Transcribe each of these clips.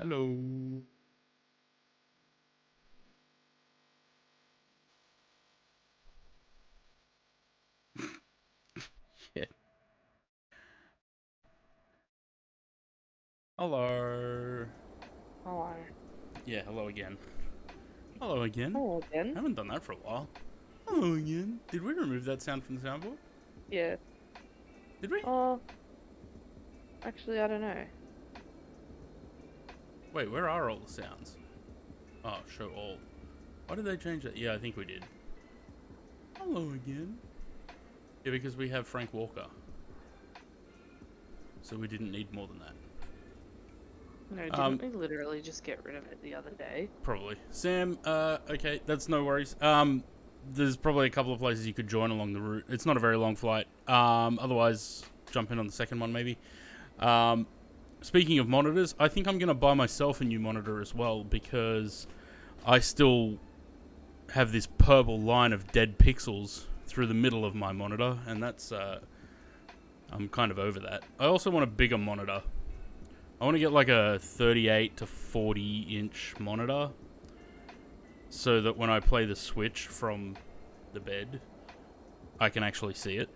Hello. Shit. Hello. Hello. Yeah, hello again. Hello again. Hello again. Haven't done that for a while. Hello again. Did we remove that sound from the soundboard? Yeah. Did we? Oh, actually, I don't know. Wait, where are all the sounds? Oh, show all. Why did they change that? Yeah, I think we did. Hello again. Yeah, because we have Frank Walker. So we didn't need more than that. No, didn't we literally just get rid of it the other day? Probably. Sam, okay, that's no worries. There's probably a couple of places you could join along the route. It's not a very long flight. Otherwise, jump in on the second one maybe. Um, Speaking of monitors, I think I'm going to buy myself a new monitor as well because I still have this purple line of dead pixels through the middle of my monitor, and that's, I'm kind of over that. I also want a bigger monitor. I want to get like a 38 to 40 inch monitor so that when I play the Switch from the bed, I can actually see it.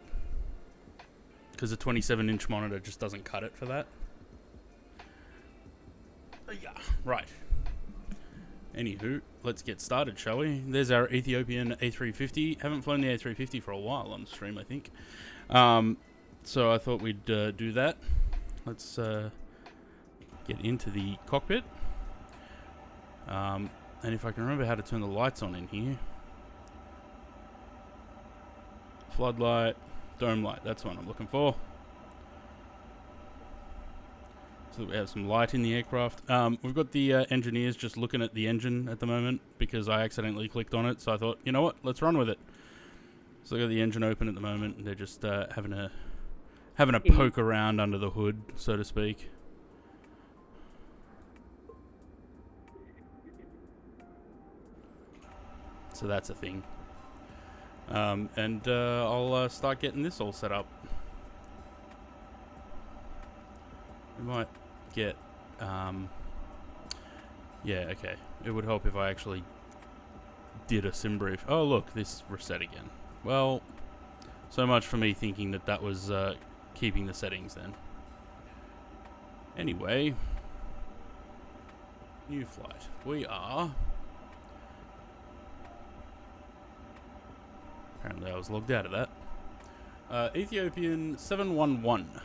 Because a 27 inch monitor just doesn't cut it for that. Yeah, right. Anywho, let's get started, shall we? There's our Ethiopian A350. Haven't flown the A350 for a while on stream, I think. So I thought we'd do that. Let's get into the cockpit. And if I can remember how to turn the lights on in here. Floodlight, dome light, that's the one I'm looking for. So that we have some light in the aircraft. We've got the engineers just looking at the engine at the moment because I accidentally clicked on it. So I thought, you know what, let's run with it. So I got the engine open at the moment, and they're just having a poke around under the hood, so to speak. So that's a thing. And I'll start getting this all set up. We might get... yeah, okay. It would help if I actually did a sim brief. Oh, look, this reset again. Well, so much for me thinking that that was keeping the settings then. Anyway, new flight. We are... Apparently I was logged out of that. Ethiopian 711.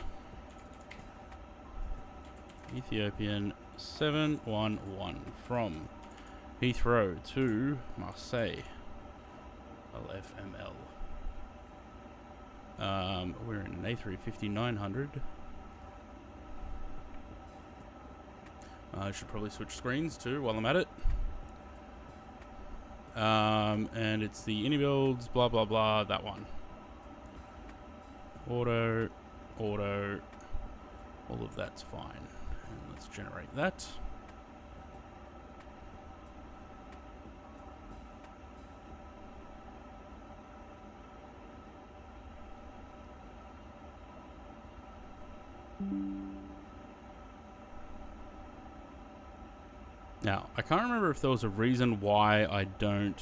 Ethiopian 711 from Heathrow to Marseille. LFML. We're in an A350-900. I should probably switch screens too while I'm at it. And it's the ini builds, blah blah blah, that one. Auto, all of that's fine. And let's generate that. Now, I can't remember if there was a reason why I don't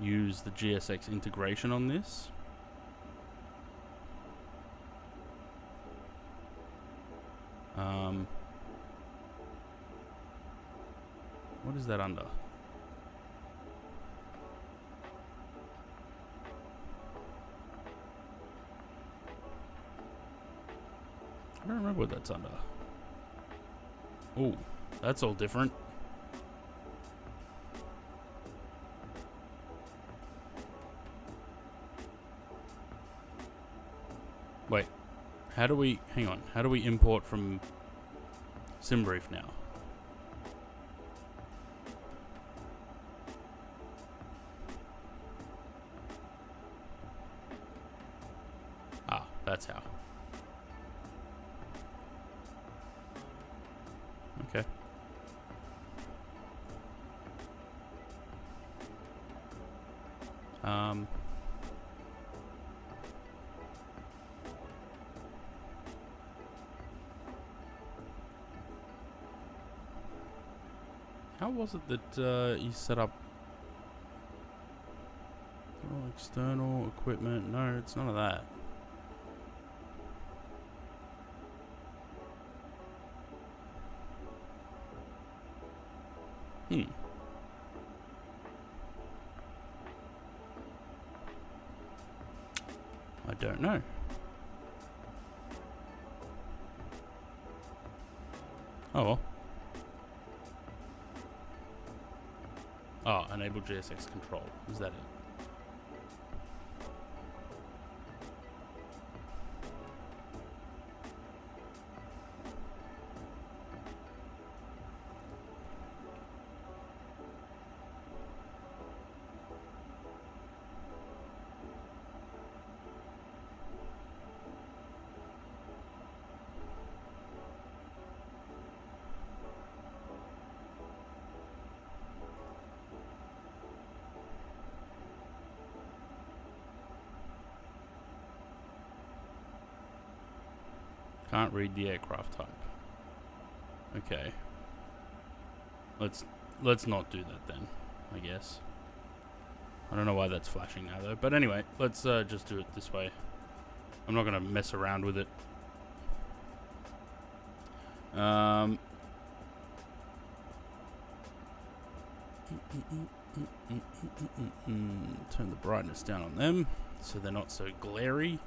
use the GSX integration on this. What is that under? I don't remember what that's under. Oh, that's all different. Wait, how do we, hang on, how do we import from SimBrief now? Ah, that's how. Okay. How was it that you set up all external equipment? No, it's none of that. I don't know. Oh well. Oh, enable GSX control. Is that it? Can't read the aircraft type. Okay. Let's not do that then, I guess. I don't know why that's flashing now though. But anyway, let's just do it this way. I'm not gonna mess around with it. Turn the brightness down on them so they're not so glary.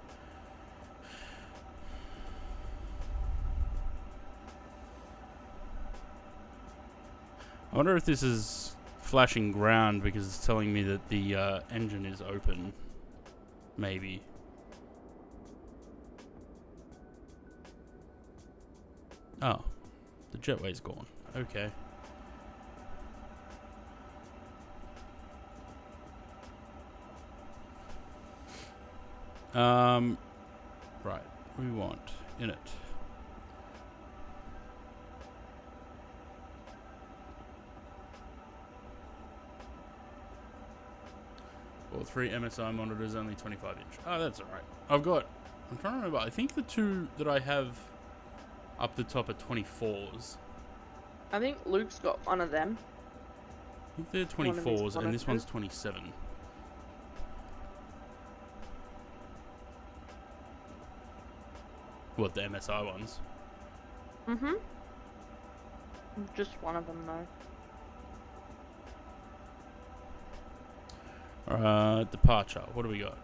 I wonder if this is flashing ground because it's telling me that the engine is open. Maybe. Oh, the jetway's gone. Okay. Right. We want in it. Or 3 MSI monitors, only 25 inch. Oh, that's alright. I'm trying to remember. I think the two that I have up the top are 24s. I think Luke's got one of them. I think they're 24s, and this one's 27. What, the MSI ones? Mm-hmm. Just one of them, though. Departure. What do we got?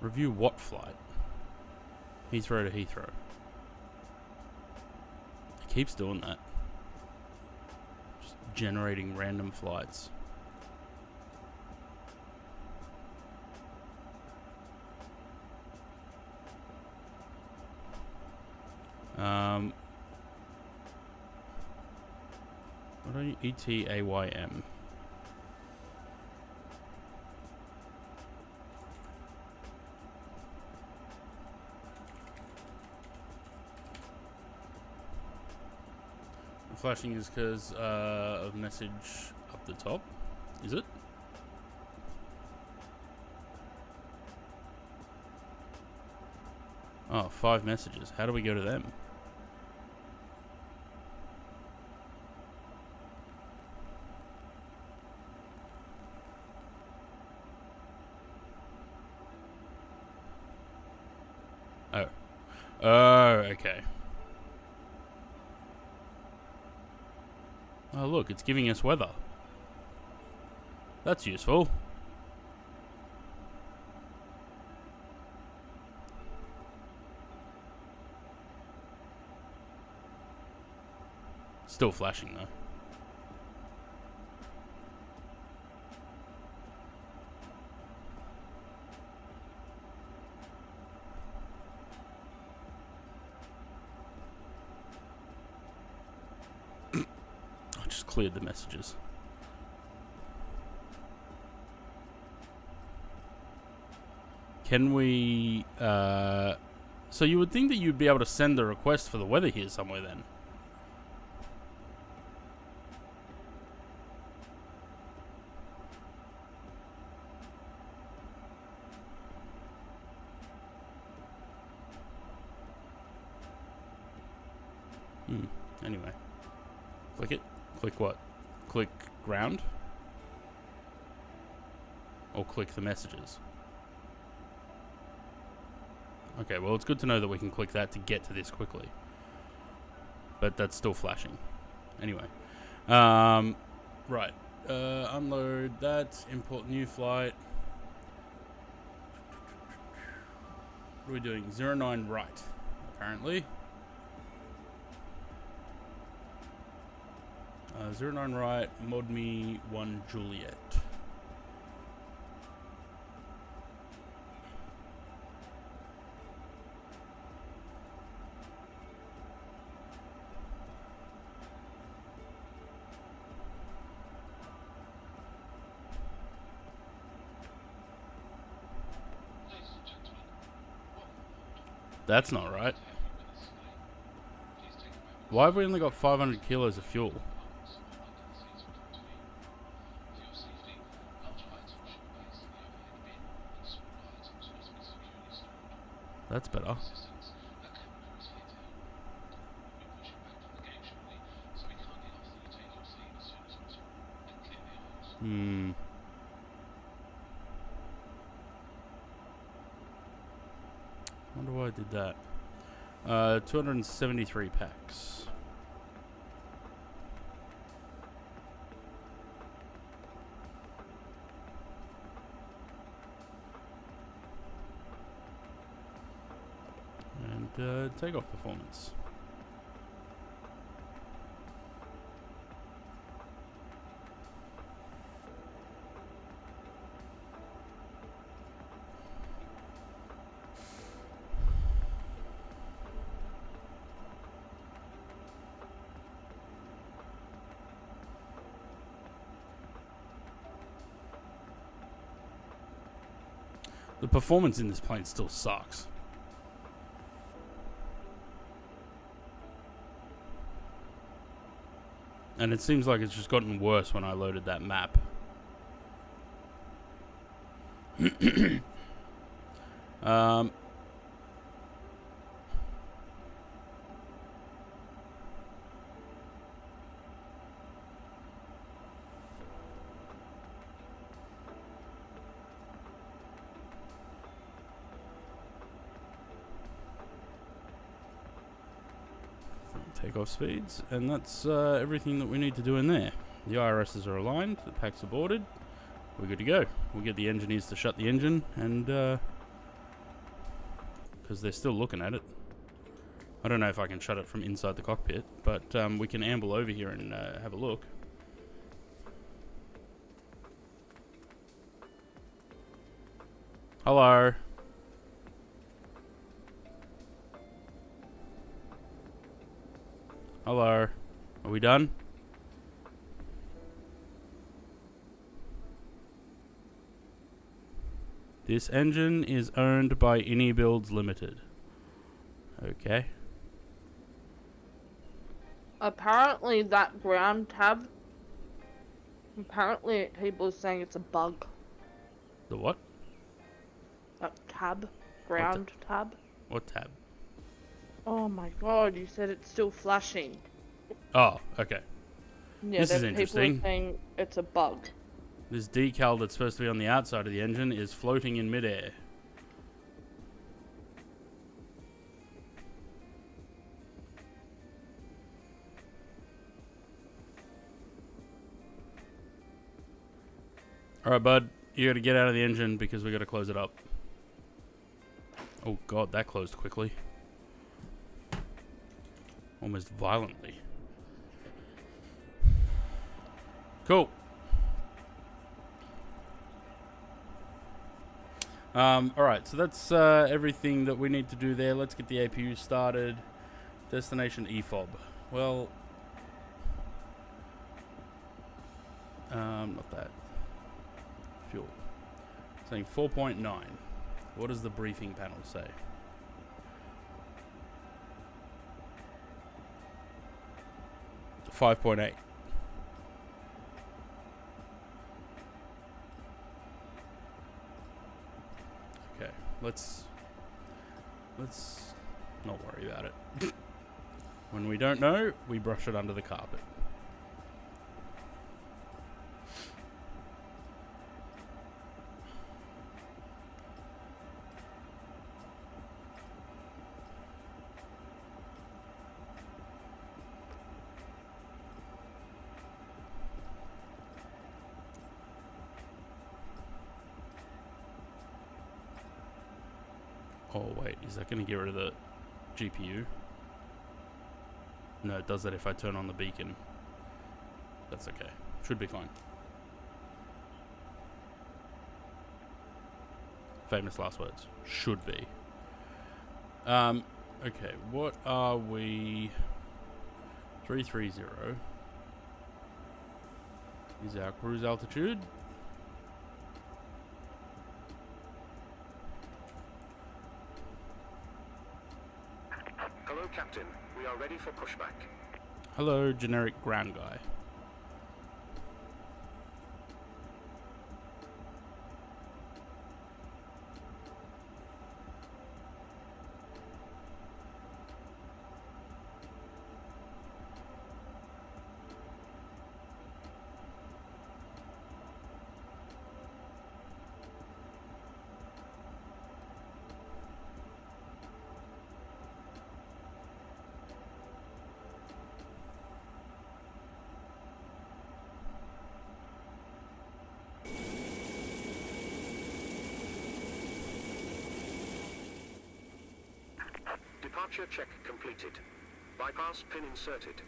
Review what flight? Heathrow to Heathrow. It keeps doing that. Just generating random flights. What are you? ETAYM. The flashing is because of message up the top. Is it? Oh, 5 messages. How do we go to them? Oh, okay. Oh, look, it's giving us weather. That's useful. Still flashing, though. Cleared the messages. Can we so you would think that you'd be able to send a request for the weather here somewhere then. Anyway. Click it. Click what? Click ground? Or click the messages? Okay, well, it's good to know that we can click that to get to this quickly. But that's still flashing. Anyway. Right. Unload that. Import new flight. What are we doing? 09 right, apparently. 09 right, mod me 1 Juliet. That's not right. Why have we only got 500 kilos of fuel? That's better. Wonder why I did that. 273 packs. And takeoff performance. The performance in this plane still sucks. And it seems like it's just gotten worse when I loaded that map. Takeoff speeds, and that's everything that we need to do in there. The IRSs are aligned, the packs are boarded, we're good to go. We'll get the engineers to shut the engine, and because they're still looking at it. I don't know if I can shut it from inside the cockpit, but we can amble over here and have a look. Hello. Hello. Are we done? This engine is owned by Any Builds Limited. Okay. Apparently that ground tab, apparently people are saying it's a bug. The what? That tab. Ground tab. What tab? Oh my god, you said it's still flashing. Oh, okay. Yeah, This is people interesting. are saying it's a bug. This decal that's supposed to be on the outside of the engine is floating in midair. Alright, bud. You gotta get out of the engine because we gotta close it up. Oh god, that closed quickly. Almost violently. Cool. Alright, so that's everything that we need to do there. Let's get the APU started. Destination EFOB. Well, not that. Fuel. Saying 4.9. What does the briefing panel say? It's 5.8. Okay, let's not worry about it. When we don't know, we brush it under the carpet. Oh wait, is that going to get rid of the GPU? No, it does that if I turn on the beacon. That's okay. Should be fine. Famous last words. Should be. Okay, what are we... 330 is our cruise altitude. Hello, Captain. We are ready for pushback. Hello, generic ground guy. Departure check completed. Bypass pin inserted.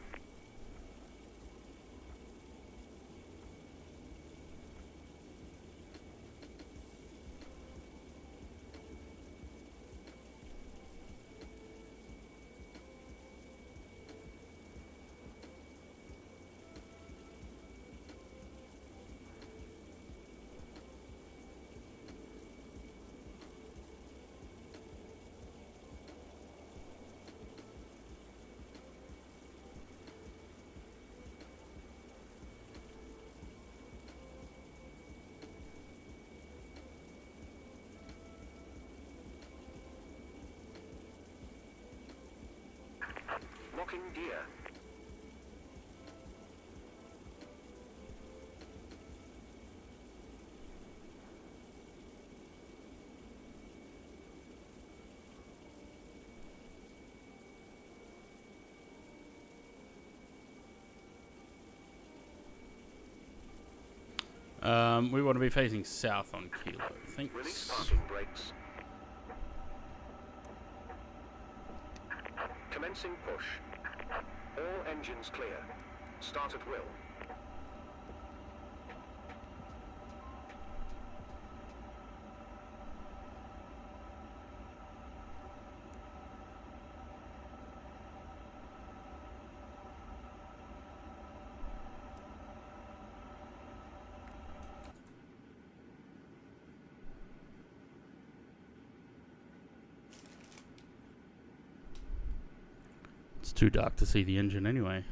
Locking gear. We want to be facing south on Kilo. Thanks. Release parking brakes. Commencing push. All engines clear. Start at will. It's too dark to see the engine anyway.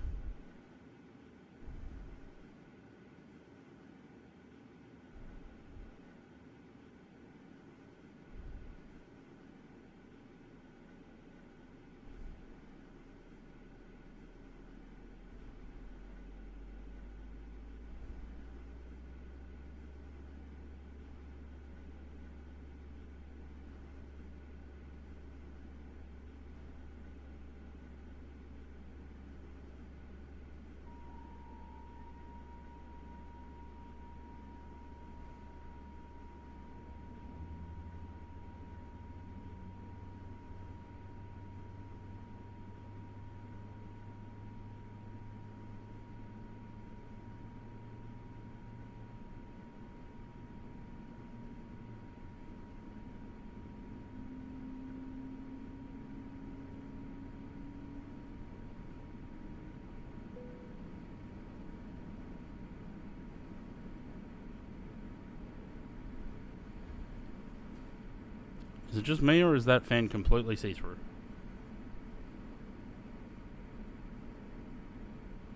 Is it just me, or is that fan completely see-through?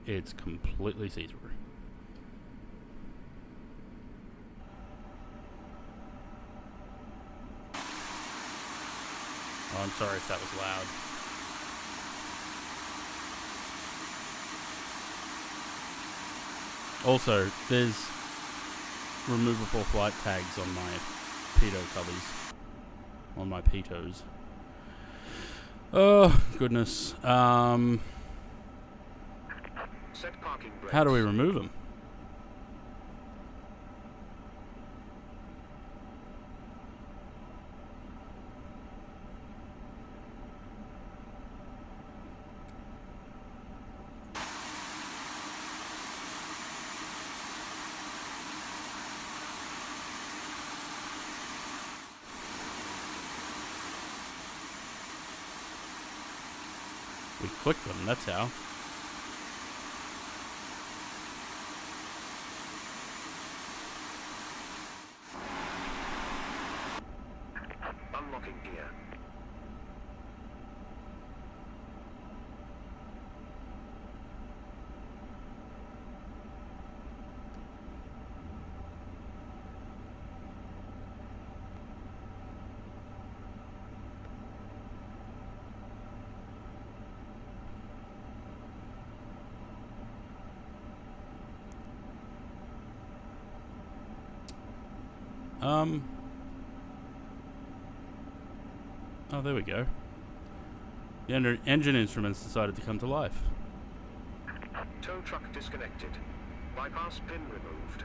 It's completely see-through. Oh, I'm sorry if that was loud. Also, there's removable flight tags on my pitot cubbies. On my pitos. Oh, goodness. Set parking brakes. How do we remove them? We click them, that's how. Unlocking gear. Oh, there we go. The engine instruments decided to come to life. Tow truck disconnected. Bypass pin removed.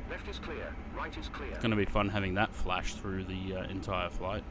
Left is clear. Right is clear. It's going to be fun having that flash through the entire flight.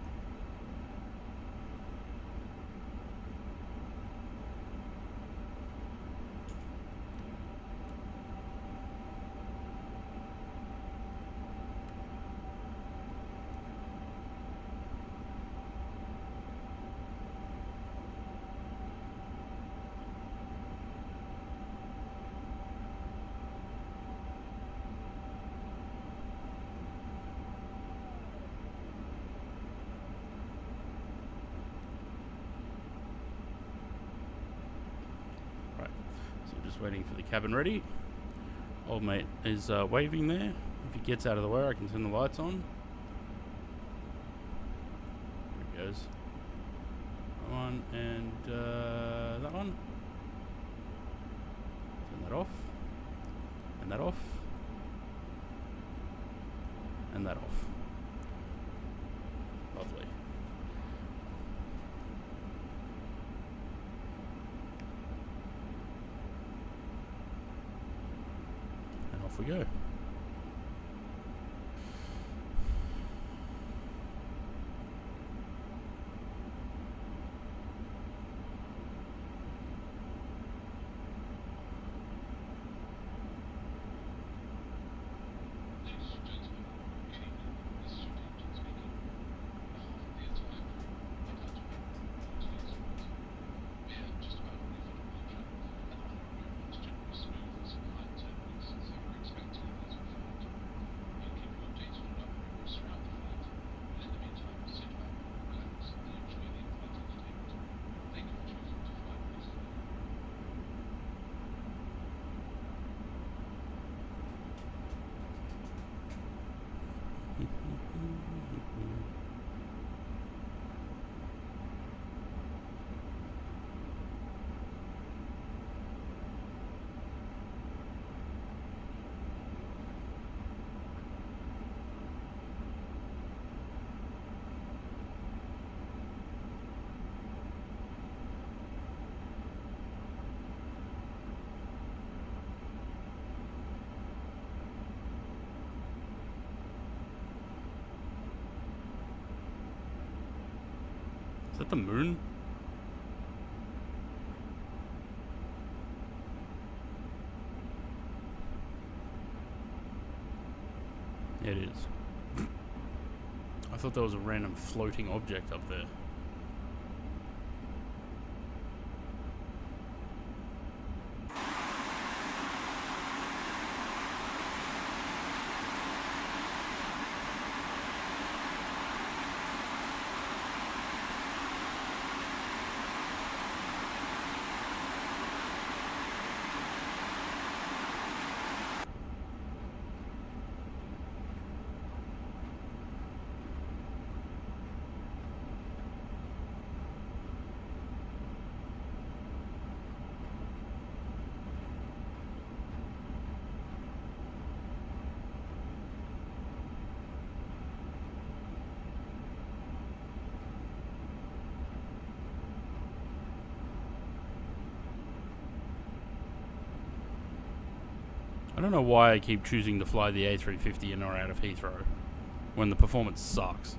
Waiting for the cabin ready. Old mate is waving there. If he gets out of the way, I can turn the lights on. There he goes. That one and that one. Turn that off. And that off. And that off. Lovely. Off we go. Is that the moon? Yeah, it is. I thought there was a random floating object up there. don't know why I keep choosing to fly the A350 in or out of Heathrow when the performance sucks.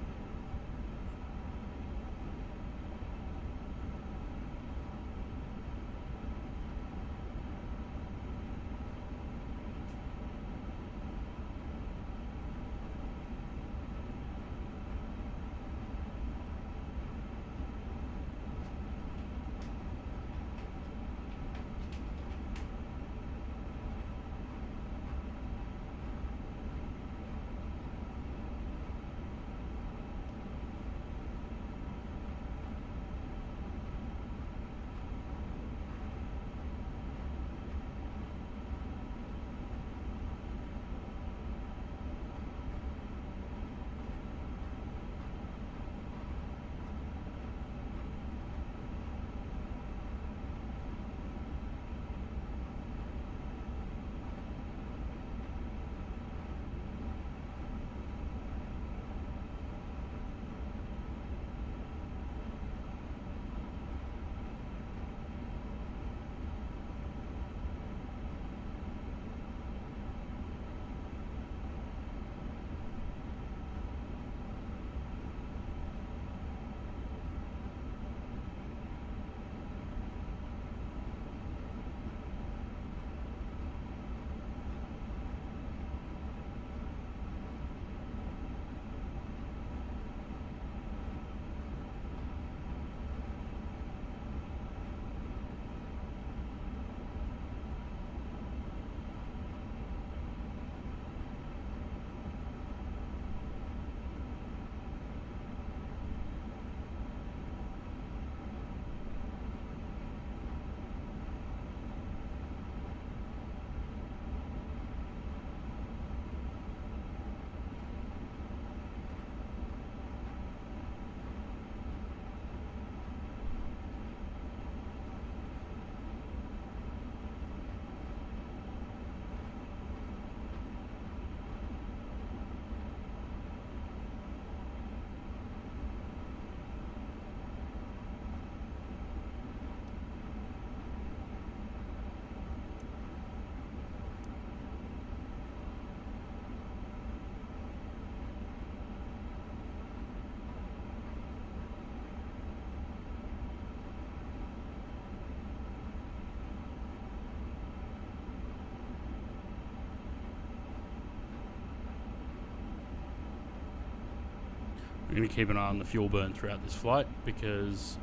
I'm going to keep an eye on the fuel burn throughout this flight because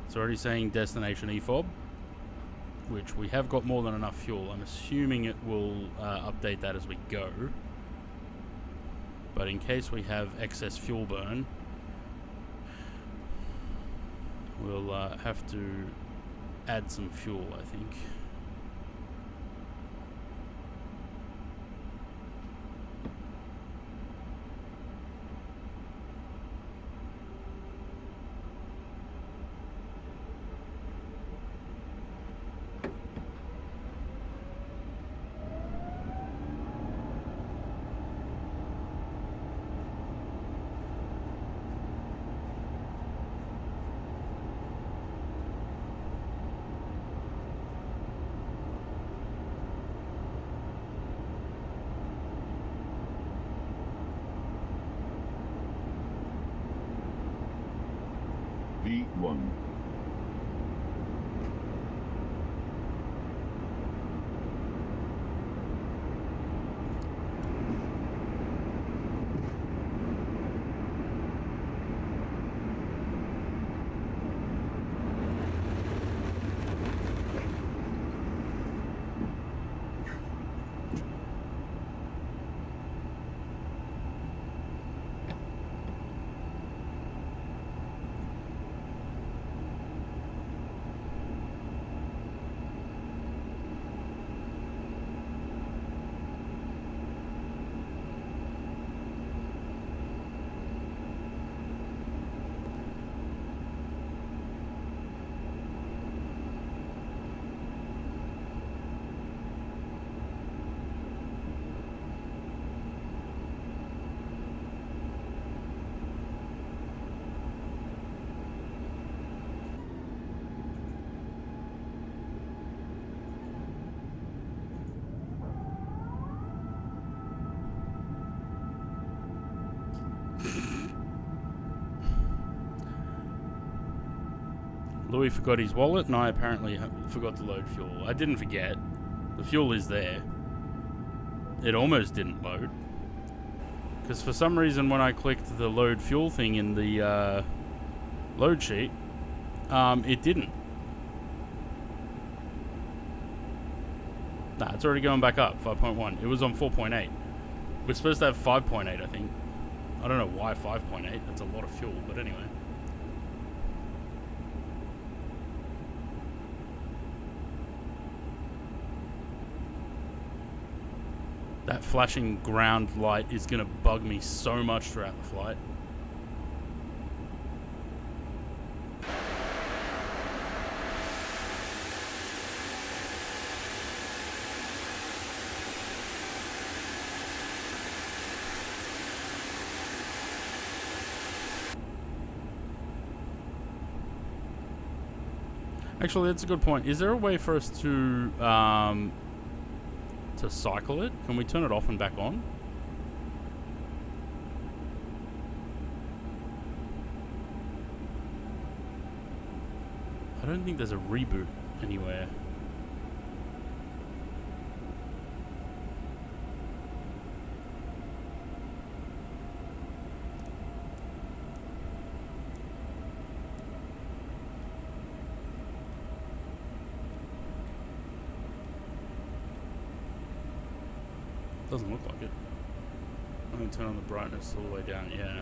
it's already saying destination EFOB, which we have got more than enough fuel. I'm assuming it will update that as we go. But in case we have excess fuel burn, we'll have to add some fuel, I think. V1. Louis forgot his wallet, and I apparently forgot to load fuel. I didn't forget. The fuel is there. It almost didn't load. Because for some reason when I clicked the load fuel thing in the load sheet, it didn't. Nah, it's already going back up, 5.1. It was on 4.8. We're supposed to have 5.8, I think. I don't know why 5.8. That's a lot of fuel, but anyway. That flashing ground light is going to bug me so much throughout the flight. Actually, that's a good point. Is there a way for us to cycle it? Can we turn it off and back on? I don't think there's a reboot anywhere. Doesn't look like it. I'm going to turn on the brightness all the way down, yeah.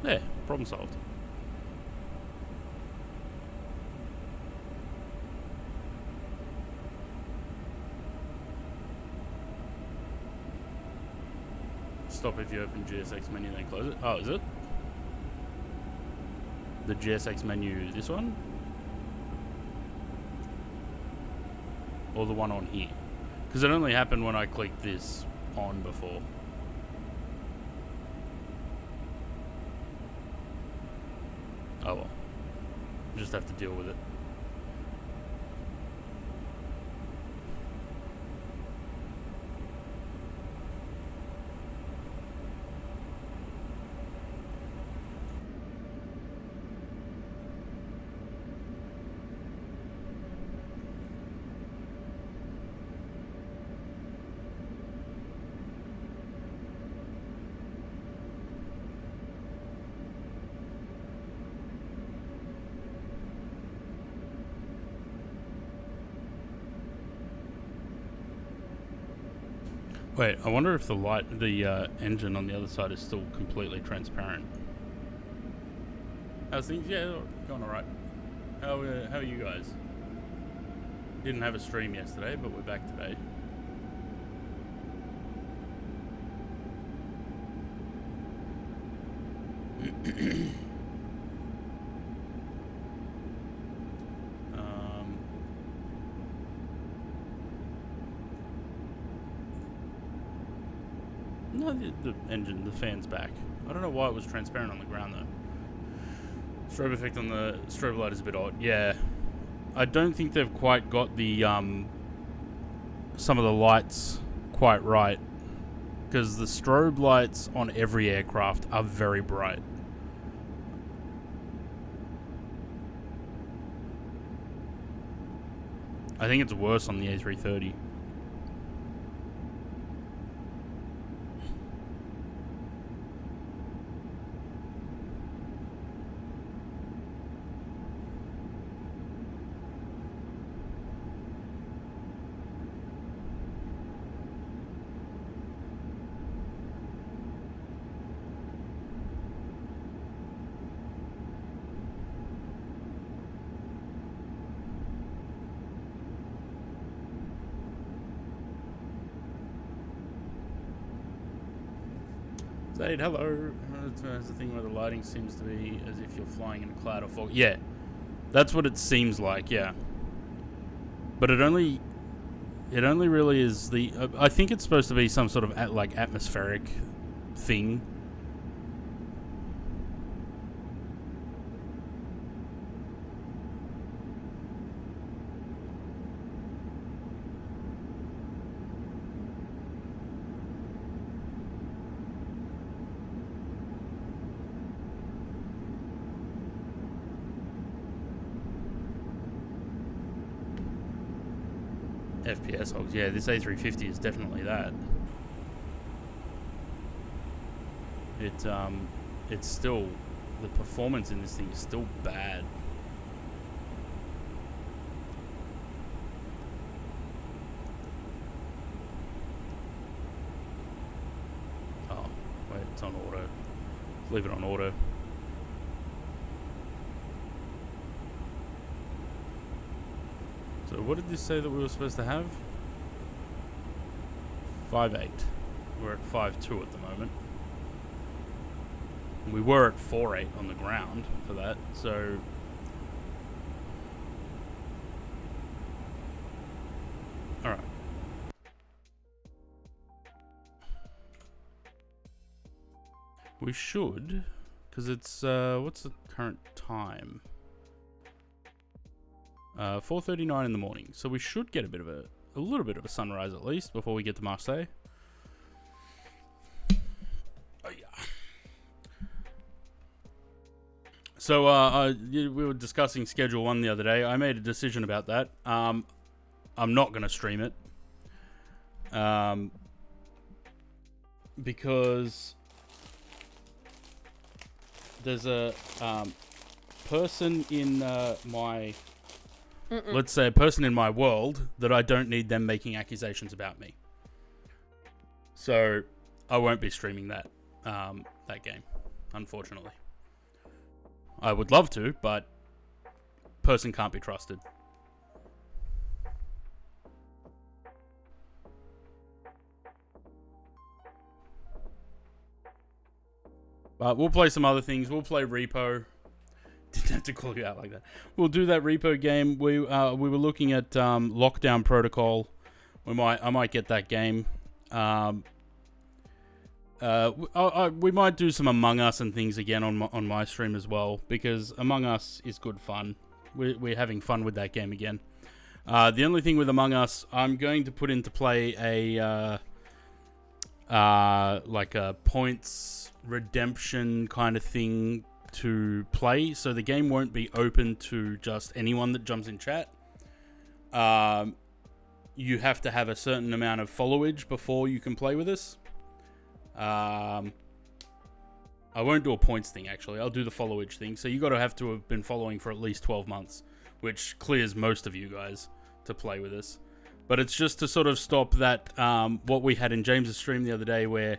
There, problem solved. Stop if you open GSX menu, then close it. Oh, is it? The GSX menu, this one? Or the one on here? Because it only happened when I clicked this on before. Oh well. Just have to deal with it. Wait, I wonder if the engine on the other side is still completely transparent. How's things? Yeah, going alright. How are you guys? Didn't have a stream yesterday, but we're back today. No, the engine, the fan's back. I don't know why it was transparent on the ground though. Strobe effect on the strobe light is a bit odd. Yeah, I don't think they've quite got the some of the lights quite right, because the strobe lights on every aircraft are very bright. I think it's worse on the A330. Zaid, hello. There's the thing where the lighting seems to be as if you're flying in a cloud or fog. Yeah, that's what it seems like. Yeah, but it only really is the. I think it's supposed to be some sort of like atmospheric thing. FPS hogs. Yeah, this A350 is definitely that. It's still, the performance in this thing is still bad. Oh, wait, it's on auto. Leave it on auto. So what did this say that we were supposed to have? 5.8. We're at 5.2 at the moment. We were at 4.8 on the ground for that, so... Alright. We should, because it's, what's the current time? 4:39 in the morning, so we should get a little bit of a sunrise at least before we get to Marseille. Oh yeah. So we were discussing Schedule 1 the other day. I made a decision about that. I'm not going to stream it. Because there's a person in my... Let's say a person in my world that I don't need them making accusations about me. So I won't be streaming that game, unfortunately. I would love to, but person can't be trusted. But we'll play some other things. We'll play Repo. Didn't have to call you out like that. We'll do that Repo game. We were looking at Lockdown Protocol. I might get that game. We might do some Among Us and things again on my stream as well, because Among Us is good fun. We're having fun with that game again. The only thing with Among Us, I'm going to put into play like a points redemption kind of thing to play, so the game won't be open to just anyone that jumps in chat. You have to have a certain amount of followage before you can play with us. I won't do a points thing, actually. I'll do the followage thing. So you got to have been following for at least 12 months, which clears most of you guys to play with us. But it's just to sort of stop that, what we had in James's stream the other day, where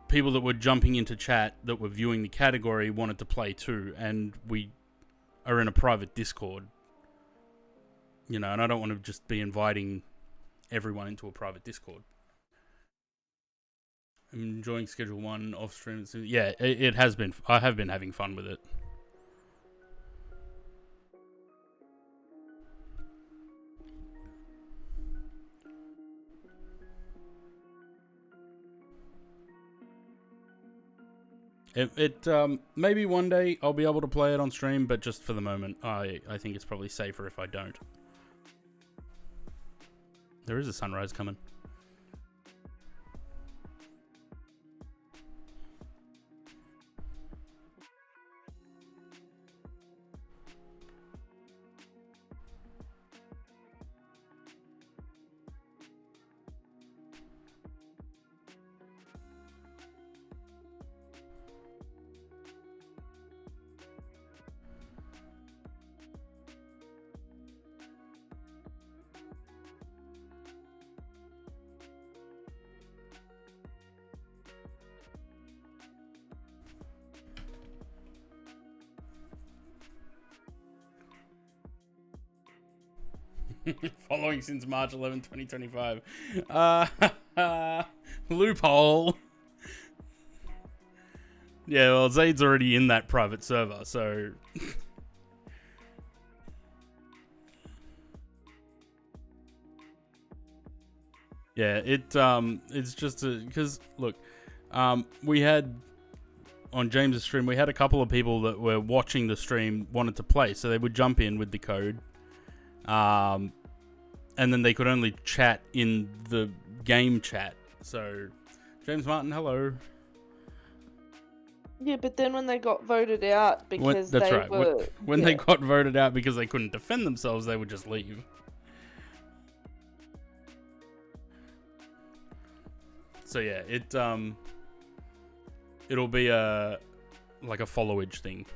people that were jumping into chat that were viewing the category wanted to play too, and we are in a private Discord. You know, and I don't want to just be inviting everyone into a private Discord. I'm enjoying Schedule 1 off stream. Yeah, it has been. I have been having fun with it. Maybe one day I'll be able to play it on stream, but just for the moment, I think it's probably safer if I don't. There is a sunrise coming. Following since March 11, 2025. Loophole. Yeah, well, Zaid's already in that private server, so... Yeah, it's just because, look, we had... On James's stream, we had a couple of people that were watching the stream wanted to play, so they would jump in with the code. And then they could only chat in the game chat. So, James Martin, hello. Yeah, but then when they got voted out because that's they right. were... When they got voted out because they couldn't defend themselves, they would just leave. So yeah, it'll be a like a followage thing.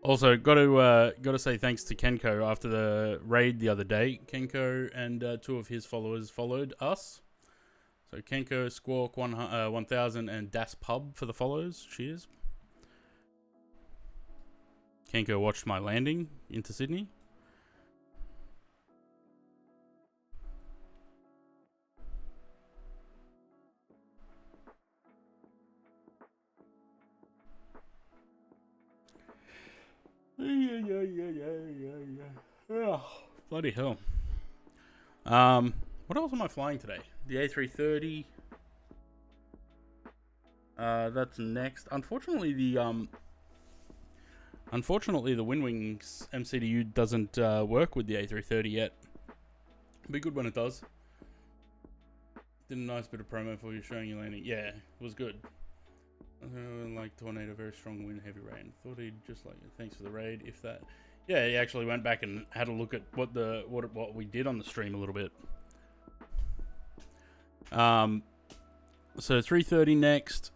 Also, got to say thanks to Kenko after the raid the other day. Kenko and 2 of his followers followed us. So Kenko, Squawk 1000, and Das Pub for the follows. Cheers. Kenko watched my landing into Sydney. Oh, bloody hell. What else am I flying today? The A330. That's next. Unfortunately, the Windwings MCDU doesn't work with the A330 yet. It'll be good when it does. Did a nice bit of promo for you showing you landing. Yeah, it was good. Like tornado, very strong wind, heavy rain. Thought he'd just like it. Thanks for the raid. If that, yeah, he actually went back and had a look at what we did on the stream a little bit. So 3:30 next.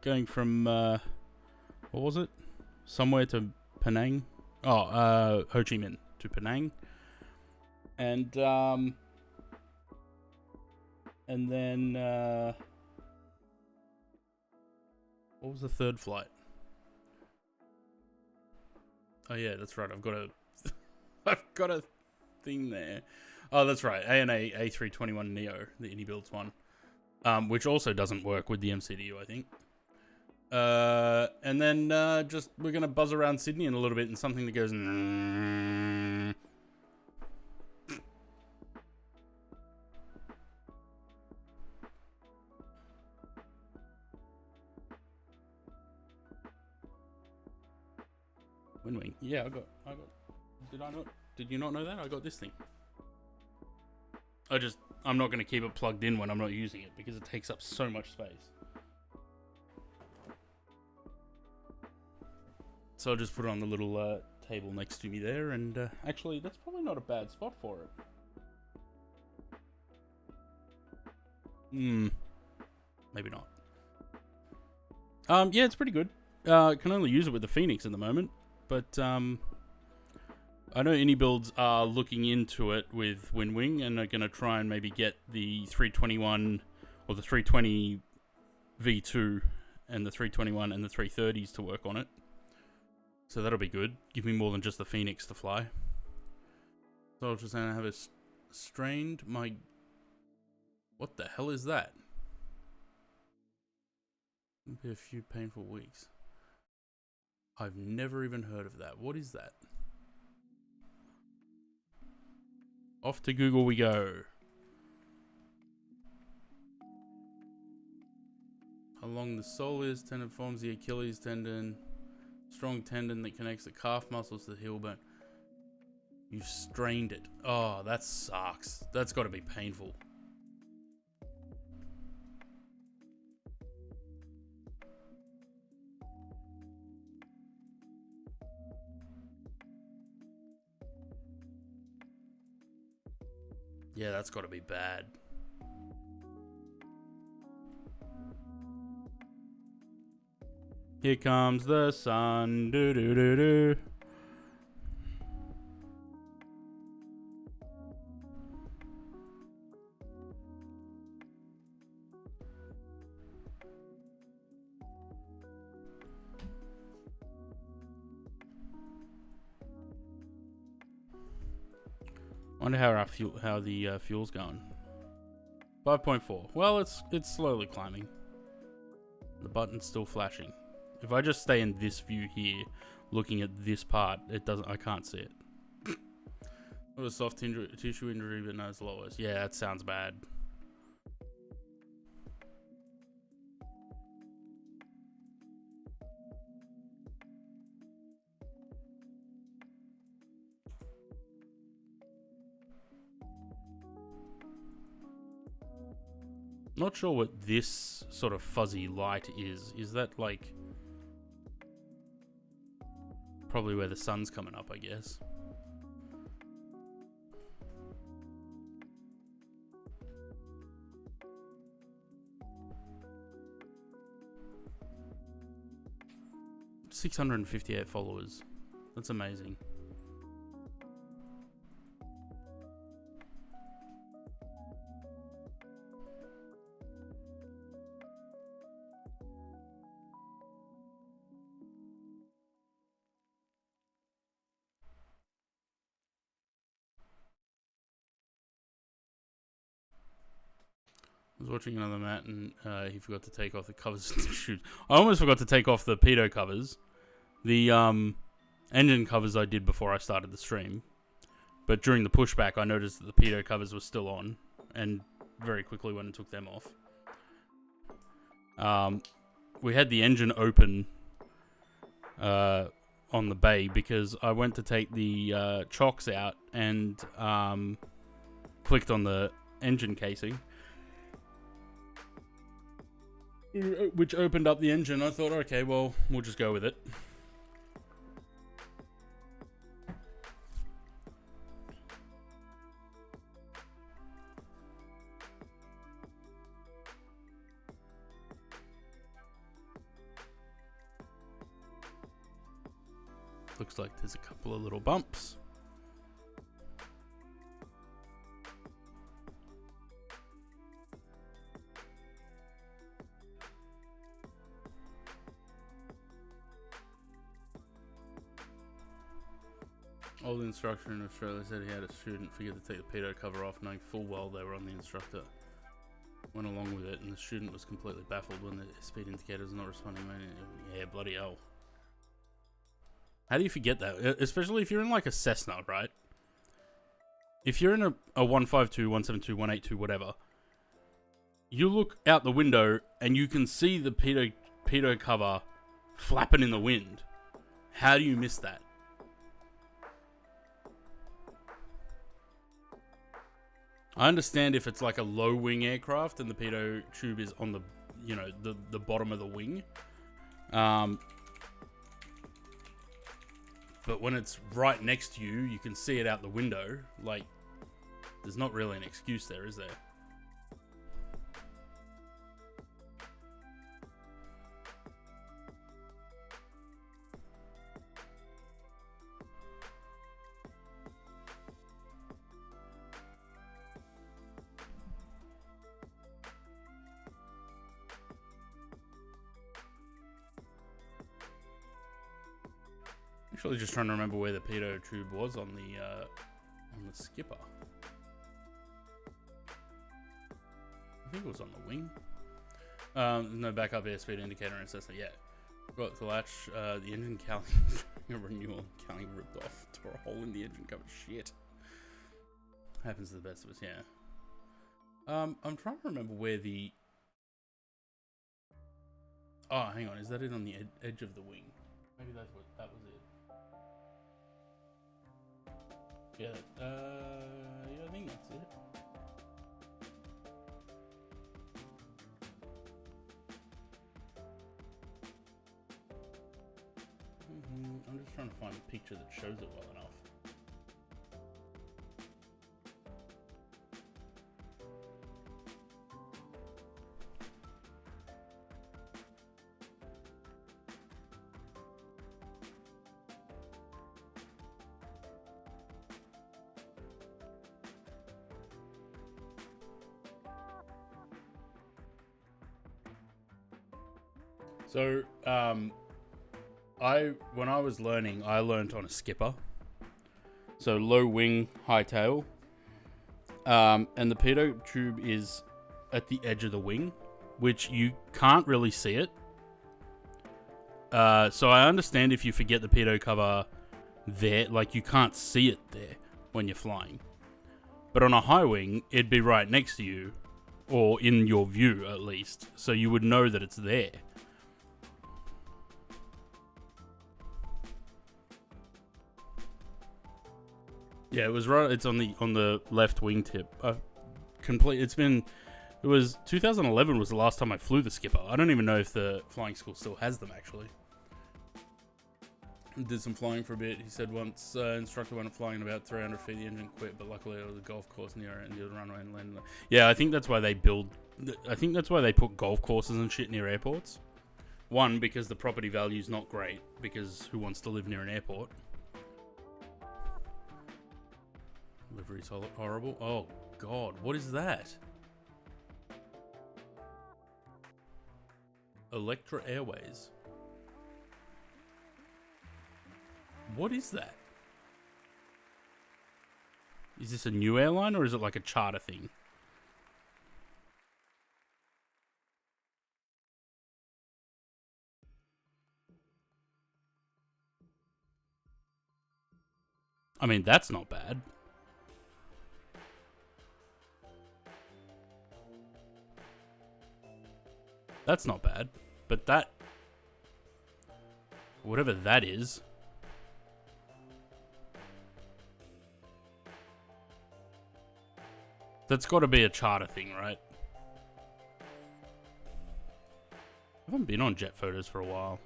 Going from what was it? Somewhere to Penang. Oh, Ho Chi Minh to Penang, and then. What was the third flight? Oh yeah, that's right. I've got a thing there. Oh, that's right. ANA A321 Neo, the Indie Builds one, which also doesn't work with the MCDU, I think. And then just we're gonna buzz around Sydney in a little bit, and something that goes. Windwing. Yeah, I got. Did you not know that? I got this thing. I'm not going to keep it plugged in when I'm not using it because it takes up so much space. So I'll just put it on the little table next to me there, and actually, that's probably not a bad spot for it. Maybe not. Yeah, it's pretty good. Can only use it with the Phoenix at the moment. But I know Indie Builds are looking into it with Windwing and are going to try and maybe get the 321 or the 320 V2 and the 321 and the 330s to work on it. So that'll be good. Give me more than just the Phoenix to fly. So I'll just have a strained my... What the hell is that? It'll be a few painful weeks. I've never even heard of that. What is that? Off to Google we go. Along the soleus tendon forms the Achilles tendon. Strong tendon that connects the calf muscles to the heel bone. You've strained it. Oh, that sucks. That's got to be painful. Yeah, that's got to be bad. Here comes the sun. Do do do do. Wonder how the fuel's going. 5.4. Well, it's slowly climbing. The button's still flashing. If I just stay in this view here, looking at this part, I can't see it. It was soft tissue injury, but no, it's lowest. Yeah, that sounds bad. Not sure what this sort of fuzzy light is. Is that like probably where the sun's coming up, I guess. $658 followers. That's amazing. I was watching another Matt and he forgot to take off the covers of the chute. I almost forgot to take off the pedo covers. The engine covers I did before I started the stream. But during the pushback I noticed that the pedo covers were still on. And very quickly went and took them off. We had the engine open on the bay because I went to take the chocks out and clicked on the engine casing, which opened up the engine. I thought, okay, well, we'll just go with it. Looks like there's a couple of little bumps. Old instructor in Australia said he had a student forget to take the pedo cover off, knowing full well they were on the instructor. Went along with it, and the student was completely baffled when the speed indicator was not responding. Yeah, bloody hell. How do you forget that? Especially if you're in like a Cessna, right? If you're in a 152, 172, 182, whatever, you look out the window and you can see the pedo cover flapping in the wind. How do you miss that? I understand if it's like a low wing aircraft and the pedo tube is on the, you know, the bottom of the wing. But when it's right next to you, you can see it out the window. Like, there's not really an excuse there, is there? Actually, just trying to remember where the pedo tube was on the skipper. I think it was on the wing. No backup airspeed indicator and Cessna. Yeah, got the latch. The engine cowling renewal cowling ripped off. Tore a hole in the engine cover. Shit. Happens to the best of us. Yeah. I'm trying to remember where the. Oh, hang on. Is that it on the edge of the wing? Maybe that was it. Yeah, yeah, I think that's it. I'm just trying to find a picture that shows it well enough. So, when I was learning, I learned on a skipper. So low wing, high tail. And the pedo tube is at the edge of the wing, which you can't really see it. So I understand if you forget the pedo cover there, like you can't see it there when you're flying. But on a high wing, it'd be right next to you, or in your view at least, so you would know that it's there. Yeah, it was right. It's on the left wingtip. It was 2011 was the last time I flew the skipper. I don't even know if the flying school still has them actually. Did some flying for a bit. He said once instructor went flying about 300 feet, the engine quit, but luckily it was a golf course near it and the runway and landed. Yeah, I think that's why they build. I think that's why they put golf courses and shit near airports. One, because the property value's not great, because who wants to live near an airport? Livery's horrible. Oh god, what is that? Electra Airways. What is that? Is this a new airline or is it like a charter thing? I mean, that's not bad. That's not bad. But that... whatever that is... that's got to be a charter thing, right? I haven't been on jet photos for a while.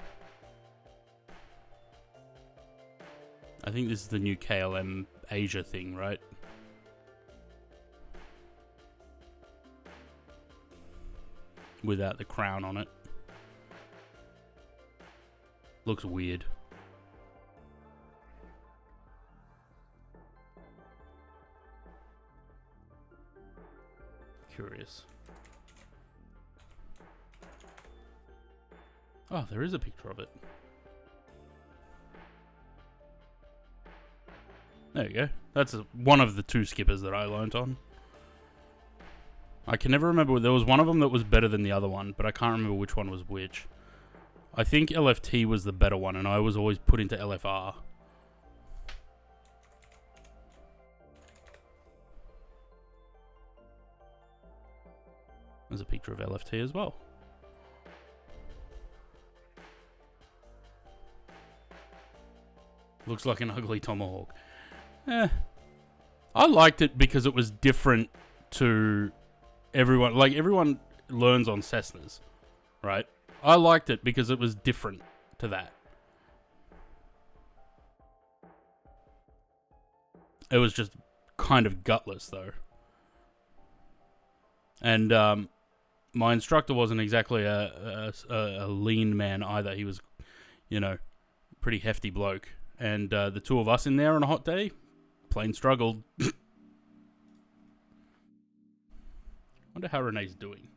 I think this is the new KLM Asia thing, right? Without the crown on it. Looks weird. Curious. Oh, there is a picture of it. There you go. That's one of the two skippers that I learnt on. I can never remember. There was one of them that was better than the other one, but I can't remember which one was which. I think LFT was the better one, and I was always put into LFR. There's a picture of LFT as well. Looks like an ugly tomahawk. I liked it because it was different to everyone. Like, everyone learns on Cessnas, right? I liked it because it was different to that. It was just kind of gutless, though. And my instructor wasn't exactly a lean man either. He was, you know, pretty hefty bloke. And the two of us in there on a hot day, plain struggled. Wonder how Renee's doing.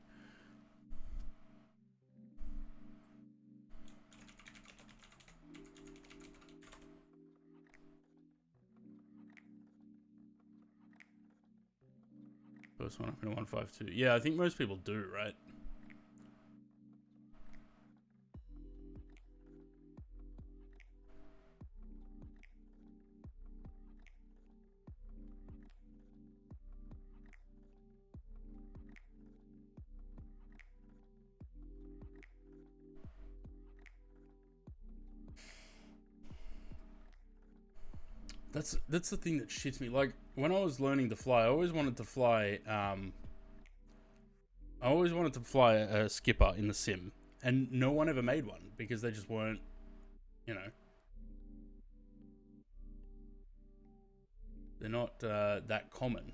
First one up in 152. Yeah, I think most people do, right? That's the thing that shits me. Like, when I was learning to fly, I always wanted to fly a skipper in the sim, and no one ever made one because they just weren't, you know, they're not that common.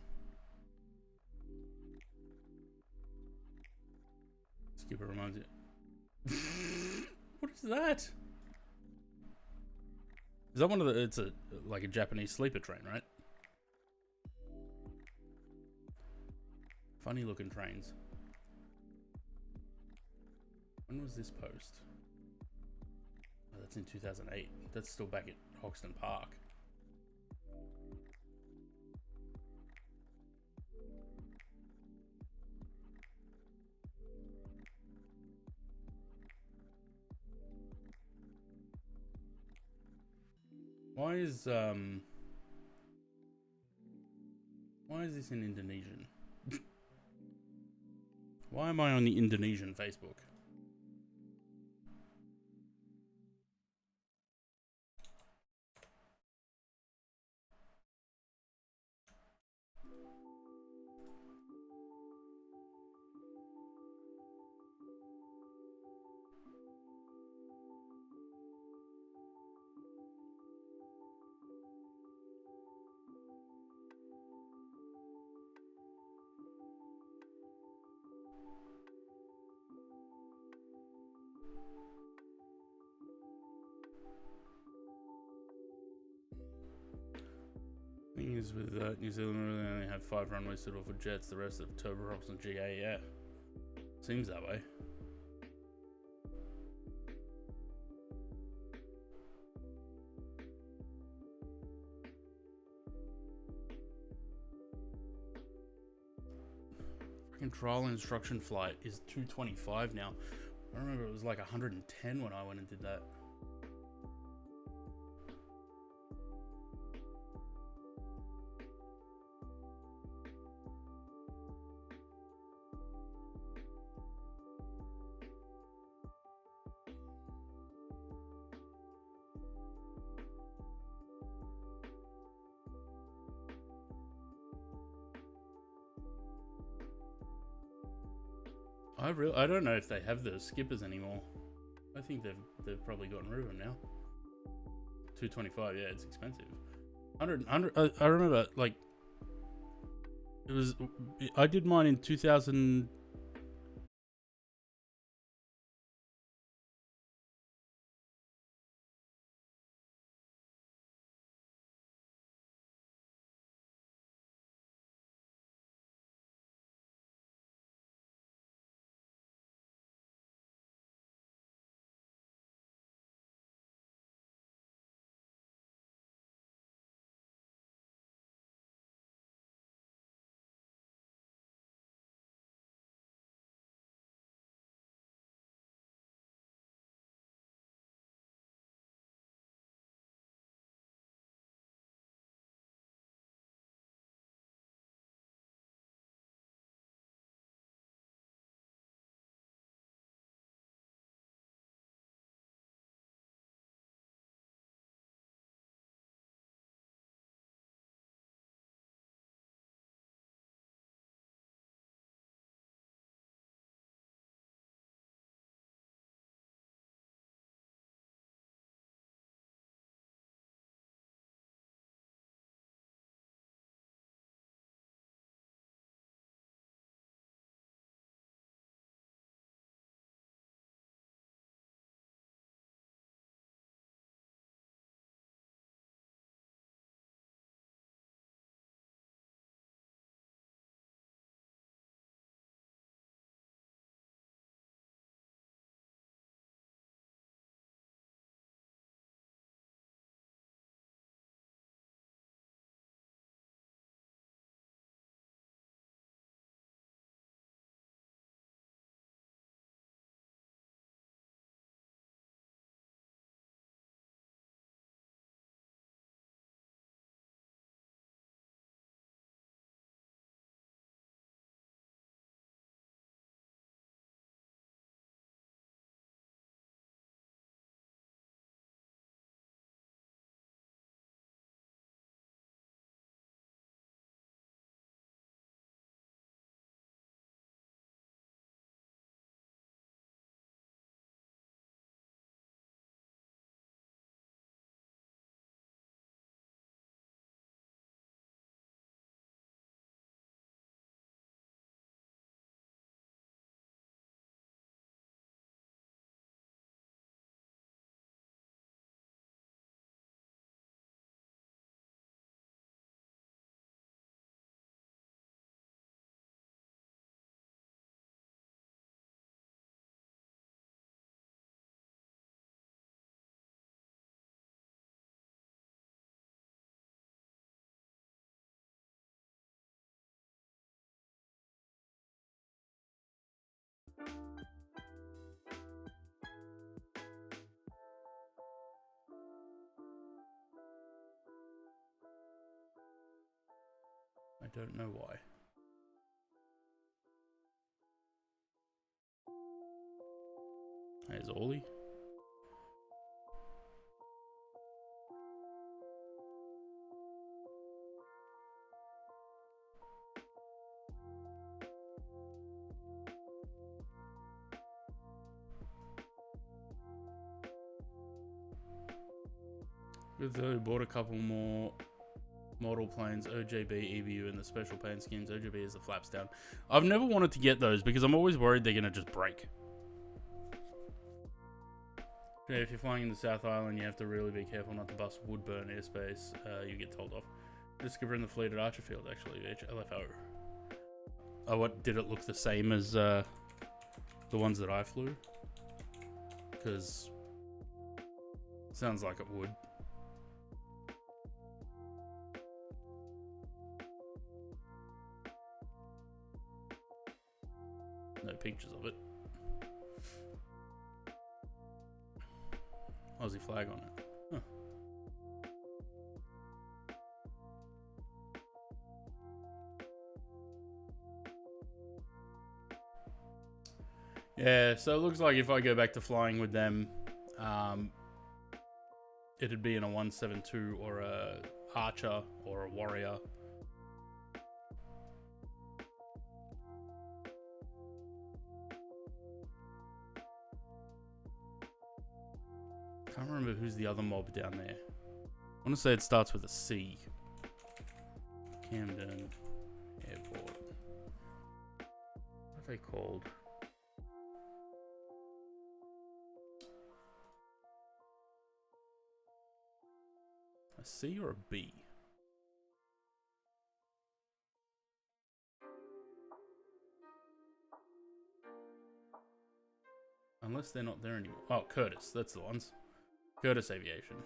Skipper reminds you. What is that? Is that one of the... it's like a Japanese sleeper train, right? Funny looking trains. When was this post? Oh, that's in 2008. That's still back at Hoxton Park. Why is this in Indonesian? Why am I on the Indonesian Facebook? is with New Zealand really only have 5 runways suitable for jets, the rest of turboprops and GA, yeah. Seems that way. Freaking trial instruction flight is 225 now. I remember it was like 110 when I went and did that. I don't know if they have those skippers anymore. I think they've probably gotten rid of them now. 225, yeah, it's expensive. 100 I remember, like, it was, I did mine in 2000. I don't know why. There's Ollie. Good though, bought a couple more model planes, OJB, EBU, and the special paint schemes. OJB is the flaps down. I've never wanted to get those because I'm always worried they're going to just break. Yeah, if you're flying in the South Island, you have to really be careful not to bust Woodburn airspace. You get told off. Discover in the fleet at Archerfield, actually, LFO. Oh, what, did it look the same as the ones that I flew? Because sounds like it would. No pictures of it. Aussie flag on it. Huh. Yeah, so it looks like if I go back to flying with them, it'd be in a 172 or a Archer or a Warrior. Can't remember who's the other mob down there. I want to say it starts with a C. Camden Airport. What are they called? A C or a B? Unless they're not there anymore. Oh, Curtis. That's the ones. Curtis Aviation.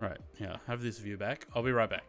Right, yeah, have this view back. I'll be right back.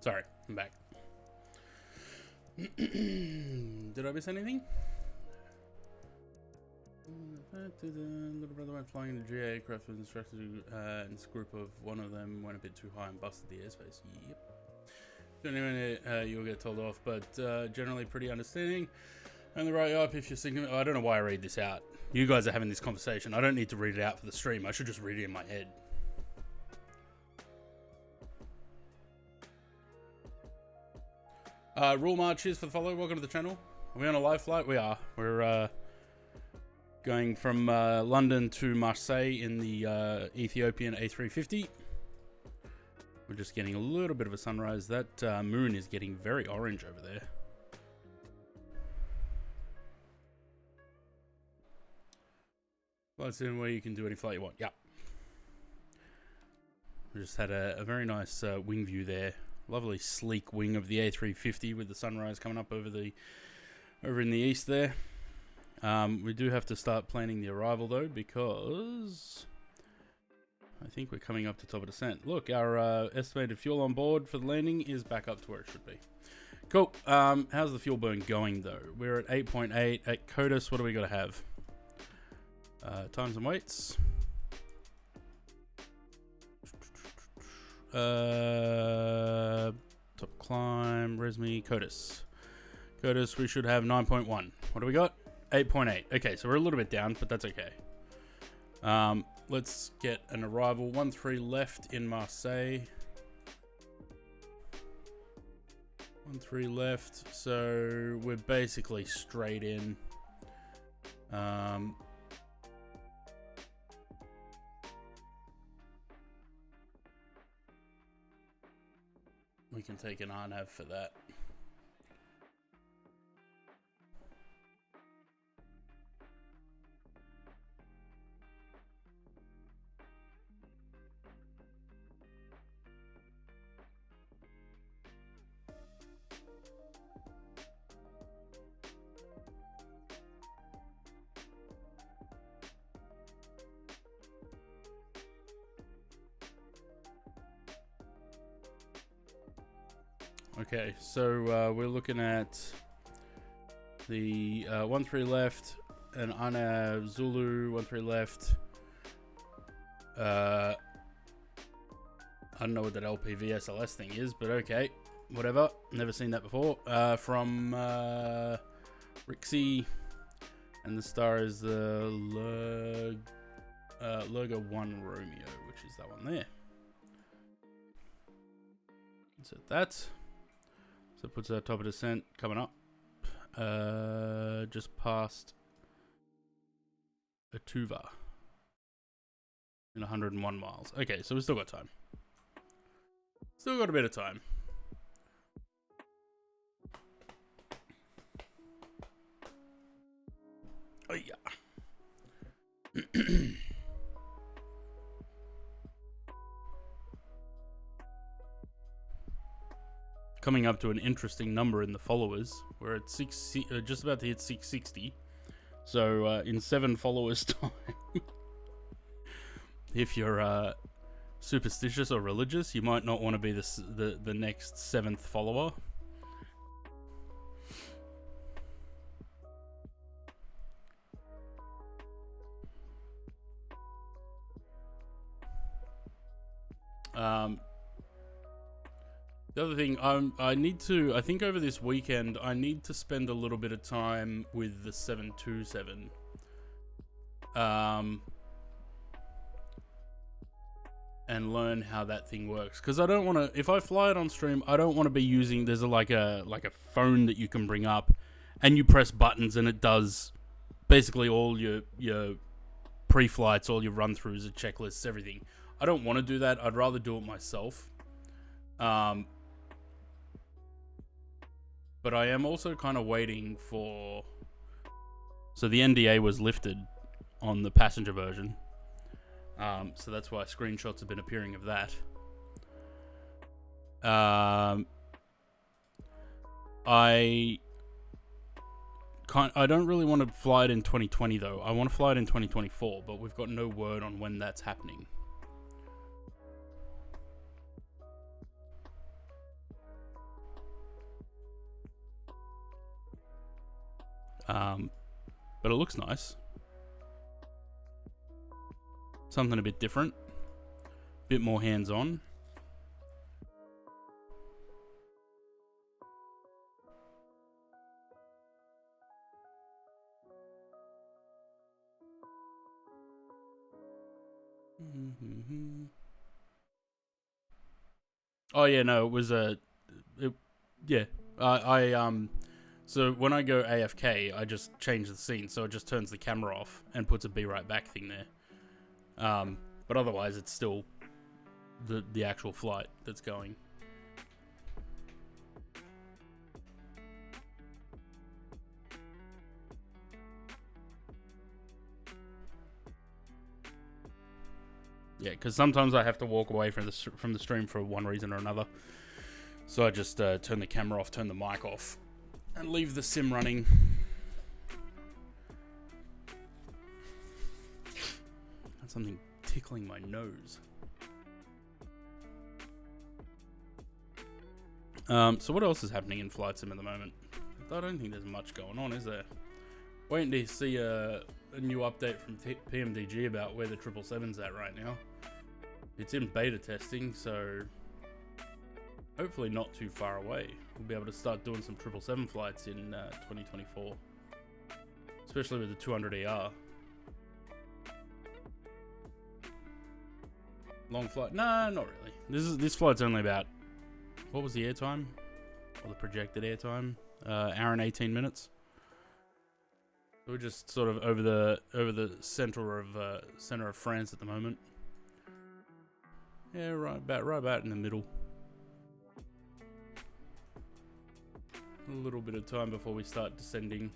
Sorry, I'm back. Did I miss anything? Little brother went flying in a GA aircraft with instructors, and this group of one of them went a bit too high and busted the airspace. Yep. Anyway, you'll get told off, but generally pretty understanding. And the right up if you're thinking. I don't know why I read this out. You guys are having this conversation. I don't need to read it out for the stream. I should just read it in my head. Rule March, cheers for the follow. Welcome to the channel. Are we on a live flight? We are. We're going from London to Marseille in the Ethiopian A350. We're just getting a little bit of a sunrise. That moon is getting very orange over there. Flight's in where you can do any flight you want. Yep. We just had a very nice wing view there. Lovely sleek wing of the A350 with the sunrise coming up over in the east there. We do have to start planning the arrival though, because I think we're coming up to top of descent. Look, our estimated fuel on board for the landing is back up to where it should be. Cool. How's the fuel burn going though? We're at 8.8 at CODIS. What do we got to have? Times and weights. Top climb, Resme, CODIS. CODIS, we should have 9.1. What do we got? 8.8. Okay, so we're a little bit down, but that's okay. Let's get an arrival. 13 left in Marseille. 13 left, so we're basically straight in. We can take an RNAV for that. Okay, so we're looking at the 13 left, and Ana Zulu 13 left. I don't know what that LPV SLS thing is, but okay, whatever. Never seen that before. From Rixie, and the star is the Lurga 1 Romeo, which is that one there. So that. So it puts our top of descent coming up. Just past Atuva in 101 miles. Okay, so we've still got time. Still got a bit of time. Oh yeah. Coming up to an interesting number in the followers. We're at just about to hit 660. So in 7 followers time, if you're superstitious or religious, you might not want to be the next 7th follower. The other thing, I think over this weekend, I need to spend a little bit of time with the 727. And learn how that thing works. Because I don't want to, if I fly it on stream, I don't want to be using, there's like a phone that you can bring up, and you press buttons and it does basically all your pre-flights, all your run-throughs, your checklists, everything. I don't want to do that. I'd rather do it myself. But I am also kind of waiting for... So the NDA was lifted on the passenger version. So that's why screenshots have been appearing of that. I don't really want to fly it in 2020 though. I want to fly it in 2024, but we've got no word on when that's happening. But it looks nice. Something a bit different. Bit more hands-on. Oh yeah, no, it was yeah. So when I go AFK, I just change the scene, so it just turns the camera off and puts a be right back thing there. But otherwise, it's still the actual flight that's going. Yeah, because sometimes I have to walk away from the stream for one reason or another. So I just turn the camera off, turn the mic off, and leave the sim running. That's something tickling my nose. So what else is happening in Flight Sim at the moment? I don't think there's much going on, is there? Waiting to see a new update from PMDG about where the 777's at right now. It's in beta testing, so hopefully not too far away. We'll be able to start doing some 777 flights in 2024, especially with the 200ER. Long flight? Nah, not really. This flight's only about, what was the airtime? Or the projected airtime? Hour and 18 minutes. We're just sort of over the center of France at the moment. Yeah, right about in the middle. A little bit of time before we start descending.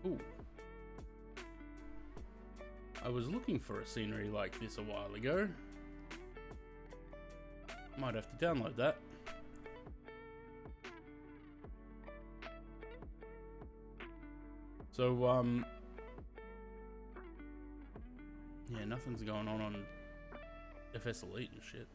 Ooh. I was looking for a scenery like this a while ago. Might have to download that. So, yeah, nothing's going on FS Elite and shit.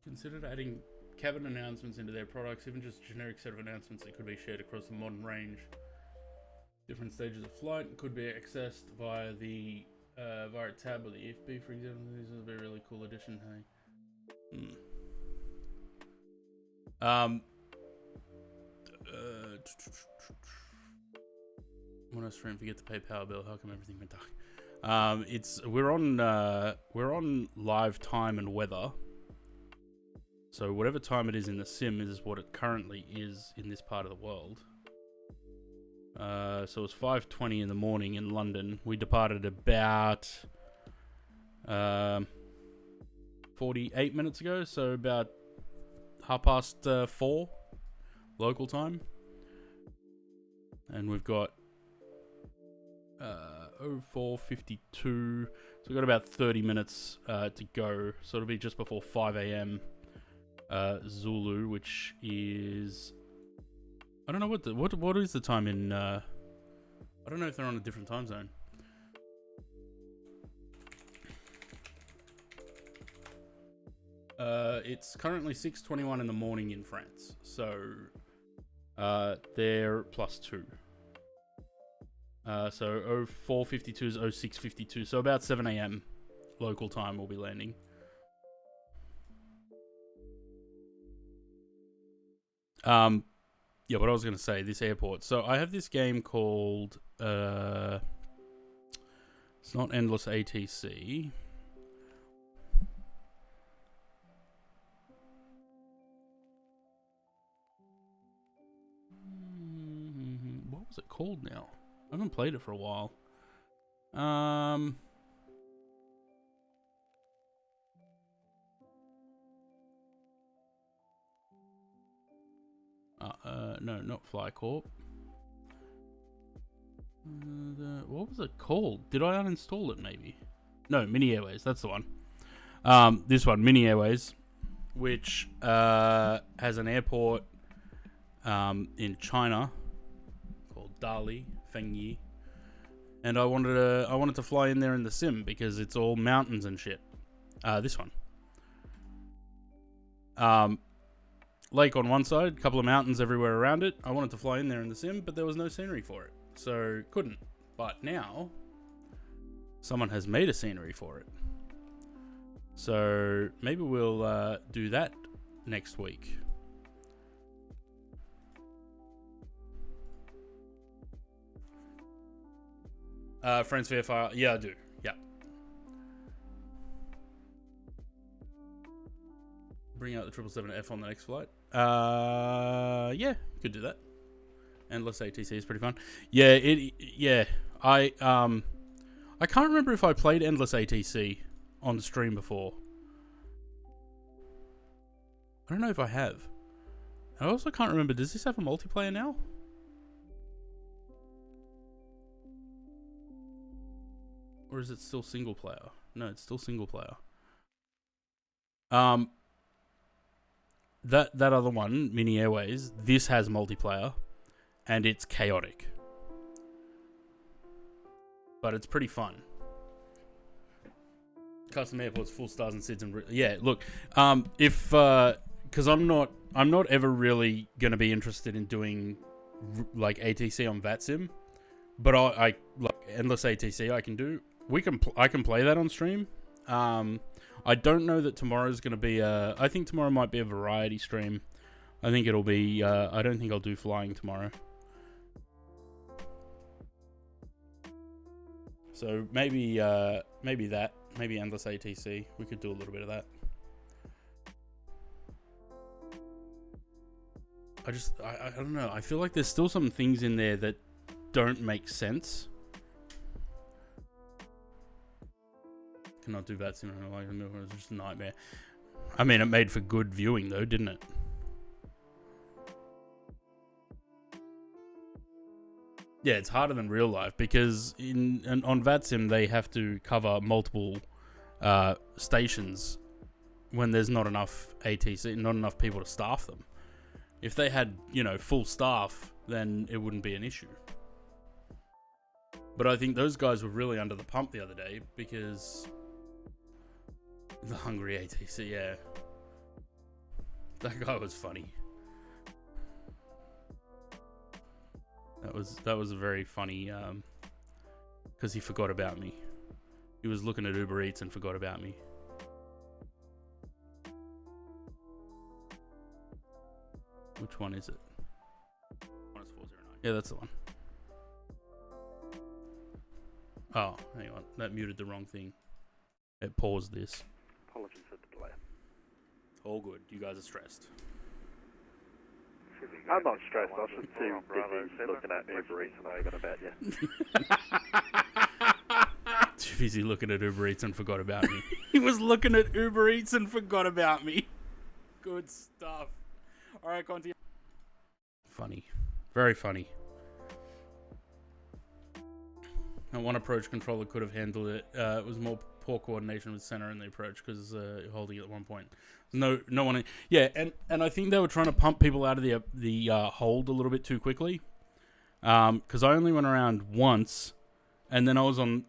Considered adding cabin announcements into their products, even just a generic set of announcements that could be shared across the modern range. Different stages of flight could be accessed via the via a tab or the EFB, for example. This would be a really cool addition, hey. When I stream, forget to pay power bill. How come everything went dark? We're on live time and weather. So whatever time it is in the sim is what it currently is in this part of the world. So it's 5:20 in the morning in London. We departed about 48 minutes ago, so about 4:30 local time. And we've got 04:52, so we've got about 30 minutes to go. So it'll be just before 5 a.m. Zulu, which is, I don't know what is the time in I don't know if they're on a different time zone. It's currently 6:21 in the morning in France, so they're +2. So 04:52 is 06:52, so about 7 a.m. local time we'll be landing. Yeah, what I was going to say, this airport. So I have this game called, it's not Endless ATC. What was it called now? I haven't played it for a while. No, not FlyCorp. What was it called? Did I uninstall it maybe? No, Mini Airways, that's the one. This one, Mini Airways, which has an airport in China called Dali, Fengyi. And I wanted to fly in there in the sim because it's all mountains and shit. This one. Lake on one side, a couple of mountains everywhere around it. I wanted to fly in there in the sim, but there was no scenery for it. So couldn't. But now someone has made a scenery for it. So maybe we'll do that next week. Friends VFR, yeah, I do. Yeah. Bring out the 777F on the next flight. Yeah, you could do that. Endless ATC is pretty fun. Yeah, I can't remember if I played Endless ATC on stream before. I don't know if I have. I also can't remember, does this have a multiplayer now? Or is it still single player? No, it's still single player. That other one, Mini Airways, this has multiplayer, and it's chaotic. But it's pretty fun. Custom airports, full stars and SIDs, and yeah. Look, because I'm not ever really gonna be interested in doing like ATC on VATSIM, but I like Endless ATC. I can do. I can play that on stream. I don't know that tomorrow's going to be I think tomorrow might be a variety stream. I think it'll be I don't think I'll do flying tomorrow. So maybe maybe Endless ATC. We could do a little bit of that. I don't know. I feel like there's still some things in there that don't make sense. Cannot do that. It was just a nightmare. I mean, it made for good viewing though, didn't it? Yeah, it's harder than real life because on VATSIM they have to cover multiple stations when there's not enough ATC, not enough people to staff them. If they had, full staff, then it wouldn't be an issue. But I think those guys were really under the pump the other day because the hungry ATC, yeah. That guy was funny. That was very funny because he forgot about me. He was looking at Uber Eats and forgot about me. Which one is it? 409. Yeah, that's the one. Oh, hang on. That muted the wrong thing. It paused this. Apologies for the delay. All good. You guys are stressed. I'm not stressed. I was just too busy looking at Uber Eats and I forgot about you. Too busy looking at Uber Eats and forgot about me. He was looking at Uber Eats and forgot about me. Good stuff. All right, Conti. Funny. Very funny. And one approach controller could have handled it. It was more poor coordination with center in the approach because holding it at one point. No one. Yeah, and I think they were trying to pump people out of the hold a little bit too quickly. Because I only went around once, and then I was on.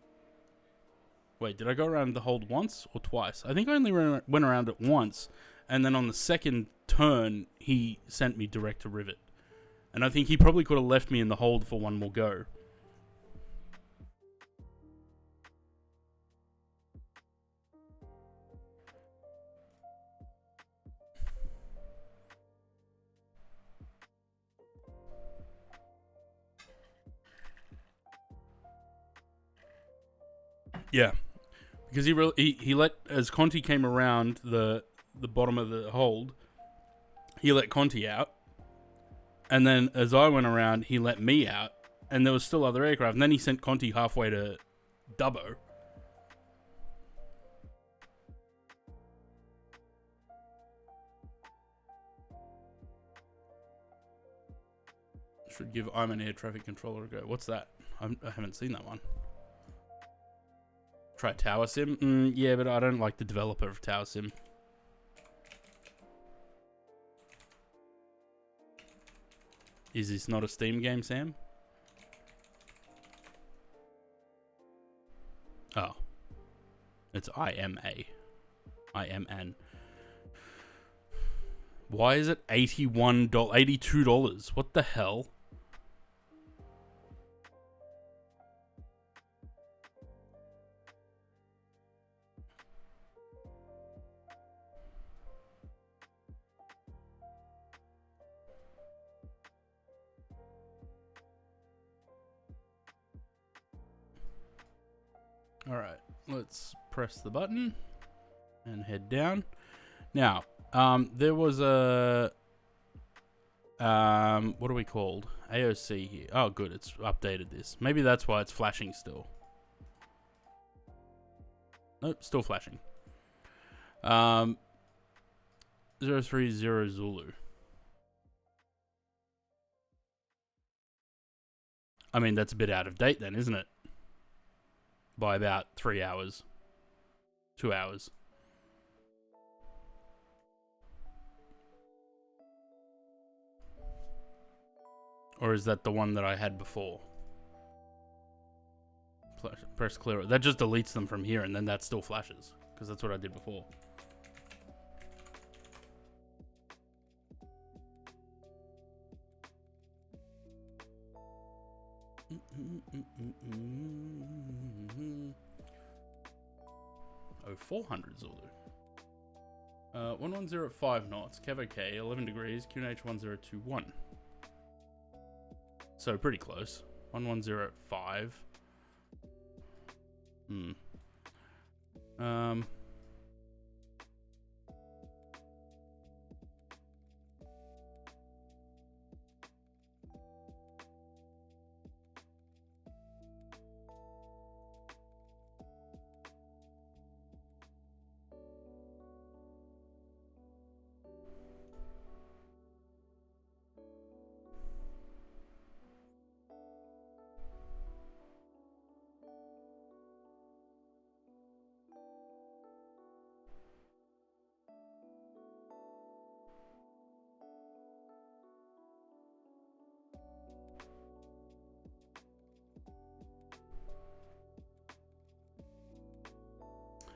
Wait, did I go around the hold once or twice? I think I only went around it once, and then on the second turn he sent me direct to rivet, and I think he probably could have left me in the hold for one more go. Yeah, because he let, as Conti came around the bottom of the hold, he let Conti out, and then as I went around, he let me out, and there was still other aircraft, and then he sent Conti halfway to Dubbo. Should give I'm an air traffic controller a go. What's that? I haven't seen that one. Try Tower Sim? Yeah, but I don't like the developer of Tower Sim. Is this not a Steam game, Sam? Oh. It's IMA. IMN. Why is it $82? What the hell? Alright, let's press the button and head down. Now, there was a... what are we called? AOC here. Oh, good, it's updated this. Maybe that's why it's flashing still. Nope, still flashing. 030 Zulu. I mean, that's a bit out of date then, isn't it? By about 3 hours. 2 hours. Or is that the one that I had before? Press clear. That just deletes them from here and then that still flashes. Because that's what I did before. Oh, 400 Zulu. 110 at 5 knots. Kev OK, 11 degrees. QNH 1021. So pretty close. 110 at 5.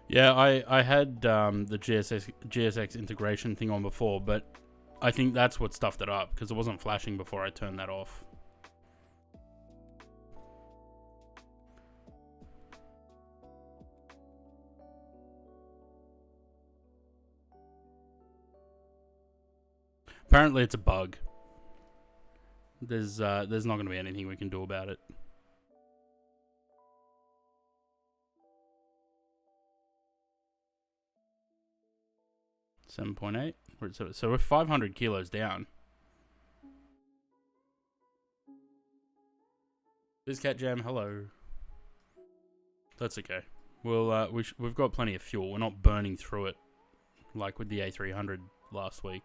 Yeah, I had the GSX integration thing on before, but I think that's what stuffed it up, because it wasn't flashing before I turned that off. Apparently it's a bug. There's not going to be anything we can do about it. $7.8. So we're 500 kilos down. BizCat Jam, hello. That's okay. We'll we've got plenty of fuel. We're not burning through it like with the A300 last week.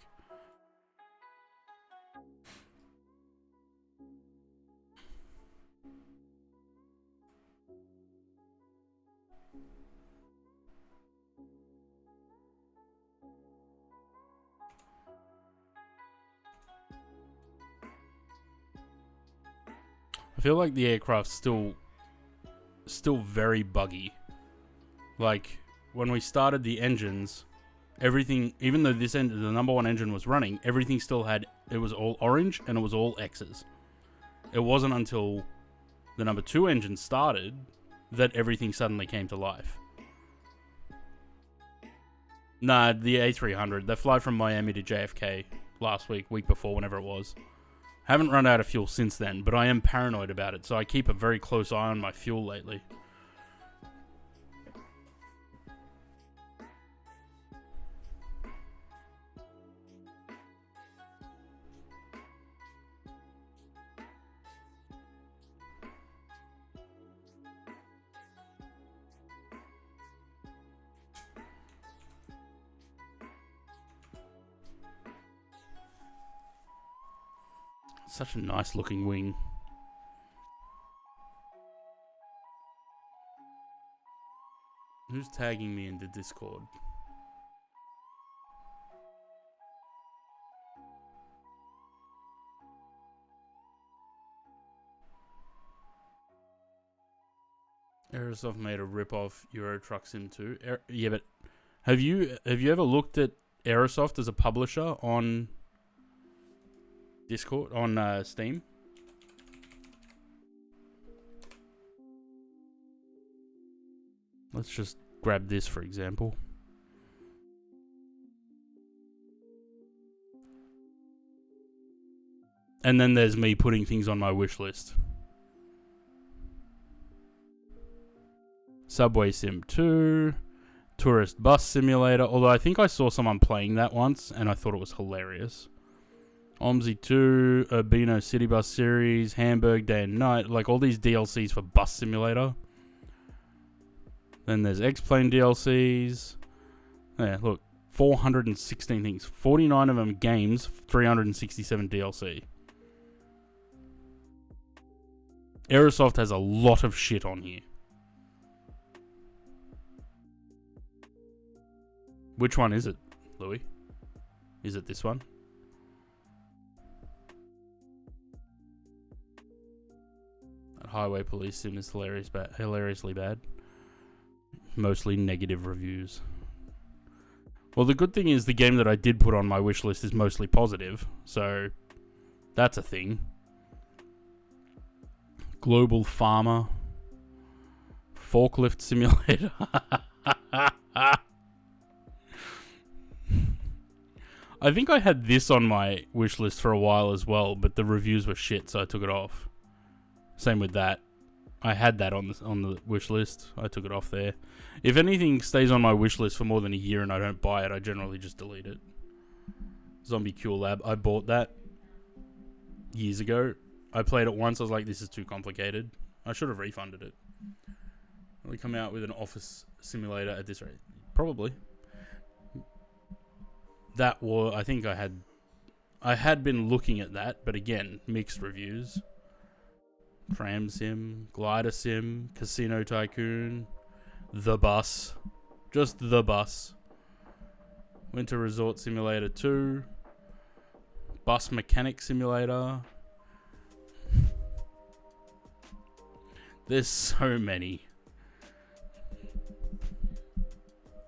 I feel like the aircraft's still very buggy. Like, when we started the engines, everything, even though the number one engine was running, everything still had, it was all orange and it was all X's. It wasn't until the number two engine started that everything suddenly came to life. Nah, the A300, they fly from Miami to JFK last week before, whenever it was. Haven't run out of fuel since then, but I am paranoid about it, so I keep a very close eye on my fuel lately. Such a nice looking wing. Who's tagging me into Discord? Aerosoft made a rip-off Euro Truck Sim 2. Yeah, but have you ever looked at Aerosoft as a publisher on Discord, on Steam? Let's just grab this for example. And then there's me putting things on my wish list. Subway Sim 2, Tourist Bus Simulator, although I think I saw someone playing that once and I thought it was hilarious. OMSI 2, Urbino City Bus Series, Hamburg Day and Night, like all these DLCs for Bus Simulator. Then there's X-Plane DLCs. Yeah, look, 416 things. 49 of them games, 367 DLC. Aerosoft has a lot of shit on here. Which one is it, Louis? Is it this one? That Highway Police Sim is hilariously bad. Mostly negative reviews. Well, the good thing is the game that I did put on my wish list is mostly positive, so that's a thing. Global Farmer. Forklift Simulator. I think I had this on my wish list for a while as well, but the reviews were shit, so I took it off. Same with that. I had that on the wish list. I took it off there. If anything stays on my wish list for more than a year and I don't buy it, I generally just delete it. Zombie Cure Lab. I bought that years ago. I played it once. I was like, this is too complicated. I should have refunded it. Will we come out with an office simulator at this rate? Probably. That was, I think I had been looking at that, but again, mixed reviews. Tram Sim, Glider Sim, Casino Tycoon, The Bus, just The Bus, Winter Resort Simulator 2, Bus Mechanic Simulator. There's so many.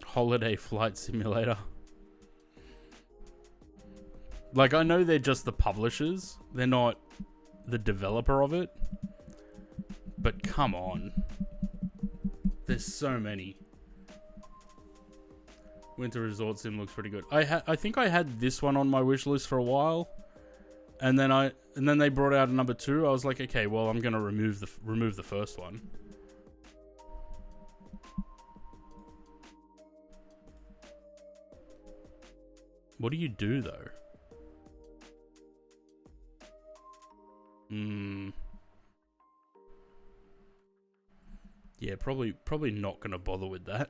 Holiday Flight Simulator. Like, I know they're just the publishers. They're not the developer of it. But come on. There's so many. Winter Resort Sim looks pretty good. I think I had this one on my wish list for a while. And then they brought out a number 2. I was like, okay, well, I'm going to remove the first one. What do you do though? Yeah, probably not gonna bother with that.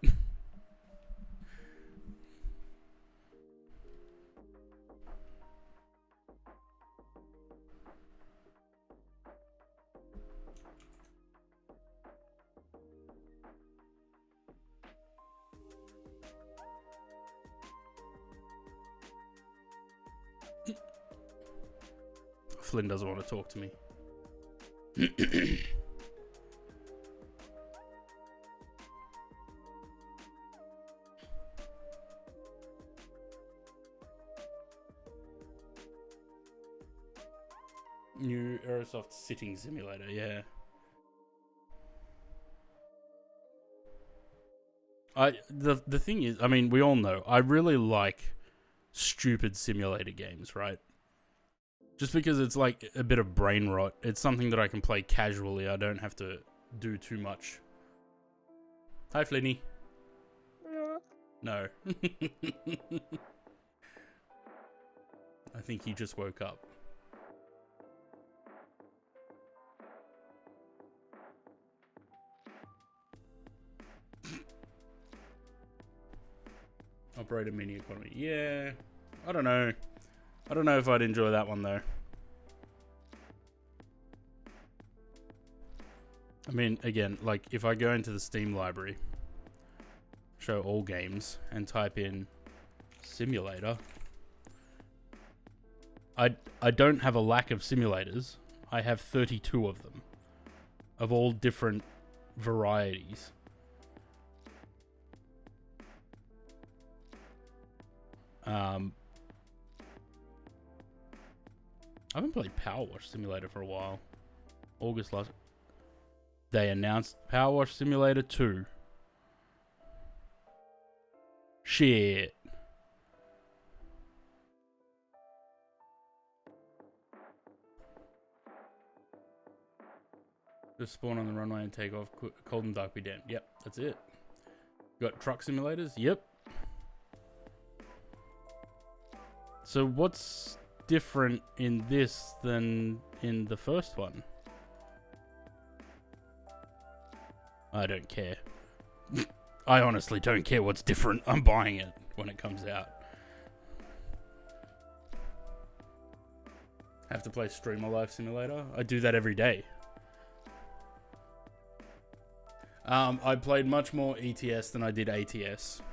Flynn doesn't want to talk to me. New Aerosoft sitting simulator, yeah. The thing is, I mean, we all know, I really like stupid simulator games, right? Just because it's like a bit of brain rot. It's something that I can play casually. I don't have to do too much. Hi, Flinny. No. I think he just woke up. Operator mini economy. Yeah. I don't know. I don't know if I'd enjoy that one though. I mean, again, like if I go into the Steam library, show all games, and type in simulator, I don't have a lack of simulators. I have 32 of them, of all different varieties. I haven't played Power Wash Simulator for a while. August last. They announced Power Wash Simulator 2. Shit. Just spawn on the runway and take off. Cold and dark be damned. Yep, that's it. Got truck simulators? Yep. So what's different in this than in the first one? I don't care. I honestly don't care what's different. I'm buying it when it comes out. Have to play Streamer Life Simulator? I do that every day. I played much more ETS than I did ATS.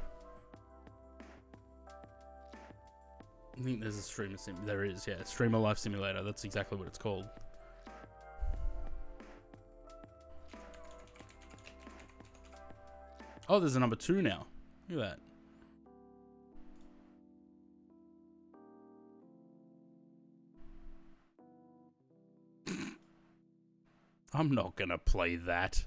I think there's a streamer sim. There is, yeah. Streamer Life Simulator. That's exactly what it's called. Oh, there's a number 2 now. Look at that. I'm not gonna play that.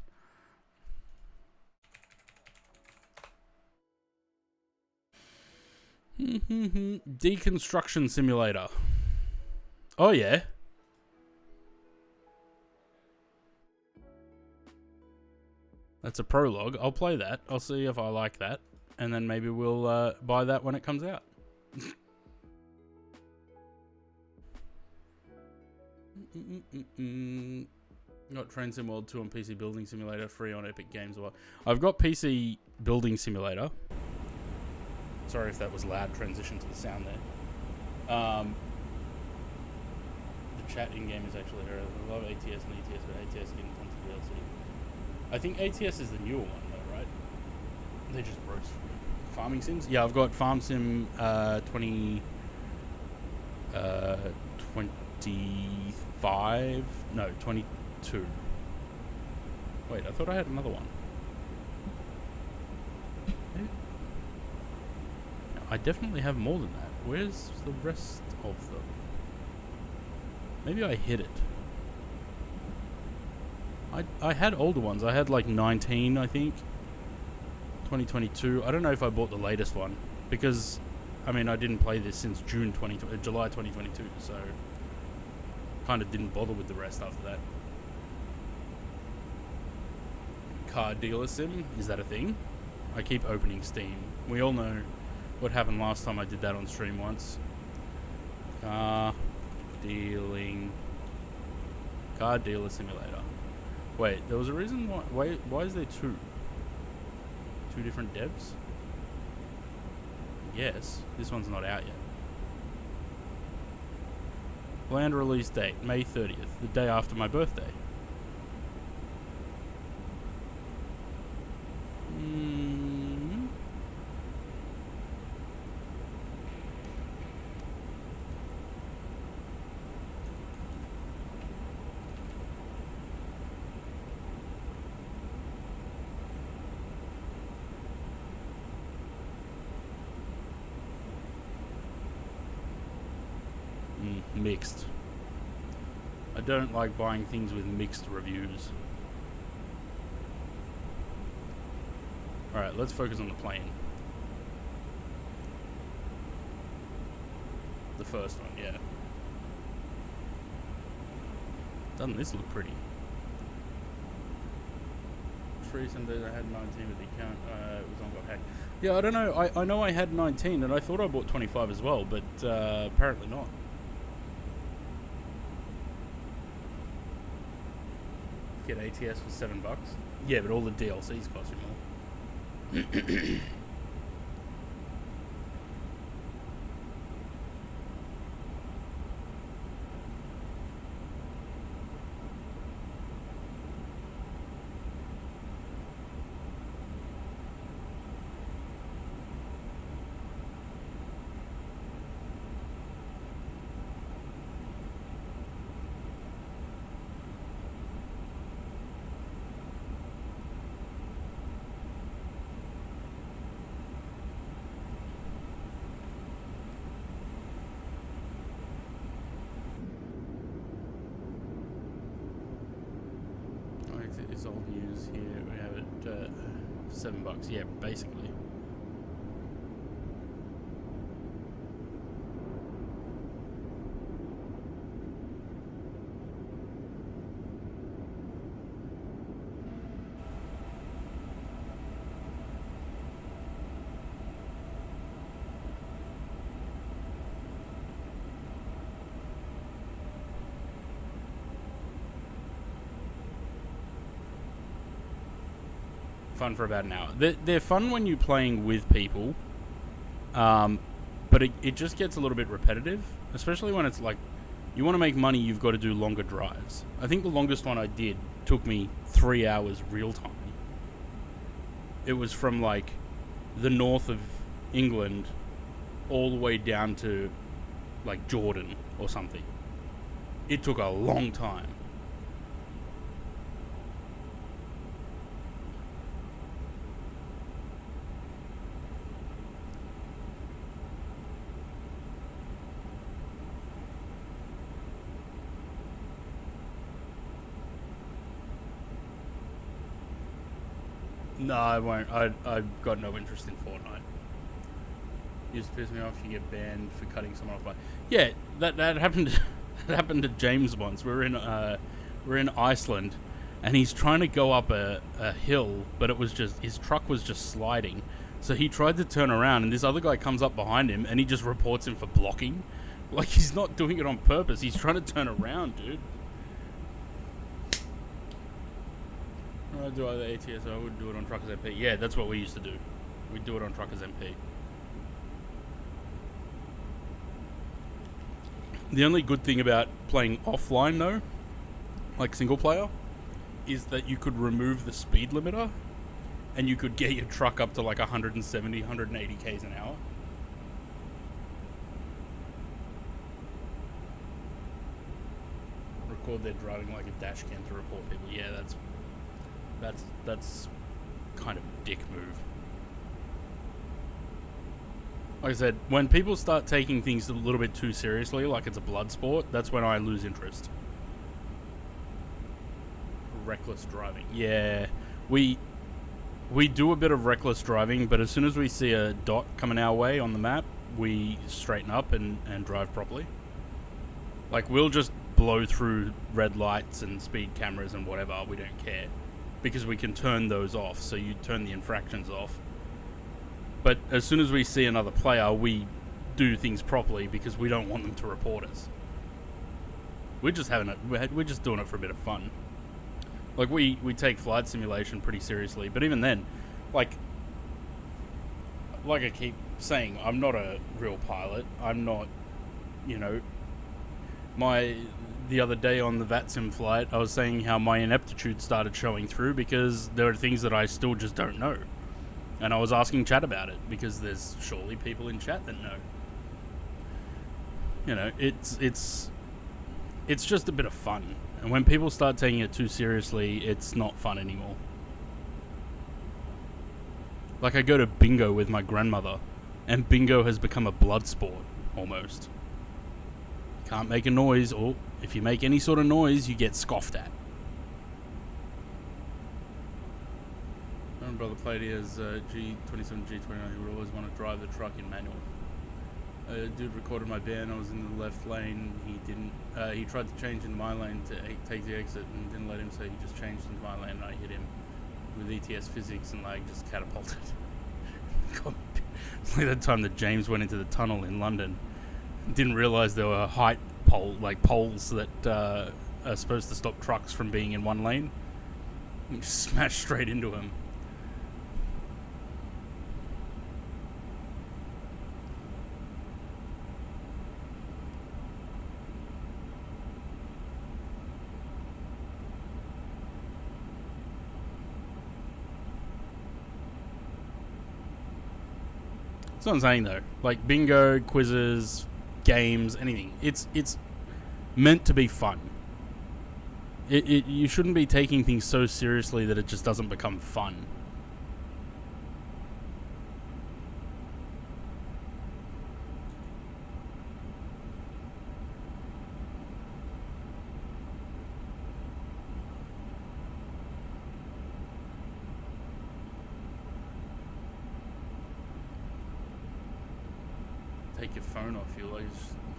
Deconstruction Simulator. Oh yeah. That's a prologue. I'll play that. I'll see if I like that. And then maybe we'll buy that when it comes out. Got Train Sim World 2 on PC Building Simulator, free on Epic Games. I've got PC Building Simulator. Sorry if that was loud transition to the sound there. The chat in-game is actually hilarious. I love ATS and ETS, but ATS getting tons of DLC. I think ATS is the newer one though, right? They just roast farming sims. Yeah, I've got Farm Sim 25. No, 22. Wait, I thought I had another one. I definitely have more than that. Where's the rest of them? Maybe I hid it. I had older ones. I had like 19, I think. 2022. I don't know if I bought the latest one. Because, I mean, I didn't play this since July 2022. So, kind of didn't bother with the rest after that. Car dealer sim? Is that a thing? I keep opening Steam. We all know what happened last time I did that on stream once. Car dealer simulator. Wait, there was a reason why is there two different devs? Yes, this one's not out yet. Planned release date, May 30th, the day after my birthday. Mixed. I don't like buying things with mixed reviews. Alright, let's focus on the plane. The first one, yeah. Doesn't this look pretty? Free some days I had 19 with the account, it was on got hacked. Yeah, I don't know, I know I had 19 and I thought I bought 25 as well, but apparently not. Get ATS for $7. Yeah, but all the DLCs cost you more. this old news here. We have it $7. Yeah, basically. Fun for about an hour. They're fun when you're playing with people, but it just gets a little bit repetitive, especially when it's like you want to make money. You've got to do longer drives. I think the longest one I did took me 3 hours real time. It was from like the north of England all the way down to like Jordan or something. It took a long time. No, I won't. I've got no interest in Fortnite. Used to piss me off. You get banned for cutting someone off by. Yeah, that happened. That happened to James once. We're in Iceland, and he's trying to go up a hill, but it was just his truck was just sliding. So he tried to turn around, and this other guy comes up behind him, and he just reports him for blocking. Like he's not doing it on purpose. He's trying to turn around, dude. I do either ATS or I would do it on Truckers MP. Yeah, that's what we used to do. We'd do it on Truckers MP. The only good thing about playing offline, though, like single player, is that you could remove the speed limiter and you could get your truck up to like 170, 180 k's an hour. Record their driving like a dash cam to report people. Yeah, that's kind of a dick move. Like I said, when people start taking things a little bit too seriously, like it's a blood sport, that's when I lose interest. Reckless driving. Yeah, we do a bit of reckless driving, but as soon as we see a dot coming our way on the map, we straighten up and drive properly. Like, we'll just blow through red lights and speed cameras and whatever, we don't care. Because we can turn those off, so you turn the infractions off. But as soon as we see another player, we do things properly because we don't want them to report us. We're just doing it for a bit of fun. Like, we take flight simulation pretty seriously, but even then, like I keep saying, I'm not a real pilot. I'm not, the other day on the VATSIM flight, I was saying how my ineptitude started showing through because there are things that I still just don't know. And I was asking chat about it because there's surely people in chat that know. It's just a bit of fun. And when people start taking it too seriously, it's not fun anymore. Like, I go to bingo with my grandmother, and bingo has become a blood sport, almost. You can't make a noise, or if you make any sort of noise, you get scoffed at. My brother played he has G27, G29. He would always want to drive the truck in manual. A dude recorded my ban. I was in the left lane. He didn't. He tried to change into my lane to take the exit and didn't let him, so he just changed into my lane and I hit him with ETS physics and like just catapulted. It's like that time that James went into the tunnel in London. Didn't realise there were height poles that are supposed to stop trucks from being in one lane. And just smashed straight into him. That's what I'm saying though. Like bingo, quizzes, games, anything. It's meant to be fun. You shouldn't be taking things so seriously that it just doesn't become fun. take your phone off you. Like,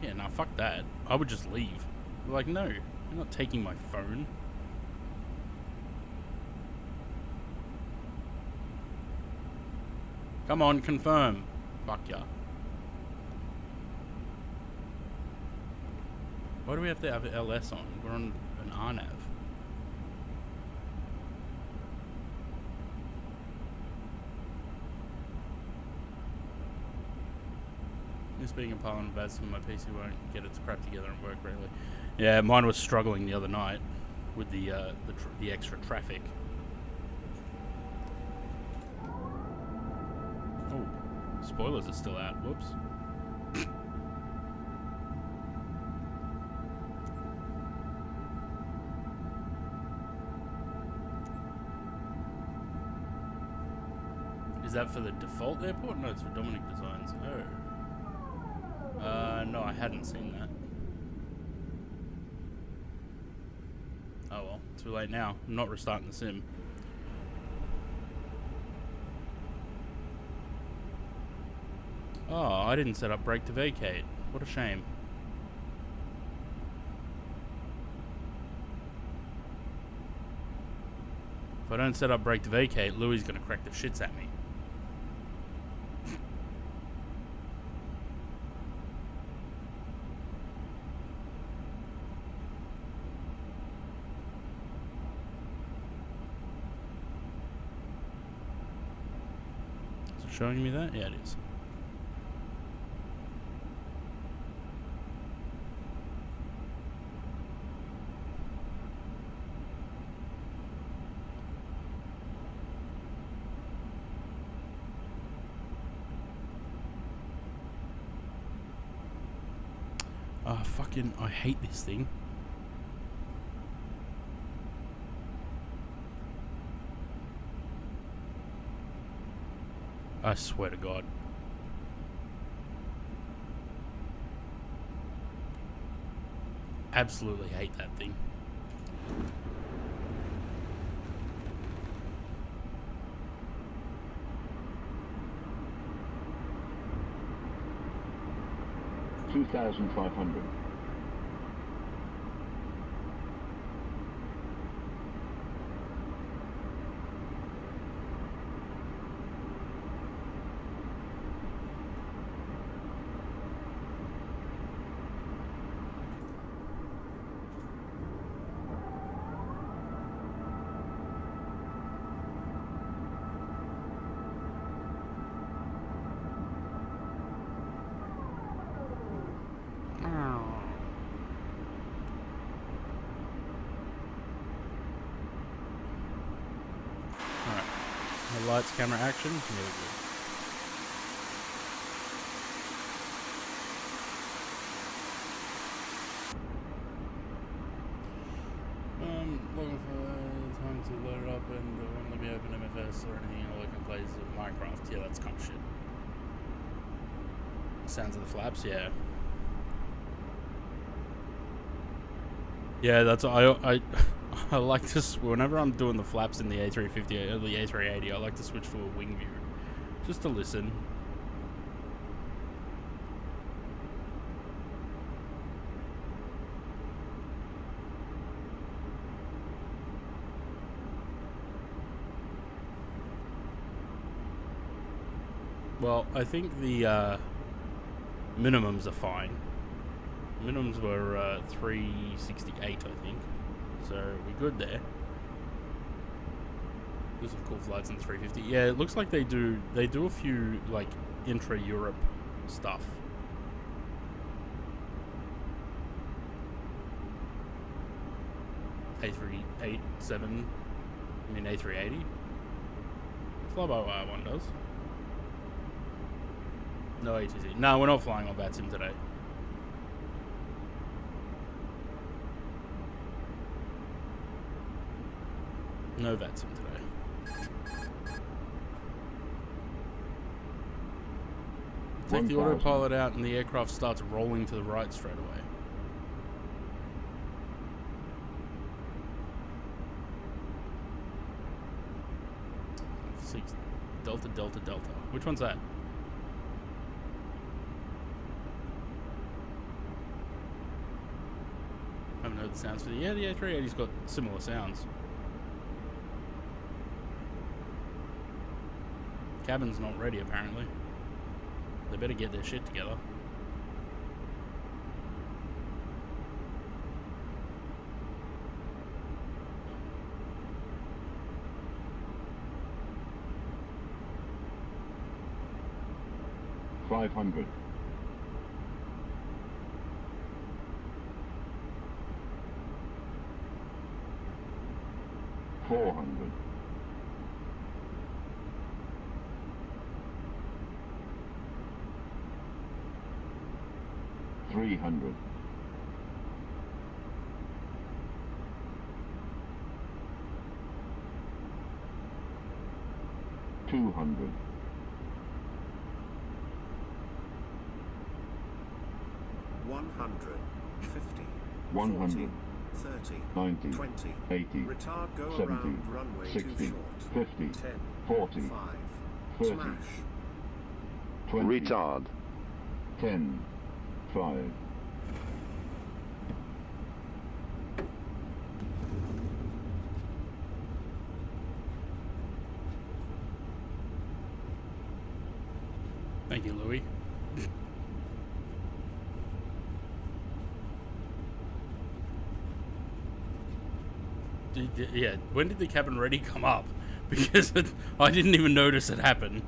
yeah, nah, fuck that. I would just leave. Like, no, you're not taking my phone. Come on, confirm. Fuck ya. Why do we have to have LS on? We're on an RNAV. This being a Parliament bad, my PC won't get its crap together and work regularly. Yeah, mine was struggling the other night with the extra traffic. Oh, spoilers are still out. Whoops. Is that for the default airport? No, it's for Dominic Designs. Oh. No, I hadn't seen that. Oh well, too late now. I'm not restarting the sim. Oh, I didn't set up brake to vacate. What a shame. If I don't set up brake to vacate, Louis gonna crack the shits at me. Is it showing me that? Yeah, it is. Oh, fucking, I hate this thing. I swear to God. Absolutely hate that thing. $2,500. Lights, camera, action. Here we go. Looking for time to load it up and won't let me open MFS or anything. All I can play is Minecraft. Yeah, that's kind of shit. Sounds of the flaps, yeah. Yeah, that's I like to whenever I'm doing the flaps in the A350 or the A380, I like to switch to a wing view, just to listen. Well, I think the minimums are fine. Minimums were 368, I think. So we're good there. Do some cool flights in the 350. Yeah, it looks like they do a few like intra-Europe stuff. A387, I mean A380. Flyby-wire one does. No ATC. No, we're not flying on VATSIM today. No VATSIM today. Take the autopilot out and the aircraft starts rolling to the right straight away. Six Delta Delta Delta. Which one's that? heard the sounds for the A380's got similar sounds. Cabin's not ready apparently. They better get their shit together. $500. $400. $300. $200. $150. 100. 30. 90. 20. 80. Retard go 70. around runway 60. too short. 50. 10. 40. 5. 30. Smash. 20. Retard. 10. 5. Thank you, Louis. Yeah, when did the cabin ready come up? Because I didn't even notice it happen.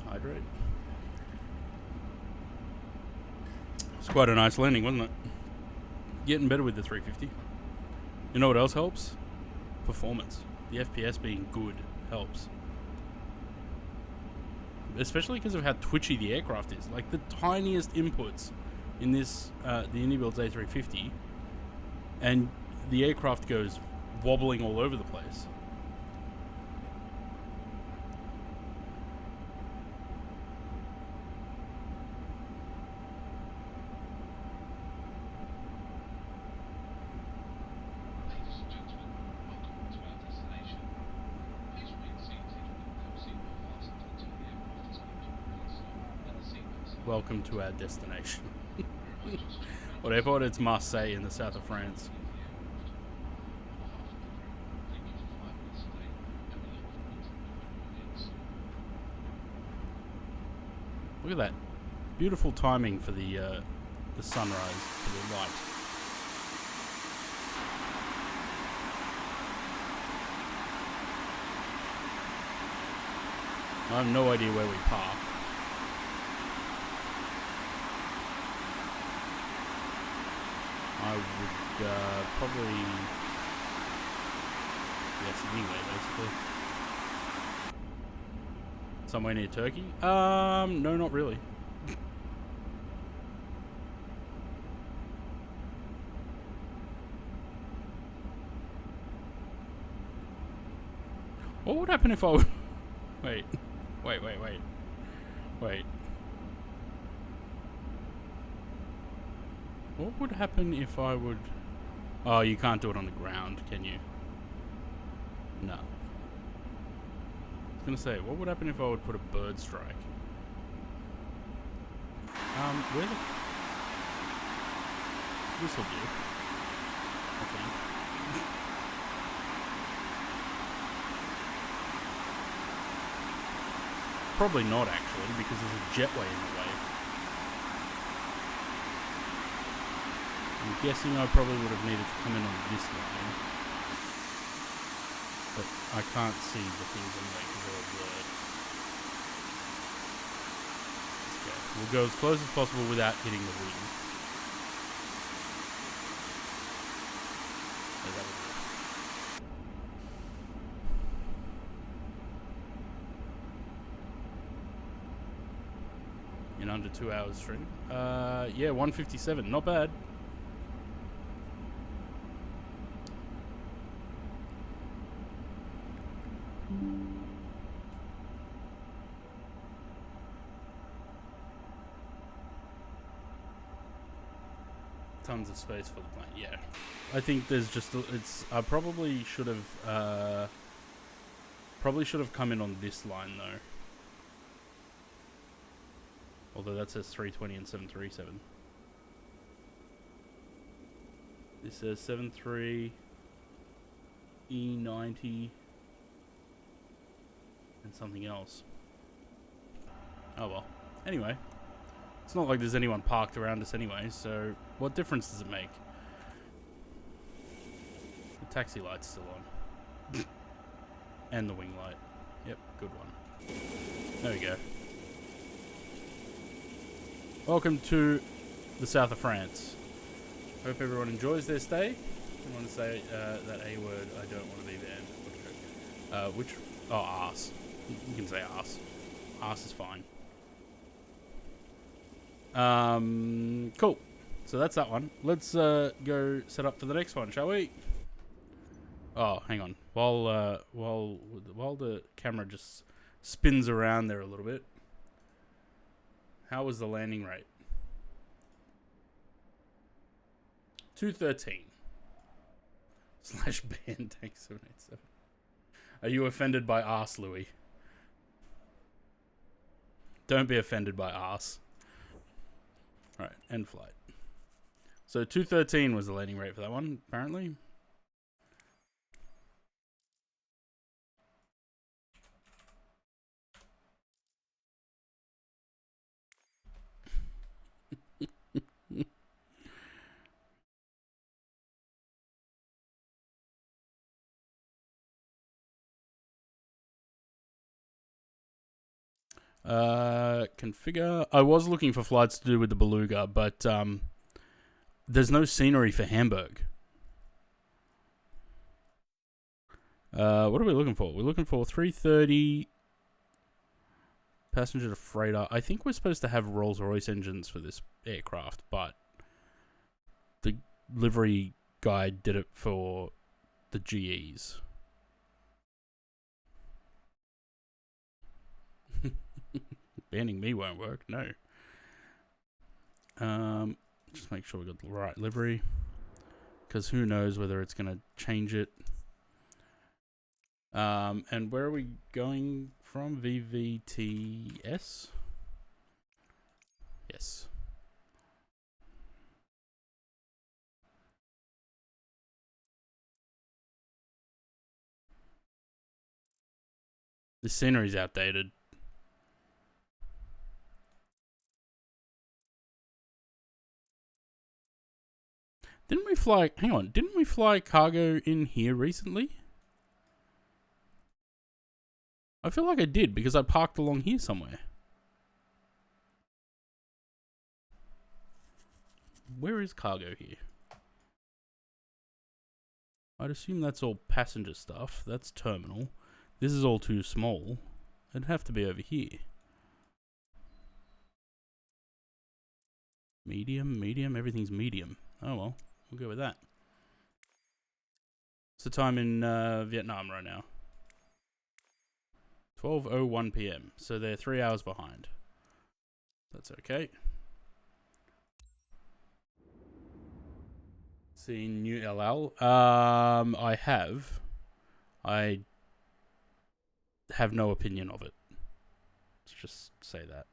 Hydrate. It's quite a nice landing, wasn't it? Getting better with the 350. You know what else helps? Performance. The FPS being good helps. Especially because of how twitchy the aircraft is. Like the tiniest inputs in this, the Indiebuild's A350, and the aircraft goes wobbling all over the place. Welcome to our destination. What airport? It's Marseille in the south of France. Look at that. Beautiful timing for the sunrise, for the light. I have no idea where we park. I would probably guess anywhere, basically. Somewhere near Turkey? No, not really. What would happen if I would... Wait. What would happen if I would... Oh, you can't do it on the ground, can you? No. I was gonna say, what would happen if I would put a bird strike? Where the... This'll do, I think. Probably not, actually, because there's a jetway in the way. I'm guessing I probably would have needed to come in on this line. But I can't see the things anyway because they're all blurred. Okay, we'll go as close as possible without hitting the wing. So that was it. In under 2 hours stream. Yeah, 157. Not bad. tons of space for the plane. Yeah, I think there's just I probably should have come in on this line though. Although that says 320 and 737. This says 73 E90 and something else. Oh well. Anyway, it's not like there's anyone parked around us anyway, so what difference does it make? The taxi light's still on. And the wing light. Yep, good one. There we go. Welcome to the south of France. Hope everyone enjoys their stay. I want to say that A word, I don't want to be banned. Oh, arse. You can say arse. Arse is fine. Cool. So that's that one. Let's go set up for the next one, shall we? Oh, hang on. While the camera just spins around there a little bit. How was the landing rate? 213 / ban tank 787. Are you offended by arse, Louis? Don't be offended by arse. Alright, end flight. So 213 was the landing rate for that one, apparently. Configure. I was looking for flights to do with the Beluga, but there's no scenery for Hamburg. What are we looking for? We're looking for 330 passenger to freighter. I think we're supposed to have Rolls-Royce engines for this aircraft, but the livery guy did it for the GEs. Banning me won't work, no. Just make sure we got the right livery, because who knows whether it's going to change it. And where are we going from? VVTS? Yes. The scenery's outdated. Didn't we fly... Hang on. Didn't we fly cargo in here recently? I feel like I did, because I parked along here somewhere. Where is cargo here? I'd assume that's all passenger stuff. That's terminal. This is all too small. It'd have to be over here. Medium, everything's medium. Oh well. We'll go with that. What's the time in Vietnam right now? 12:01 p.m. So they're 3 hours behind. That's okay. Seen New LL? I have. I have no opinion of it. Let's just say that.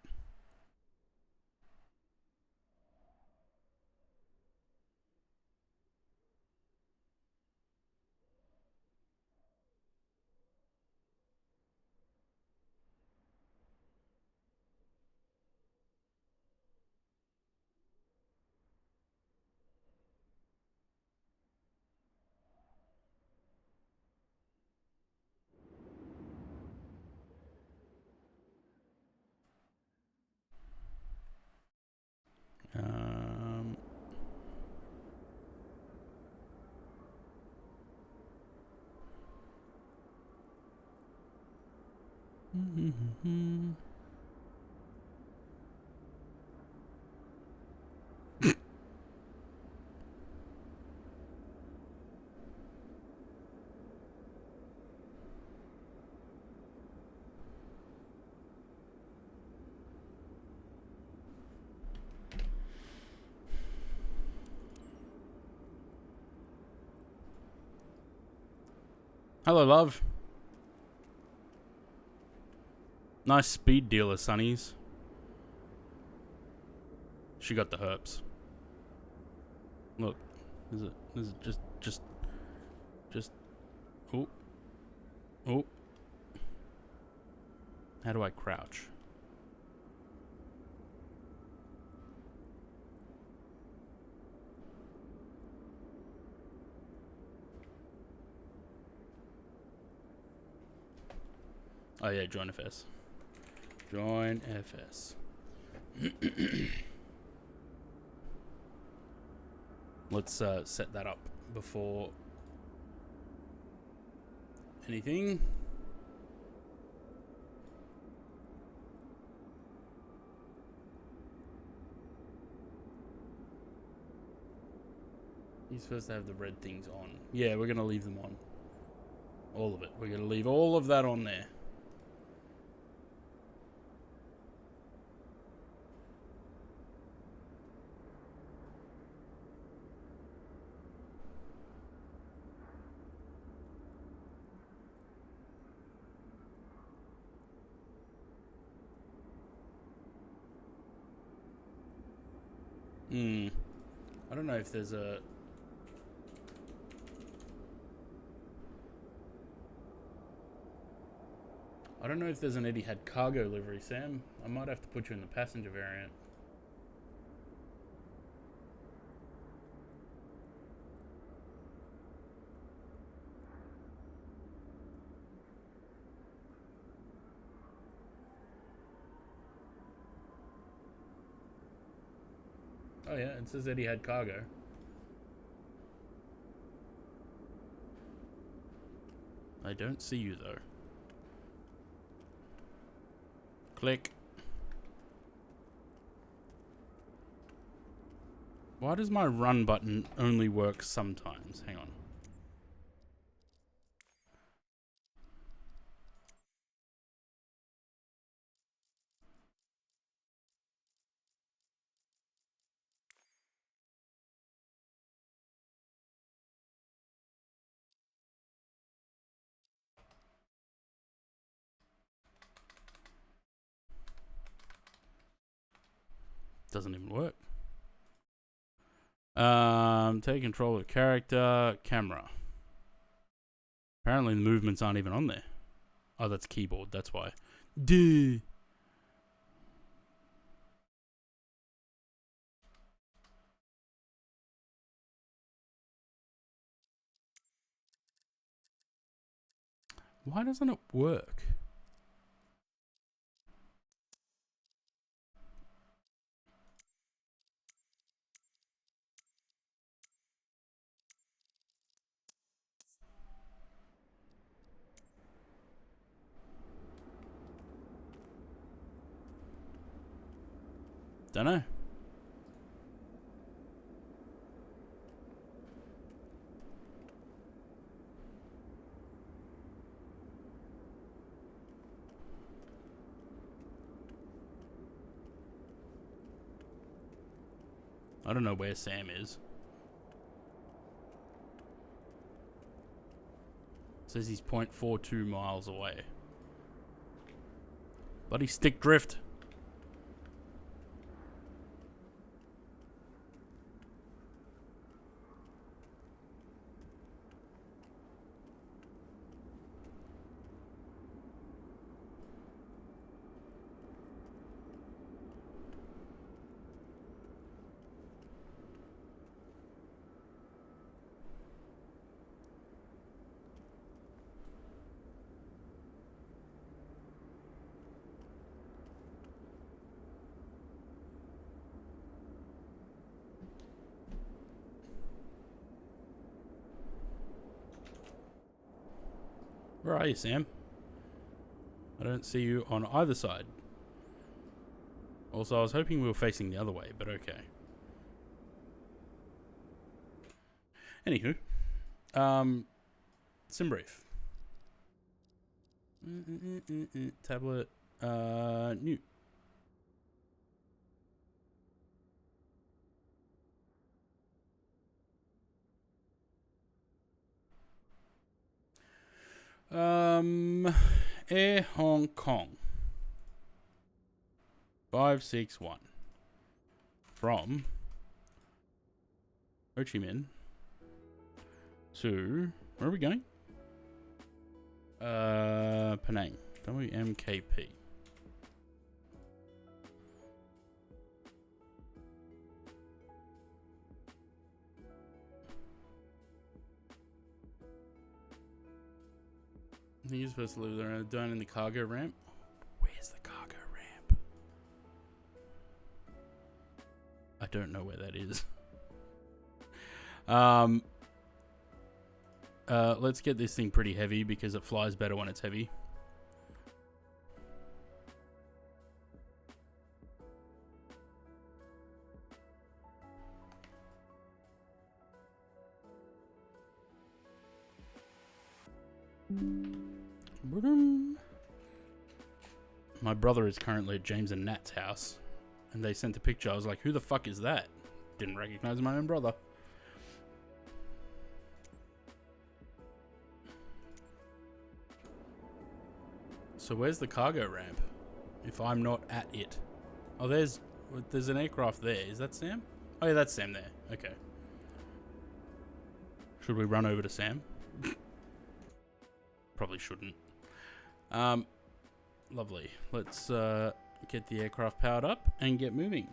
Hello, love. Nice speed dealer, Sonnies. She got the herps. Look, is it just. Oh, oh. How do I crouch? Oh yeah, join FS. Join FS. Let's set that up before anything. You're supposed to have the red things on. Yeah, we're going to leave them on. All of it. We're going to leave all of that on there. I don't know if there's a... I don't know if there's an Etihad cargo livery, Sam. I might have to put you in the passenger variant. Oh yeah, it says Etihad cargo. I don't see you though. Click. Why does my run button only work sometimes? Hang on. Doesn't even work. Take control of the character. Camera. Apparently the movements aren't even on there. Oh, that's keyboard. That's why. Duh. Why doesn't it work? Don't know. I don't know where Sam is. It says he's 0.42 miles away. Bloody stick drift. Where are you, Sam? I don't see you on either side. Also, I was hoping we were facing the other way, but okay. Anywho. Sim brief. Tablet. New. Air Hong Kong 561 from Ho Chi Minh to, where are we going? Penang. WMKP. I think you're supposed to leave there down in the cargo ramp. Where's the cargo ramp? I don't know where that is. Let's get this thing pretty heavy because it flies better when it's heavy. My brother is currently at James and Nat's house, and they sent a picture. I was like, who the fuck is that? Didn't recognize my own brother. So where's the cargo ramp if I'm not at it? Oh, there's an aircraft there. Is that Sam? Oh yeah, that's Sam there. Okay. Should we run over to Sam? Probably shouldn't. Lovely. Let's get the aircraft powered up and get moving.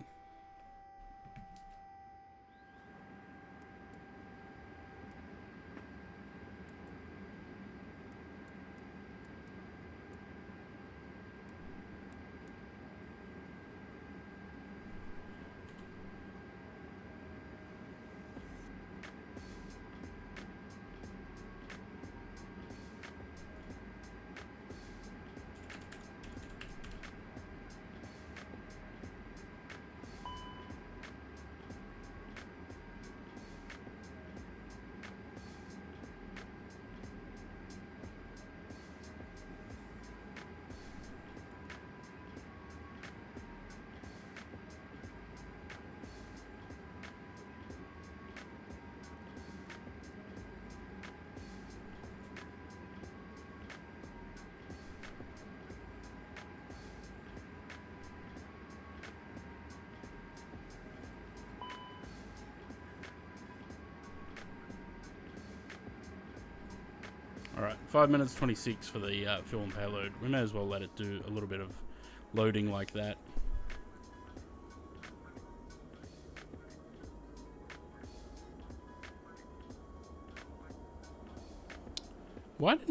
Alright, 5 minutes 26 for the fuel and payload. We may as well let it do a little bit of loading like that.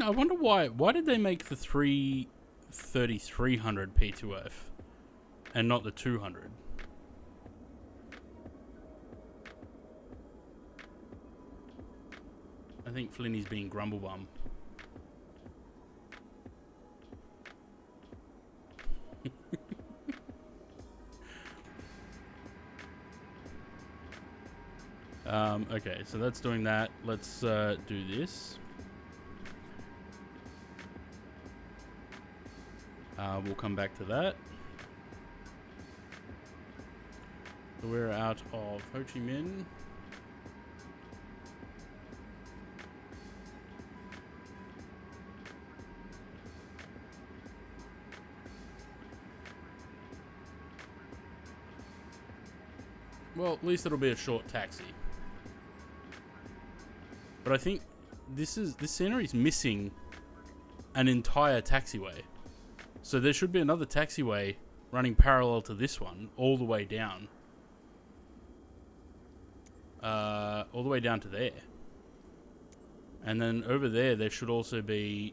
I wonder why did they make the 3300 P2F and not the 200? I think Flinny's being grumblebum. Okay, so that's doing that. Let's do this. We'll come back to that. So we're out of Ho Chi Minh. Well, at least it'll be a short taxi. But I think this scenery is missing an entire taxiway. So there should be another taxiway running parallel to this one, all the way down. All the way down to there. And then over there should also be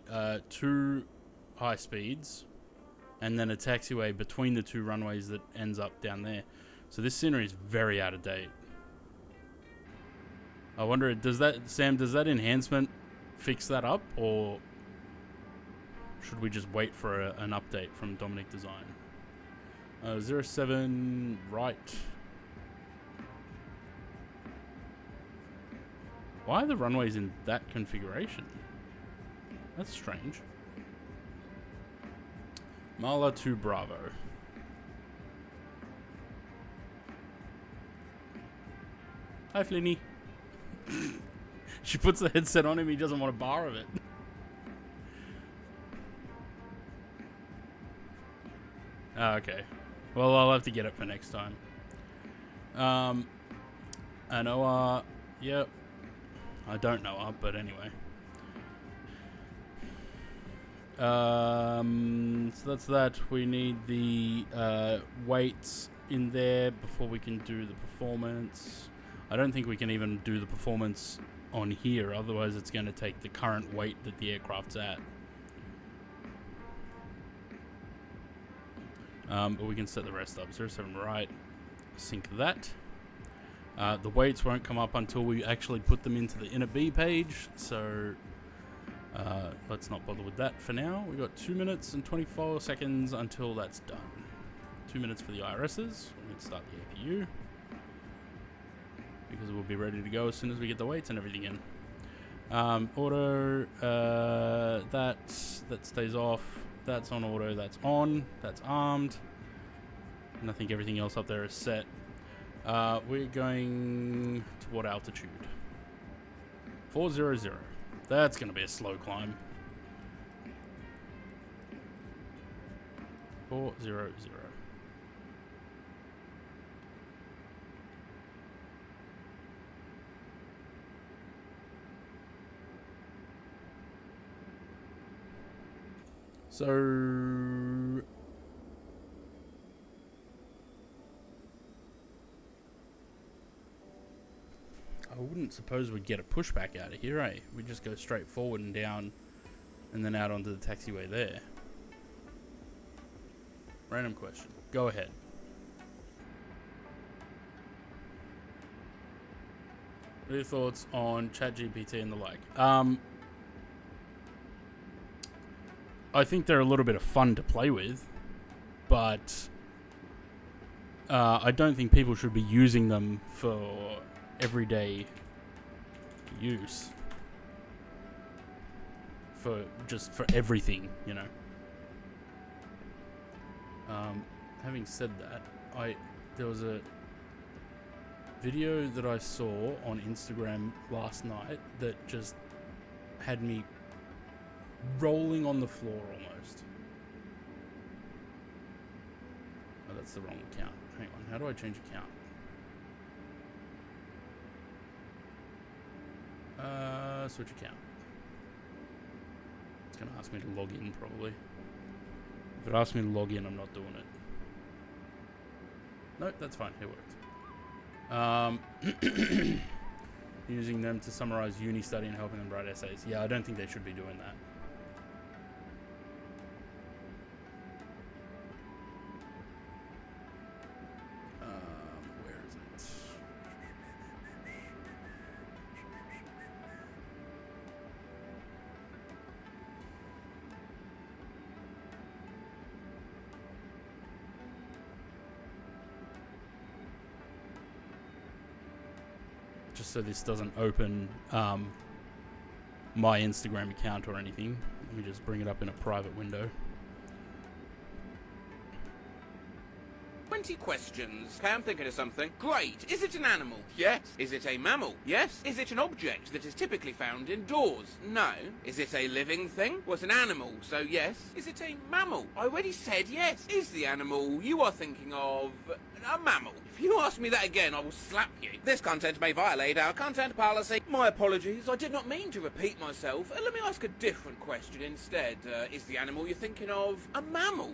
2 high speeds. And then a taxiway between the 2 runways that ends up down there. So this scenery is very out of date. I wonder, does that enhancement fix that up, or should we just wait for an update from Dominic Design? 07 right. Why are the runways in that configuration? That's strange. Mala to Bravo. Hi, Flinny. She puts the headset on him, he doesn't want a bar of it. Oh, okay. Well, I'll have to get it for next time. I know, yep. I don't know her, but anyway. So that's that. We need the weights in there before we can do the performance. I don't think we can even do the performance on here, otherwise it's going to take the current weight that the aircraft's at. But we can set the rest up. 07 right, sync that. The weights won't come up until we actually put them into the inner B page, so let's not bother with that for now. We've got 2 minutes and 24 seconds until that's done. 2 minutes for the IRSs. We can start the APU, because we'll be ready to go as soon as we get the weights and everything in. Auto, that stays off. That's on auto, that's on, that's armed. And I think everything else up there is set. We're going to what altitude? 400. That's going to be a slow climb. 400. So I wouldn't suppose we'd get a pushback out of here, eh? We just go straight forward and down and then out onto the taxiway there. Random question. Go ahead. What are your thoughts on ChatGPT and the like? I think they're a little bit of fun to play with, but I don't think people should be using them for everyday use. For everything, you know. Having said that, there was a video that I saw on Instagram last night that just had me rolling on the floor almost. Oh, that's the wrong account. Hang on, how do I change account? Switch account. It's gonna ask me to log in probably. If it asks me to log in, I'm not doing it. Nope, that's fine, it worked. Using them to summarize uni study and helping them write essays. Yeah, I don't think they should be doing that. Where is it? Just so this doesn't open my Instagram account or anything, let me just bring it up in a private window. 20 questions. Okay, I'm thinking of something. Great. Is it an animal? Yes. Is it a mammal? Yes. Is it an object that is typically found indoors? No. Is it a living thing? Well, it's an animal, so yes. Is it a mammal? I already said yes. Is the animal you are thinking of a mammal? If you ask me that again, I will slap you. This content may violate our content policy. My apologies. I did not mean to repeat myself. Let me ask a different question instead. Is the animal you're thinking of a mammal?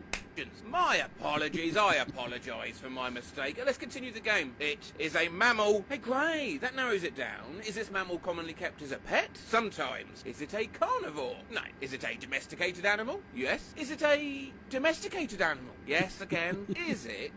My apologies. I apologise for my mistake. Let's continue the game. It is a mammal. Hey, great. That narrows it down. Is this mammal commonly kept as a pet? Sometimes. Is it a carnivore? No. Is it a domesticated animal? Yes. Is it a domesticated animal? Yes, again. Is it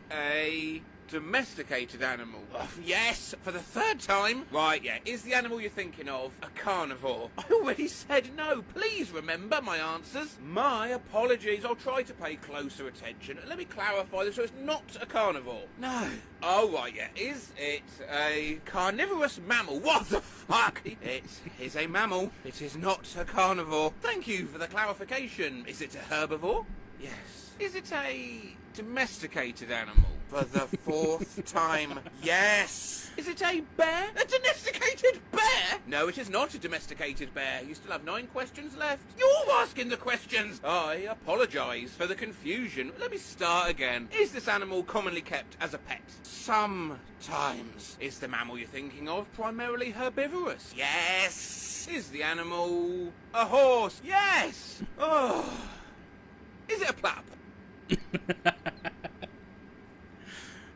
a domesticated animal? Oh, yes, for the third time. Right, yeah. Is the animal you're thinking of a carnivore? I already said no. Please remember my answers. My apologies. I'll try to pay closer attention. Let me clarify this so it's not a carnivore. No. Oh, right, yeah. Is it a carnivorous mammal? What the fuck? It is a mammal. It is not a carnivore. Thank you for the clarification. Is it a herbivore? Yes. Is it a domesticated animal? For the fourth time, yes. Is it a bear? A domesticated bear? No, it is not a domesticated bear. You still have 9 questions left. You're asking the questions. I apologise for the confusion. Let me start again. Is this animal commonly kept as a pet? Sometimes. Is the mammal you're thinking of primarily herbivorous? Yes. Is the animal a horse? Yes. Oh. Is it a plap?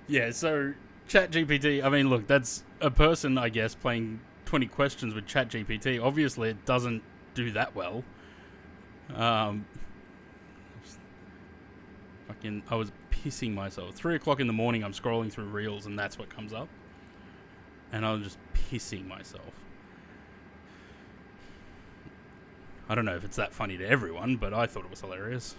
Yeah, so ChatGPT, I mean, look, that's a person, I guess, playing 20 questions with ChatGPT. Obviously, it doesn't do that well. I was pissing myself. 3 o'clock in the morning, I'm scrolling through Reels, and that's what comes up. And I was just pissing myself. I don't know if it's that funny to everyone, but I thought it was hilarious.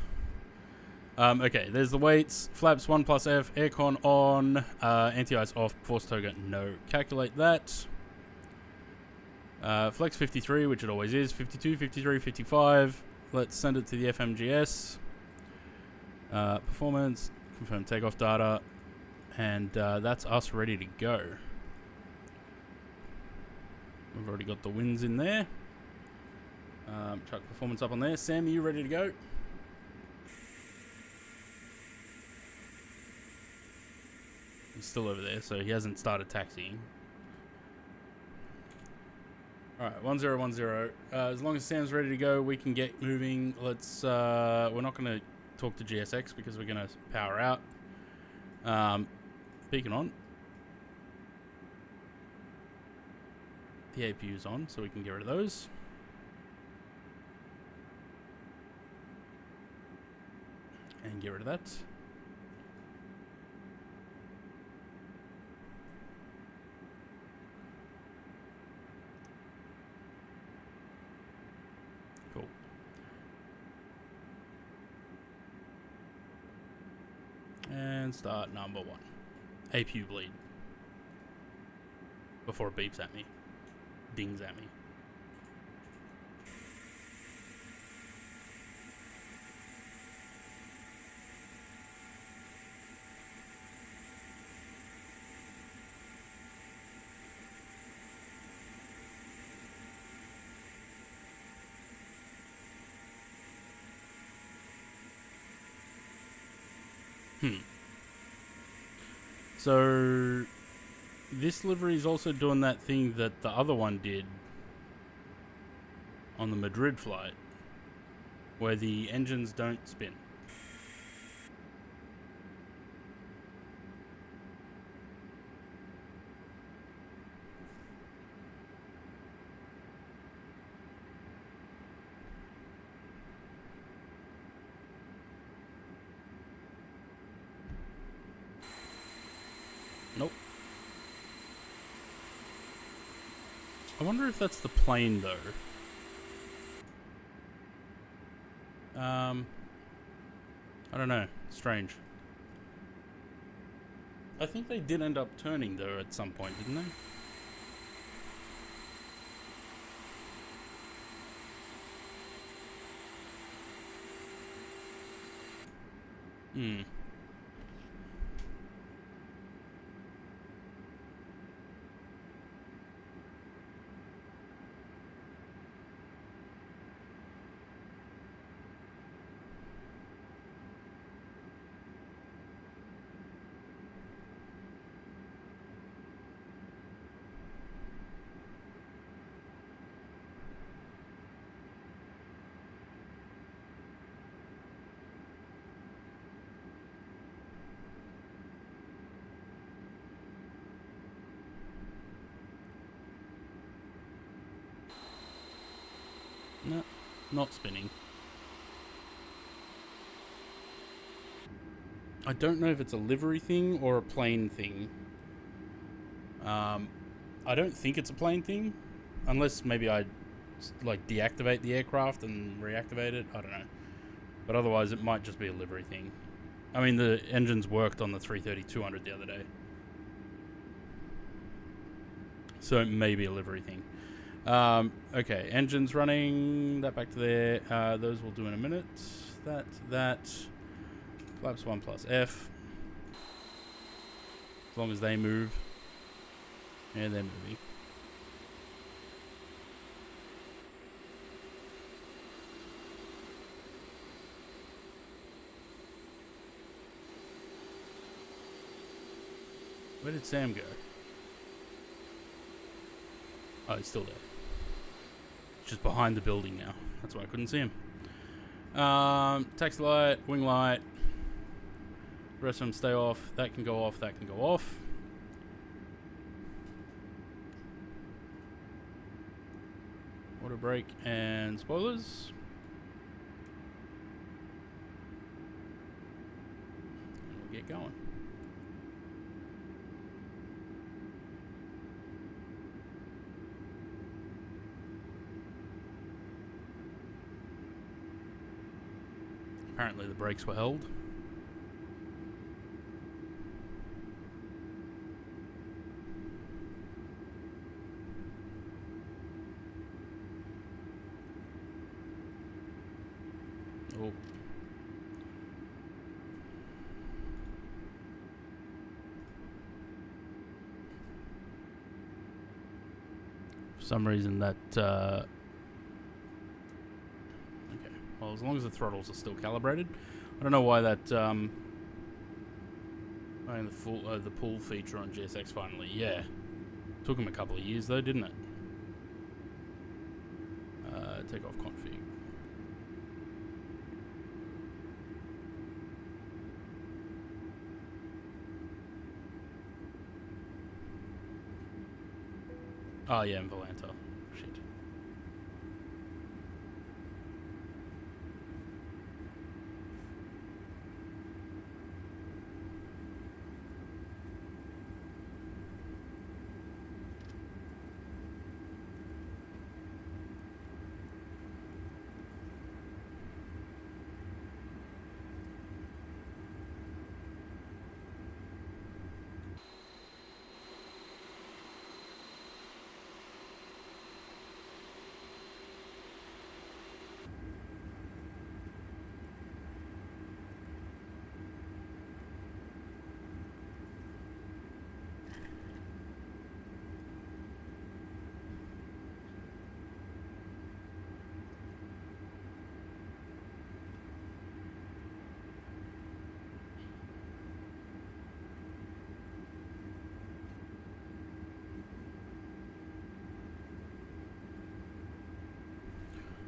Okay, there's the weights. Flaps 1 plus F, aircon on, anti-ice off, force toga no. Calculate that. Flex 53, which it always is, 52, 53, 55. Let's send it to the FMGS. Performance, confirm takeoff data, and that's us ready to go. We've already got the wins in there. Chuck performance up on there. Sam, are you ready to go? He's still over there, so he hasn't started taxiing. Alright, 1010. As long as Sam's ready to go, we can get moving. Let's, we're not going to talk to GSX because we're going to power out. Beacon on. The APU's on, so we can get rid of those. And get rid of that. Cool. And start number 1. APU bleed. Before it beeps at me. Dings at me. So this livery is also doing that thing that the other one did on the Madrid flight, where the engines don't spin. Nope. I wonder if that's the plane, though. I don't know. Strange. I think they did end up turning, though, at some point, didn't they? Hmm. No, not spinning. I don't know if it's a livery thing or a plane thing. I don't think it's a plane thing, unless maybe I like deactivate the aircraft and reactivate it. I don't know, but otherwise it might just be a livery thing. I mean, the engines worked on the 330-200 the other day, so it may be a livery thing. Okay, engines running. That back to there. Those we'll do in a minute. That. Flaps 1 plus F. As long as they move. Yeah, they're moving. Where did Sam go? Oh, he's still there. Just behind the building now. That's why I couldn't see him. Taxi light, wing light. The rest of them stay off. That can go off. That can go off. Water brake and spoilers. And we'll get going. Apparently the brakes were held. Oh. For some reason that well, as long as the throttles are still calibrated. I don't know why that the pull feature on GSX finally. Yeah, took them a couple of years though, didn't it? Take off config. Oh yeah, and Volanta. Shit.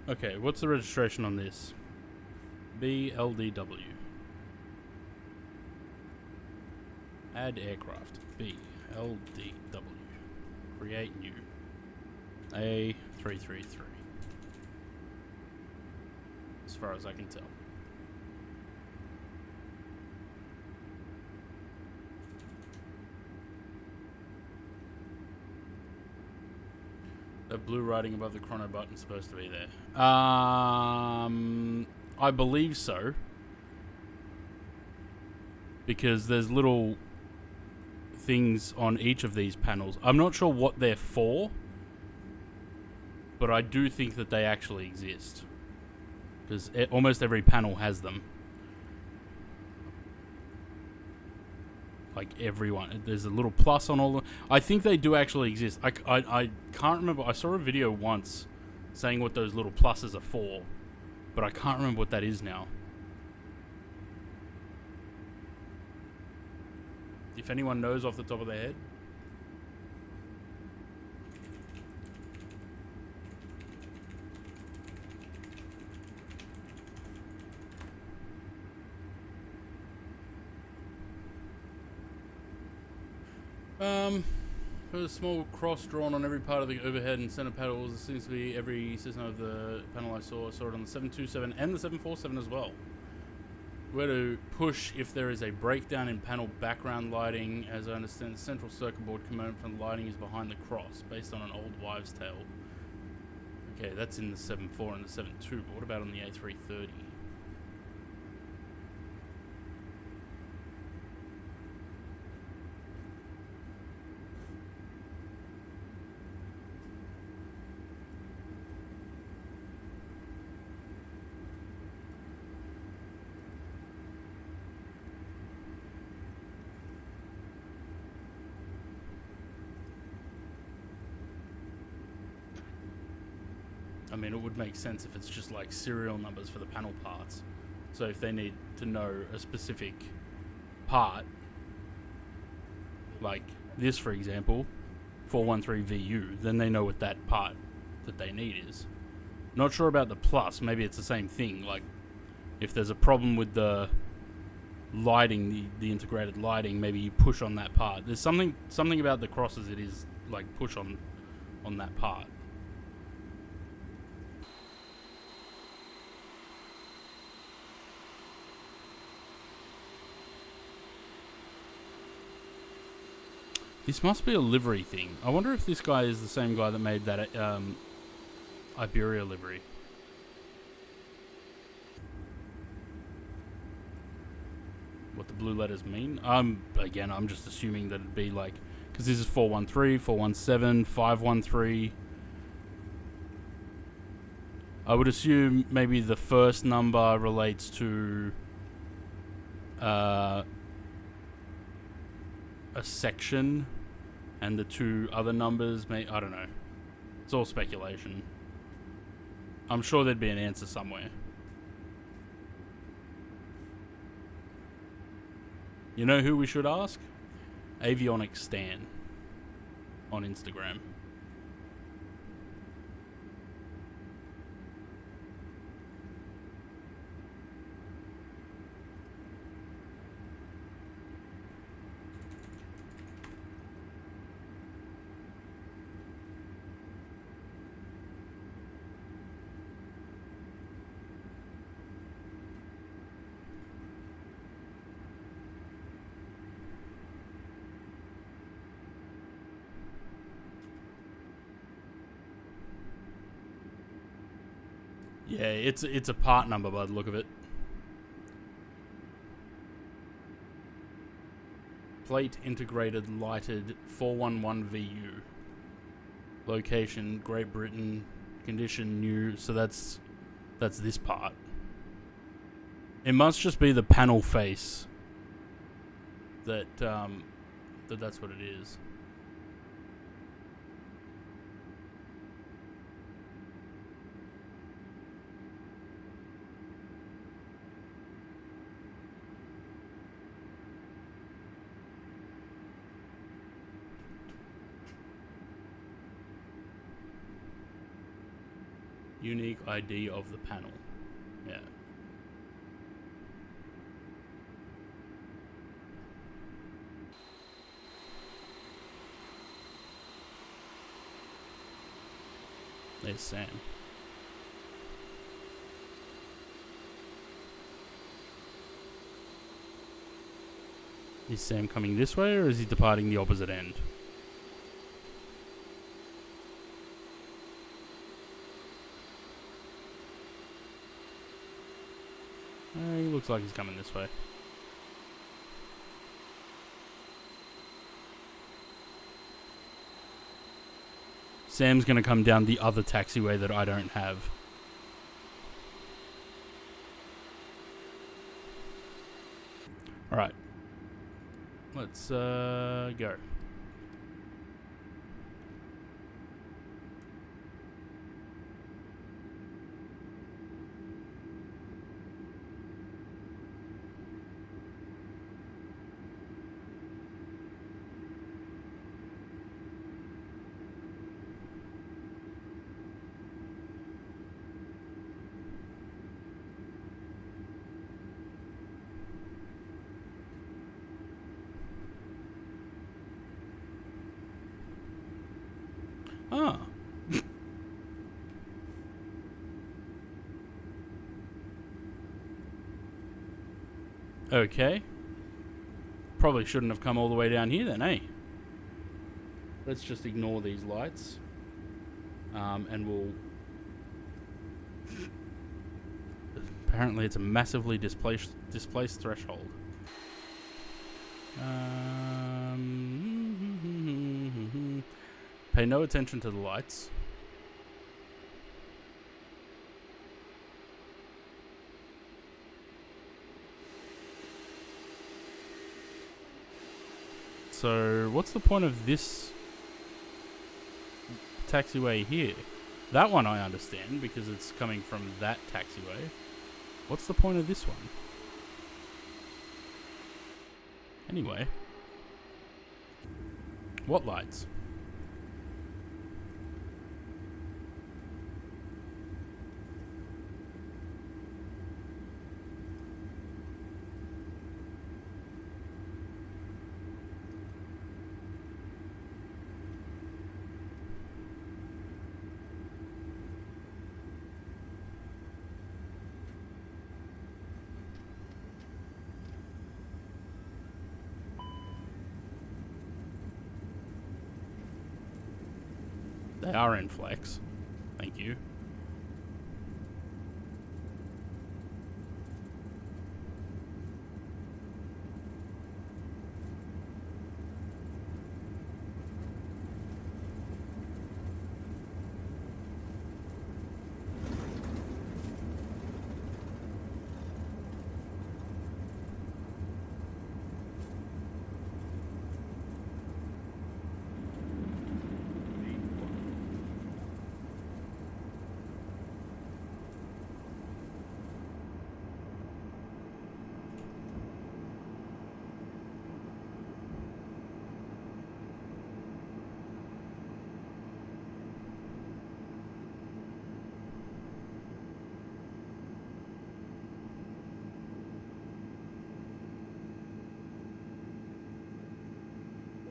Okay, what's the registration on this? BLDW. Add aircraft. BLDW. Create new. A333. As far as I can tell. The blue writing above the chrono button is supposed to be there. I believe so. Because there's little things on each of these panels. I'm not sure what they're for, but I do think that they actually exist. Because almost every panel has them. Like everyone, there's a little plus on all. I think they do actually exist. I can't remember. I saw a video once saying what those little pluses are for, but I can't remember what that is now. If anyone knows off the top of their head. There's a small cross drawn on every part of the overhead and center panels. It seems to be every system of the panel I saw. I saw it on the 727 and the 747 as well. Where to push if there is a breakdown in panel background lighting. As I understand, the central circuit board component from the lighting is behind the cross, based on an old wives' tale. Okay, that's in the 7.4 and the 7.2, but what about on the A330? I mean, it would make sense if it's just like serial numbers for the panel parts. So if they need to know a specific part, like this, for example, 413VU, then they know what that part that they need is. Not sure about the plus. Maybe it's the same thing. Like, if there's a problem with the lighting, the integrated lighting, maybe you push on that part. There's something about the crosses. It is like push on that part. This must be a livery thing. I wonder if this guy is the same guy that made that Iberia livery. What the blue letters mean? Again, I'm just assuming that it'd be like, because this is 413, 417, 513. I would assume maybe the first number relates to a section, and the two other numbers I don't know. It's all speculation. I'm sure there'd be an answer somewhere. You know who we should ask? Avionics Stan on Instagram. Yeah, it's a part number by the look of it. Plate integrated lighted 411VU. Location Great Britain. Condition new. So that's this part. It must just be the panel face that's what it is. Unique ID of the panel. Yeah. There's Sam. Is Sam coming this way, or is he departing the opposite end? He looks like he's coming this way. Sam's going to come down the other taxiway that I don't have. Alright. Let's go. Ah. Okay. Probably shouldn't have come all the way down here then, eh? Let's just ignore these lights. And we'll... Apparently it's a massively displaced threshold. Pay no attention to the lights. So, what's the point of this taxiway here? That one I understand because it's coming from that taxiway. What's the point of this one? Anyway. What lights? They are in flex. Thank you.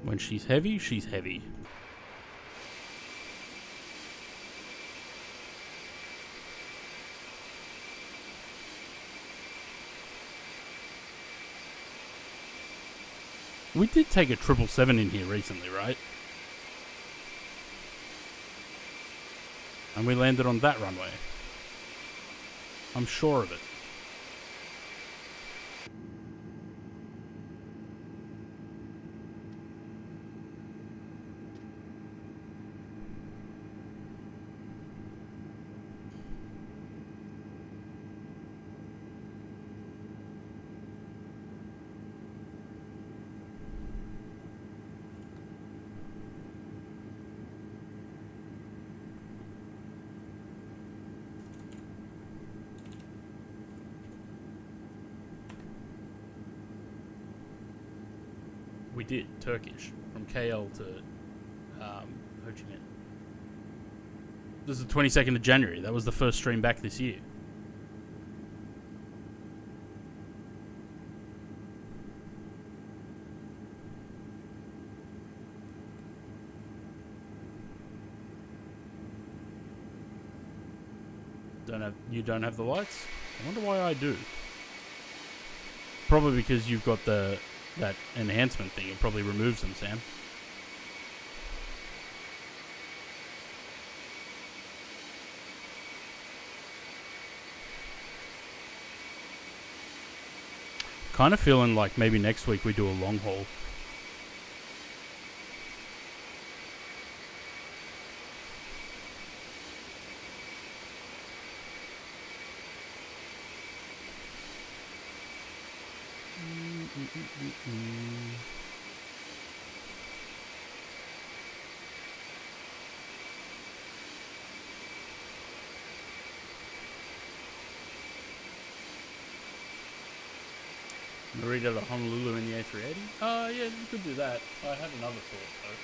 When she's heavy, she's heavy. We did take a 777 in here recently, right? And we landed on that runway. I'm sure of it. We did, Turkish, from KL to Ho Chi Minh. This is the 22nd of January. That was the first stream back this year. You don't have the lights? I wonder why I do. Probably because you've got that enhancement thing. It probably removes them, Sam. Kind of feeling like maybe next week we do a long haul. Narita to Honolulu in the A380? Yeah, you could do that. I had another thought, though.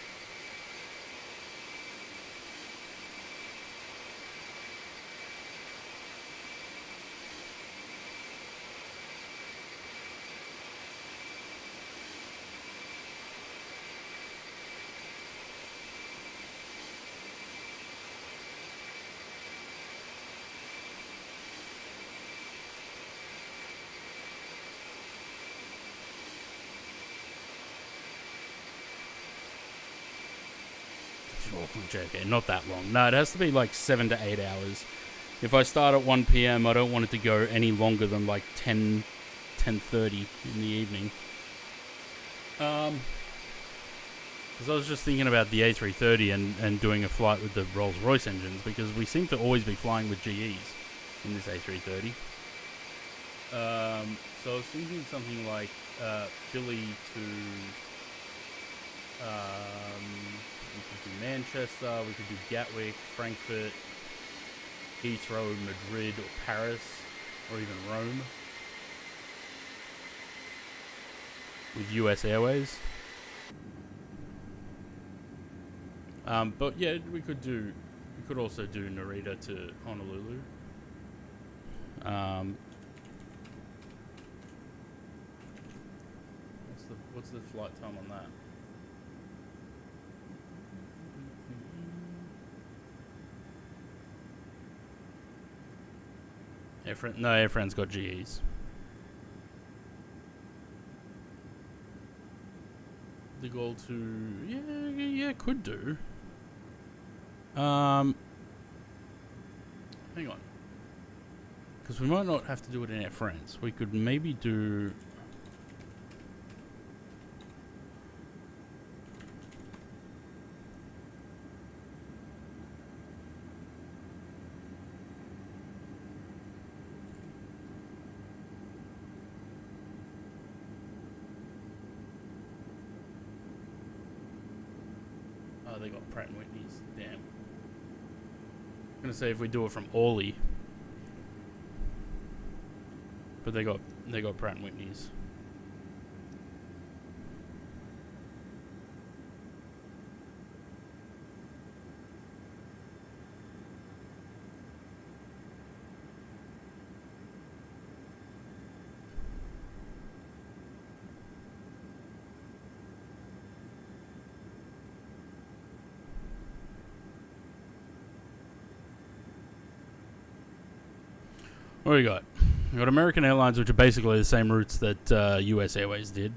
Okay, not that long. No, it has to be like 7 to 8 hours. If I start at 1 p.m., I don't want it to go any longer than like 10:30 in the evening. Because I was just thinking about the A330 and doing a flight with the Rolls-Royce engines, because we seem to always be flying with GEs in this A330. So I was thinking something like Philly to... we could do Manchester, we could do Gatwick, Frankfurt, Heathrow, Madrid, or Paris, or even Rome with US Airways. But yeah, we could also do Narita to Honolulu. What's the flight time on that? Air France got GEs. The goal to could do. Hang on, because we might not have to do it in Air France. We could maybe do. They got Pratt and Whitney's. Damn. I'm gonna say if we do it from Orly, but they got Pratt and Whitney's. What do we got? We got American Airlines, which are basically the same routes that US Airways did.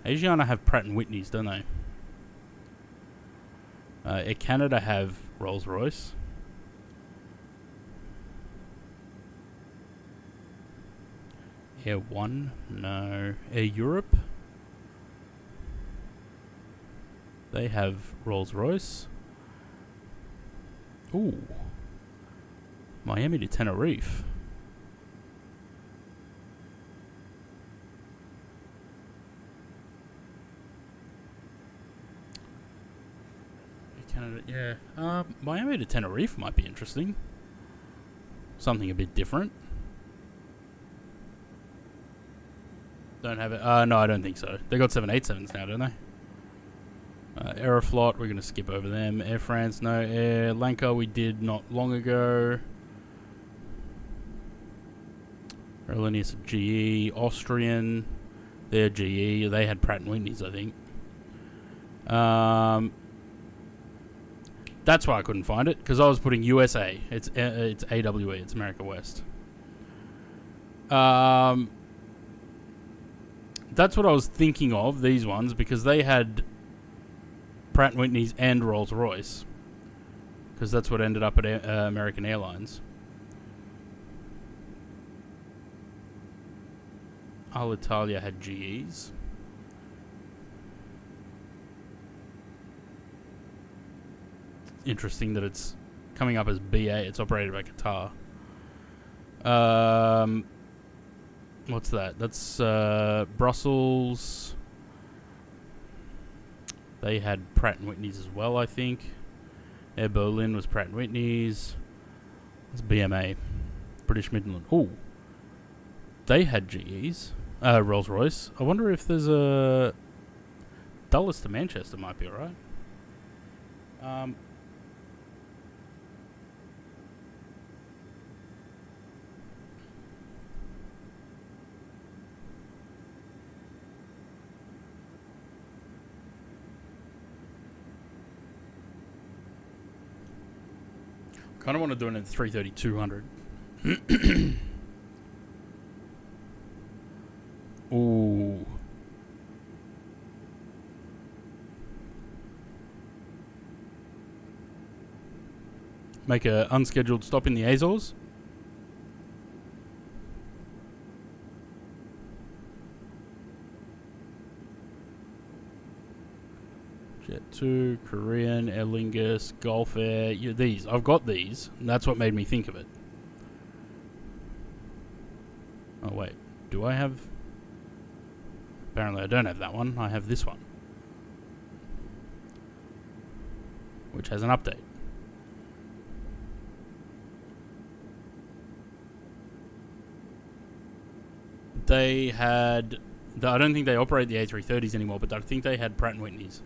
Asiana have Pratt and Whitney's, don't they? Air Canada have Rolls-Royce. Air One, no. Air Europe. They have Rolls-Royce. Ooh. Miami to Tenerife. Canada, yeah. Miami to Tenerife might be interesting. Something a bit different. Don't have it. No, I don't think so. They got 787s now, don't they? Aeroflot, we're going to skip over them. Air France, no. Air Lanka, we did not long ago. Aerolíneas GE, Austrian, they're GE. They had Pratt and Whitney's, I think. That's why I couldn't find it, because I was putting USA. It's AWE. It's America West. That's what I was thinking of, these ones, because they had Pratt & Whitney's and Rolls-Royce, because that's what ended up at American Airlines. Alitalia had GEs. Interesting that it's coming up as BA. It's operated by Qatar. What's that? That's Brussels. They had Pratt & Whitney's as well, I think. Air Berlin was Pratt & Whitney's. It's BMA. British Midland. Oh, they had GEs. Rolls-Royce. I wonder if there's a Dulles to Manchester might be alright. Kind of want to do it in 330-200. Ooh. Make a unscheduled stop in the Azores. Jet2, Korean, Aer Lingus, Gulf Air. Yeah, these. I've got these. And that's what made me think of it. Oh, wait. Do I have Apparently I don't have that one. I have this one, which has an update. They had... I don't think they operate the A330s anymore, but I think they had Pratt & Whitneys.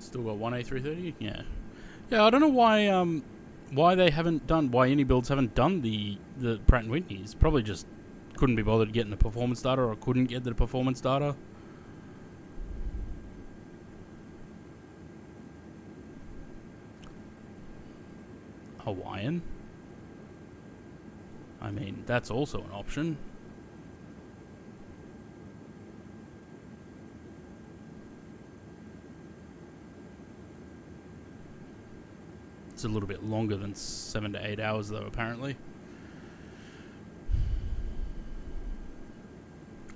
Still got one A330? Yeah. Yeah, I don't know why they haven't done... Why any builds haven't done the Pratt & Whitneys. Probably just couldn't be bothered getting the performance data, or couldn't get the performance data. Hawaiian? I mean, that's also an option. It's a little bit longer than 7 to 8 hours, though, apparently.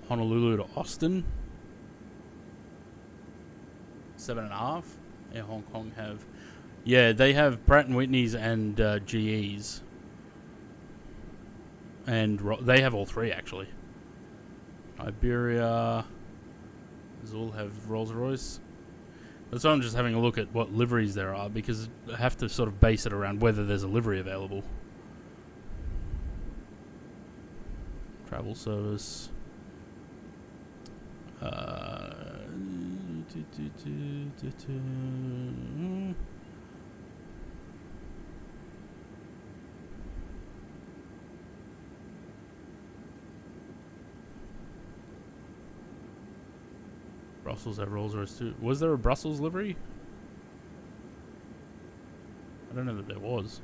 Honolulu to Austin. 7.5. Yeah, Hong Kong have... Yeah, they have Pratt & Whitneys and GEs. And they have all three, actually. Iberia... Does all have Rolls-Royce? That's why I'm just having a look at what liveries there are, because I have to sort of base it around whether there's a livery available. Travel service. Brussels have Rolls-Royce too. Was there a Brussels livery? I don't know that there was.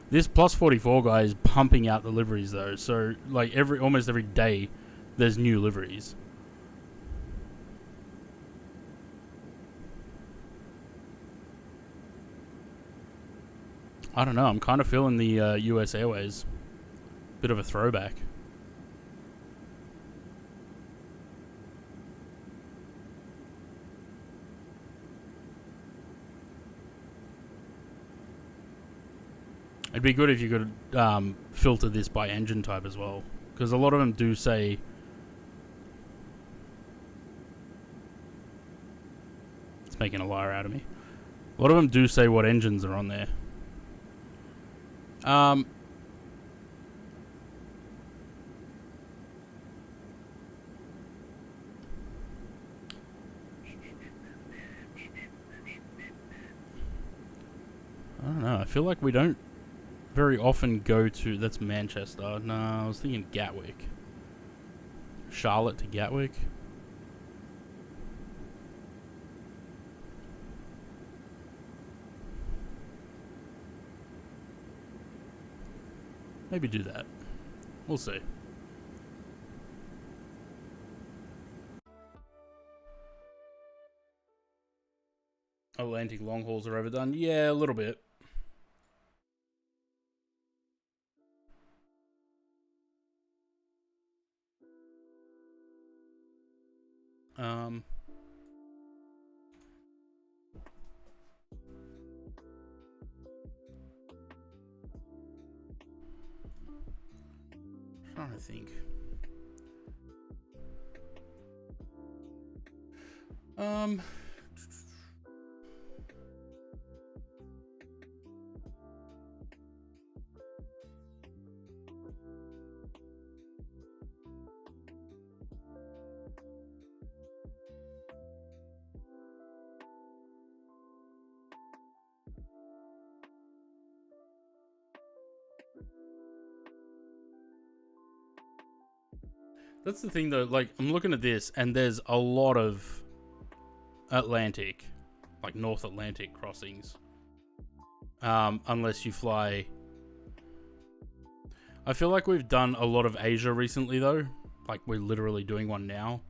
This Plus 44 guy is pumping out the liveries though, so like almost every day there's new liveries. I don't know, I'm kind of feeling the US Airways. Bit of a throwback. It'd be good if you could filter this by engine type as well, because a lot of them do say... It's making a liar out of me. A lot of them do say what engines are on there. I don't know, I feel like we don't very often go to... That's Manchester. No, I was thinking Gatwick. Charlotte to Gatwick. Maybe do that. We'll see. Atlantic long hauls are overdone. Yeah, a little bit. Trying to think. That's the thing, though. Like, I'm looking at this, and there's a lot of Atlantic, like North Atlantic crossings. Unless you fly. I feel like we've done a lot of Asia recently, though. Like, we're literally doing one now.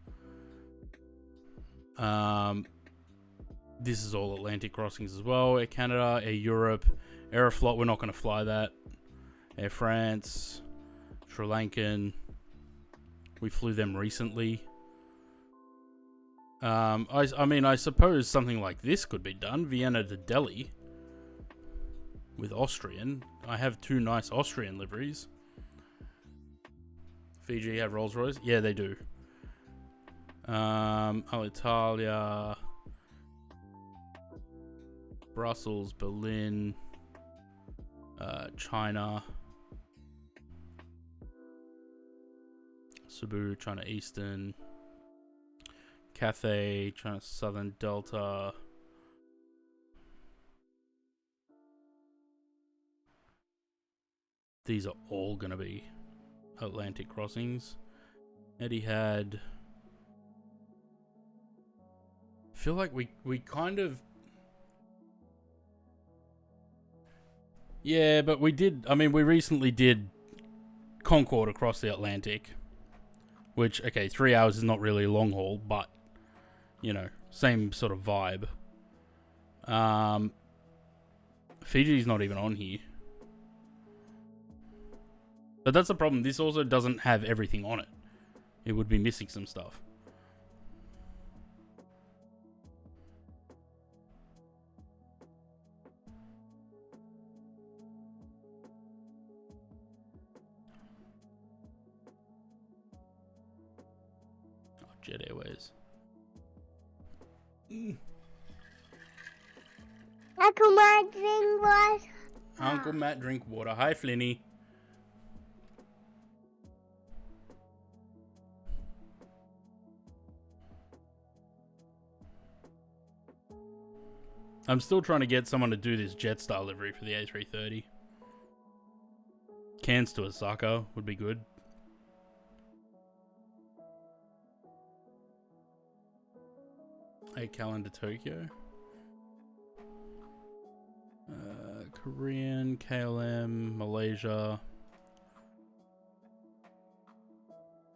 This is all Atlantic crossings as well. Air Canada, Air Europe, Aeroflot, we're not going to fly that. Air France, Sri Lankan. We flew them recently. I mean, I suppose something like this could be done. Vienna to Delhi. With Austrian. I have 2 nice Austrian liveries. Fiji have Rolls Royce? Yeah, they do. Alitalia. Brussels, Berlin. China. Cebu, China Eastern. Cathay, China Southern Delta. These are all going to be Atlantic crossings. Etihad. I feel like we kind of... Yeah, but we did... I mean, we recently did Concorde across the Atlantic. Which, okay, 3 hours is not really a long haul, but, you know, same sort of vibe. Fiji's not even on here. But that's the problem. This also doesn't have everything on it. It would be missing some stuff. Oh, Jet Airways. Uncle Matt, drink water. Uncle Matt, drink water. Hi, Flinny. I'm still trying to get someone to do this Jetstar livery for the A330. Cairns to Osaka would be good. A calendar Tokyo. Korean, KLM, Malaysia.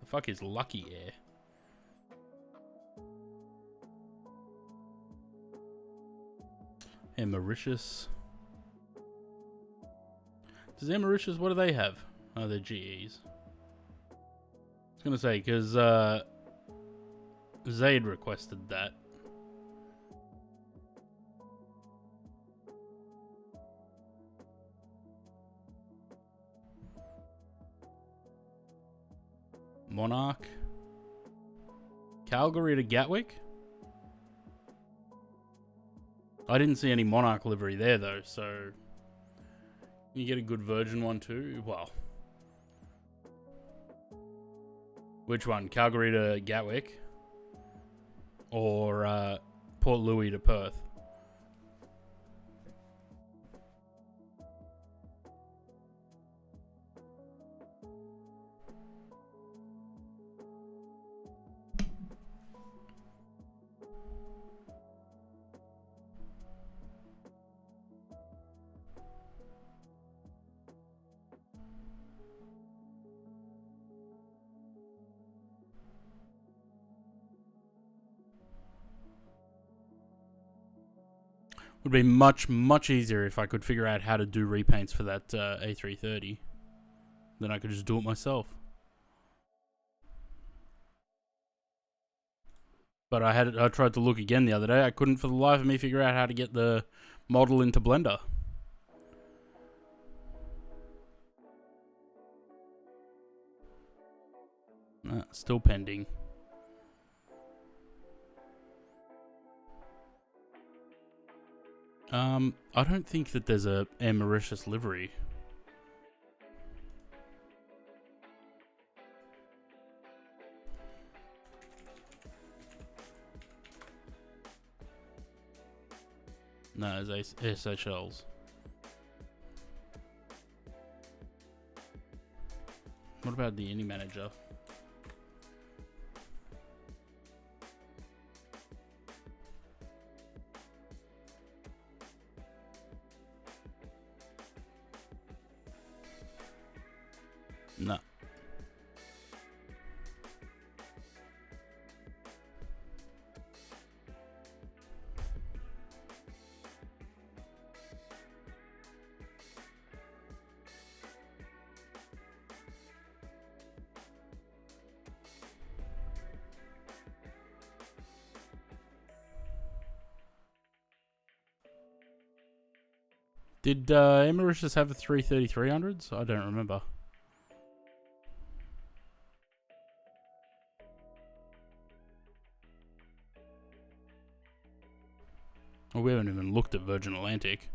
The fuck is Lucky Air? And Mauritius. Does Air Mauritius, what do they have? Oh, they're GEs. I was gonna say, because Zaid requested that. Monarch. Calgary to Gatwick? I didn't see any Monarch livery there, though, so... You get a good Virgin one, too? Well... Which one? Calgary to Gatwick? Or, Port Louis to Perth? Would be much, much easier if I could figure out how to do repaints for that A330. Then I could just do it myself. But I tried to look again the other day. I couldn't for the life of me figure out how to get the model into Blender. Still pending. I don't think that there's a Air Mauritius livery. No, there's Air Seychelles. What about the Indie Manager? Did Mauritius have a 33300s? I don't remember. Well, we haven't even looked at Virgin Atlantic.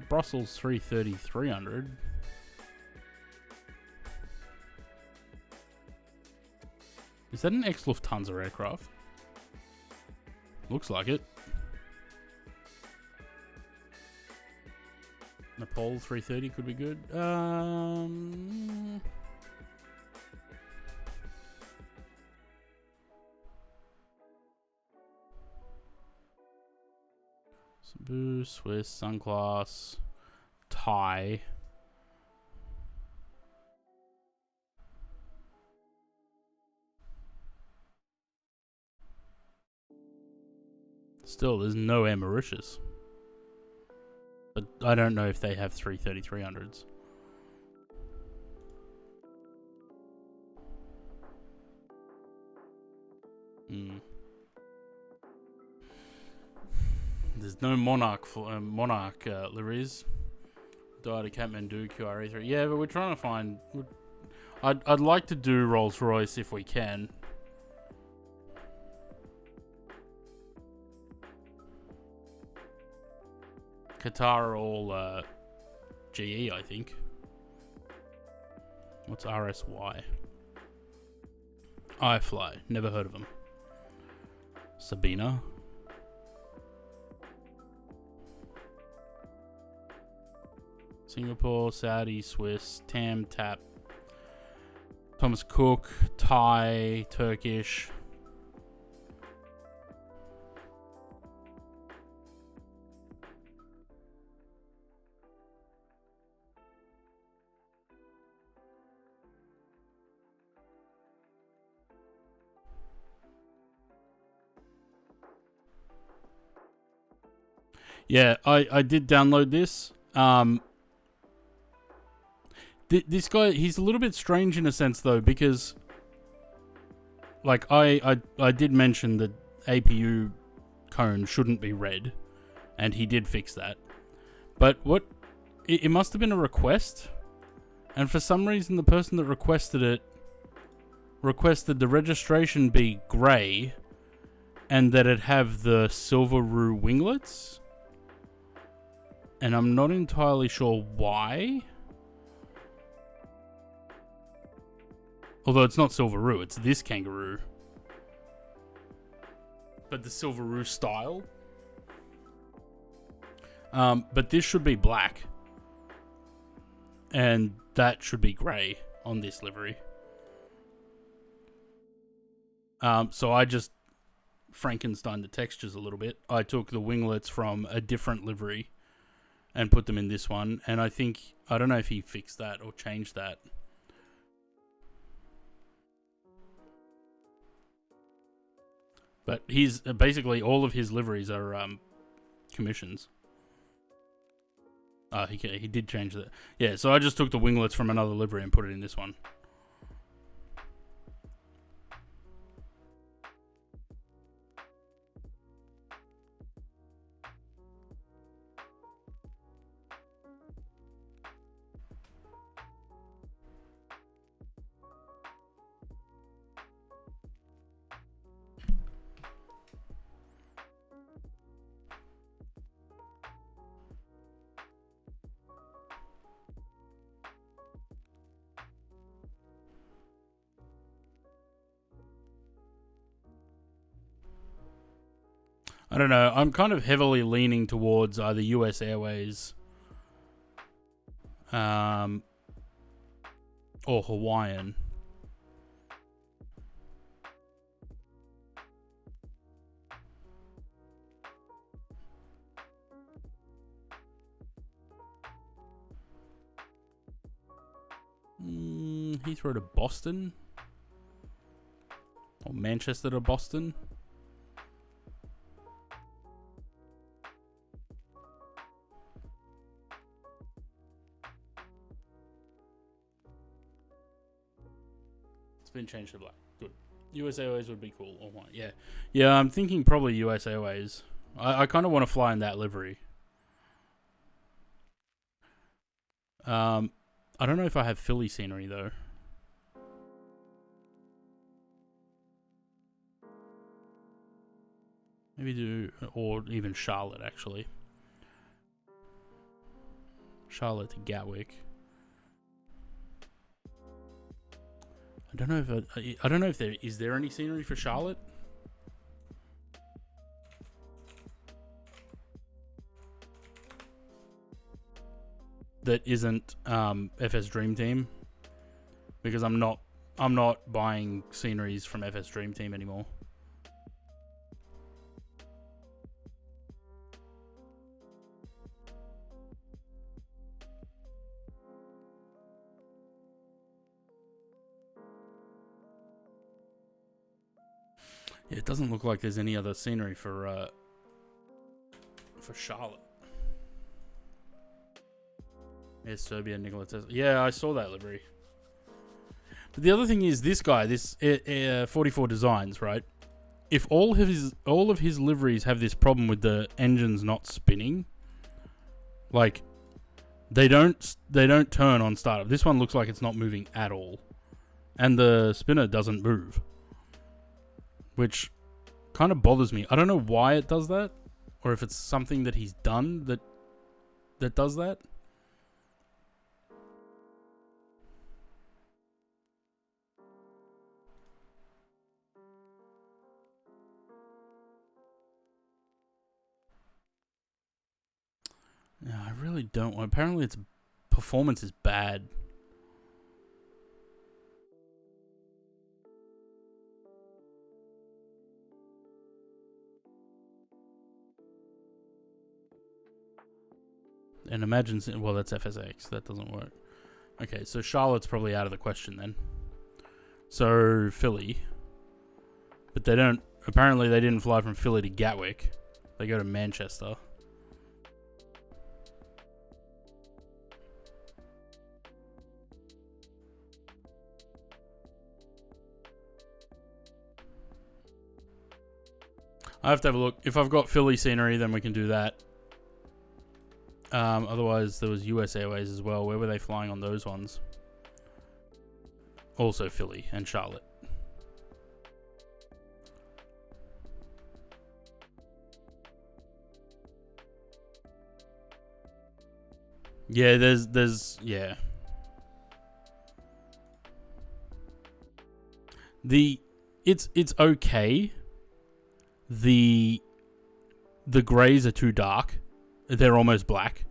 Brussels 330-300. Is that an ex-Lufthansa aircraft? Looks like it. Nepal 330 could be good. Cebu, Swiss, Sunclass, Thai. Still, there's no Air Mauritius. But I don't know if they have 330-300s. There's no Monarch for liveries. Died at Kathmandu QRE3. Yeah, but we're trying to find. I'd like to do Rolls Royce if we can. Qatar are all GE, I think. What's RSY? iFly. Never heard of them. Sabina. Singapore, Saudi, Swiss, Tam, Tap, Thomas Cook, Thai, Turkish. Yeah, I did download this. This guy, he's a little bit strange in a sense though, because like I did mention that APU cone shouldn't be red, and he did fix that. But it must have been a request, and for some reason the person that requested it requested the registration be grey and that it have the silver roo winglets. And I'm not entirely sure why. Although it's not Silveroo, it's this kangaroo. But the Silveroo style. But this should be black. And that should be grey on this livery. So I just Frankensteined the textures a little bit. I took the winglets from a different livery and put them in this one. And I don't know if he fixed that or changed that. But he's basically all of his liveries are commissions. He did change that. Yeah, so I just took the winglets from another livery and put it in this one. I don't know. I'm kind of heavily leaning towards either US Airways or Hawaiian. Heathrow to Boston? Or Manchester to Boston? It's been changed to black. Good. US Airways would be cool. Or white. Yeah. Yeah, I'm thinking probably US Airways. I kind of want to fly in that livery. I don't know if I have Philly scenery though. Maybe do, or even Charlotte actually. Charlotte to Gatwick. I don't know if I don't know if there is there any scenery for Charlotte. That isn't FS Dream Team, because I'm not buying sceneries from FS Dream Team anymore. Yeah, it doesn't look like there's any other scenery for Charlotte. Yes, Serbia, Nikola Tesla. Yeah, I saw that livery. But the other thing is, this guy, this 44 Designs, right? If all of his liveries have this problem with the engines not spinning, like they don't turn on startup. This one looks like it's not moving at all, and the spinner doesn't move, which kind of bothers me. I don't know why it does that, or if it's something that he's done that does that. No, I really don't want. Apparently, its performance is bad. And imagine, well, that's FSX. That doesn't work. Okay, so Charlotte's probably out of the question then. So Philly, but they don't. Apparently, they didn't fly from Philly to Gatwick. They go to Manchester. I have to have a look. If I've got Philly scenery, then we can do that. Otherwise, there was US Airways as well. Where were they flying on those ones? Also Philly and Charlotte. Yeah, there's yeah. It's okay. The greys are too dark. They're almost black.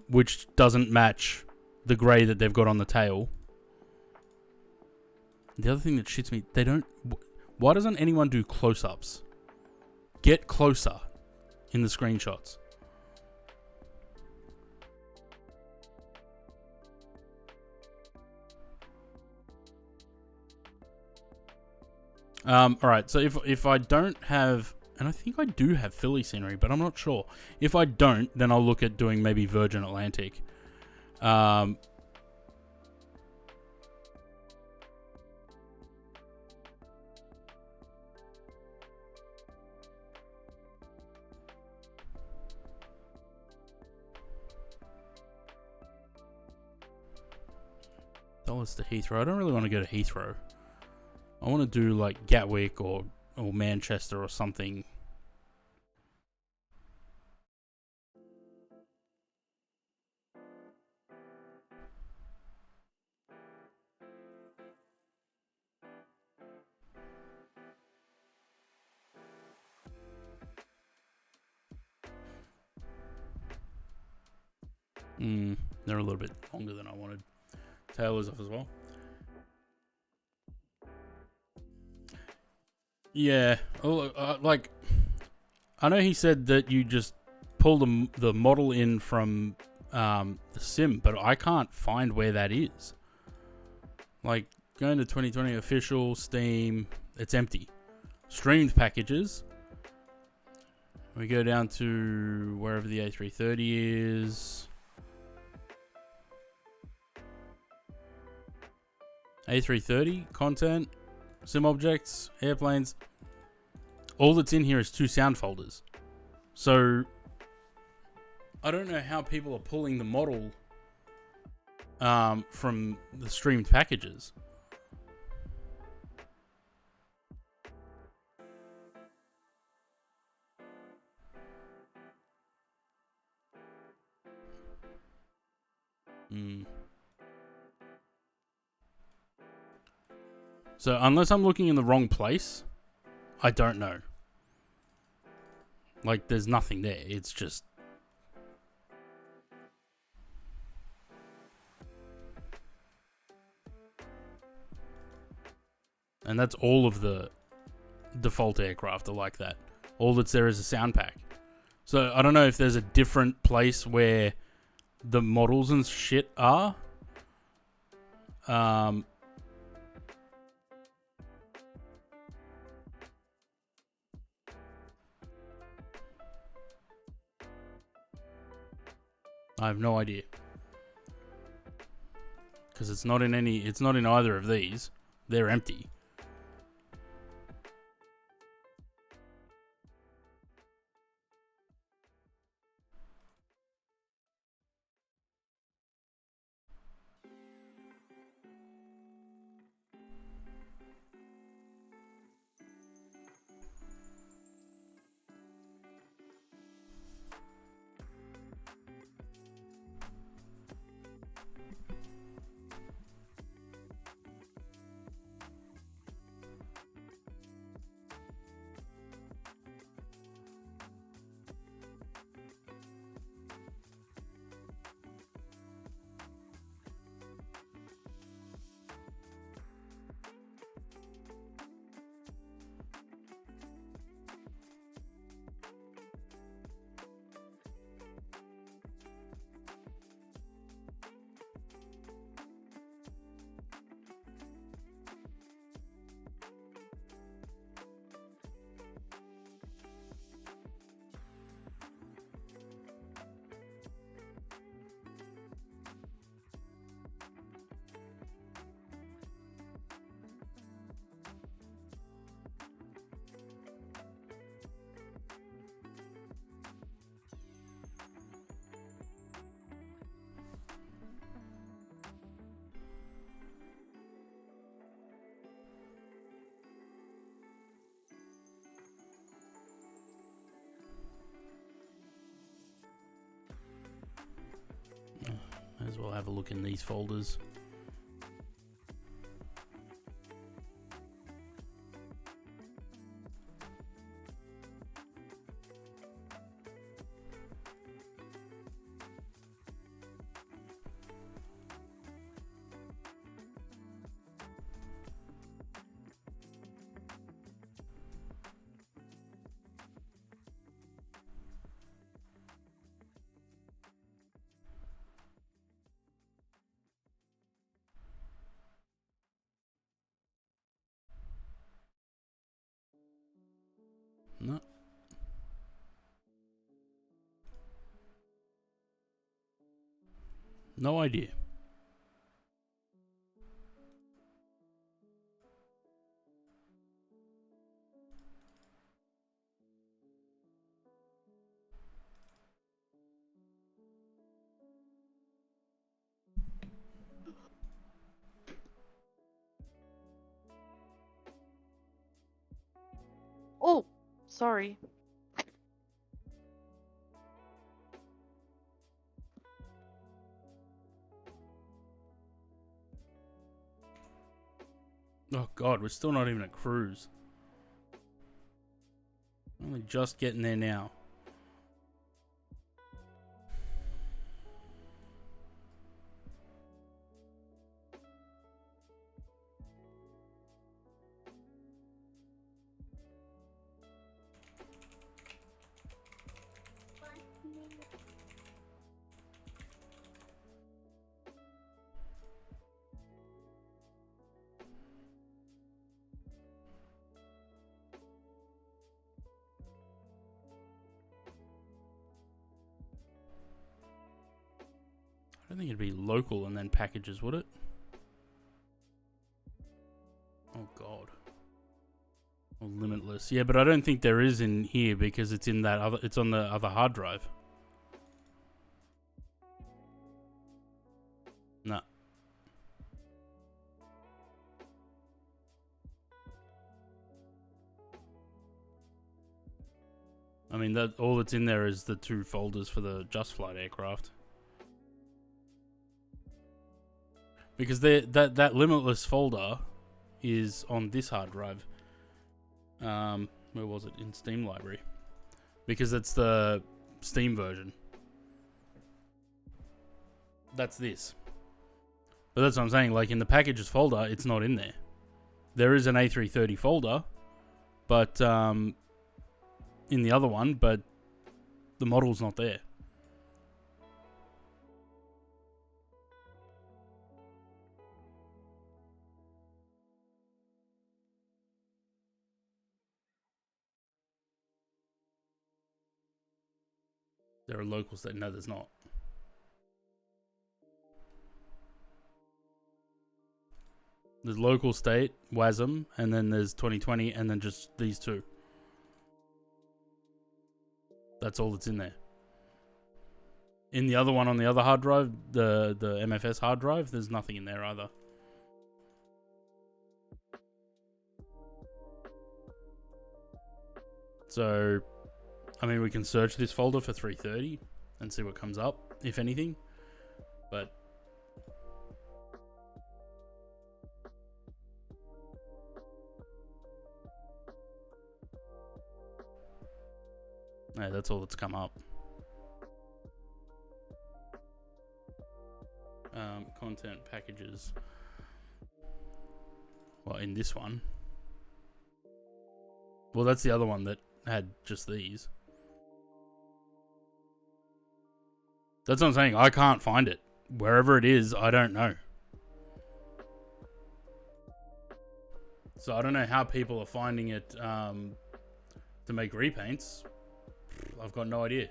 Which doesn't match the grey that they've got on the tail. The other thing that shits me, they don't... Why doesn't anyone do close-ups? Get closer in the screenshots. Alright, so if I don't have... And I think I do have Philly scenery, but I'm not sure. If I don't, then I'll look at doing maybe Virgin Atlantic. $1 to Heathrow. I don't really want to go to Heathrow. I want to do like Gatwick or Manchester or something. They're a little bit longer than I wanted. Taylor's off as well. Yeah, like, I know he said that you just pull the model in from the sim, but I can't find where that is. Like, going to 2020 official, Steam, it's empty. Streamed packages. We go down to wherever the A330 is. A330, content, sim objects, airplanes. All that's in here is 2 sound folders. So, I don't know how people are pulling the model from the streamed packages. So unless I'm looking in the wrong place, I don't know. Like, there's nothing there. It's just... And that's all of the default aircraft are like that. All that's there is a sound pack. So I don't know if there's a different place where the models and shit are. I have no idea. Because it's not in either of these. They're empty. Might as well have a look in these folders. No. No idea. Oh, sorry. Oh god, we're still not even at cruise. Only just getting there now. don't think it'd be local and then packages, would it? Oh god. Or limitless. Yeah, but I don't think there is in here because it's in that other. It's on the other hard drive. No. I mean, that all that's in there is the 2 folders for the Just Flight aircraft. Because that limitless folder is on this hard drive. Where was it? In Steam library. Because it's the Steam version. That's this. But that's what I'm saying. Like in the packages folder, it's not in there. There is an A330 folder, but in the other one, but the model's not there. There are locals that no, there's not. There's local state, WASM, and then there's 2020, and then just these 2. That's all that's in there. In the other one on the other hard drive, the MFS hard drive, there's nothing in there either. So, I mean, we can search this folder for 330 and see what comes up, if anything. But no, that's all that's come up. Content packages. Well, in this one. Well, that's the other one that had just these. That's what I'm saying. I can't find it. Wherever it is, I don't know. So I don't know how people are finding it to make repaints. I've got no idea.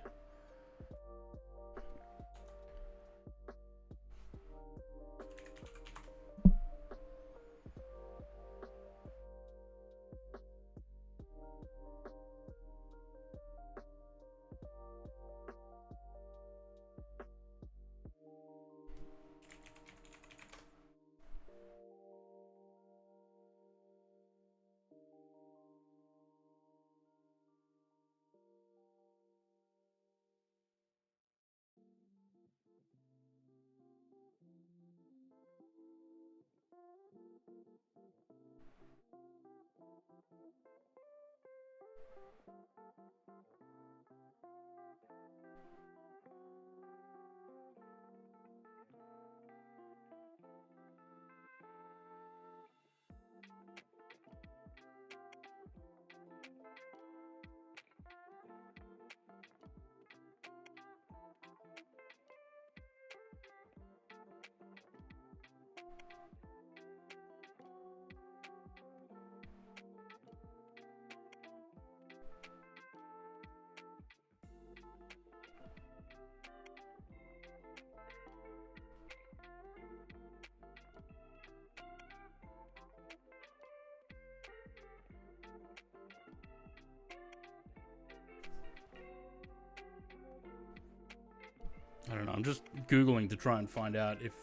I don't know. I'm just Googling to try and find out if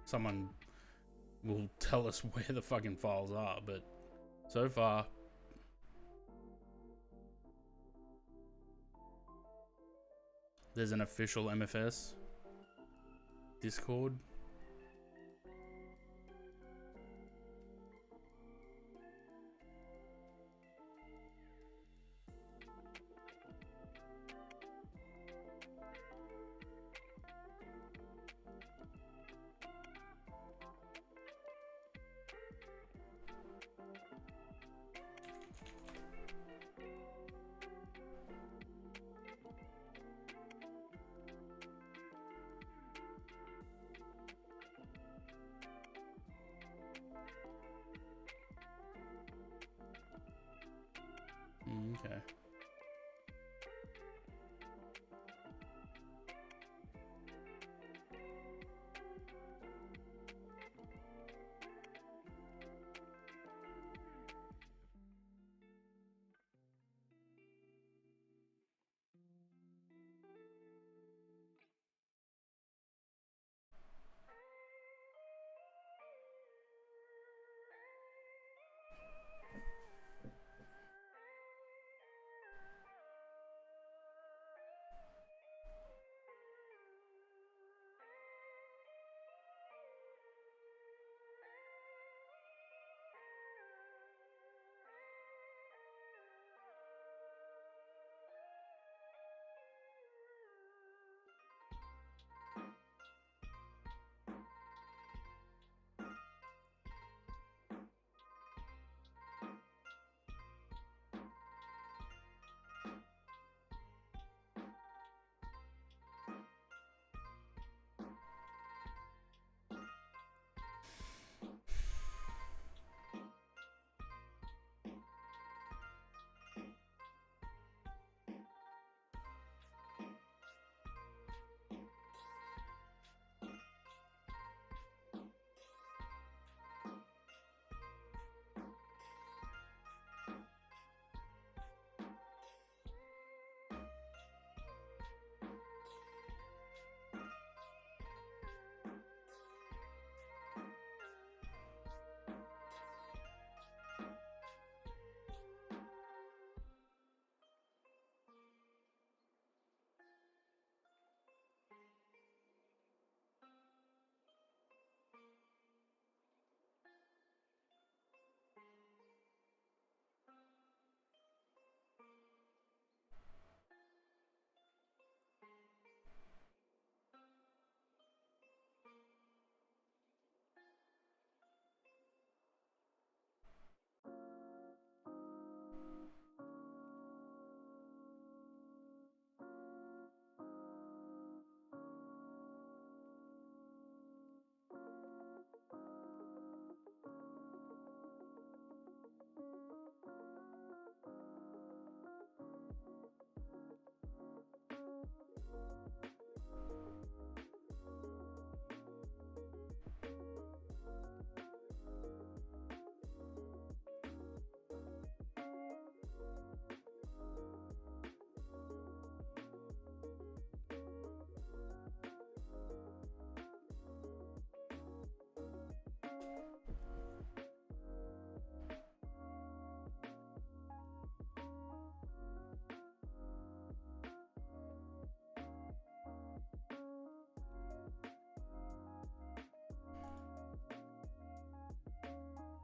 someone will tell us where the fucking files are, but so far... There's an official MFS Discord. Okay.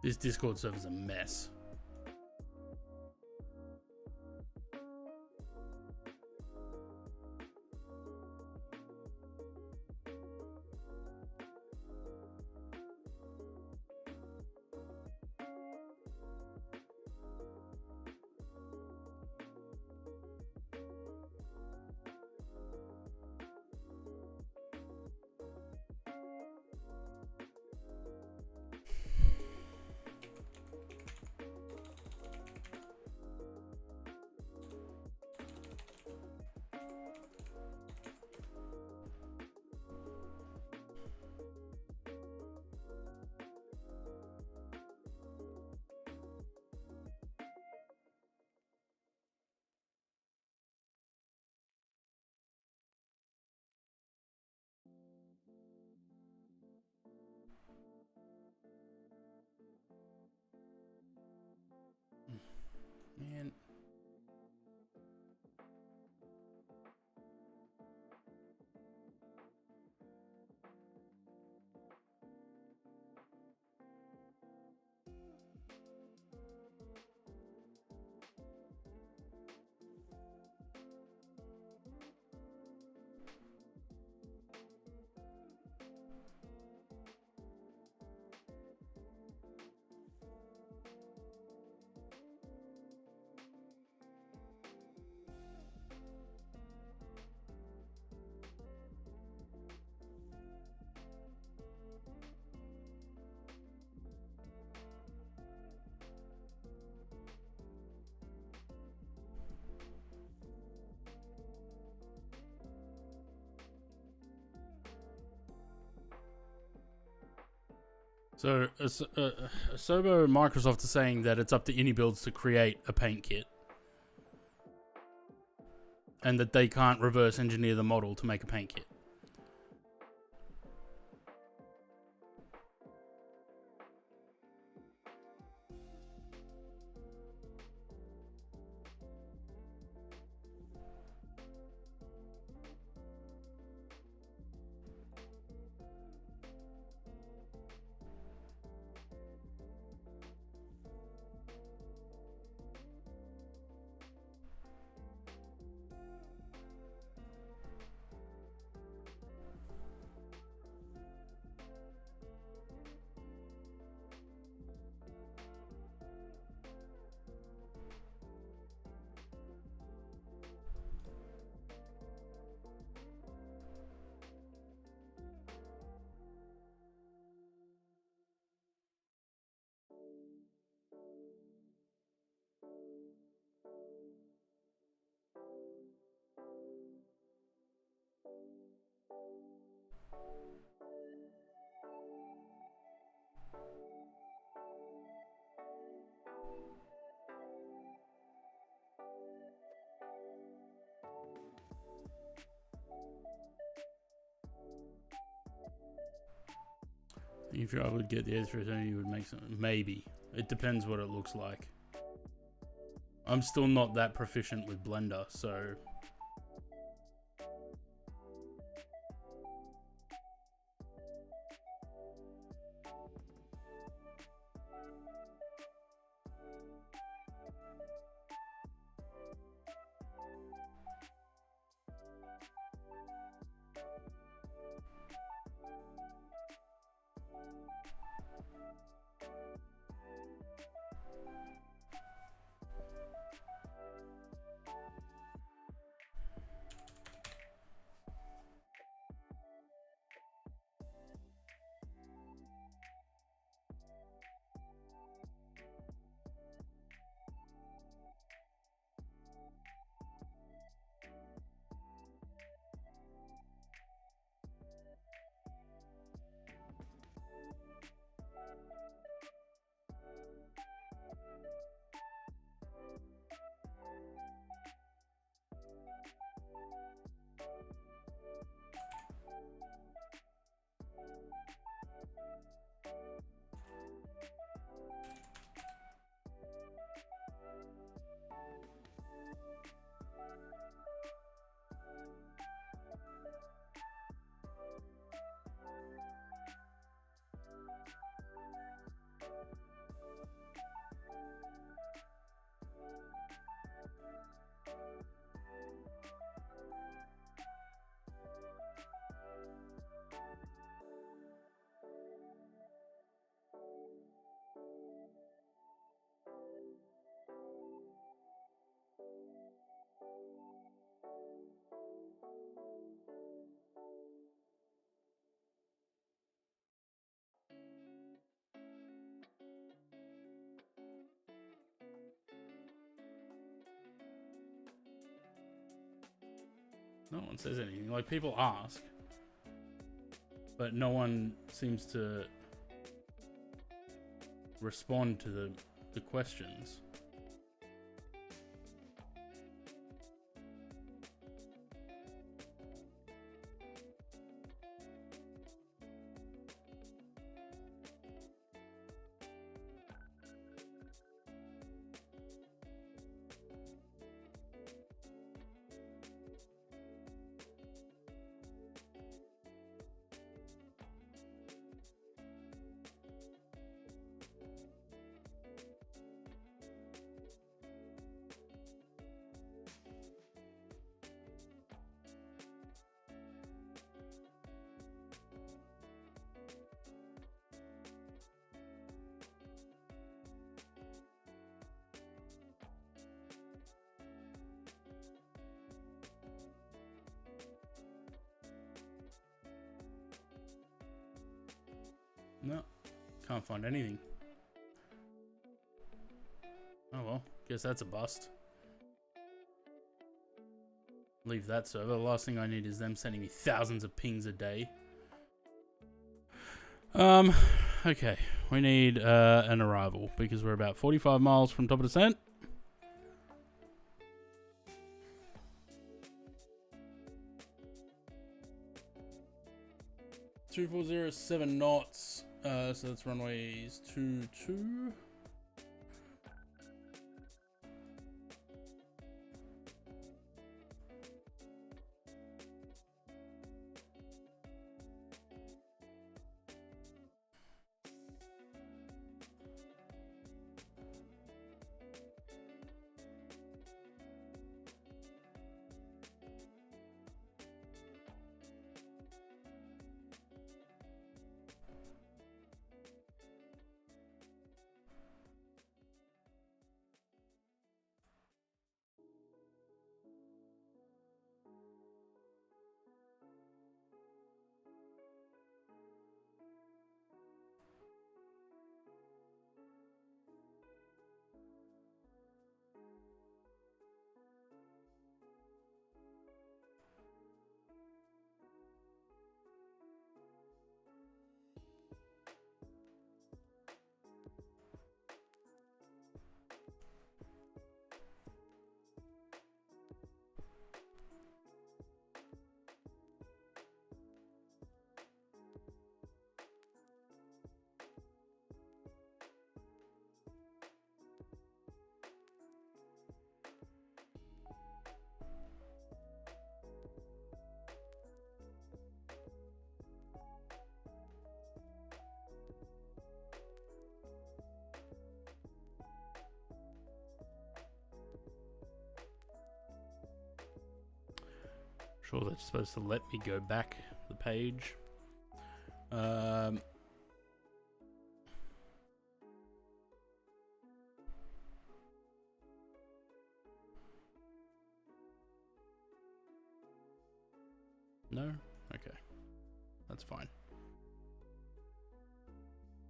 This Discord server's a mess. Man. So, Asobo and Microsoft are saying that it's up to indie builds to create a paint kit. And that they can't reverse engineer the model to make a paint kit. If I would get the A330, you would make something. Maybe. It depends what it looks like. I'm still not that proficient with Blender, so... No one says anything. Like, people ask, but no one seems to respond to the questions. No, can't find anything. Oh well, guess that's a bust. Leave that server. The last thing I need is them sending me thousands of pings a day. Okay, we need an arrival because we're about 45 miles from top of descent. 2407 knots. So that's runways 22. Sure, that's supposed to let me go back the page. No? Okay. That's fine.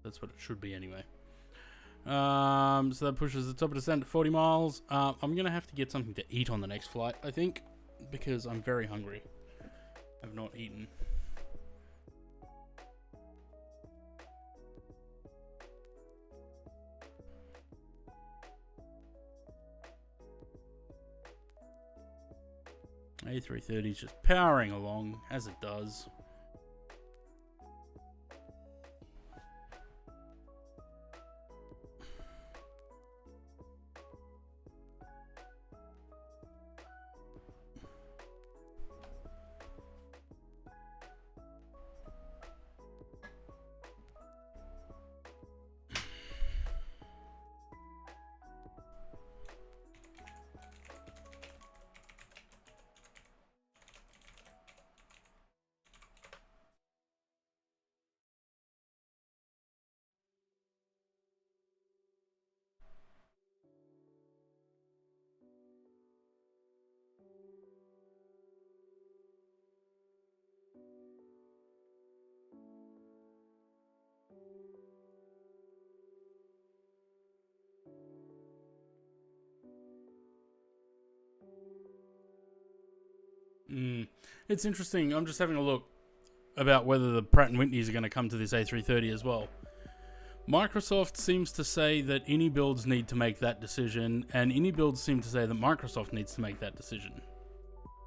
That's what it should be anyway. So that pushes the top of descent to 40 miles. I'm going to have to get something to eat on the next flight, I think, because I'm very hungry. I've not eaten. A330 is just powering along, as it does. It's interesting. I'm just having a look about whether the Pratt & Whitneys are going to come to this A330 as well. Microsoft seems to say that AnyBuilds need to make that decision, and AnyBuilds seem to say that Microsoft needs to make that decision.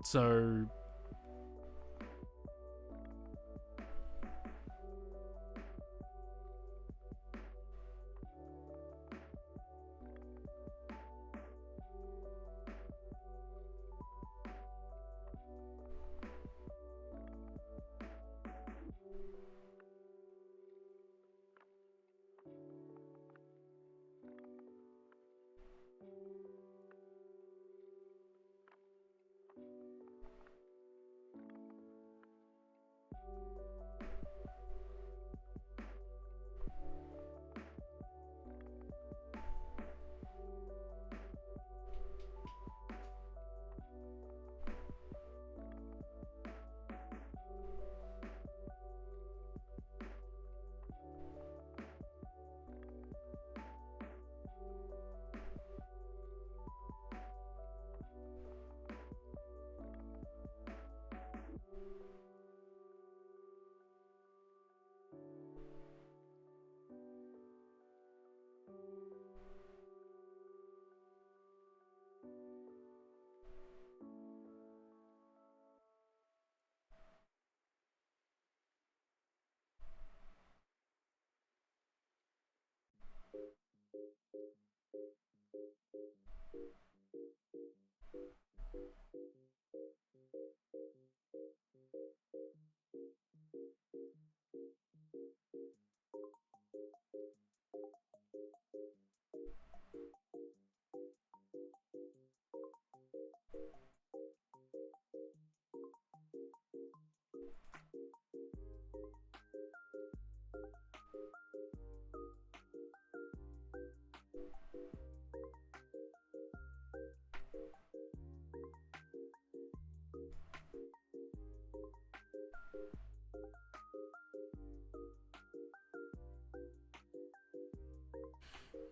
So...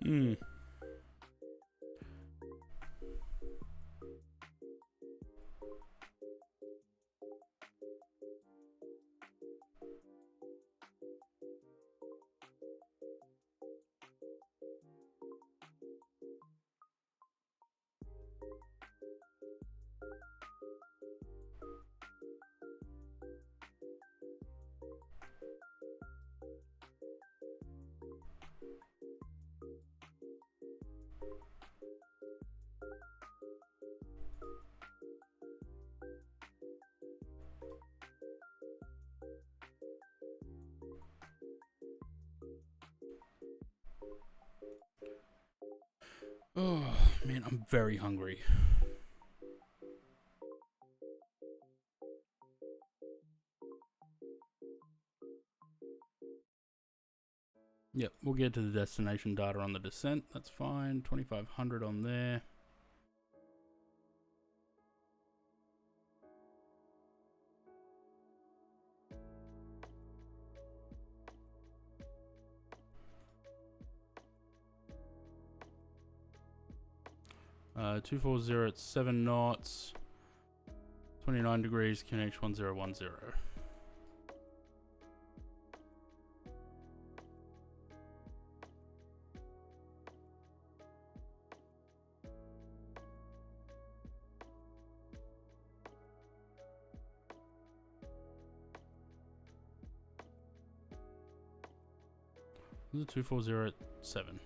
Hmm. Oh, man, I'm very hungry. Yep, we'll get to the destination data on the descent. That's fine. 2,500 on there. Uh, 240 at 7 knots. 29 degrees, QNH 1010. This is 240 at 7.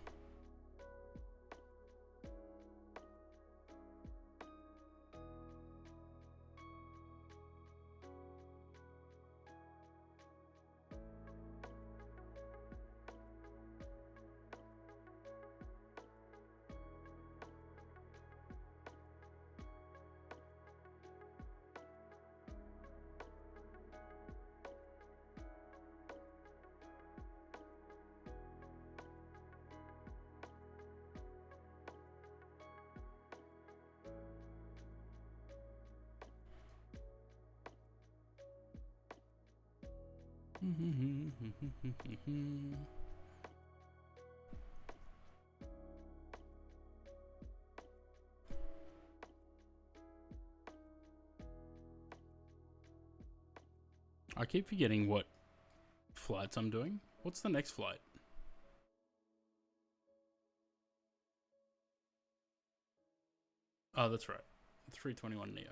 keep forgetting what flights I'm doing. What's the next flight? Oh, that's right. 321 Neo.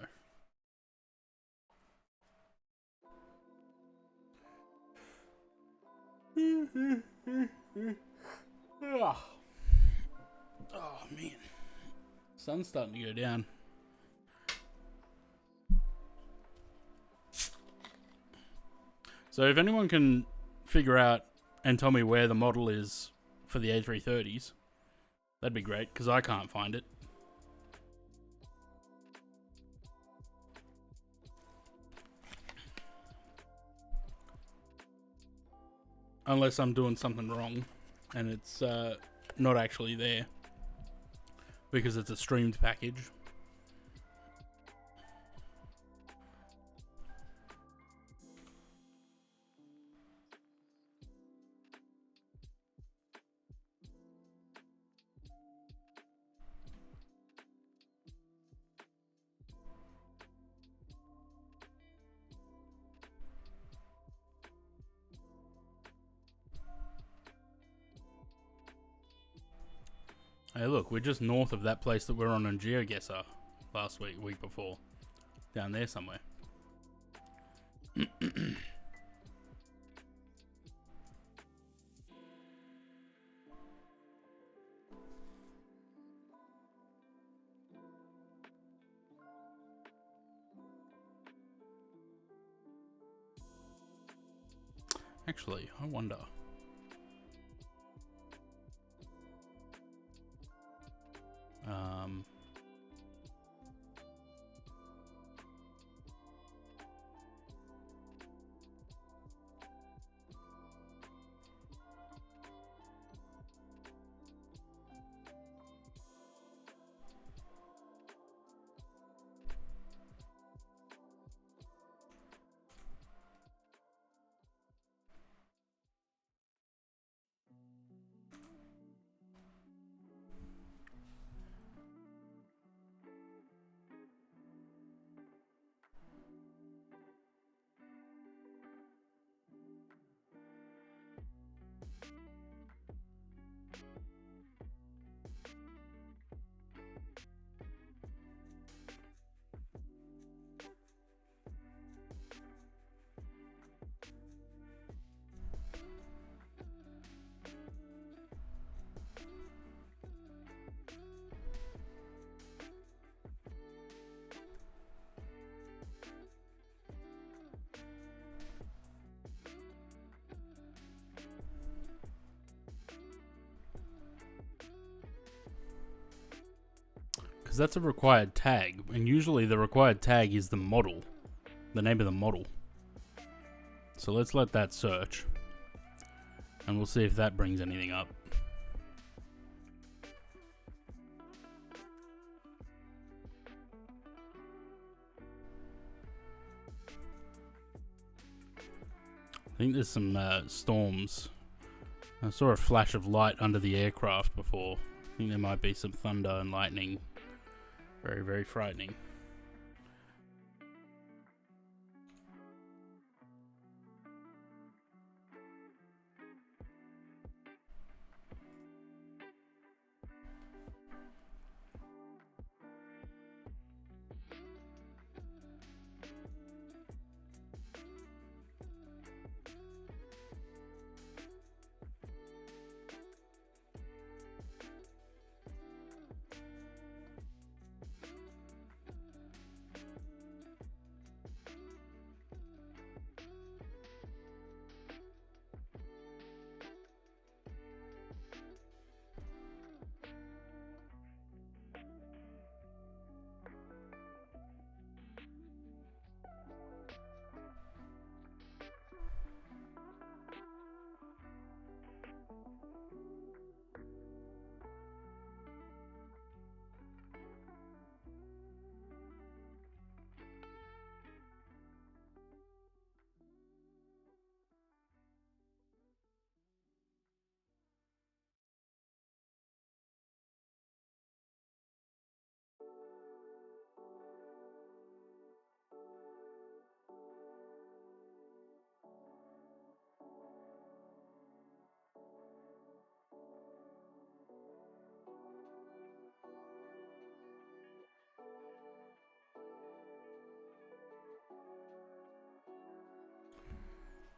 Oh man, sun's starting to go down. So if anyone can figure out and tell me where the model is for the A330s, that'd be great, because I can't find it. Unless I'm doing something wrong and it's not actually there because it's a streamed package. Hey look, we're just north of that place that we're on GeoGuessr last week before. Down there somewhere. Actually, I wonder. Because that's a required tag, and usually the required tag is the model, the name of the model. So let's let that search, and we'll see if that brings anything up. I think there's some storms. I saw a flash of light under the aircraft before. I think there might be some thunder and lightning. Very, very frightening.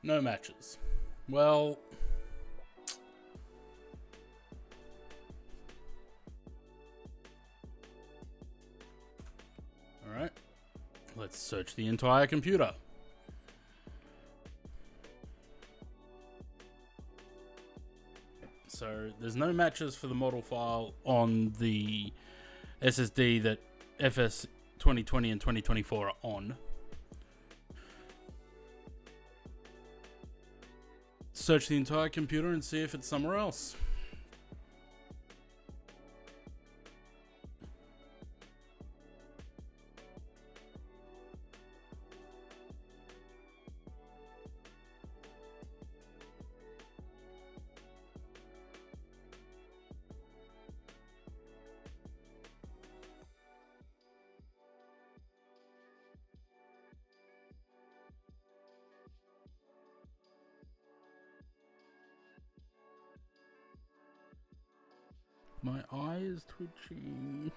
No matches. Well... Alright. Let's search the entire computer. So, there's no matches for the model file on the SSD that FS 2020 and 2024 are on. Search the entire computer and see if it's somewhere else. My eye is twitching.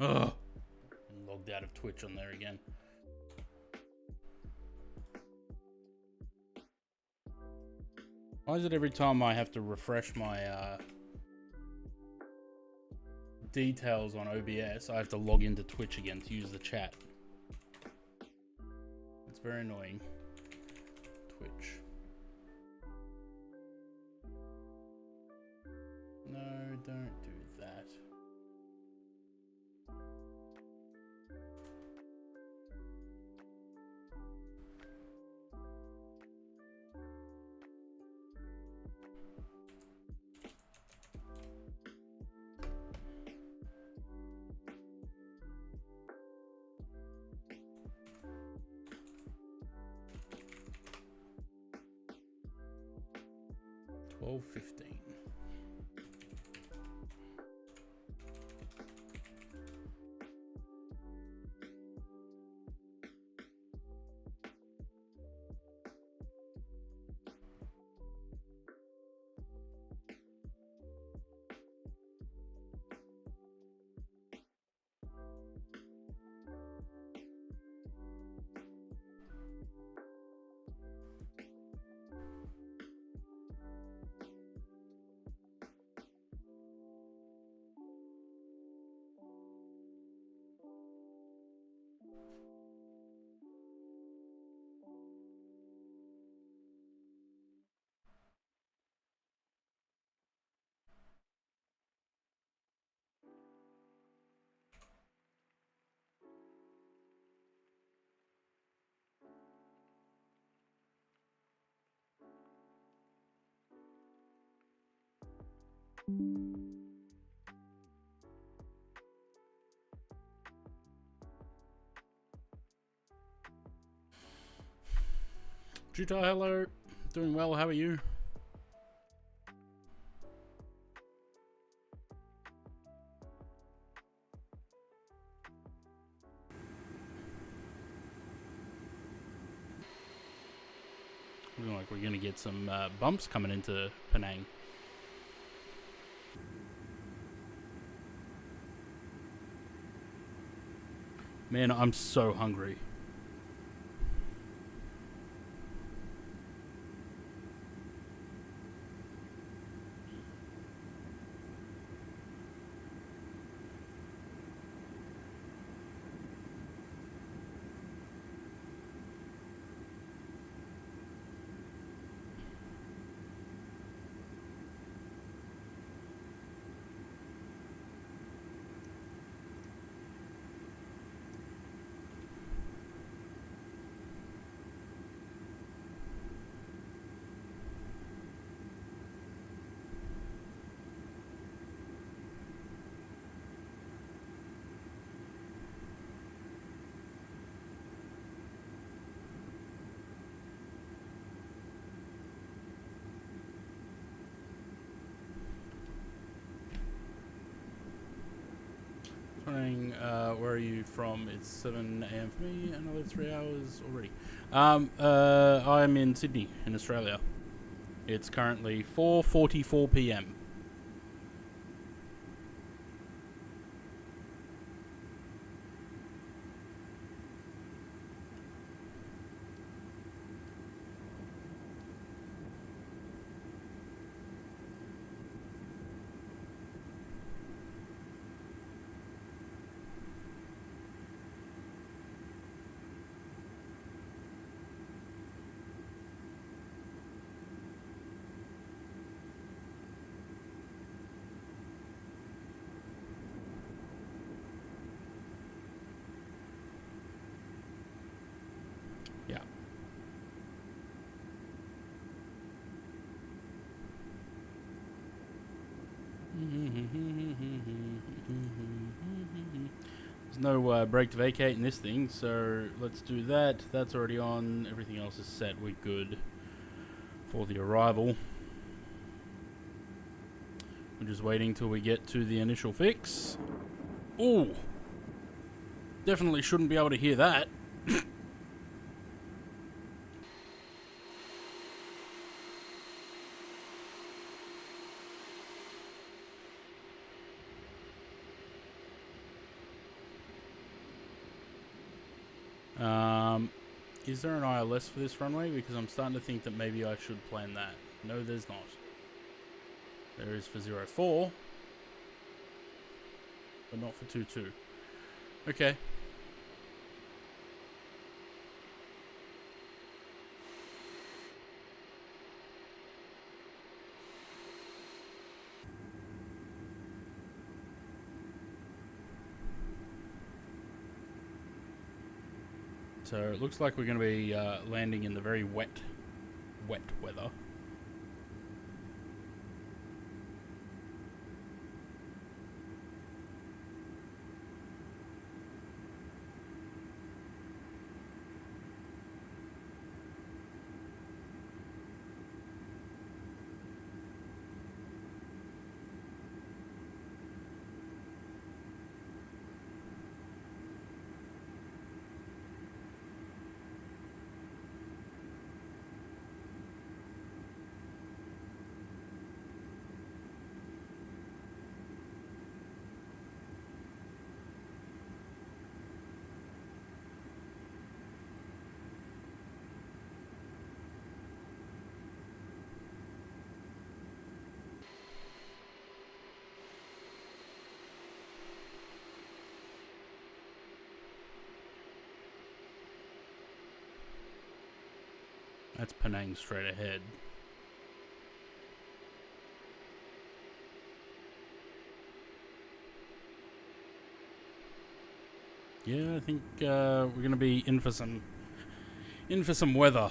Ugh. I'm logged out of Twitch on there again. Why is it every time I have to refresh my details on OBS, I have to log into Twitch again to use the chat? It's very annoying. Twitch. No, don't do that. $12.15. Jutai, hello. Doing well, how are you? Looking like we're going to get some bumps coming into Penang. Man, I'm so hungry. Where are you from? It's 7 a.m. for me, another 3 hours already. I'm in Sydney, in Australia. It's currently 4:44 p.m. Yeah. There's no break to vacate in this thing, so let's do that. That's already on. Everything else is set. We're good for the arrival. We're just waiting till we get to the initial fix. Ooh! Definitely shouldn't be able to hear that. Is there an ILS for this runway? Because I'm starting to think that maybe I should plan that. No, there's not. There is for 04, but not for 22. Okay. So it looks like we're going to be landing in the very wet weather. That's Penang straight ahead. Yeah, I think we're gonna be in for some weather.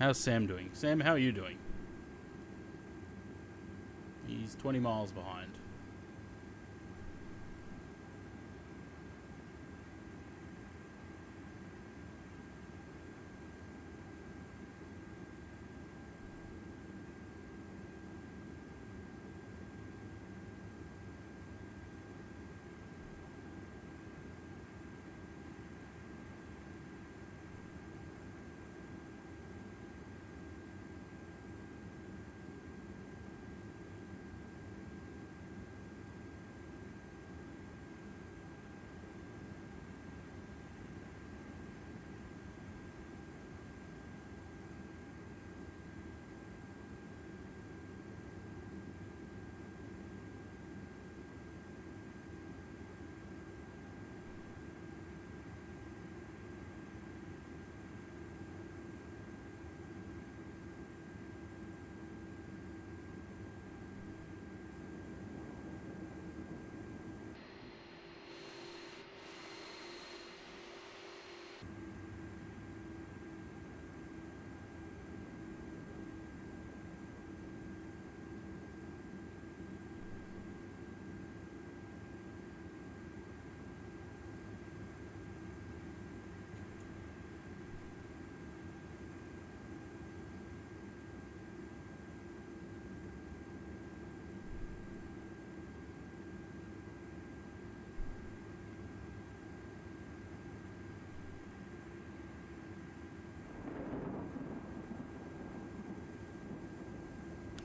How's Sam doing? Sam, how are you doing? He's 20 miles behind.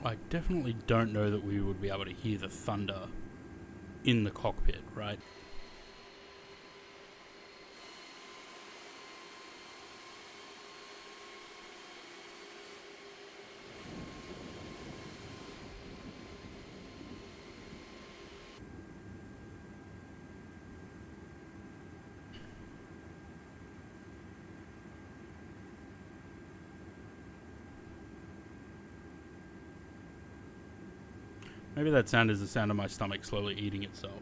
I definitely don't know that we would be able to hear the thunder in the cockpit, right? Maybe that sound is the sound of my stomach slowly eating itself.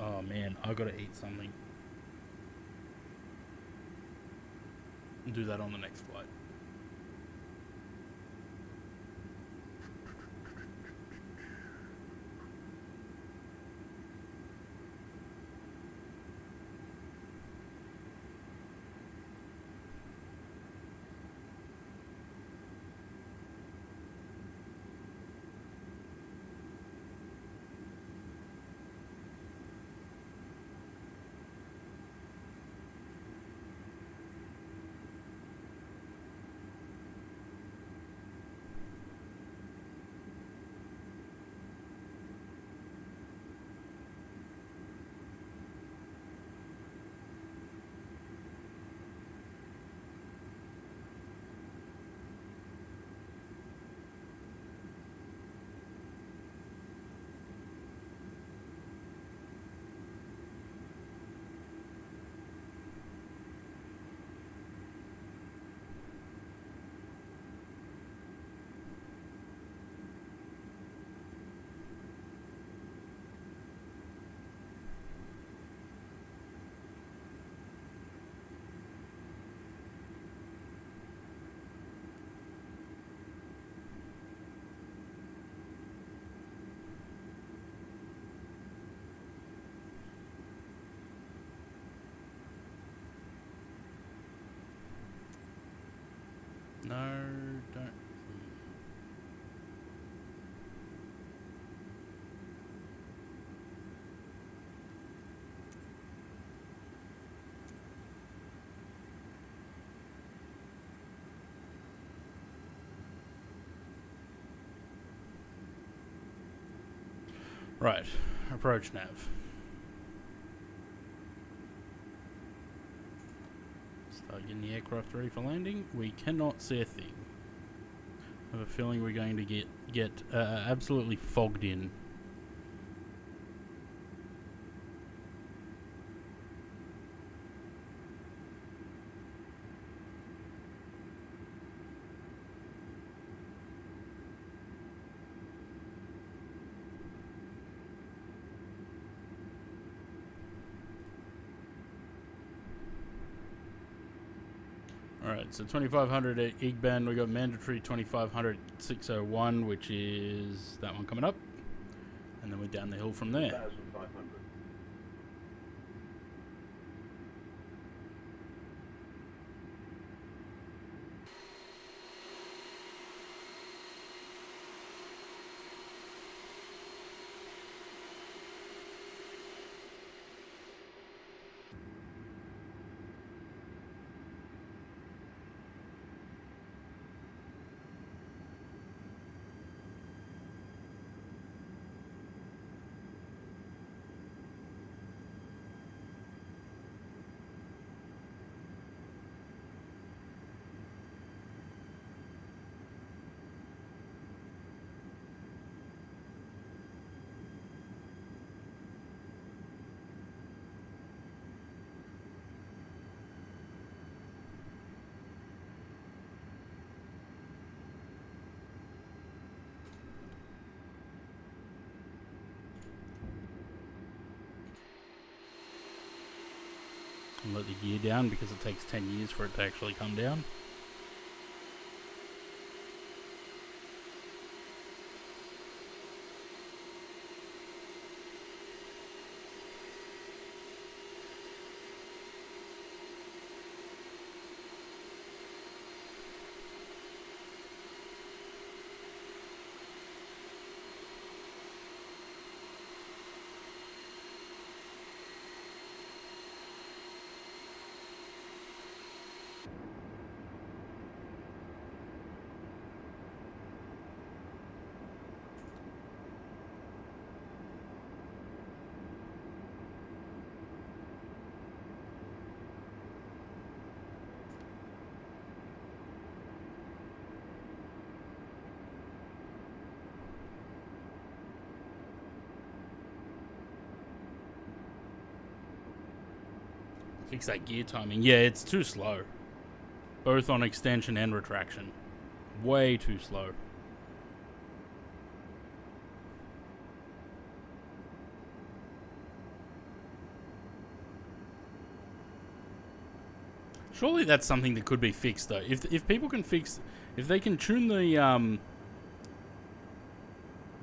Oh man, I gotta eat something. I'll do that on the next flight. No, don't. Right, approach nav. Start getting the aircraft ready for landing. We cannot see a thing. I have a feeling we're going to get absolutely fogged in. Alright, so 2500 at Igban. We got mandatory 2500 at 601, which is that one coming up. And then we're down the hill from there. 2,500. And let the gear down because it takes 10 years for it to actually come down. Fix that gear timing. Yeah, it's too slow. Both on extension and retraction. Way too slow. Surely that's something that could be fixed though. If people can fix, if they can tune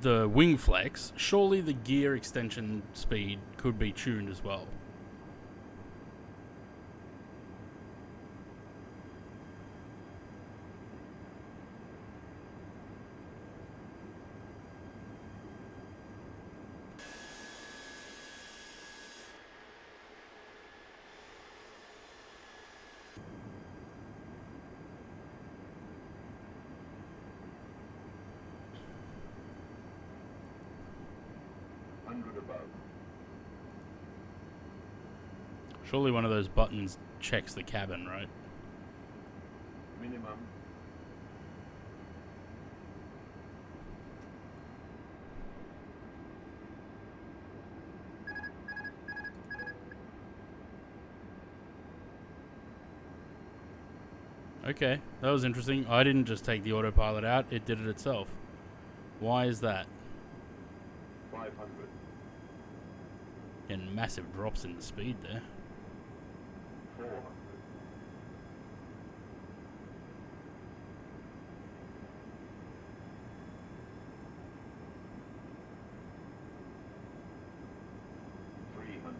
the wing flex, surely the gear extension speed could be tuned as well. Above. Surely one of those buttons checks the cabin, right? Minimum. Okay, that was interesting. I didn't just take the autopilot out, it did it itself. Why is that? 500. And massive drops in the speed there. 400. 300.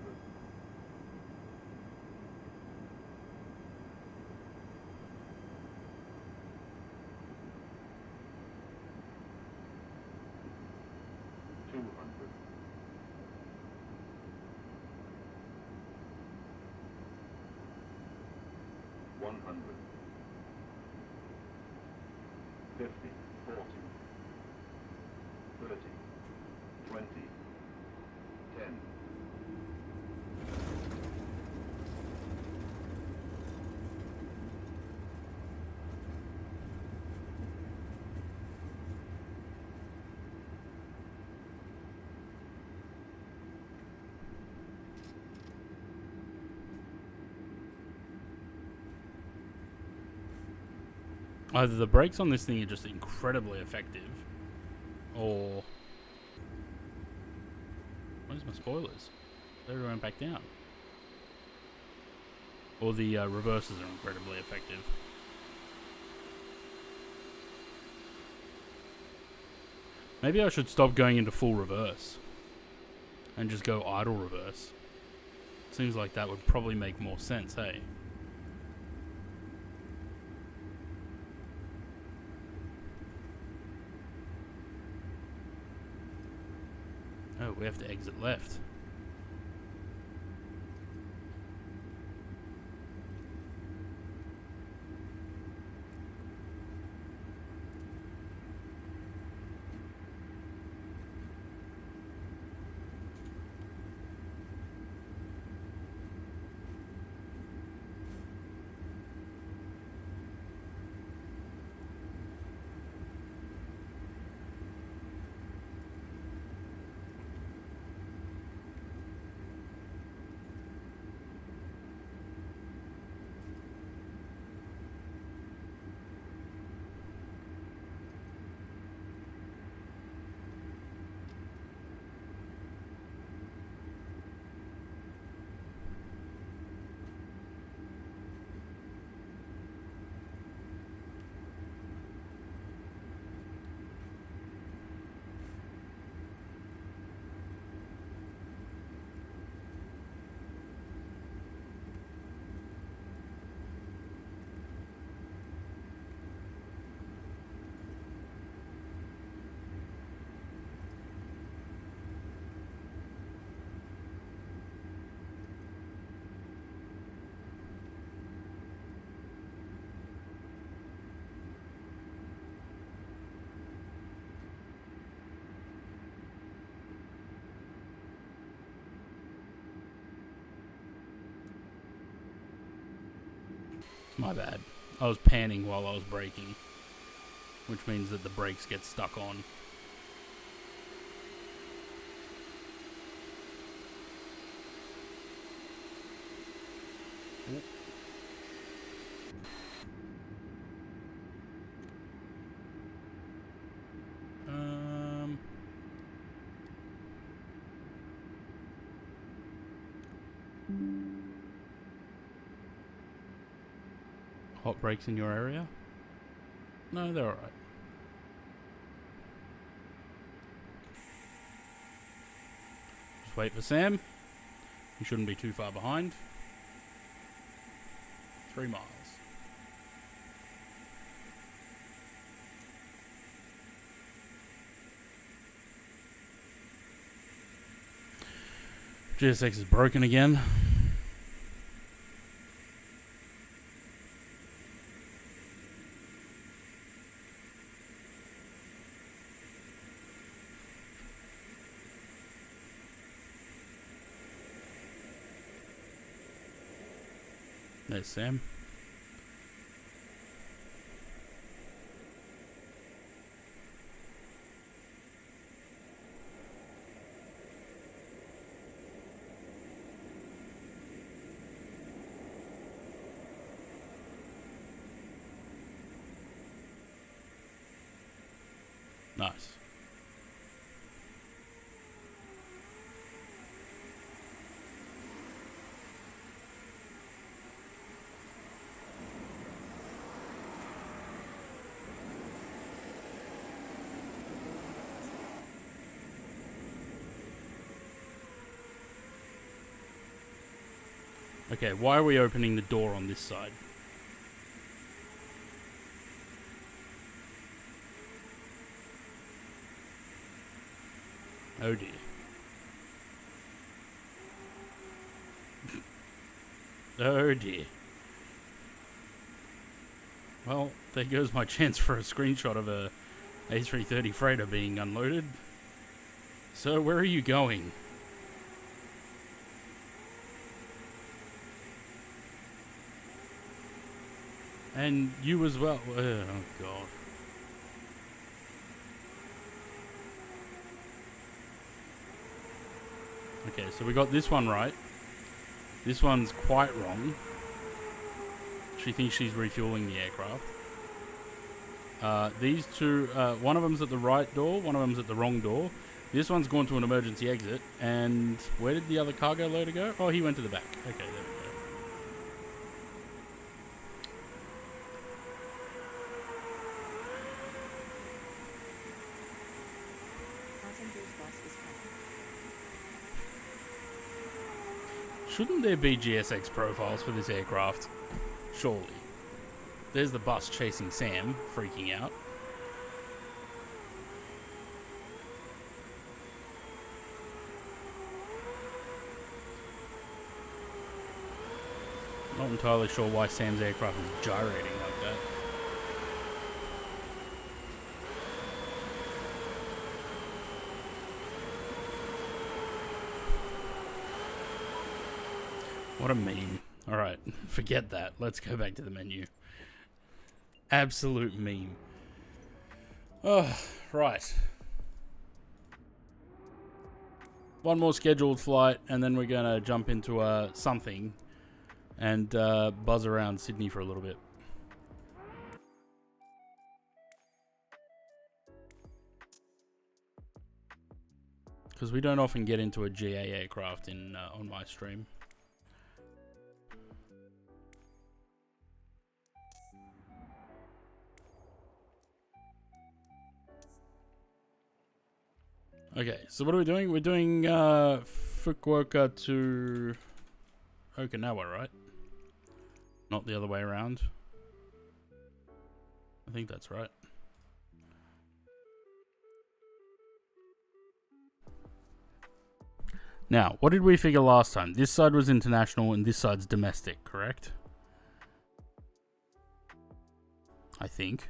200. 100. 50, 40, 30, 20, 10. Either the brakes on this thing are just incredibly effective, or... Where's my spoilers? They went back down. Or the reverses are incredibly effective. Maybe I should stop going into full reverse and just go idle reverse. Seems like that would probably make more sense, hey? Oh, we have to exit left. My bad. I was panning while I was braking, which means that the brakes get stuck on. Hot brakes in your area? No, they're alright. Just wait for Sam. He shouldn't be too far behind. 3 miles. GSX is broken again. There's Sam. Nice. Okay, why are we opening the door on this side? Oh dear. Oh dear. Well, there goes my chance for a screenshot of a A330 freighter being unloaded. So, where are you going? And you as well. Oh god. Okay, so we got this one right. This one's quite wrong. She thinks she's refueling the aircraft. These two, one of them's at the right door, one of them's at the wrong door. This one's gone to an emergency exit. And where did the other cargo loader go? Oh, he went to the back. Okay, there we go. passenger's bus is coming. Shouldn't there be GSX profiles for this aircraft? Surely. There's the bus chasing Sam, freaking out. Not entirely sure why Sam's aircraft is gyrating like that. What a meme. Alright, forget that. Let's go back to the menu. Absolute meme. Oh, right. One more scheduled flight, and then we're going to jump into something and buzz around Sydney for a little bit. Because we don't often get into a GA aircraft on my stream. Okay, so what are we doing? We're doing Fukuoka to Okinawa, right? Not the other way around. I think that's right. Now, what did we figure last time? This side was international and this side's domestic, correct? I think.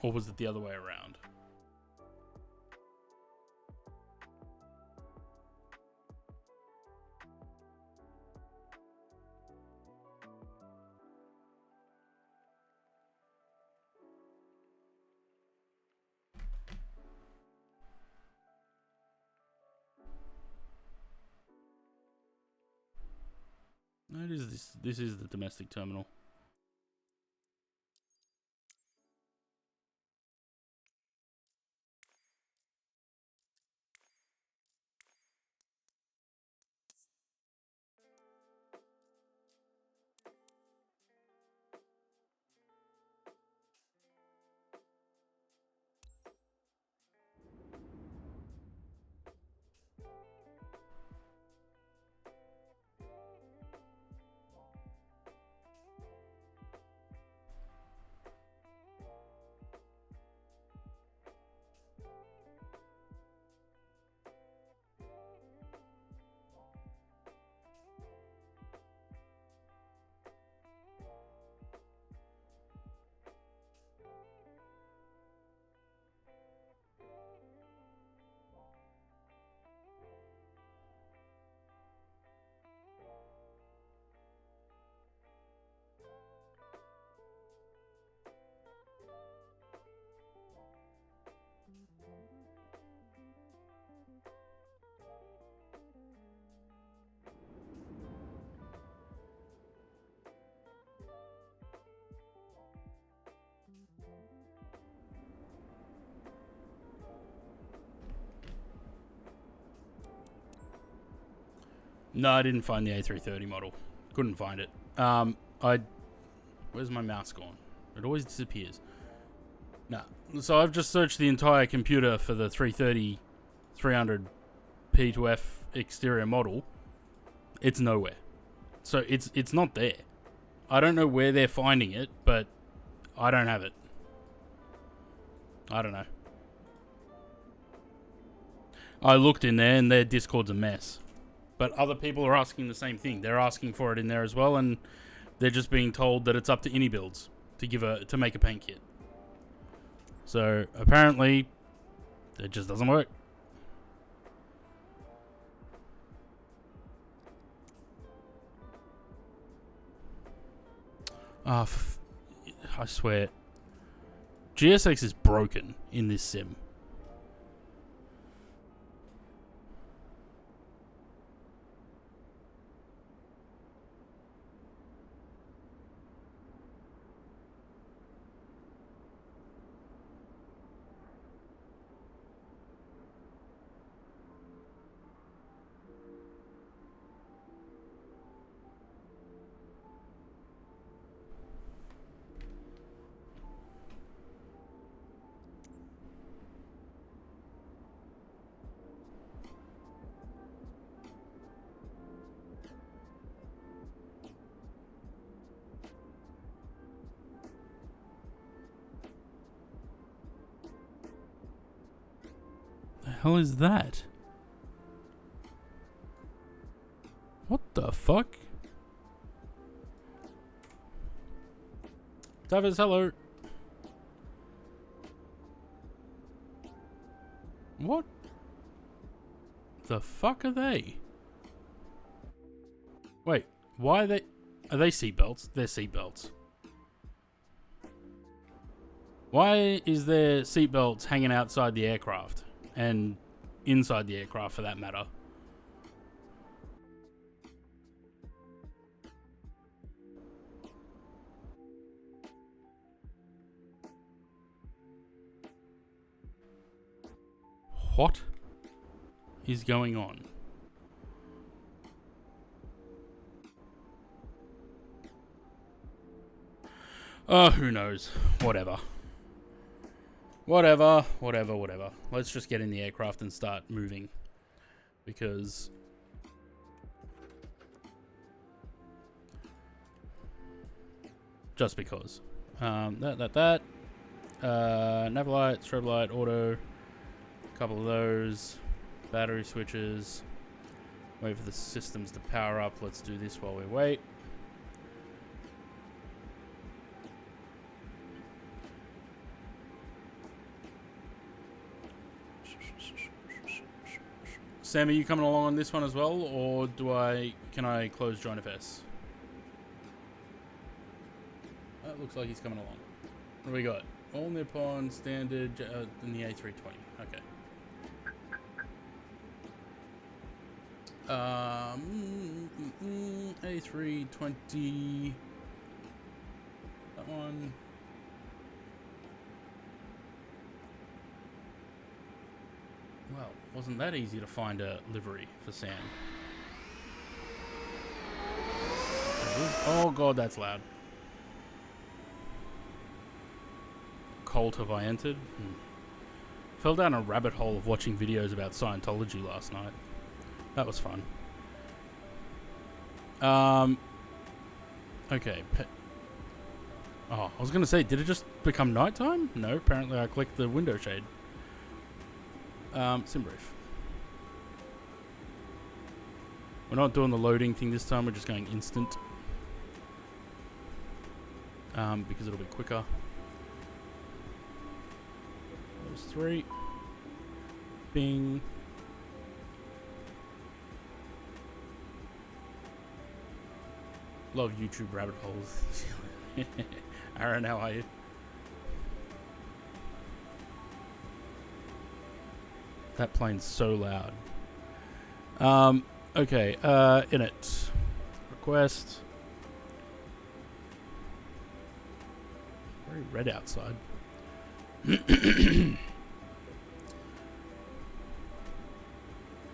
Or was it the other way around? No, it is this. This is the domestic terminal. No, I didn't find the A330 model. Couldn't find it. Where's my mouse gone? It always disappears. No. So I've just searched the entire computer for the 330 300 P2F exterior model. It's nowhere. So it's not there. I don't know where they're finding it, but I don't have it. I don't know. I looked in there and their Discord's a mess. But other people are asking the same thing. They're asking for it in there as well, and they're just being told that it's up to Builds to make a paint kit. So apparently, it just doesn't work. I swear, GSX is broken in this sim. hell is that? What the fuck? Tavis, hello. What the fuck are they? Wait, why are they seatbelts? They're seatbelts. Why is there seatbelts hanging outside the aircraft? And inside the aircraft for that matter? What is going on? Oh, who knows? Whatever. Whatever. Let's just get in the aircraft and start moving. Because... just because. Nav light, strobe light, auto... couple of those, battery switches, wait for the systems to power up. Let's do this while we wait. Sam, are you coming along on this one as well, or can I close join FS? That looks like he's coming along. What do we got? All Nippon standard in the A320. Okay. A320. That one. Well, wasn't that easy to find a livery for Sam? Oh god, that's loud. Cult have I entered? Fell down a rabbit hole of watching videos about Scientology last night. That was fun. Okay. Oh, I was going to say, did it just become nighttime? No, apparently I clicked the window shade. Sim brief. We're not doing the loading thing this time, we're just going instant. Because it'll be quicker. Those three. Bing. Love YouTube rabbit holes. Aaron, how are you? That plane's so loud. Okay, init. Request. Very red outside.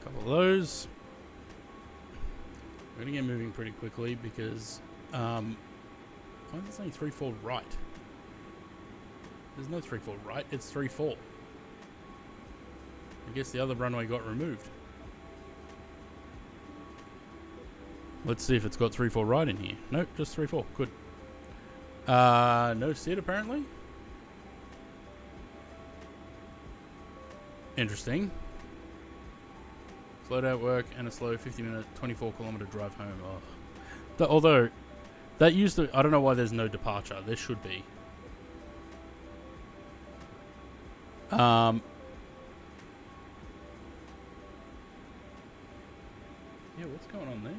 Couple of those. We're gonna get moving pretty quickly because why is it saying 3-4 right? There's no 3-4 right, it's 3-4. I guess the other runway got removed. Let's see if it's got 3-4 right in here. Nope, just 3-4. Good. No SID apparently. Interesting. Slow day at work and a slow 50-minute, 24-kilometer drive home. Oh. Although, that used to... I don't know why there's no departure. There should be. Yeah, what's going on there?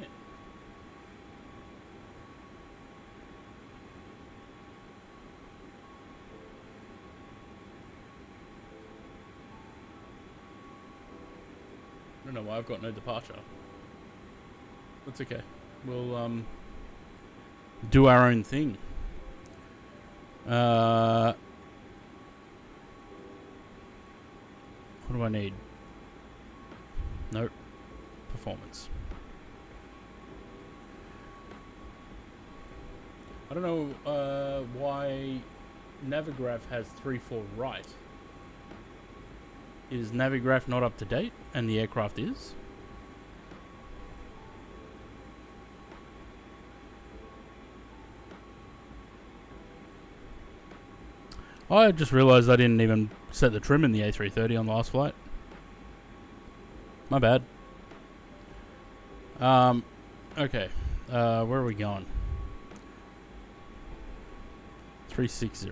I don't know why I've got no departure. That's okay. We'll do our own thing. What do I need? Nope. Performance. I don't know why Navigraph has 3-4 right. Is Navigraph not up to date and the aircraft is? I just realised I didn't even set the trim in the A330 on the last flight. My bad. Okay. Where are we going? 360.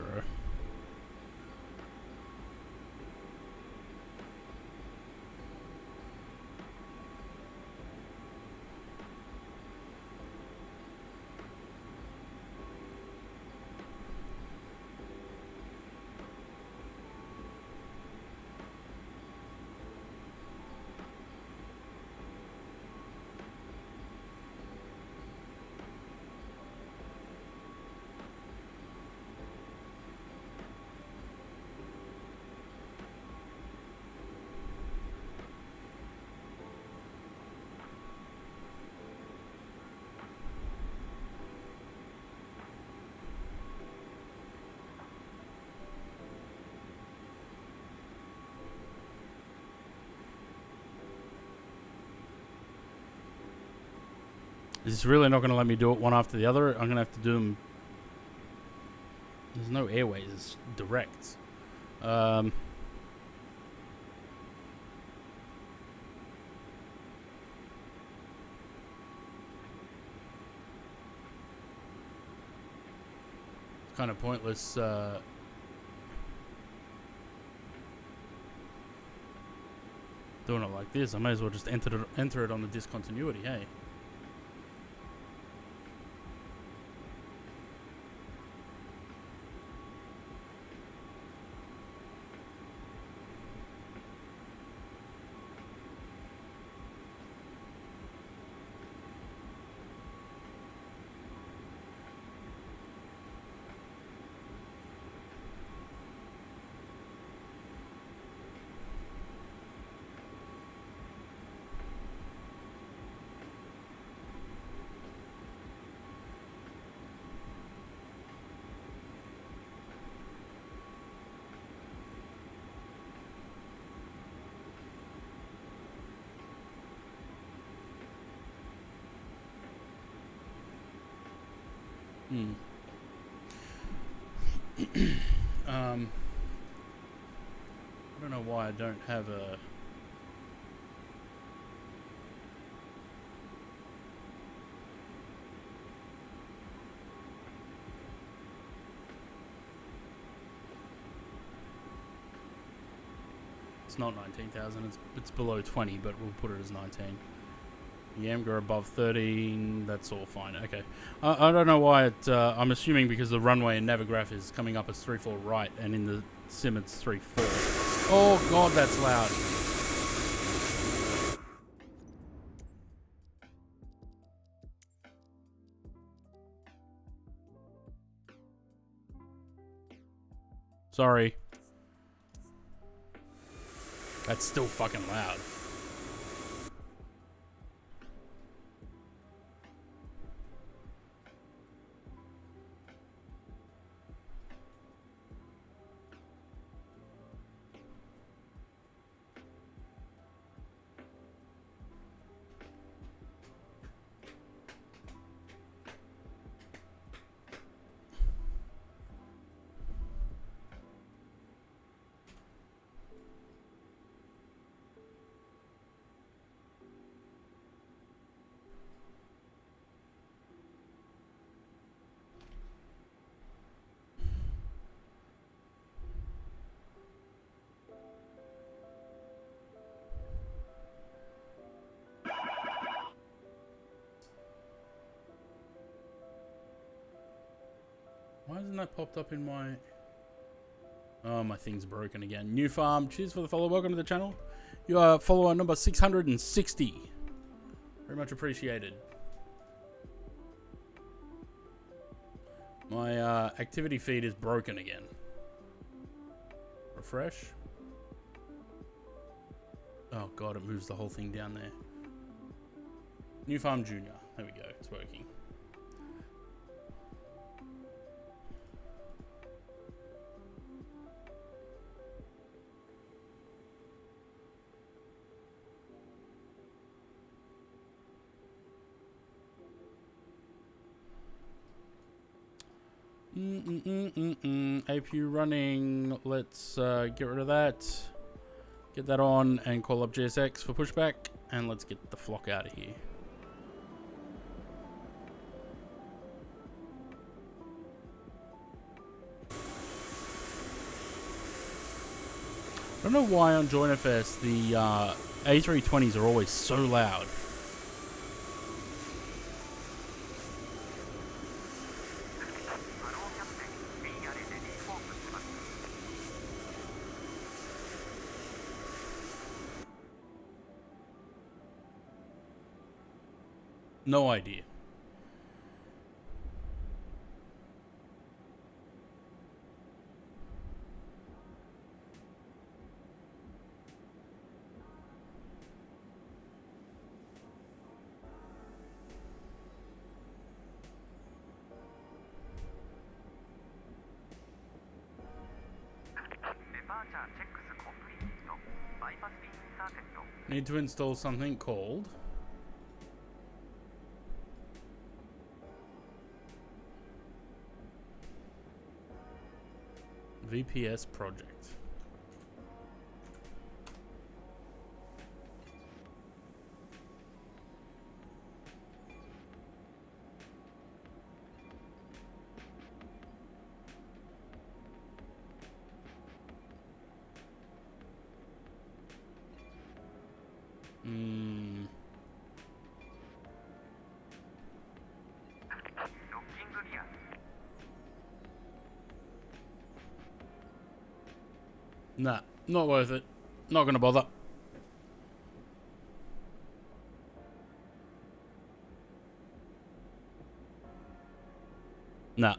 Is really not going to let me do it one after the other. I'm going to have to do them. There's no airways. It's direct. Kind of pointless. Doing it like this. I may as well just enter it on the discontinuity. Hey. I don't know why I don't have a... It's not 19,000, it's below 20, but we'll put it as 19. Yamga above 13, that's all fine. Okay. I don't know why it... I'm assuming because the runway in Navigraph is coming up as 34 right, and in the sim it's 34. Oh god, that's loud. Sorry. That's still fucking loud. Why hasn't that popped up in my... Oh, my thing's broken again. New Farm, cheers for the follow. Welcome to the channel. You are follower number 660. Very much appreciated. My activity feed is broken again. Refresh. Oh god, it moves the whole thing down there. New Farm Junior. There we go, it's working. APU running. Let's get rid of that. Get that on and call up GSX for pushback, and let's get the flock out of here. I don't know why on Joiner Fest the A320s are always so loud. No idea. Need to install something called VPS project. Nah, not worth it. Not gonna bother. Nah.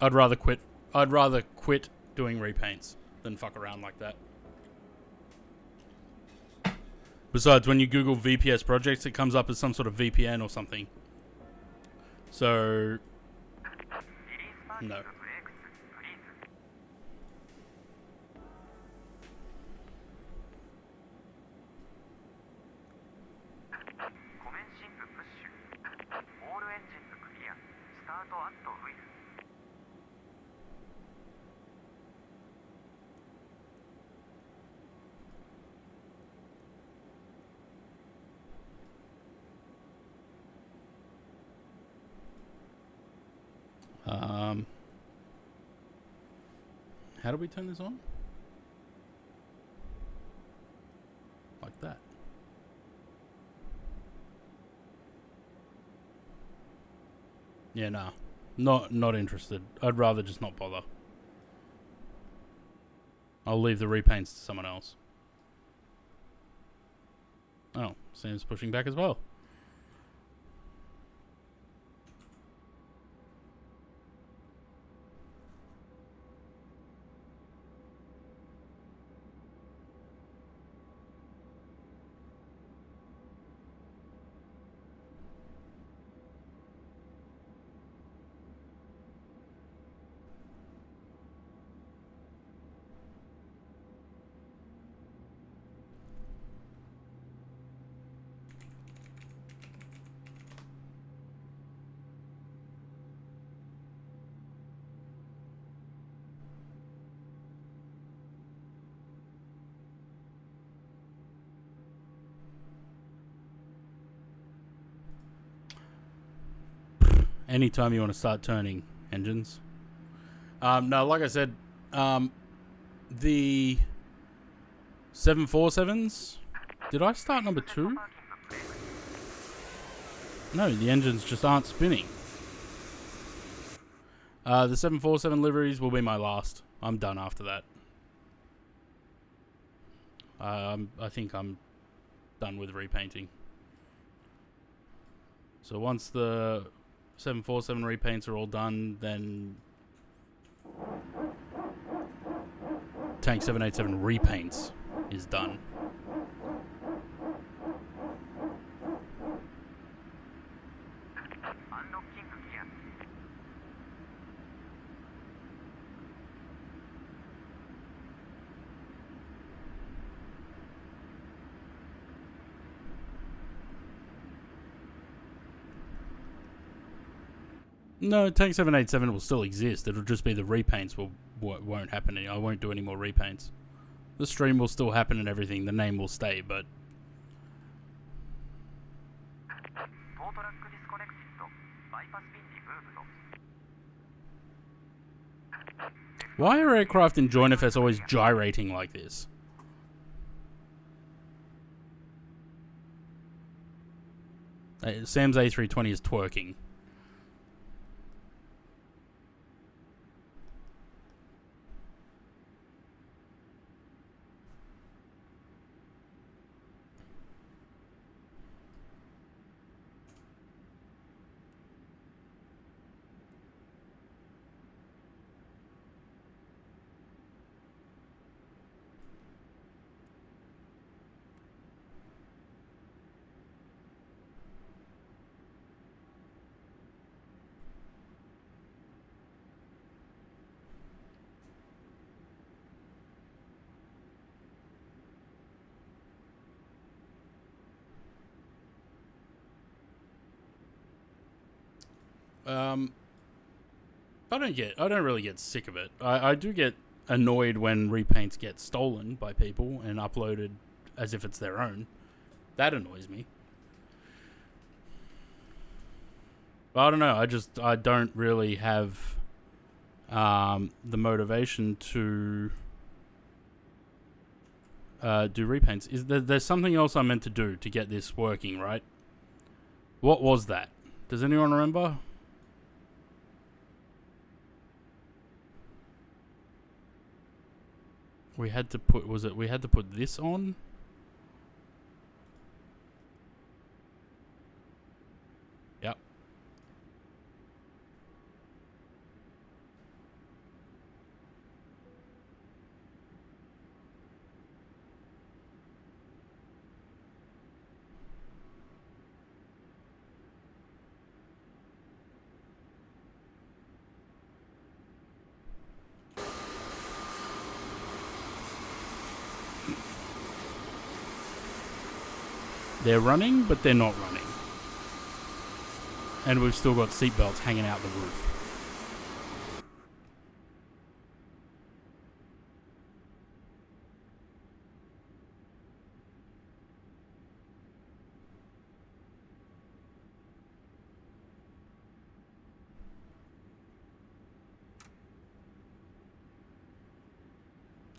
I'd rather quit. I'd rather quit doing repaints than fuck around like that. Besides, when you Google VPS projects, it comes up as some sort of VPN or something. So, no. How do we turn this on? Like that. Yeah, nah. Not interested. I'd rather just not bother. I'll leave the repaints to someone else. Oh, Sam's pushing back as well. Anytime you want to start turning engines. No, like I said, the 747s. Did I start number 2? No, the engines just aren't spinning. The 747 liveries will be my last. I'm done after that. I think I'm done with repainting. So once the 747 repaints are all done, then Tank 787 repaints is done. No, Tank 787 will still exist. It'll just be the repaints won't happen. I won't do any more repaints. The stream will still happen and everything. The name will stay, but... Why are aircraft in Joinfest always gyrating like this? Sam's A320 is twerking. I don't really get sick of it. I do get annoyed when repaints get stolen by people and uploaded as if it's their own. That annoys me. But I don't know. I don't really have the motivation to do repaints. There's something else I'm meant to do to get this working, right? What was that? Does anyone remember? We had to put, we had to put this on? Yep. They're running, but they're not running. And we've still got seatbelts hanging out the roof.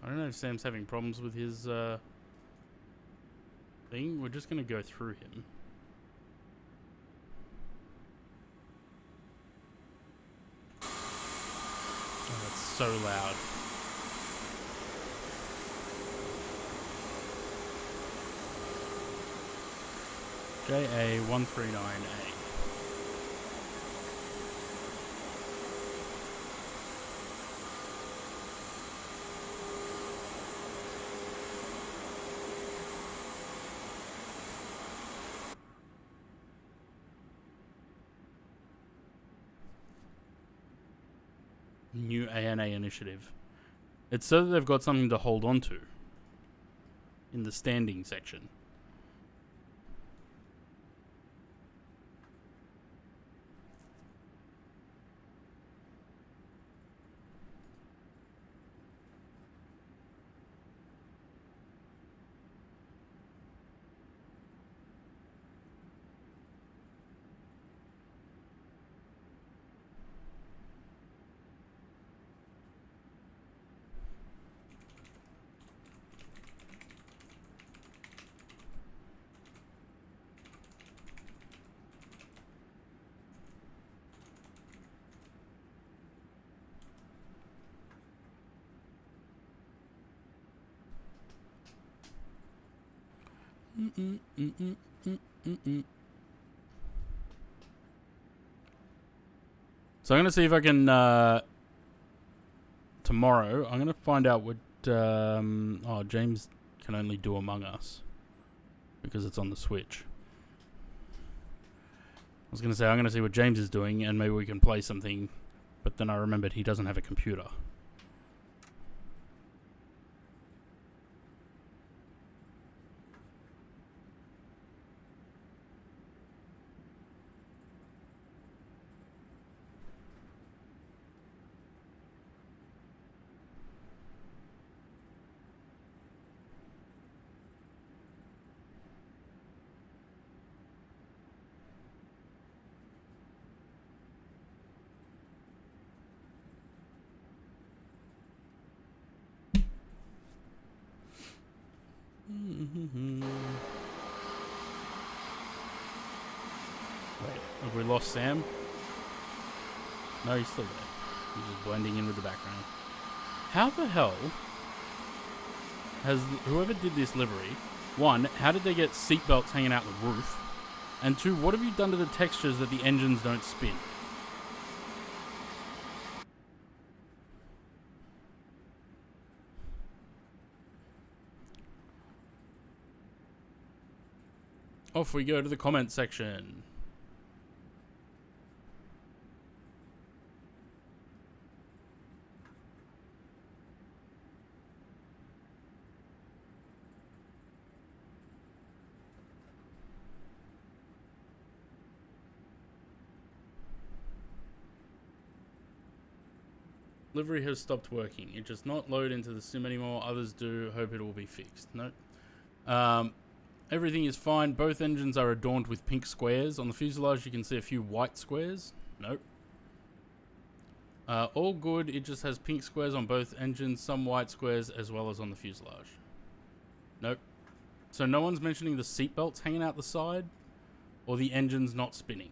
I don't know if Sam's having problems with his thing. We're just going to go through him. Oh, that's so loud. JA139A. New ANA initiative. It's so that they've got something to hold on to in the standing section. So I'm going to see if I can, tomorrow, I'm going to find out what, oh, James can only do Among Us because it's on the Switch. I was going to say, I'm going to see what James is doing and maybe we can play something, but then I remembered he doesn't have a computer. Wait, have we lost Sam? No, he's still there. He's just blending in with the background. How the hell has whoever did this livery, one, how did they get seatbelts hanging out the roof? And two, what have you done to the textures that the engines don't spin? Off we go to the comment section. Livery has stopped working. It does not load into the sim anymore. Others do. Hope it will be fixed. Nope. Everything is fine. Both engines are adorned with pink squares. On the fuselage, you can see a few white squares. Nope. All good. It just has pink squares on both engines, some white squares, as well as on the fuselage. Nope. So no one's mentioning the seatbelts hanging out the side, or the engines not spinning.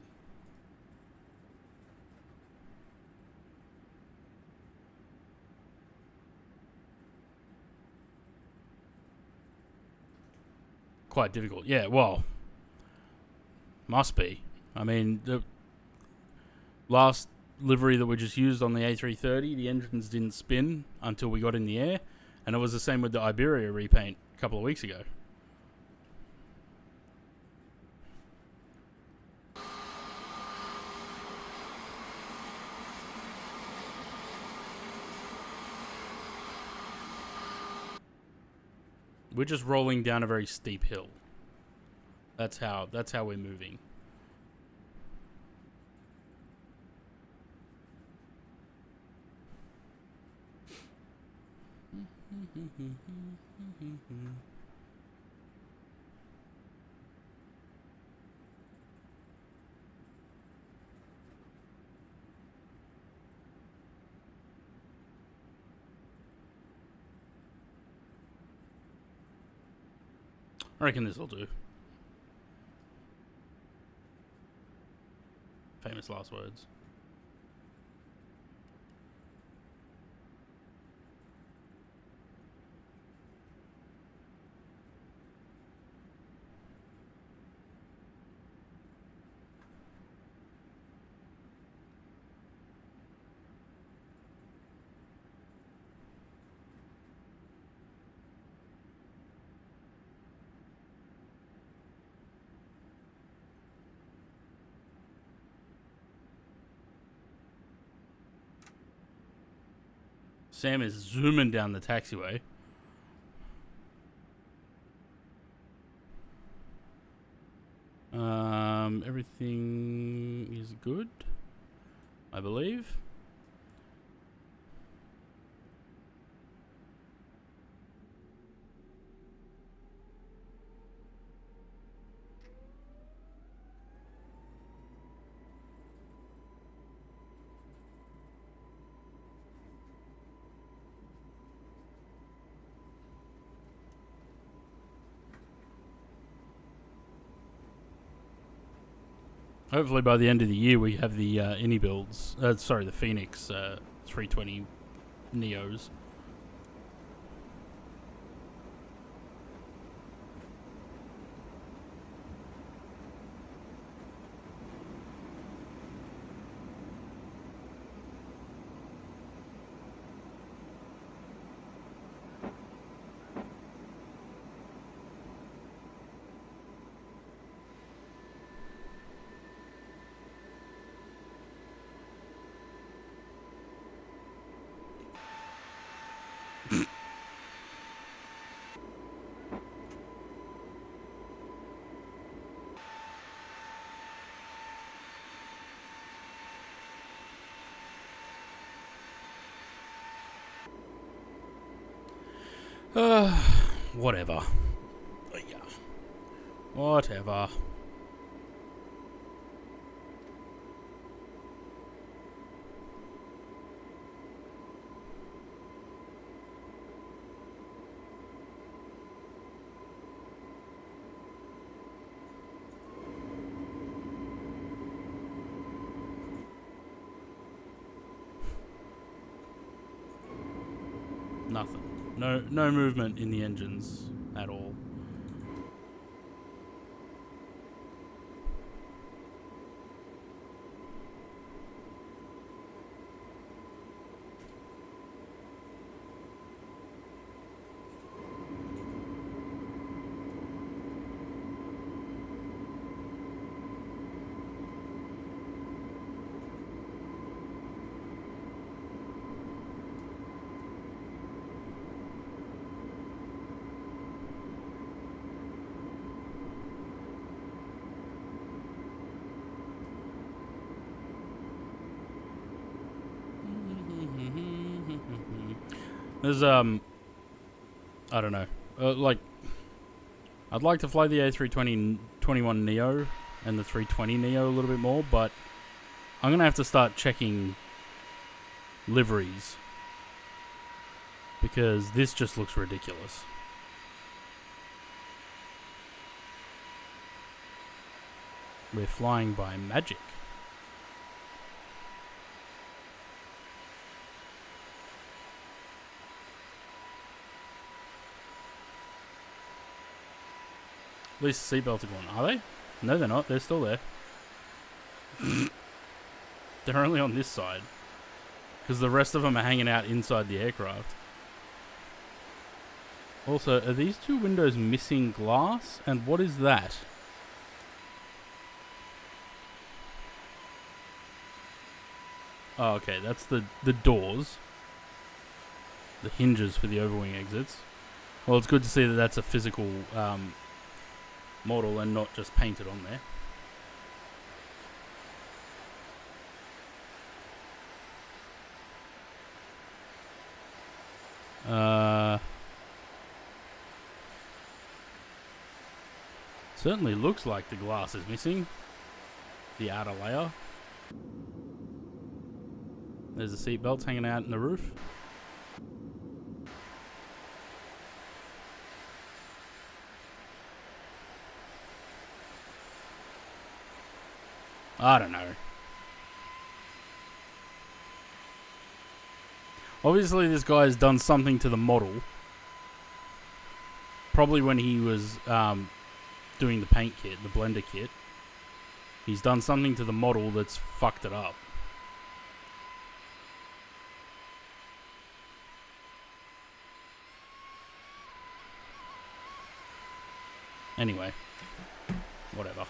Quite difficult. Yeah, well, must be. I mean, the last livery that we just used on the A330, the engines didn't spin until we got in the air, and it was the same with the Iberia repaint a couple of weeks ago. We're just rolling down a very steep hill. That's how we're moving. I reckon this will do. Famous last words. Sam is zooming down the taxiway. Everything is good, I believe. Hopefully by the end of the year we have the Innie builds. Sorry, the Phoenix 320 Neos. Whatever. Yeah. Whatever. Nothing. No movement in the engines at all. There's I don't know, like I'd like to fly the A320-21 Neo and the 320 Neo a little bit more, but I'm gonna have to start checking liveries because this just looks ridiculous. We're flying by magic. At least the seatbelts are gone. Are they? No, they're not. They're still there. They're only on this side. Because the rest of them are hanging out inside the aircraft. Also, are these two windows missing glass? And what is that? Oh, okay. That's the doors. The hinges for the overwing exits. Well, it's good to see that that's a physical model and not just painted on there. Certainly looks like the glass is missing. The outer layer. There's the seat belts hanging out in the roof. I don't know. Obviously, this guy has done something to the model. Probably when he was doing the paint kit, the blender kit. He's done something to the model that's fucked it up. Anyway, whatever.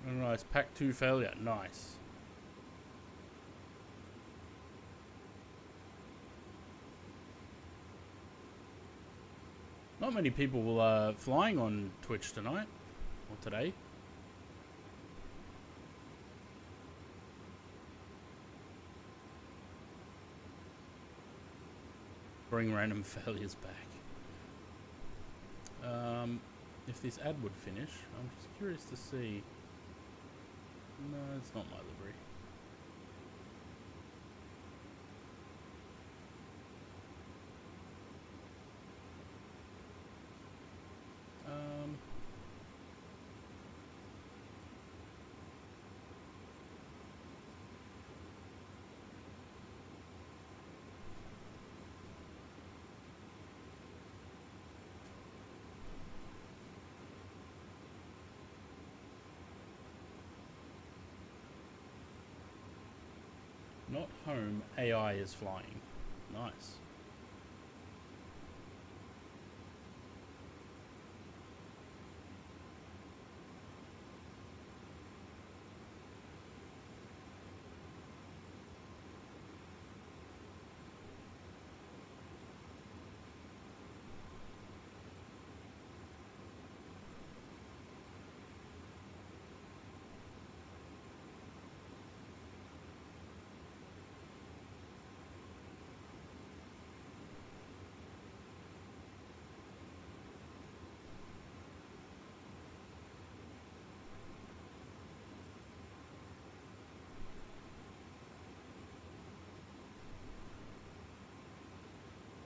Nice. Pack 2 failure. Nice. Not many people will flying on Twitch tonight or today. Bring random failures back. If this ad would finish, I'm just curious to see. No, it's not my livery. Not home, AI is flying. Nice.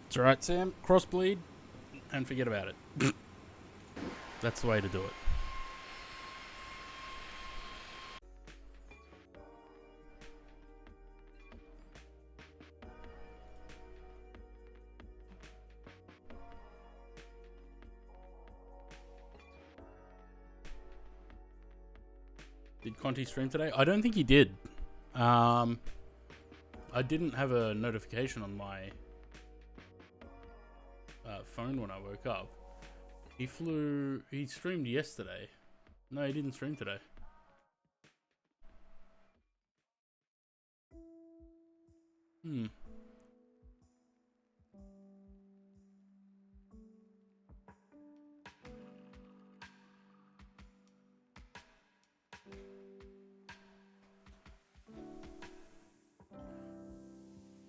It's alright, Sam. Crossbleed and forget about it. That's the way to do it. Did Conti stream today? I don't think he did. I didn't have a notification on my phone when I woke up. He streamed yesterday. No, he didn't stream today.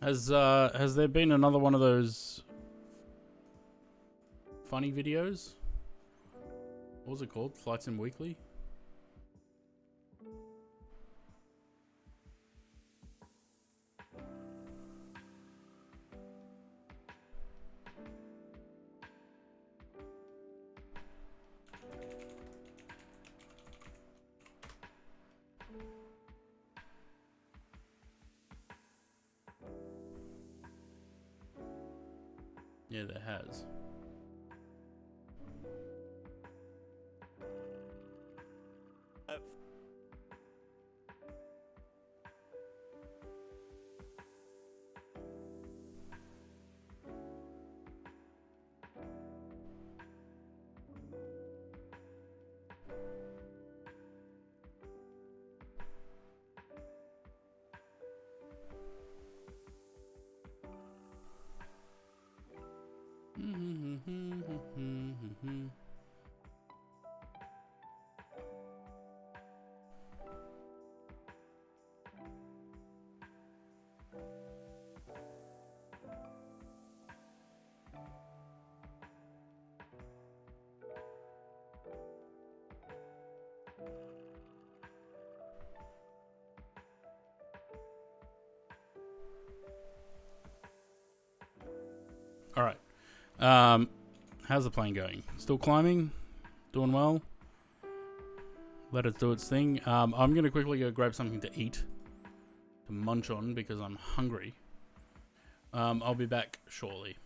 Has there been another one of those funny videos? What was it called? Flight Sim Weekly? Yeah, there has. All right. How's the plane going? Still climbing? Doing well? Let it do its thing. I'm going to quickly go grab something to eat, to munch on, because I'm hungry. I'll be back shortly.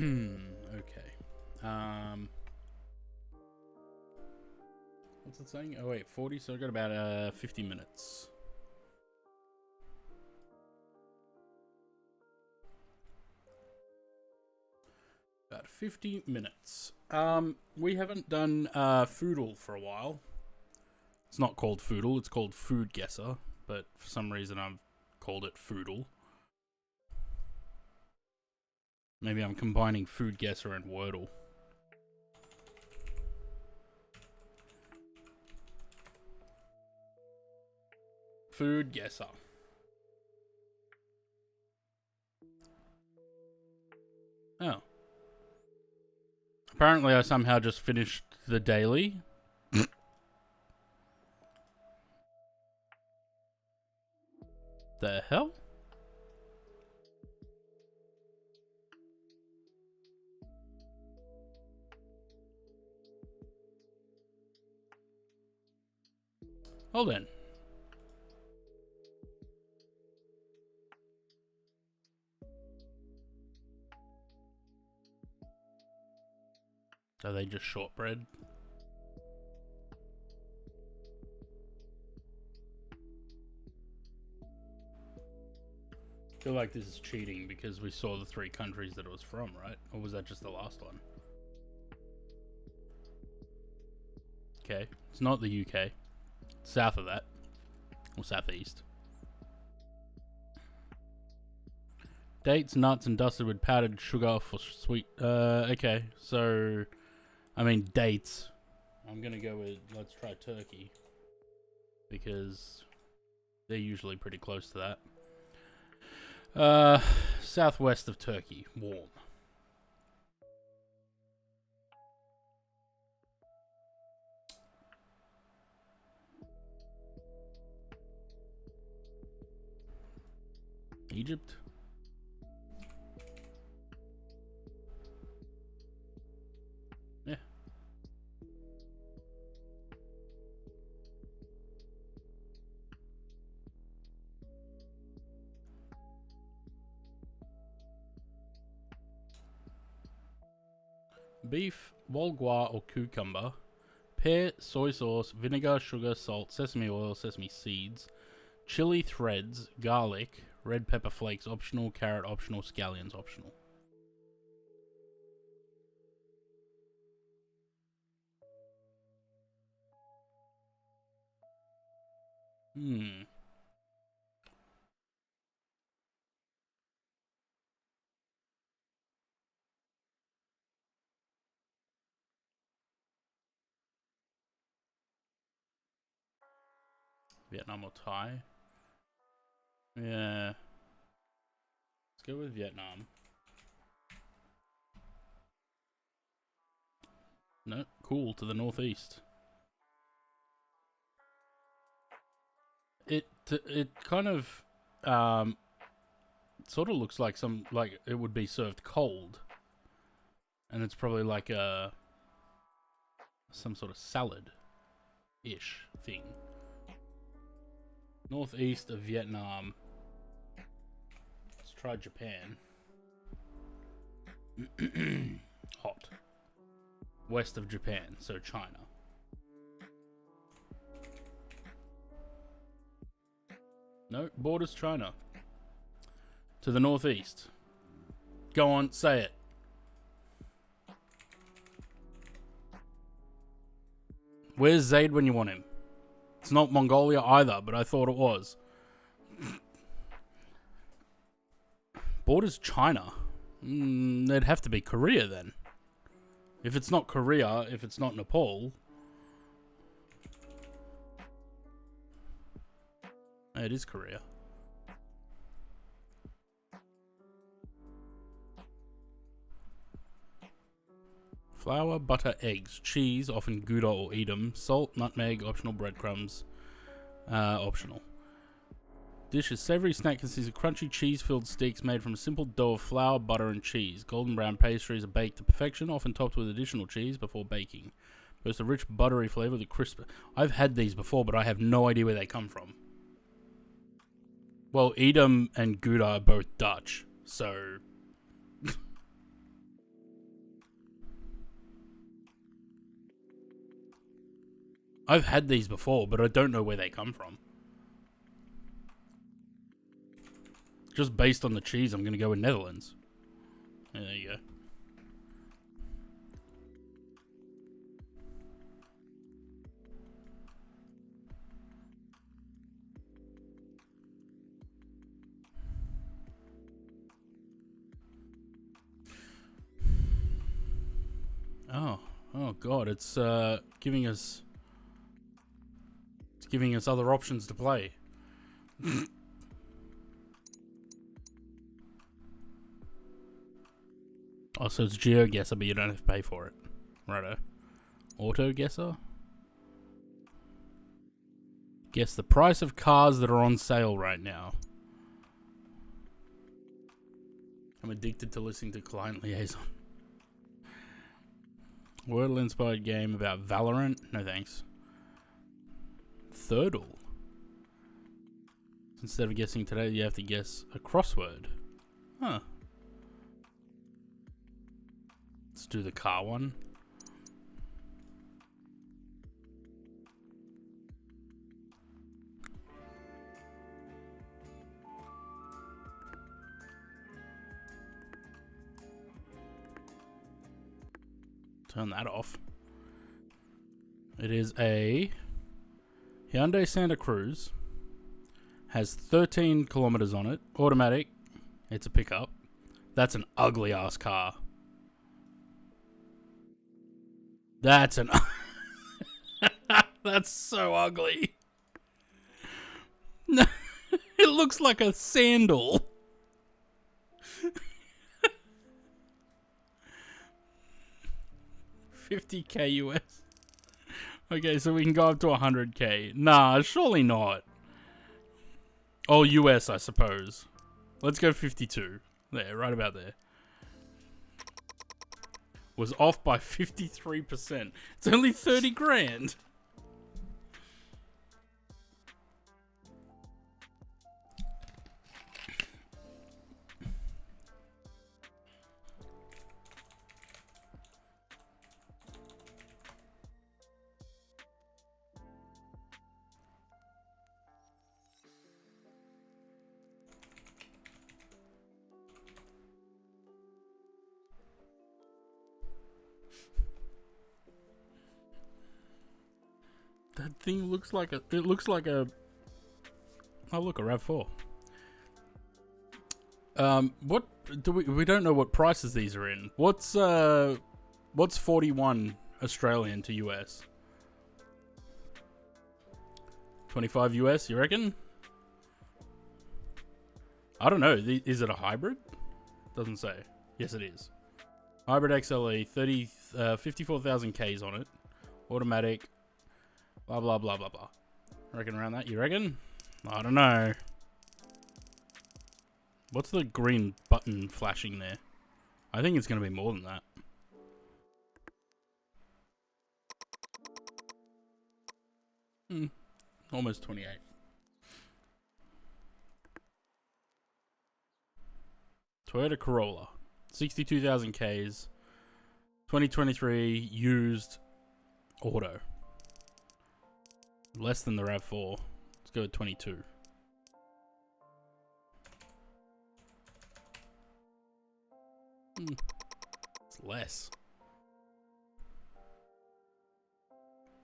Okay. What's it saying? Oh wait, 40. So I got about 50 minutes. About 50 minutes. We haven't done Foodle for a while. It's not called Foodle, it's called Food Guesser, but for some reason I've called it Foodle. Maybe I'm combining Food Guesser and Wordle. Food Guesser. Oh. Apparently I somehow just finished the daily. The hell? Hold on. Are they just shortbread? I feel like this is cheating because we saw the 3 countries that it was from, right? Or was that just the last one? Okay, it's not the UK. It's south of that. Or southeast. Dates, nuts, and dusted with powdered sugar for sweet. Okay, so I mean dates. I'm gonna go with, let's try Turkey, because they're usually pretty close to that. Southwest of Turkey, warm. Egypt. Yeah. Beef, wolgua or cucumber, pear, soy sauce, vinegar, sugar, salt, sesame oil, sesame seeds, chili threads, garlic, red pepper flakes optional, carrot optional, scallions optional. Vietnam or Thai? Yeah. Let's go with Vietnam. No, cool, to the northeast. It kind of sort of looks like it would be served cold, and it's probably like some sort of salad-ish thing. Northeast of Vietnam. Let's try Japan. Hot. West of Japan, so China. No, borders China. To the northeast. Go on, say it. Where's Zaid when you want him? It's not Mongolia either, but I thought it was. Borders China? It'd have to be Korea then. If it's not Korea, if it's not Nepal. It is Korea. Flour, butter, eggs, cheese, often Gouda or Edam, salt, nutmeg, optional, breadcrumbs, optional. Dish is savory snack consists of crunchy cheese-filled sticks made from a simple dough of flour, butter, and cheese. Golden brown pastries are baked to perfection, often topped with additional cheese before baking. Boasts a rich, buttery flavor with a crisp. I've had these before, but I have no idea where they come from. Well, Edam and Gouda are both Dutch, so... I've had these before, but I don't know where they come from. Just based on the cheese, I'm going to go with Netherlands. Yeah, there you go. Oh God! It's giving us other options to play. Oh, so it's GeoGuessr, but you don't have to pay for it. Righto. Auto Guesser. Guess the price of cars that are on sale right now. I'm addicted to listening to Client Liaison. Wordle-inspired game about Valorant? No thanks. Thirdle. Instead of guessing today, you have to guess a crossword. Huh. Let's do the car one. Turn that off. It is a Hyundai Santa Cruz. Has 13 kilometers on it. Automatic. It's a pickup. That's an ugly ass car. That's an... That's so ugly. It looks like a sandal. $50K US. Okay, so we can go up to 100K. Nah, surely not. Oh, US, I suppose. Let's go 52. There, right about there. Was off by 53%. It's only 30 grand. That thing looks like a... It looks like a... Oh, look, a RAV4. What do we don't know what prices these are in. What's 41 Australian to US? 25 US, you reckon? I don't know. Is it a hybrid? Doesn't say. Yes, it is. Hybrid XLE, 54,000 Ks on it. Automatic. Blah, blah, blah, blah, blah. Reckon around that, you reckon? I don't know. What's the green button flashing there? I think it's going to be more than that. Almost 28. Toyota Corolla. 62,000 Ks. 2023 used auto. Less than the RAV4. Let's go with 22. It's less.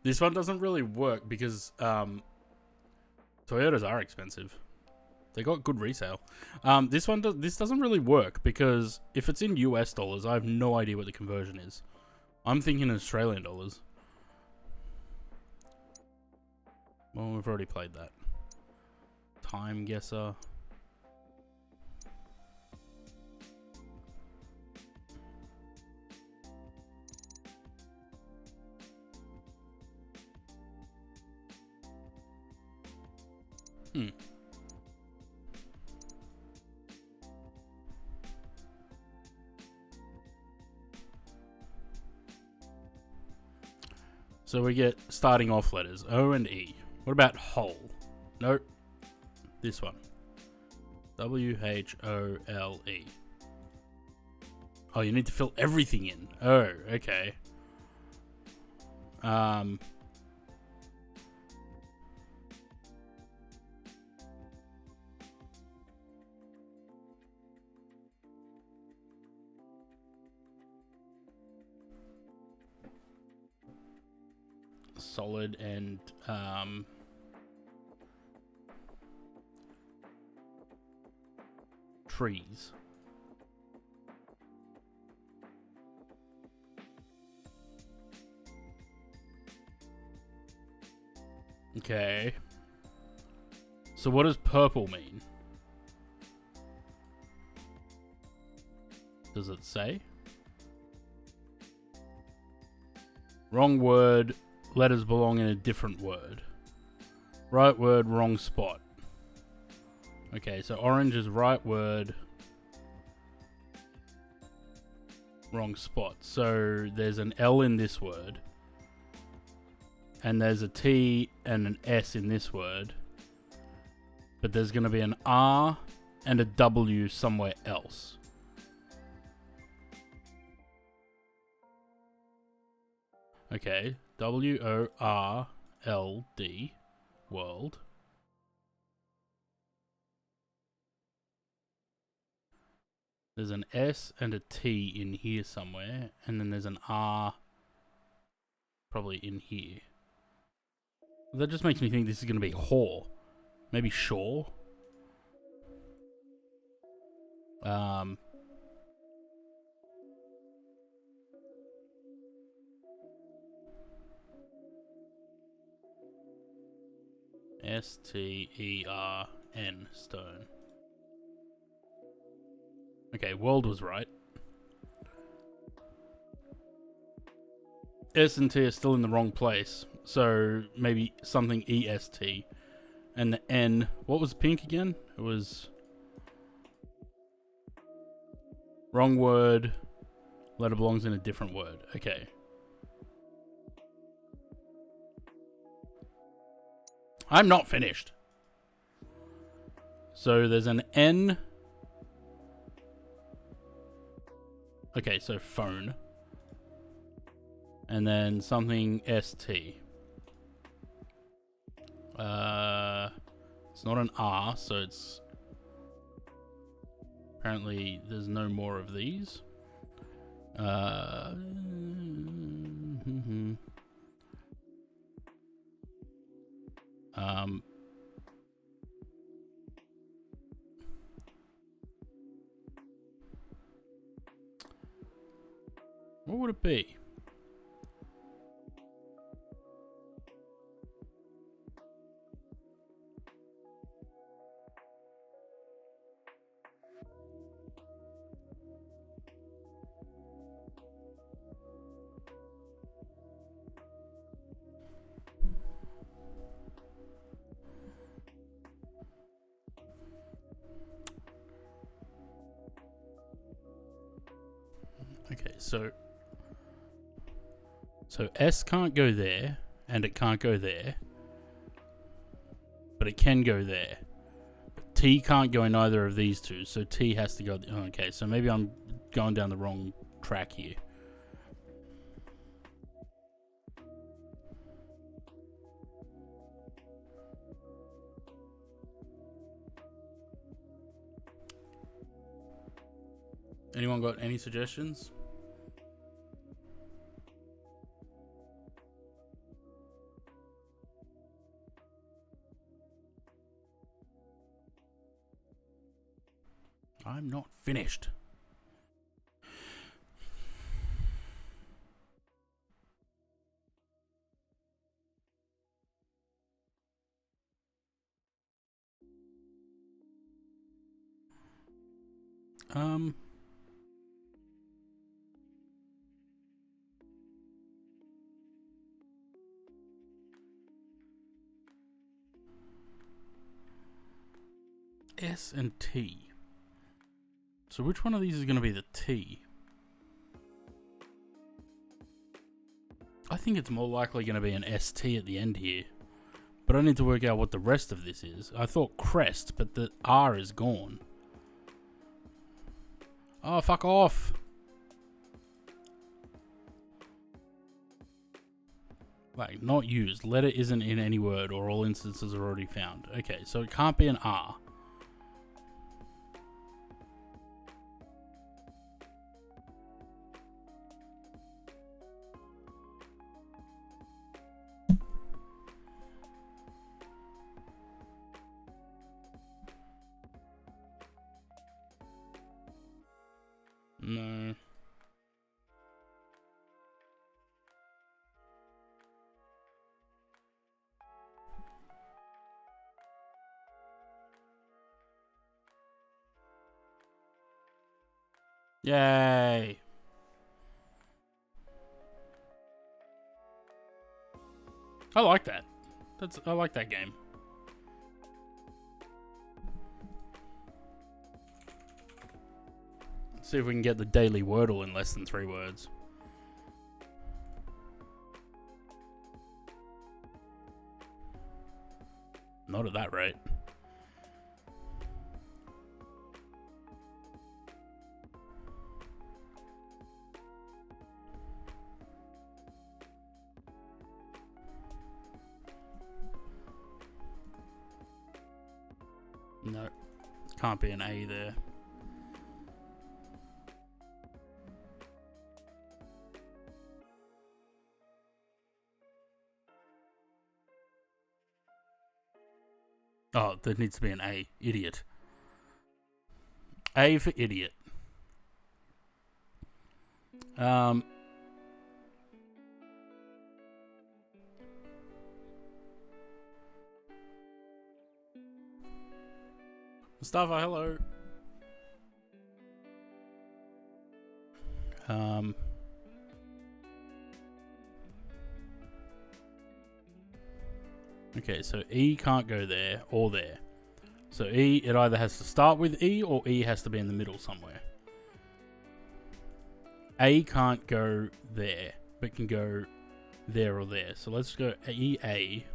This one doesn't really work because Toyotas are expensive. They got good resale. This doesn't really work because if it's in US dollars, I have no idea what the conversion is. I'm thinking Australian dollars. Well, we've already played that. Time guesser. So we get starting off letters, O and E. What about whole? Nope. This one. W-H-O-L-E. Oh, you need to fill everything in. Oh, okay. solid and trees. Okay. So what does purple mean? Does it say? Wrong word. Letters belong in a different word. Right word, wrong spot. Okay, so orange is right word, wrong spot. So there's an L in this word. And there's a T and an S in this word. But there's going to be an R and a W somewhere else. Okay, W-O-R-L-D, world. There's an S and a T in here somewhere, and then there's an R probably in here. That just makes me think this is going to be whore. Maybe shore? S-T-E-R-N, stone. Okay, world was right. S and T are still in the wrong place. So maybe something E-S-T. And the N, what was pink again? It was wrong word. Letter belongs in a different word. Okay. I'm not finished. So there's an N. Okay, so phone. And then something ST. It's not an R, so it's... Apparently there's no more of these. What would it be? Okay, so S can't go there, and it can't go there, but it can go there. T can't go in either of these two, so T has to go... Okay, so maybe I'm going down the wrong track here. Anyone got any suggestions? I'm not finished. S and T. So which one of these is going to be the T? I think it's more likely going to be an ST at the end here. But I need to work out what the rest of this is. I thought crest, but the R is gone. Oh, fuck off. Like, not used. Letter isn't in any word or all instances are already found. Okay, so it can't be an R. No. Yay! I like that. I like that game. Let's see if we can get the daily Wordle in less than 3 words. Not at that rate. No, can't be an A there. Oh, there needs to be an A. Idiot. A for idiot. Mustafa, hello. Okay, so E can't go there or there. So E, it either has to start with E or E has to be in the middle somewhere. A can't go there, but can go there or there. So let's go EA.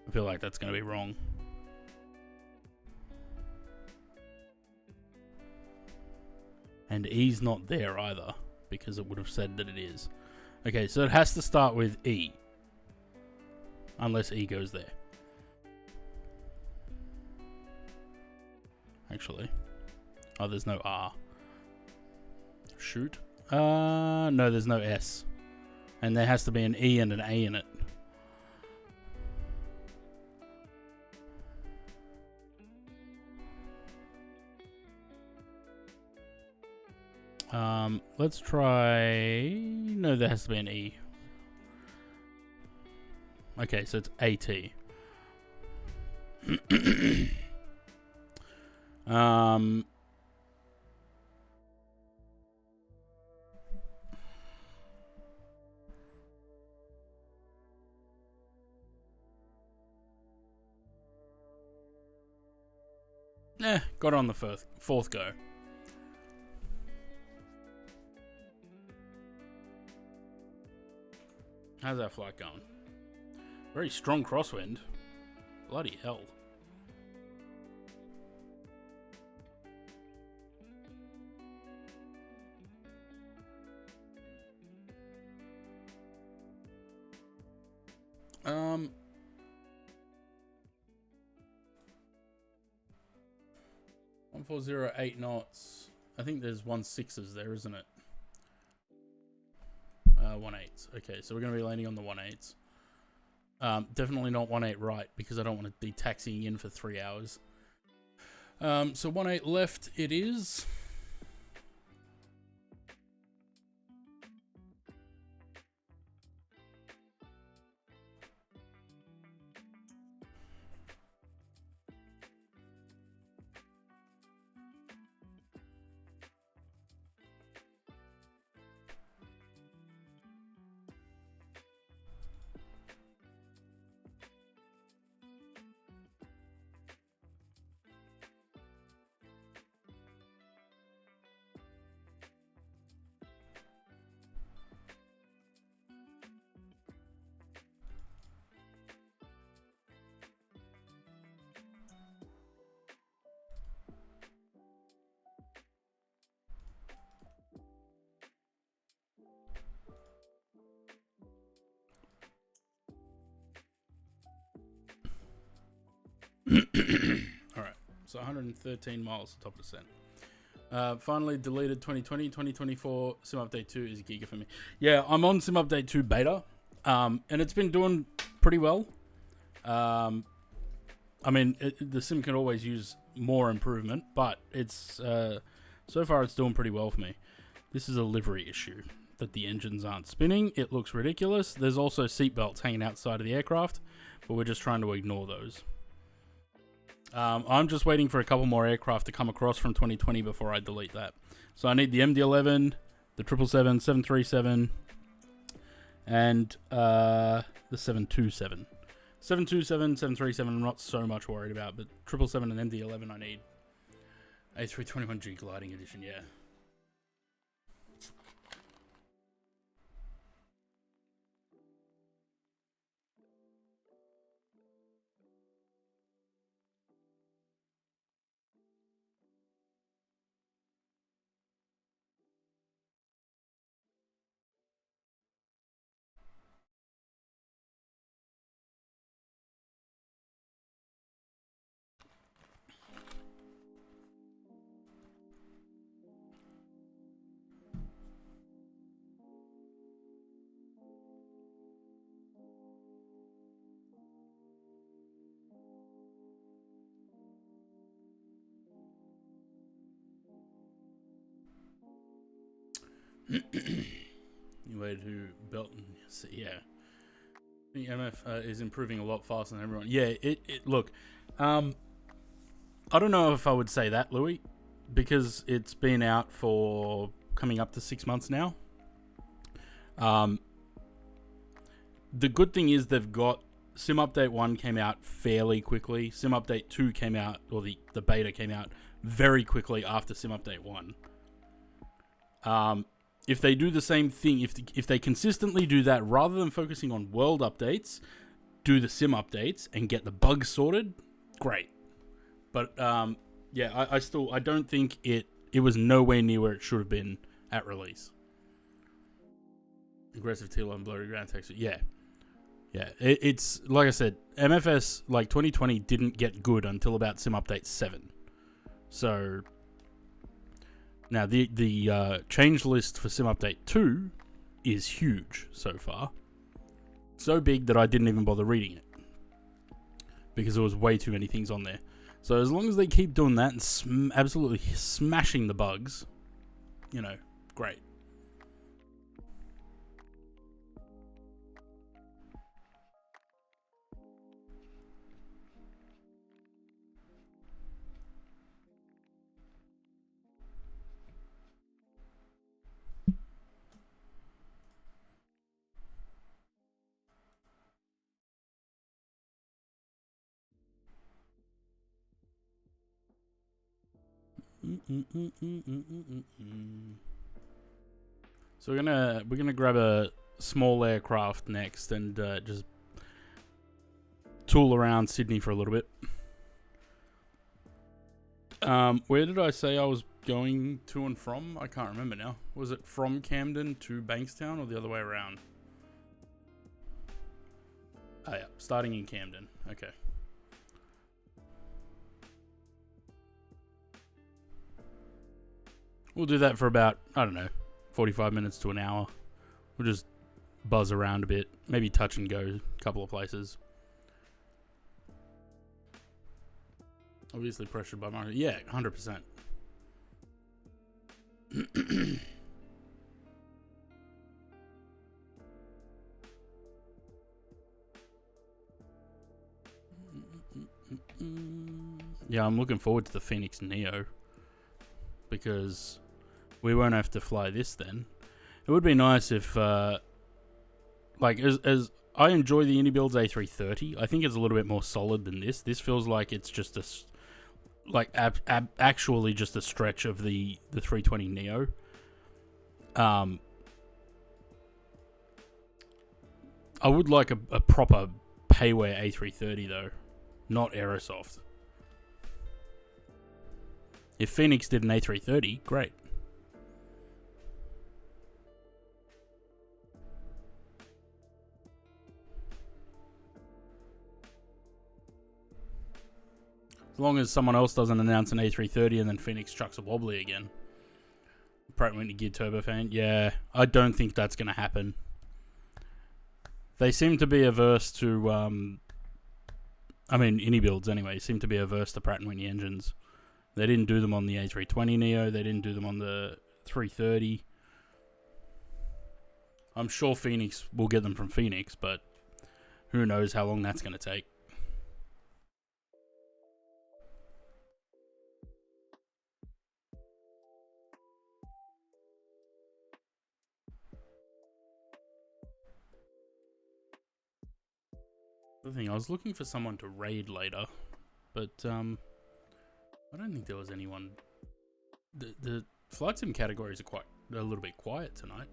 I feel like that's going to be wrong. And E's not there either, because it would have said that it is. Okay, so it has to start with E. Unless E goes there. Actually. Oh, there's no R. Shoot. No, there's no S. And there has to be an E and an A in it. Let's try... No, there has to be an E. Okay, so it's AT. Got it on the fourth go. How's that flight going? Very strong crosswind. Bloody hell. Um. 1408 knots. I think there's 16s there, isn't it? 18s. Okay, so we're going to be landing on the 18s. Definitely not 18 right, because I don't want to be taxiing in for 3 hours. So 18 left it is. Alright, so 113 miles to top of descent. Finally deleted 2020, 2024 Sim Update 2 is a giga for me. Yeah, I'm on Sim Update 2 beta, and it's been doing pretty well. I mean, the sim can always use more improvement, but it's so far it's doing pretty well for me. This is a livery issue, that the engines aren't spinning. It looks ridiculous. There's also seatbelts hanging outside of the aircraft, but we're just trying to ignore those. I'm just waiting for a couple more aircraft to come across from 2020 before I delete that. So I need the MD-11, the 777, 737, and the 727. 727, 737, I'm not so much worried about, but 777 and MD-11 I need. A321G Gliding Edition, yeah. Way to belt, yeah. The MF is improving a lot faster than everyone. Yeah, it look. I don't know if I would say that, Louis, because it's been out for coming up to 6 months now. The good thing is they've got Sim Update 1 came out fairly quickly. Sim Update 2 came out, or the beta came out very quickly after Sim Update 1. If they do the same thing, if they consistently do that, rather than focusing on world updates, do the sim updates and get the bugs sorted, great. But yeah, I don't think it was nowhere near where it should have been at release. Aggressive T-line blurry ground texture, yeah. It's like I said, MFS like 2020 didn't get good until about Sim Update 7. So now, the change list for Sim Update 2 is huge so far. So big that I didn't even bother reading it, because there was way too many things on there. So as long as they keep doing that and absolutely smashing the bugs, you know, great. So we're gonna grab a small aircraft next and just tool around Sydney for a little bit. Where did I say I was going to and from? I can't remember now. Was it from Camden to Bankstown or the other way around? Oh yeah, starting in Camden. Okay. We'll do that for about, I don't know, 45 minutes to an hour. We'll just buzz around a bit. Maybe touch and go a couple of places. Obviously pressured by market. Yeah, 100%. Yeah, I'm looking forward to the Phoenix Neo, because we won't have to fly this then. It would be nice if, like, as I enjoy the Indie Builds A330, I think it's a little bit more solid than this. This feels like it's just actually just a stretch of the 320 Neo. I would like a proper payware A330 though, not Aerosoft. If Phoenix did an A330, great. As long as someone else doesn't announce an A330 and then Phoenix chucks a wobbly again. Pratt & Whitney geared turbofan. Yeah, I don't think that's going to happen. They seem to be averse to I mean, any builds anyway, seem to be averse to Pratt & Whitney engines. They didn't do them on the A320neo. They didn't do them on the 330. I'm sure Phoenix will get them from Phoenix, but who knows how long that's going to take. The thing, I was looking for someone to raid later, but I don't think there was anyone. The flight sim categories are a little bit quiet tonight.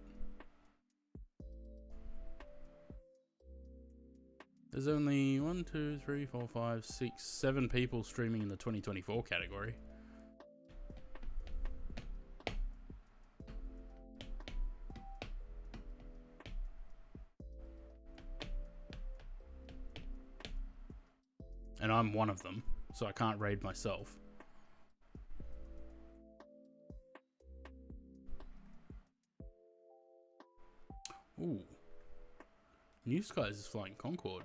There's only 1, 2, 3, 4, 5, 6, 7 people streaming in the 2024 category. And I'm one of them, so I can't raid myself. Ooh. New Skies is flying Concorde.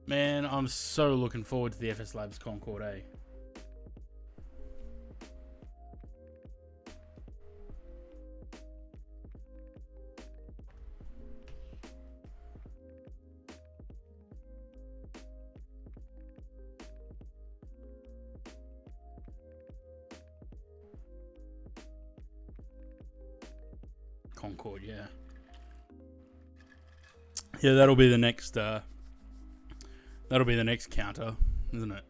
Man, I'm so looking forward to the FS Labs Concorde A. Concorde, yeah. Yeah, that'll be the next counter, isn't it?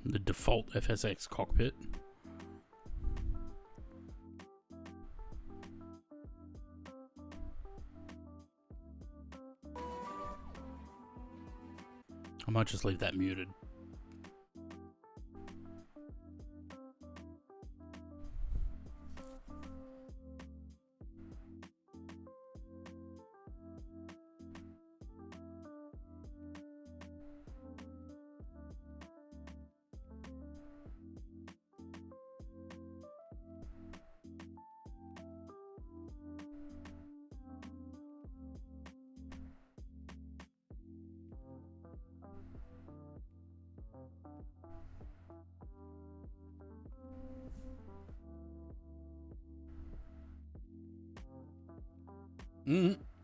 The default FSX cockpit. I might just leave that muted.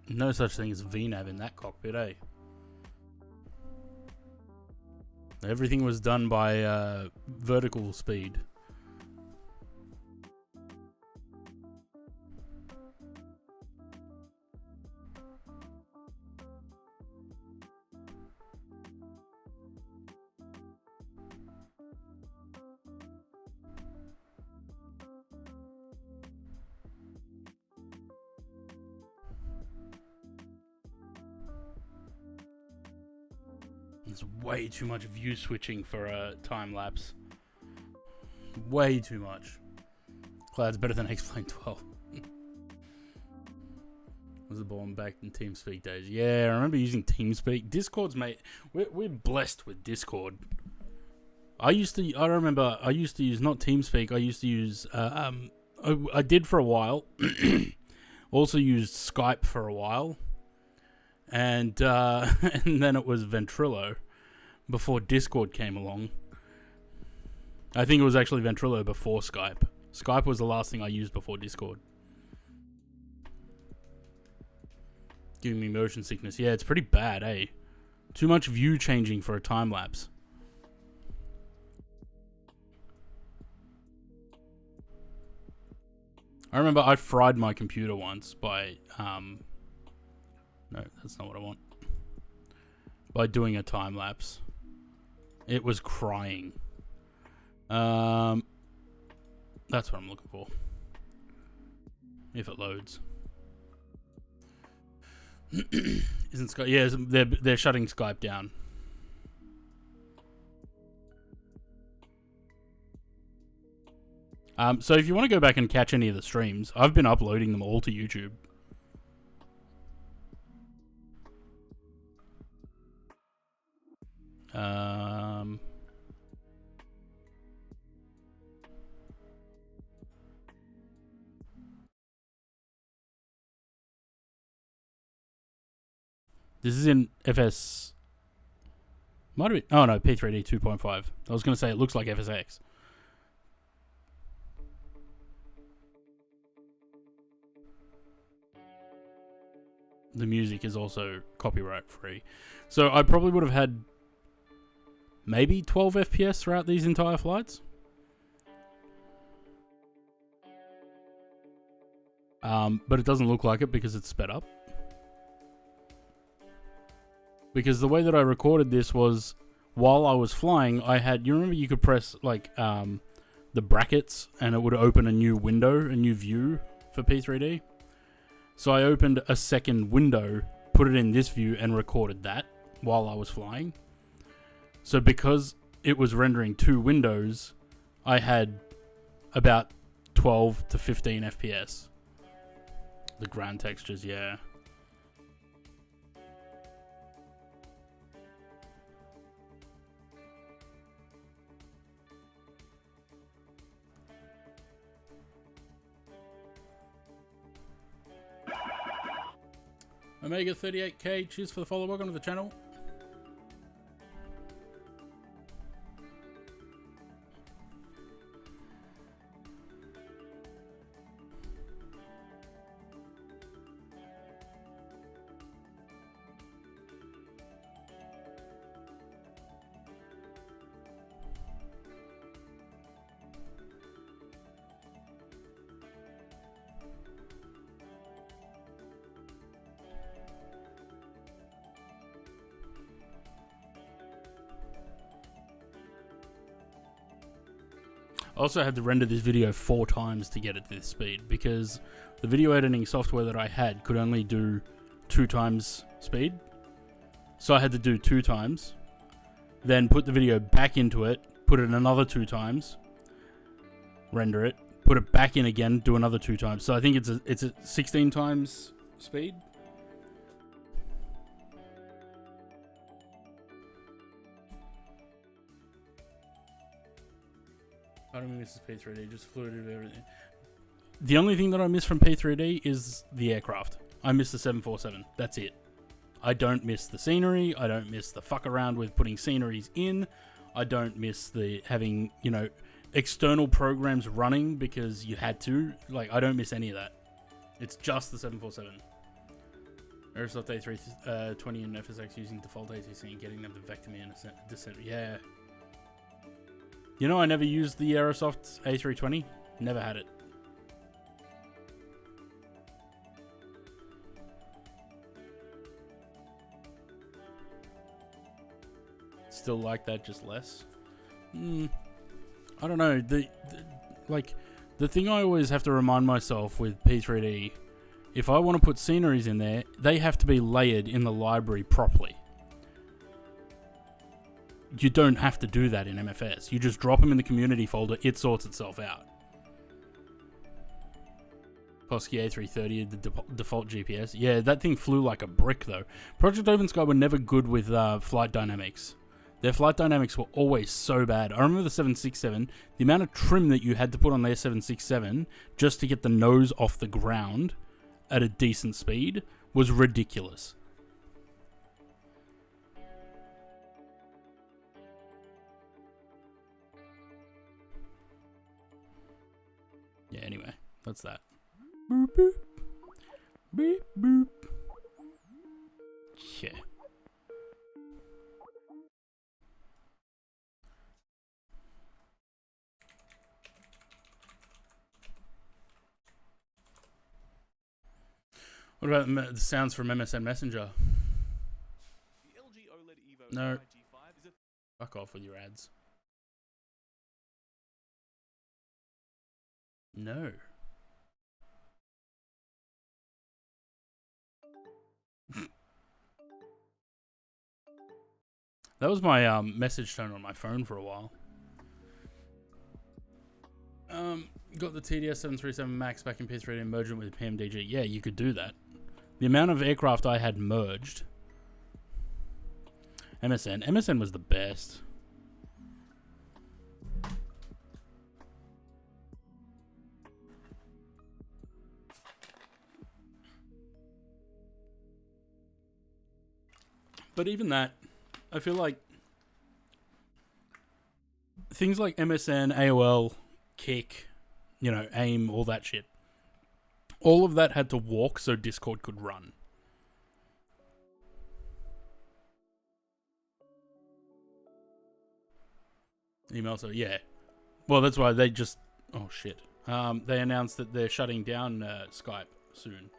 No such thing as VNAV in that cockpit, eh? Everything was done by vertical speed. There's way too much view switching for a time lapse. Way too much. Cloud's better than X-Plane 12. Was the born back in TeamSpeak days? Yeah, I remember using TeamSpeak. Discord's mate. We're blessed with Discord. I remember I used to use not TeamSpeak. I used to use. I did for a while. Also used Skype for a while. And and then it was Ventrilo before Discord came along. I think it was actually Ventrilo before Skype. Skype was the last thing I used before Discord. Giving me motion sickness. Yeah, it's pretty bad, eh? Too much view changing for a time lapse. I remember I fried my computer once by no, that's not what I want. By doing a time lapse. It was crying. That's what I'm looking for. If it loads. Isn't Skype? Yeah, they're shutting Skype down. So if you want to go back and catch any of the streams, I've been uploading them all to YouTube. This is in FS. Might have been. Oh no, P3D 2.5. I was going to say it looks like FSX. The music is also copyright free. So I probably would have had maybe 12 FPS throughout these entire flights. But it doesn't look like it because it's sped up. Because the way that I recorded this was while I was flying, I had, you remember you could press like the brackets and it would open a new window, a new view for P3D. So I opened a second window, put it in this view and recorded that while I was flying. So because it was rendering two windows, I had about 12 to 15 FPS. The ground textures, yeah. Omega 38K, cheers for the follow. Welcome to the channel. I also had to render this video 4 times to get it to this speed because the video editing software that I had could only do 2 times speed. So I had to do 2 times, then put the video back into it, put it another 2 times, render it, put it back in again, do another 2 times. So I think it's a 16 times speed. I don't miss P3D, just fluid everything. The only thing that I miss from P3D is the aircraft. I miss the 747. That's it. I don't miss the scenery. I don't miss the fuck around with putting sceneries in. I don't miss the having, you know, external programs running because you had to. Like, I don't miss any of that. It's just the 747. Aerosoft A320 and FSX using default ATC and getting them to vector me in a descent. Yeah. You know, I never used the Aerosoft A320. Never had it. Still like that, just less. I don't know. The thing I always have to remind myself with P3D, if I want to put sceneries in there, they have to be layered in the library properly. You don't have to do that in MFS. You just drop them in the community folder, it sorts itself out. Posky A330, the default GPS. Yeah, that thing flew like a brick though. Project OpenSky were never good with flight dynamics. Their flight dynamics were always so bad. I remember the 767, the amount of trim that you had to put on their 767 just to get the nose off the ground at a decent speed was ridiculous. Yeah, anyway, that's that. Boop, boop. Beep, boop. Yeah. What about the sounds from MSN Messenger? The LG OLED Evo No. G5 is a Fuck off with your ads. No. That was my message tone on my phone for a while. Got the TDS 737 MAX back in P3D and merged it with PMDG. Yeah, you could do that. The amount of aircraft I had merged. MSN was the best. But even that, I feel like things like MSN, AOL, Kik, you know, AIM, all that shit. All of that had to walk so Discord could run. Email, so yeah. Well, that's why they just... Oh, shit. They announced that they're shutting down Skype soon.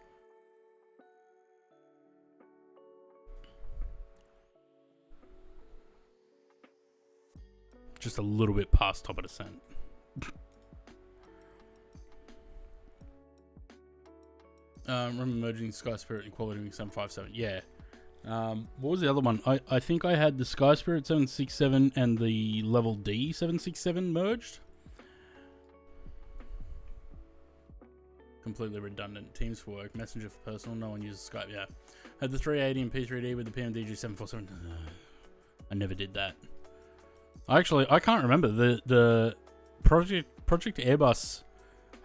Just a little bit past top of descent. Remember merging Sky Spirit and Quality Wing 757. Yeah. What was the other one? I think I had the Sky Spirit 767 and the Level D 767 merged. Completely redundant. Teams for work, Messenger for personal. No one uses Skype. Yeah. Had the 380 and P3D with the PMDG 747. I never did that. Actually, I can't remember the Project Airbus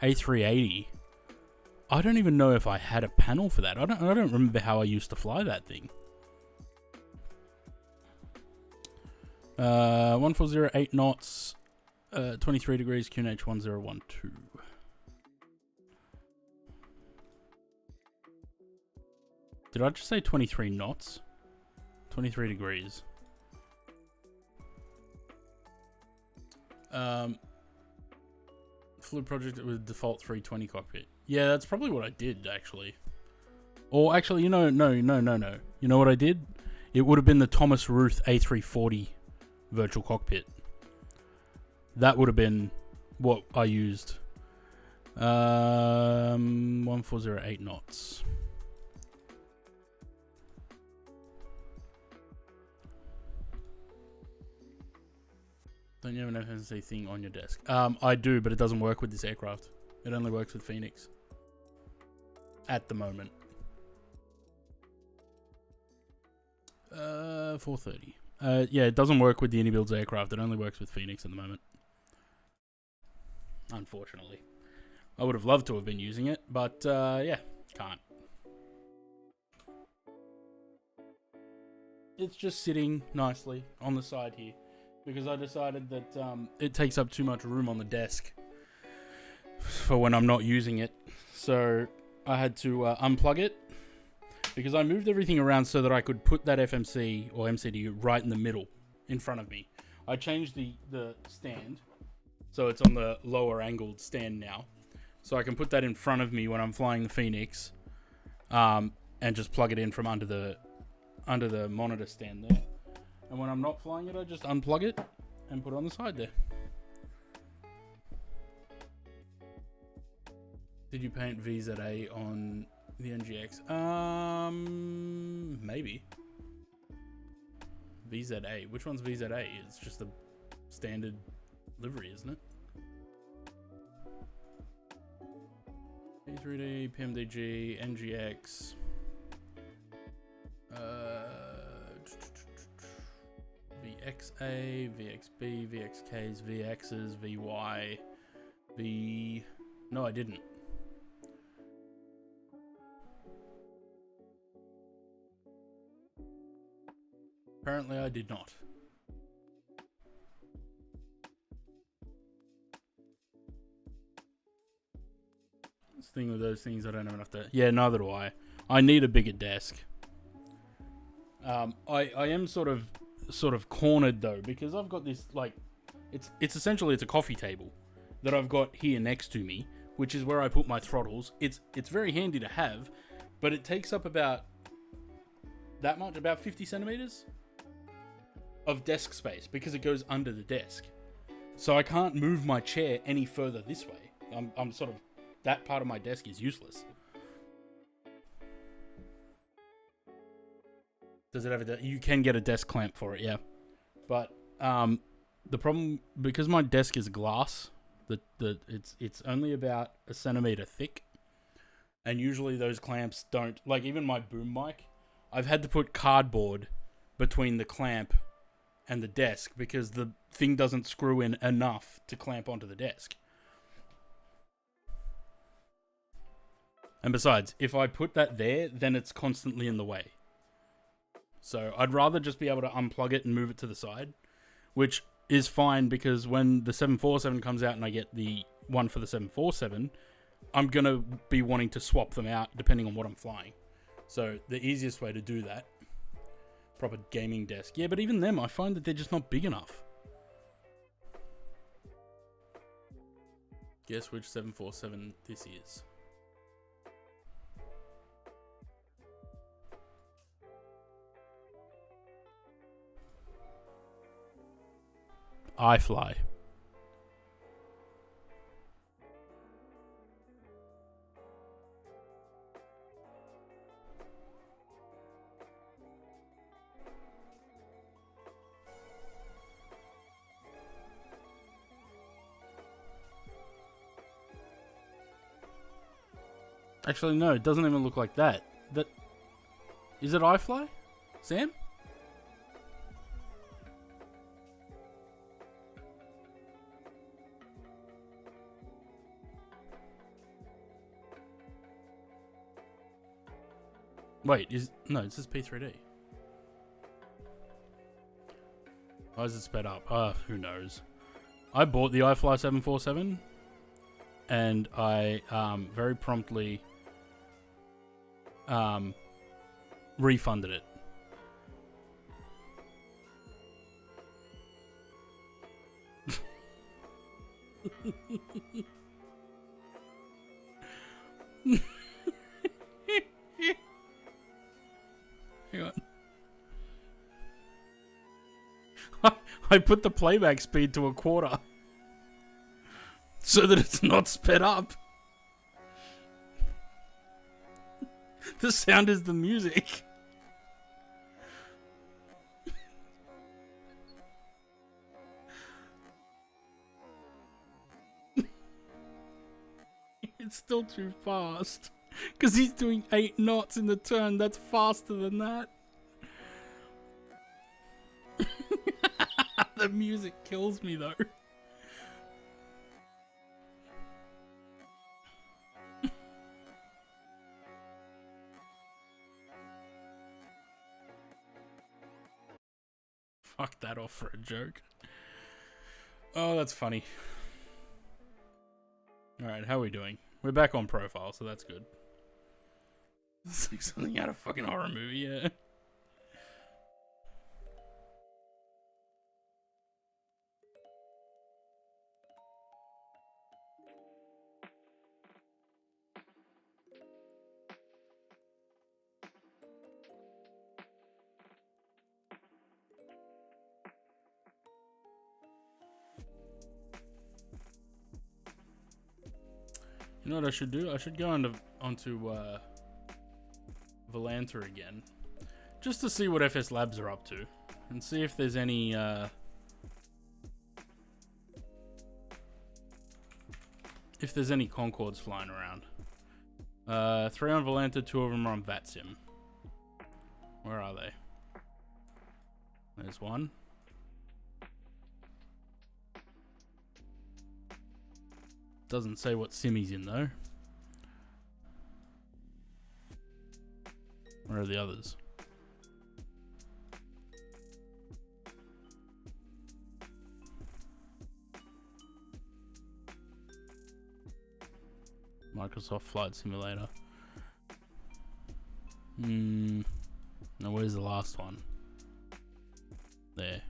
A380. I don't even know if I had a panel for that. I don't remember how I used to fly that thing. 1408 knots, 23 degrees, QNH 1012. Did I just say 23 knots? 23 degrees. Flew Project with default 320 cockpit. Yeah, that's probably what I did, actually. Or actually, no. You know what I did? It would have been the Thomas Ruth A340 virtual cockpit. That would have been what I used. 1408 knots. Don't you have an FNC thing on your desk? I do, but it doesn't work with this aircraft. It only works with Phoenix. At the moment. 430. Yeah, it doesn't work with the Anybuilds aircraft. It only works with Phoenix at the moment. Unfortunately. I would have loved to have been using it, but yeah, can't. It's just sitting nicely on the side here. Because I decided that it takes up too much room on the desk for when I'm not using it. So I had to unplug it because I moved everything around so that I could put that FMC or MCDU right in the middle in front of me. I changed the stand So it's on the lower angled stand now. So I can put that in front of me when I'm flying the Phoenix, and just plug it in from under the monitor stand there. And when I'm not flying it, I just unplug it and put it on the side there. Did you paint VZA on the NGX? Maybe. VZA. Which one's VZA? It's just a standard livery, isn't it? P3D, PMDG, NGX. VXA, VXB, VXKs, VXs, VY, V... No, I didn't. Apparently I did not. This thing with those things, I don't have enough to... Yeah, neither do I. I need a bigger desk. I am sort of cornered though, because I've got this, like, it's essentially a coffee table that I've got here next to me, which is where I put my throttles. It's very handy to have, but it takes up about that much, about 50 centimeters of desk space, because it goes under the desk. So I can't move my chair any further this way. I'm sort of, that part of my desk is useless. Does it have a... You can get a desk clamp for it, yeah. But the problem, because my desk is glass, it's only about a centimeter thick, and usually those clamps don't... Like, even my boom mic, I've had to put cardboard between the clamp and the desk because the thing doesn't screw in enough to clamp onto the desk. And besides, if I put that there, then it's constantly in the way. So I'd rather just be able to unplug it and move it to the side, which is fine because when the 747 comes out and I get the one for the 747, I'm going to be wanting to swap them out depending on what I'm flying. So the easiest way to do that, proper gaming desk. Yeah, but even them, I find that they're just not big enough. Guess which 747 this is. iFly. Actually, no, it doesn't even look like that. Is it iFly? Sam? Wait, no, this is P3D. Why is it sped up? Who knows? I bought the iFly 747 and I very promptly refunded it. Hang on. I put the playback speed to 1/4 so that it's not sped up. The sound is the music. It's still too fast. Because he's doing 8 knots in the turn. That's faster than that. The music kills me though. Fuck that off for a joke. Oh, that's funny. Alright, how are we doing? We're back on profile, so that's good. It's like something out of a fucking horror movie, yeah. You know what I should do? I should go onto Volanta again, just to see what FS Labs are up to, and see if there's any Concords flying around. 3 on Volanta, 2 of them are on VATSIM. Where are they? There's one. Doesn't say what sim he's in though. Where are the others? Microsoft Flight Simulator. Now where's the last one? There.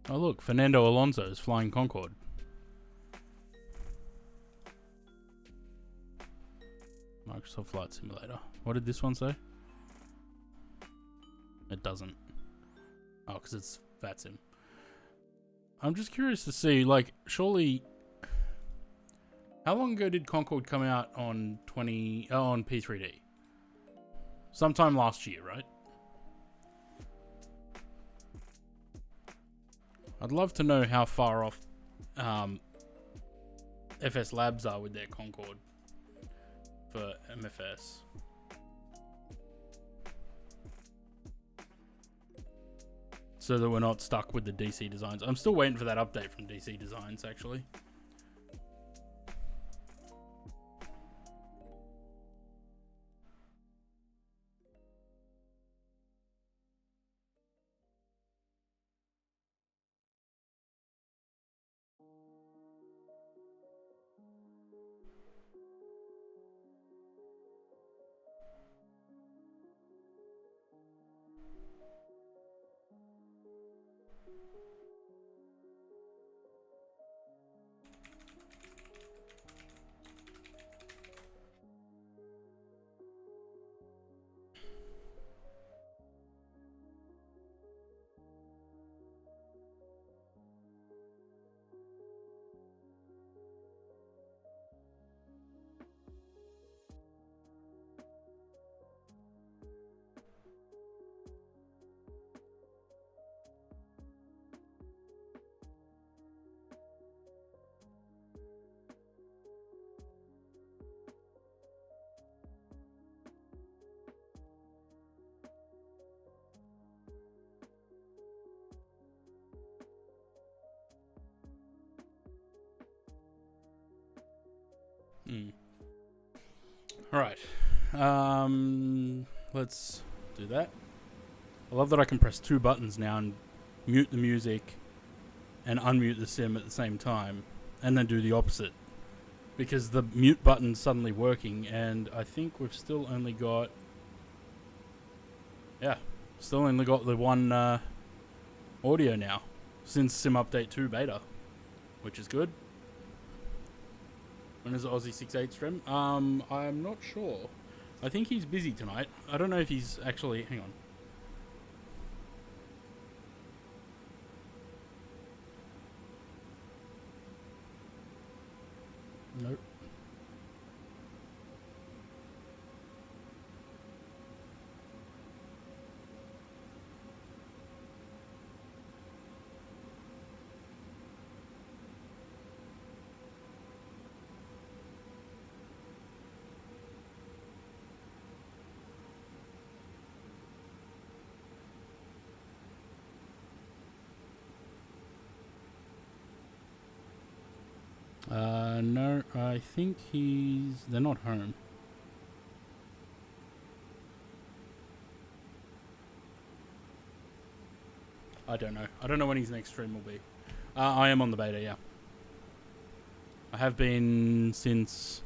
Oh look, Fernando Alonso is flying Concorde. Microsoft Flight Simulator. What did this one say? It doesn't. Oh, because it's VATSIM. I'm just curious to see, like, surely... How long ago did Concorde come out on on P3D? Sometime last year, right? I'd love to know how far off FS Labs are with their Concorde for MFS. So that we're not stuck with the DC Designs. I'm still waiting for that update from DC Designs, actually. Alright. Let's do that. I love that I can press 2 buttons now and mute the music and unmute the sim at the same time, and then do the opposite. Because the mute button's suddenly working, and I think we've still only got... Yeah, still only got the one audio now, since Sim Update 2 beta, which is good. When is the Aussie 6.8 stream? I'm not sure. I think he's busy tonight. I don't know if he's actually... Hang on. Nope. No, I think they're not home. I don't know. I don't know when his next stream will be. I am on the beta, yeah. I have been since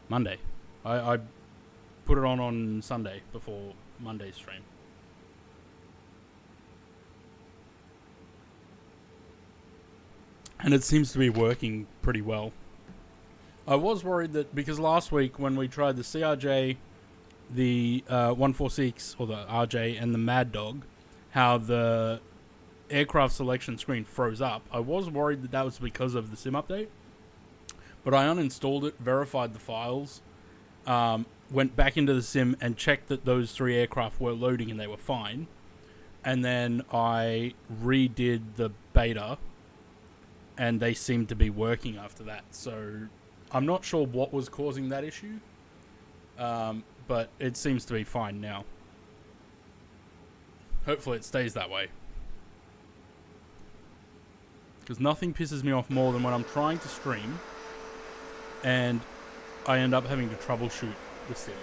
Monday. I put it on Sunday before Monday's stream. And it seems to be working pretty well. I was worried that because last week when we tried the CRJ, the 146, or the RJ, and the Mad Dog, how the aircraft selection screen froze up. I was worried that that was because of the sim update. But I uninstalled it, verified the files, went back into the sim and checked that those 3 aircraft were loading and they were fine. And then I redid the beta, and they seemed to be working after that. So I'm not sure what was causing that issue, but it seems to be fine now. Hopefully it stays that way. Because nothing pisses me off more than when I'm trying to stream and I end up having to troubleshoot the sim.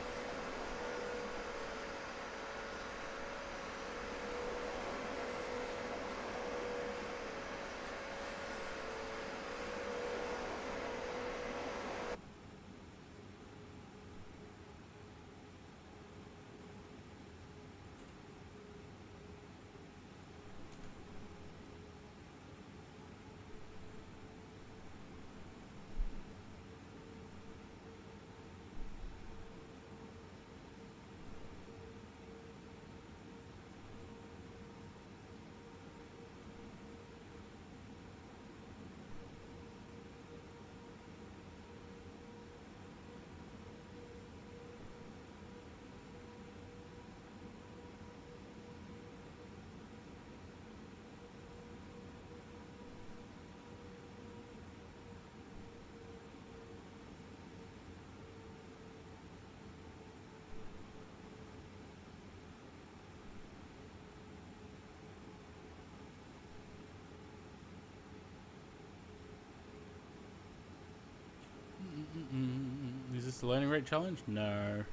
Is this the learning rate challenge? No.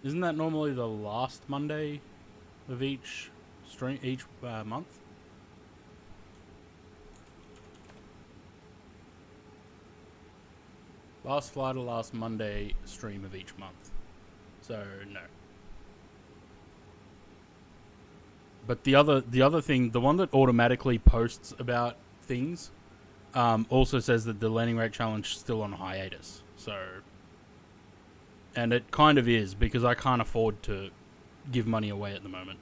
Isn't that normally the last Monday of each month? Last flight or last Monday stream of each month. So no. But the other thing, the one that automatically posts about things, also says that the learning rate challenge is still on hiatus. So, and it kind of is, because I can't afford to give money away at the moment.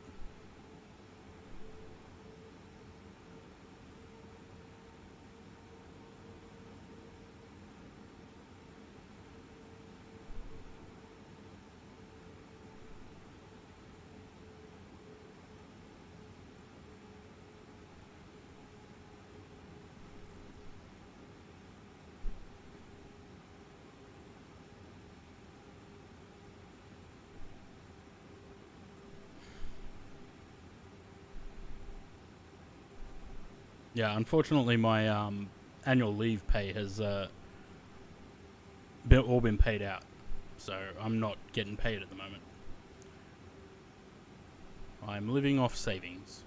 Yeah, unfortunately, my annual leave pay has all been paid out, so I'm not getting paid at the moment. I'm living off savings.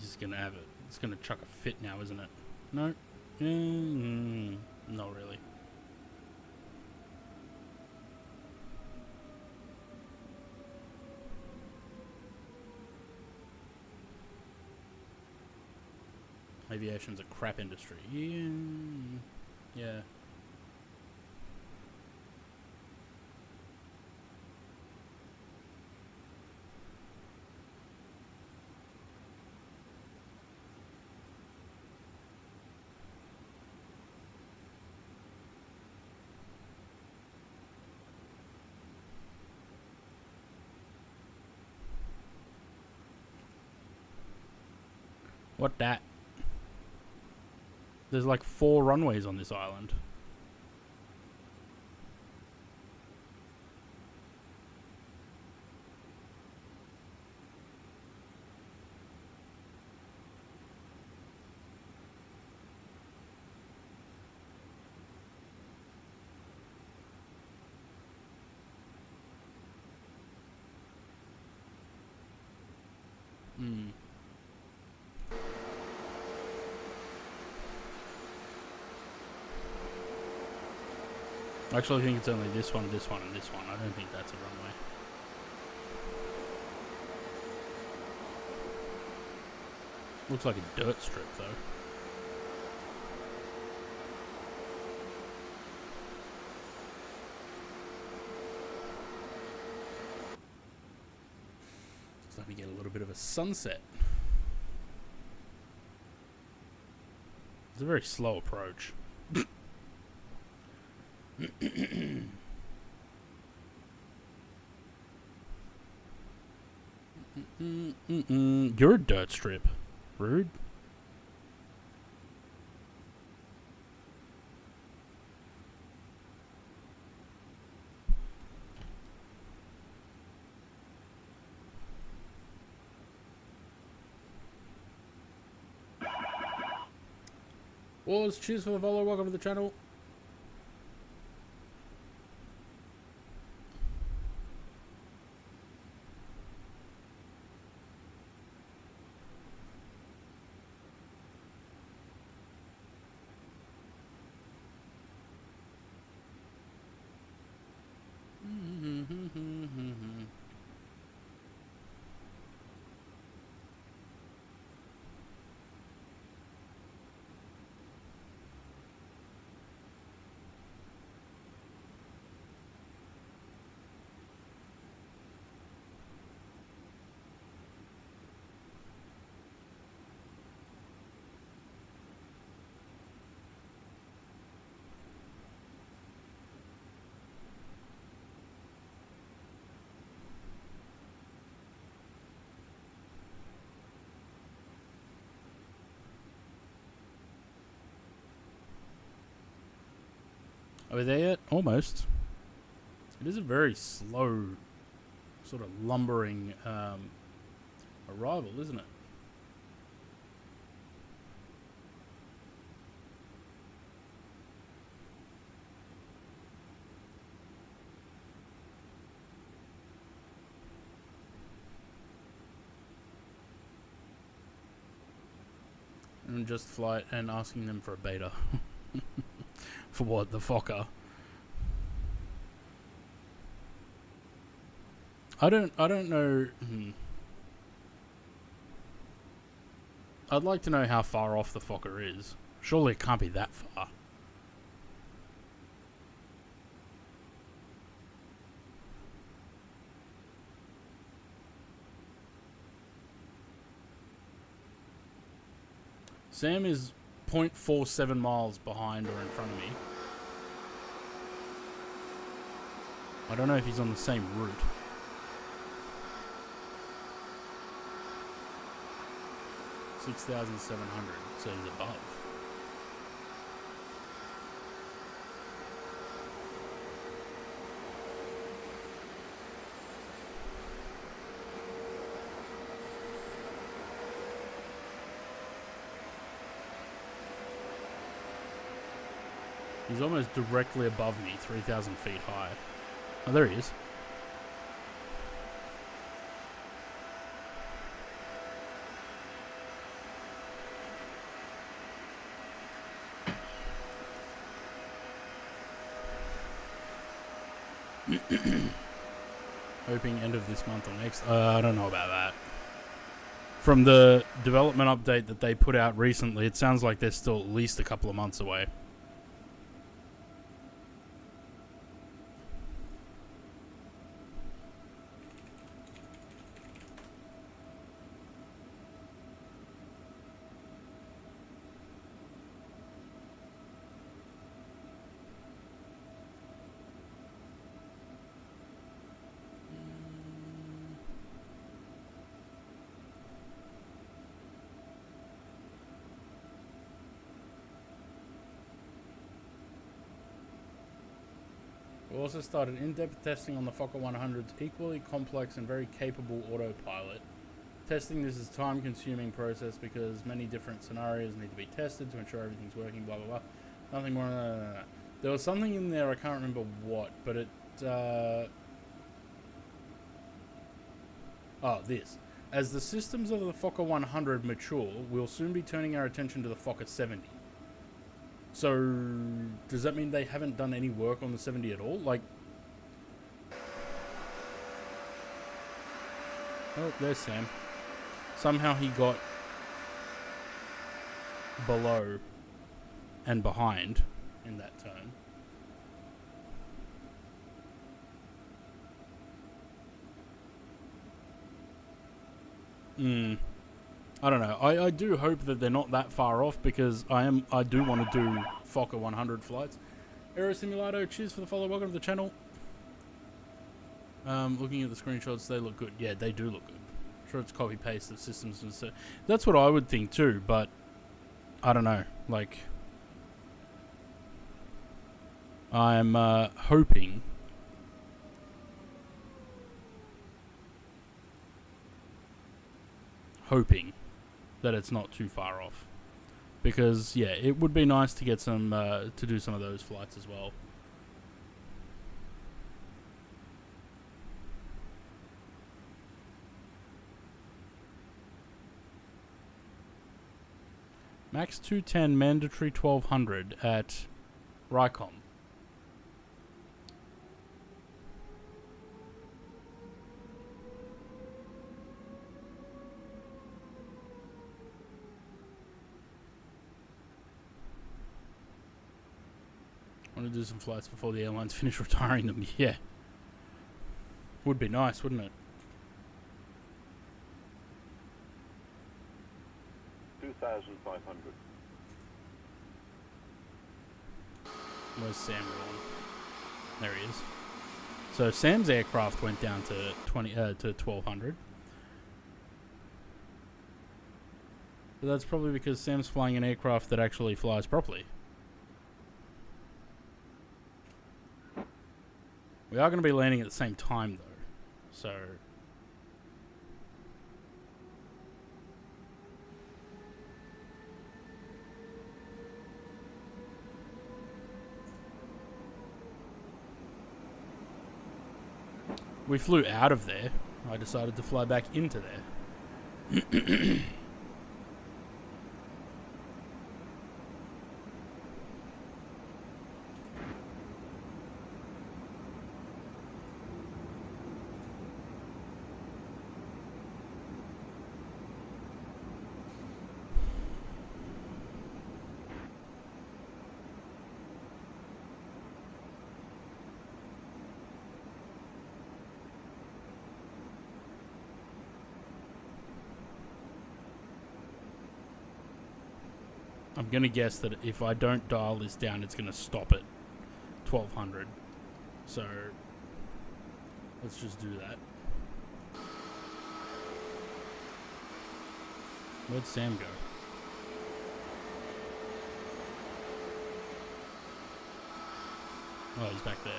He's gonna have it. It's gonna chuck a fit now, isn't it? No, not really. Aviation's a crap industry. Yeah. What that? There's like 4 runways on this island. Actually, I think it's only this one, and this one. I don't think that's a runway. Looks like a dirt strip, though. Starting to get a little bit of a sunset. It's a very slow approach. You're a dirt strip. Rude. Wars, cheers for the follow. Welcome to the channel. Are we there yet? Almost. It is a very slow, sort of lumbering arrival, isn't it? And just flight and asking them for a beta. For what? The Fokker? I don't know. I'd like to know how far off the Fokker is. Surely it can't be that far. Sam is 0.47 miles behind or in front of me. I don't know if he's on the same route. $6,700, so he's above. He's almost directly above me, 3,000 feet high. Oh, there he is. Hoping end of this month or next. I don't know about that. From the development update that they put out recently, it sounds like they're still at least a couple of months away. We also started in-depth testing on the Fokker 100's equally complex and very capable autopilot. Testing this is a time-consuming process because many different scenarios need to be tested to ensure everything's working, blah, blah, blah. Nothing more. There was something in there, I can't remember what, but it... this. As the systems of the Fokker 100 mature, we'll soon be turning our attention to the Fokker 70. So, does that mean they haven't done any work on the 70 at all? Like... Oh, there's Sam. Somehow he got below and behind in that turn. I don't know. I do hope that they're not that far off because I do want to do Fokker 100 flights. Aero Simulator, cheers for the follow. Welcome to the channel. Looking at the screenshots, they look good. Yeah, they do look good. I'm sure it's copy paste of systems and so. That's what I would think too, but I don't know. Like, I'm hoping that it's not too far off, because yeah, it would be nice to get some to do some of those flights as well. Max 210, mandatory 1200 at Rycom. Want to do some flights before the airlines finish retiring them. Yeah. Would be nice, wouldn't it? 2,500. Where's Sam going? There he is. So Sam's aircraft went down to 1200. But that's probably because Sam's flying an aircraft that actually flies properly. We are going to be landing at the same time though. So we flew out of there. I decided to fly back into there. I'm going to guess that if I don't dial this down, it's going to stop at 1200. So let's just do that. Where'd Sam go? Oh, he's back there.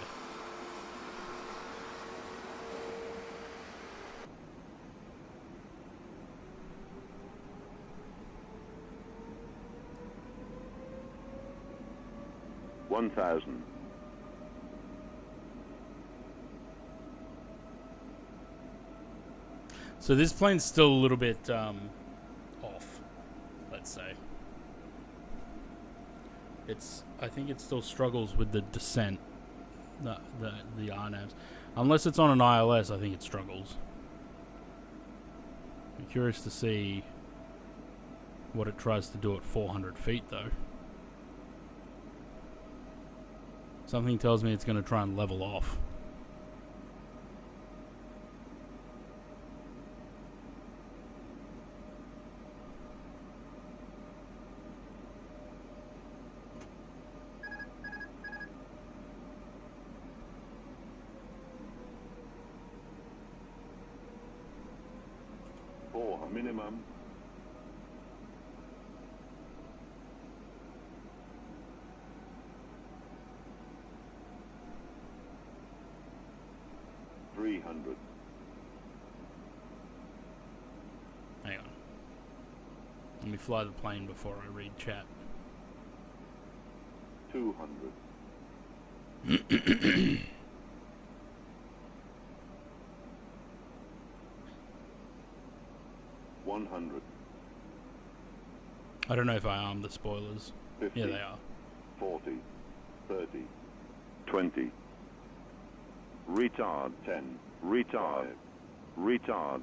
$1,000. So this plane's still a little bit off, let's say. I think it still struggles with the descent, the RNAVs. Unless it's on an ILS, I think it struggles. I'm curious to see what it tries to do at 400 feet, though. Something tells me it's going to try and level off. Minimum. 300. Hang on. Let me fly the plane before I read chat. 200. 100. I don't know if I armed the spoilers. 50. Yeah, they are. 40. 30. 20. Retard. 10. Retard. 5. Retard.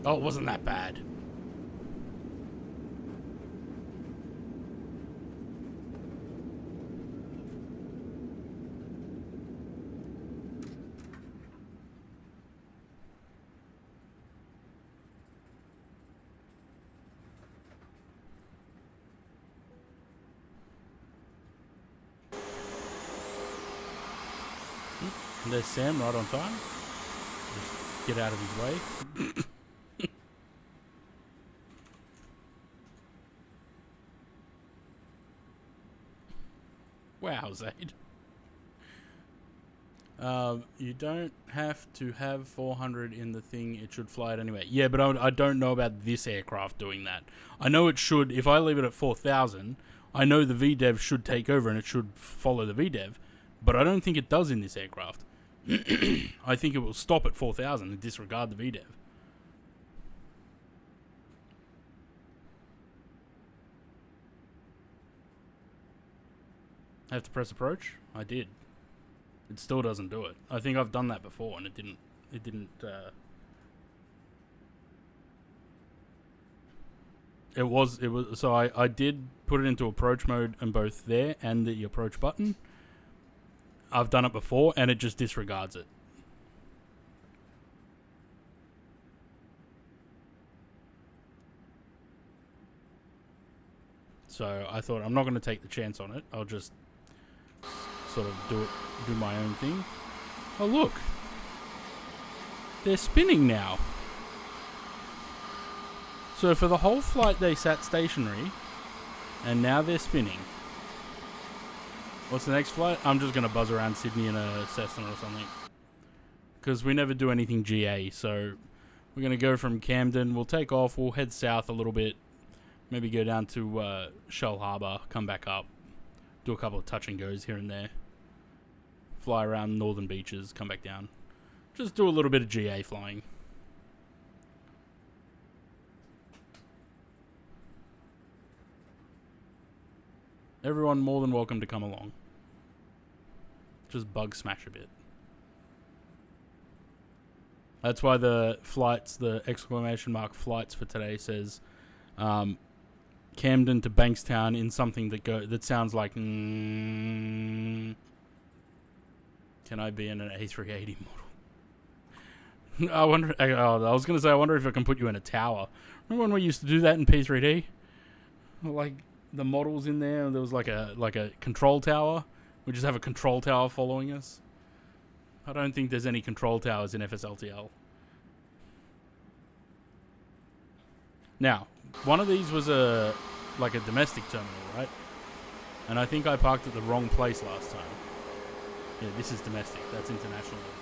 Oh, it wasn't that bad. And there's Sam right on time. Just get out of his way. Wow, Zaid. You don't have to have 400 in the thing. It should fly it anyway. Yeah, but I don't know about this aircraft doing that. I know it should. If I leave it at 4,000, I know the VDEV should take over and it should follow the VDEV. But I don't think it does in this aircraft. I think it will stop at 4,000 and disregard the VDEV. I have to press approach? I did. It still doesn't do it. I think I've done that before and it didn't so I did put it into approach mode in both there and the approach button. I've done it before and it just disregards it. So I thought I'm not going to take the chance on it. I'll just sort of do my own thing. Oh look, they're spinning now. So for the whole flight they sat stationary, and now they're spinning. What's the next flight? I'm just gonna buzz around Sydney in a Cessna or something, because we never do anything GA. So we're gonna go from Camden. We'll take off. We'll head south a little bit. Maybe go down to Shell Harbour. Come back up. Do a couple of touch and goes here and there. Fly around northern beaches. Come back down. Just do a little bit of GA flying. Everyone more than welcome to come along. Just bug smash a bit. That's why the flights, the exclamation mark flights for today says Camden to Bankstown in something that sounds like can I be in an A380 model? I wonder. I was going to say I wonder if I can put you in a tower. Remember when we used to do that in P3D? Like the models in there, and there was like a control tower. We just have a control tower following us. I don't think there's any control towers in FSLTL. Now, one of these was like a domestic terminal, right? And I think I parked at the wrong place last time. Yeah, this is domestic. That's international over there.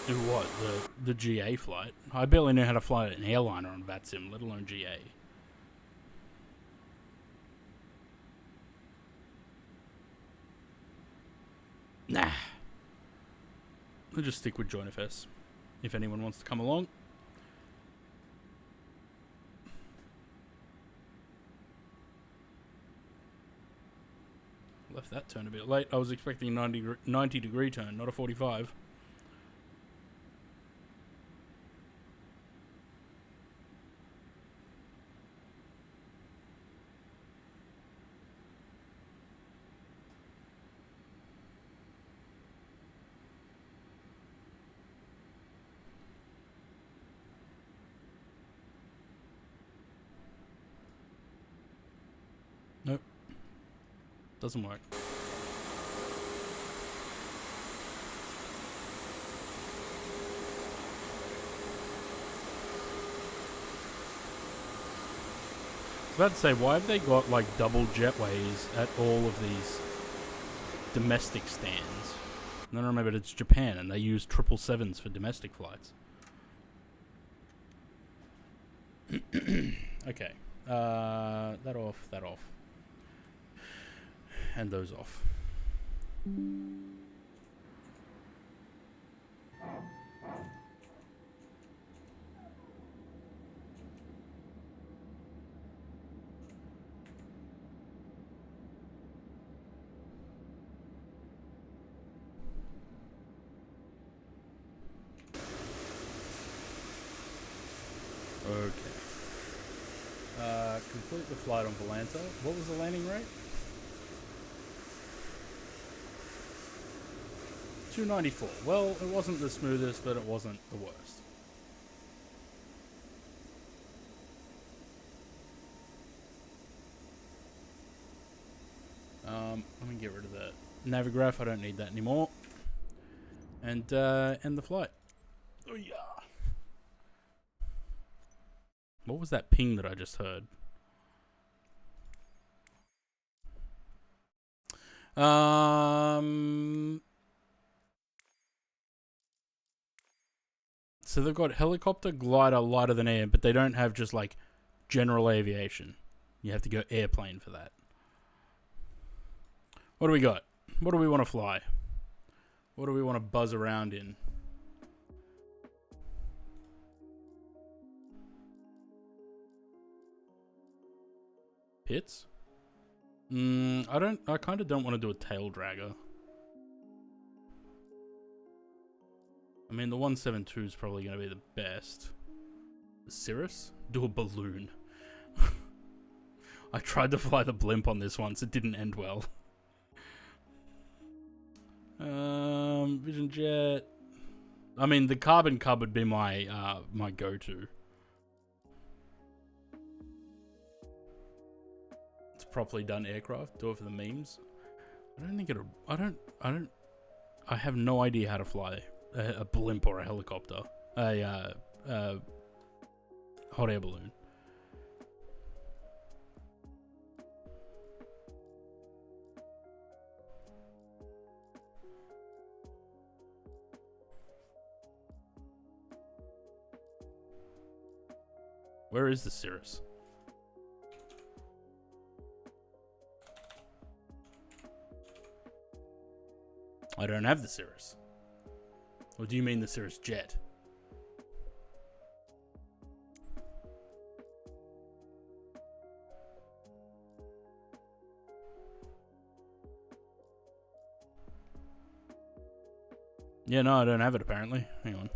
Do what? The GA flight? I barely know how to fly an airliner on VATSIM, let alone GA. Nah. I'll just stick with JoinFS, if anyone wants to come along. Left that turn a bit late. I was expecting a 90 degree turn, not a 45. Doesn't work. I was about to say, why have they got like double jetways at all of these domestic stands? No, remember it's Japan and they use 777s for domestic flights. Okay, that off, and those off. Okay. Complete the flight on Volanta. What was the landing rate? 294. Well, it wasn't the smoothest, but it wasn't the worst. Let me get rid of that Navigraph. I don't need that anymore. And end the flight. Oh yeah. What was that ping that I just heard? So they've got helicopter, glider, lighter than air, but they don't have just like general aviation. You have to go airplane for that. What do we got? What do we want to fly? What do we want to buzz around in? Hits? I kind of don't want to do a tail dragger. I mean, the 172 is probably going to be the best. The Cirrus? Do a balloon. I tried to fly the blimp on this once. It didn't end well. Vision jet. I mean, the Carbon Cub would be my my go-to. It's a properly done aircraft. Do it for the memes. I don't think it'll. I have no idea how to fly a blimp or a helicopter. A hot air balloon. Where is the Cirrus? I don't have the Cirrus. Or do you mean the Cirrus jet? Yeah, no, I don't have it apparently. Hang on.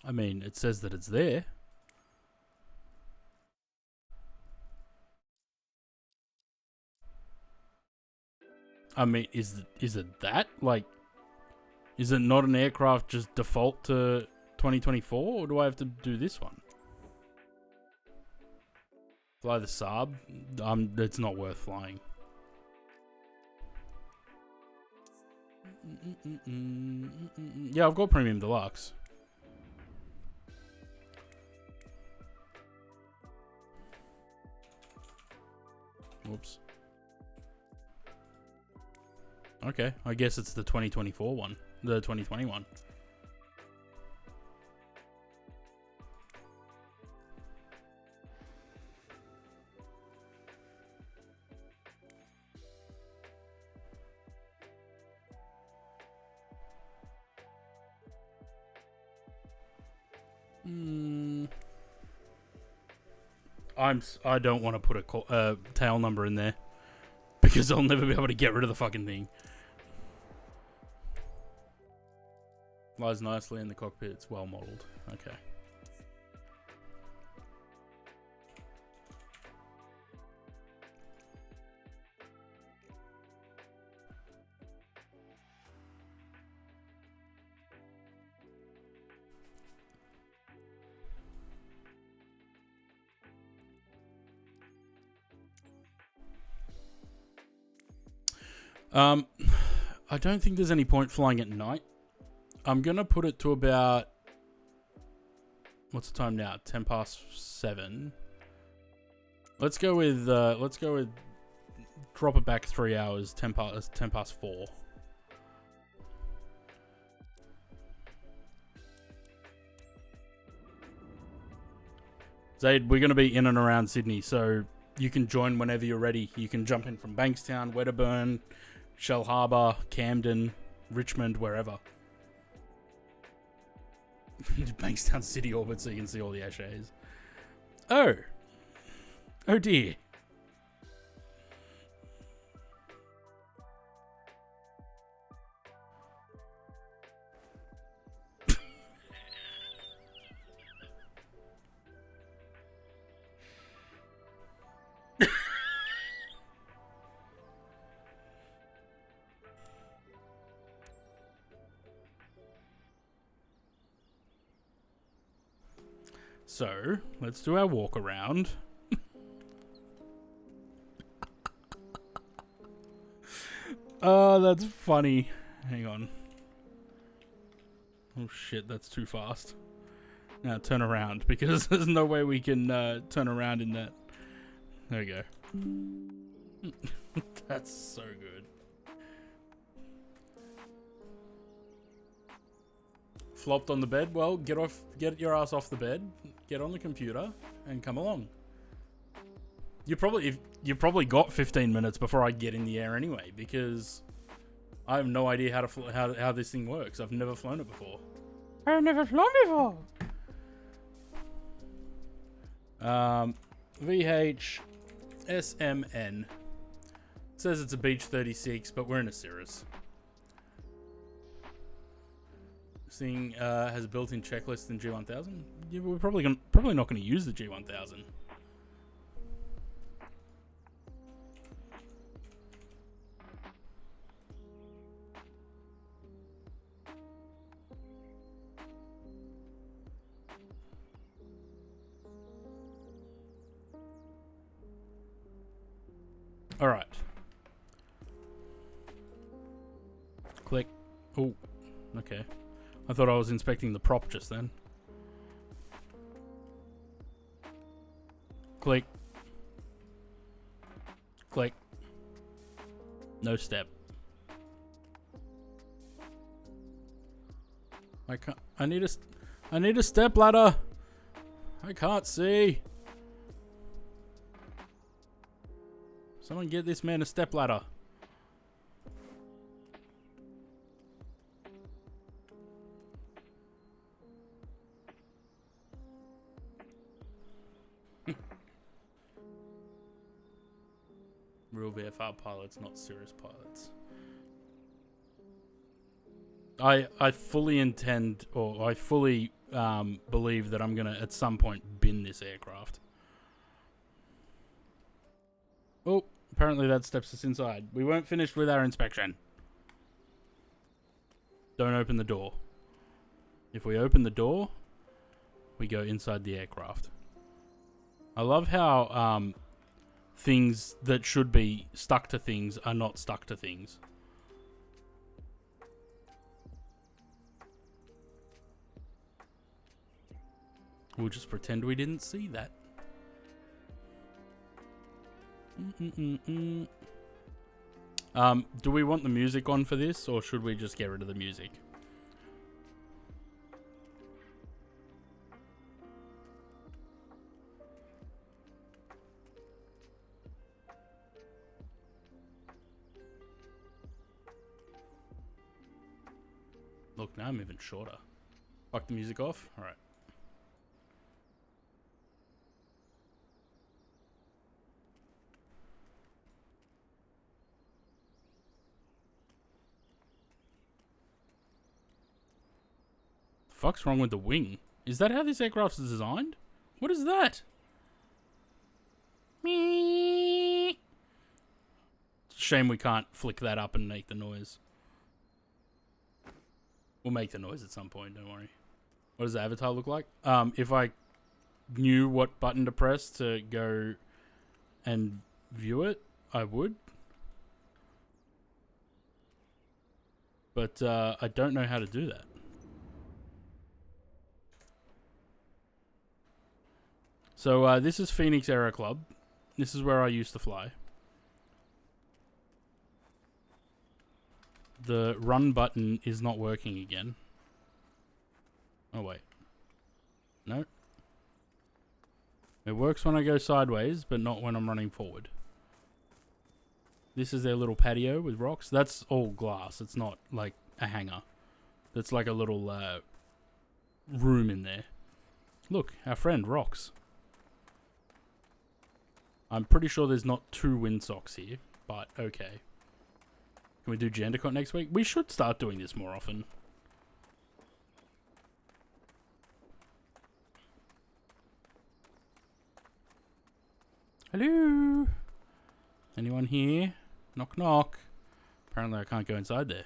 I mean, it says that it's there. I mean, is it that? Like, is it not an aircraft just default to 2024, or do I have to do this one? Fly the Saab? It's not worth flying. Yeah, I've got Premium Deluxe. Whoops. Okay, I guess it's the 2024 one. The 2021. I don't want to put a tail number in there because I'll never be able to get rid of the fucking thing. Lies nicely in the cockpit. It's well modeled. Okay. I don't think there's any point flying at night. I'm gonna put it to about, what's the time now? 7:10. Let's go with drop it back 3 hours. 4. Zaid, we're gonna be in and around Sydney, so you can join whenever you're ready. You can jump in from Bankstown, Wedderburn, Shell Harbour, Camden, Richmond, wherever. Bankstown City Orbit so you can see all the Ashays. Oh. Oh dear. So, let's do our walk around. Oh, that's funny. Hang on. Oh shit, that's too fast. Now turn around, because there's no way we can turn around in that. There we go. That's so good. Flopped on the bed. Well, get your ass off the bed, get on the computer, and come along. You probably got 15 minutes before I get in the air anyway, because I have no idea how this thing works. I've never flown it before. I've never flown before. VH SMN. It says it's a Beach 36, but we're in a Cirrus. This thing has a built-in checklist in G1000. Yeah, we're probably not going to use the G1000. All right. Click. Oh, okay. I thought I was inspecting the prop just then. Click. Click. No step. I can't. I need a step ladder. I can't see. Someone get this man a step ladder. Real VFR pilots, not Cirrus pilots. I fully intend, or I fully believe that I'm gonna at some point bin this aircraft. Oh, apparently that steps us inside. We weren't finished with our inspection. Don't open the door. If we open the door, we go inside the aircraft. I love how things that should be stuck to things are not stuck to things. We'll just pretend we didn't see that. Do we want the music on for this, or should we just get rid of the music? Look, now I'm even shorter. Fuck the music off? Alright. Fuck's wrong with the wing? Is that how this aircraft is designed? What is that? Me. Shame we can't flick that up and make the noise. We'll make the noise at some point, don't worry. What does the avatar look like? If I knew what button to press to go and view it, I would. But I don't know how to do that. So this is Phoenix Aero Club. This is where I used to fly. The run button is not working again. Oh, wait. No. It works when I go sideways, but not when I'm running forward. This is their little patio with rocks. That's all glass. It's not like a hangar. It's like a little room in there. Look, our friend Rocks. I'm pretty sure there's not 2 windsocks here, but okay. Can we do GenderCon next week? We should start doing this more often. Hello? Anyone here? Knock knock. Apparently I can't go inside there.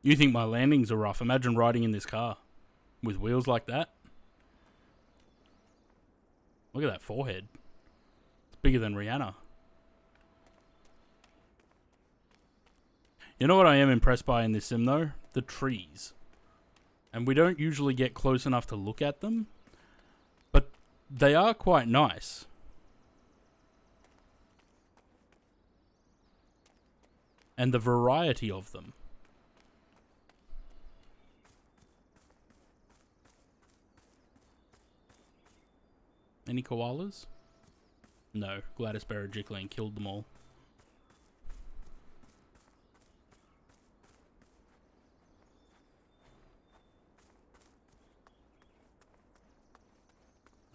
You think my landings are rough? Imagine riding in this car with wheels like that. Look at that forehead. It's bigger than Rihanna. You know what I am impressed by in this sim though? The trees. And we don't usually get close enough to look at them, but they are quite nice. And the variety of them. Any koalas? No. Gladys Berejiklian killed them all.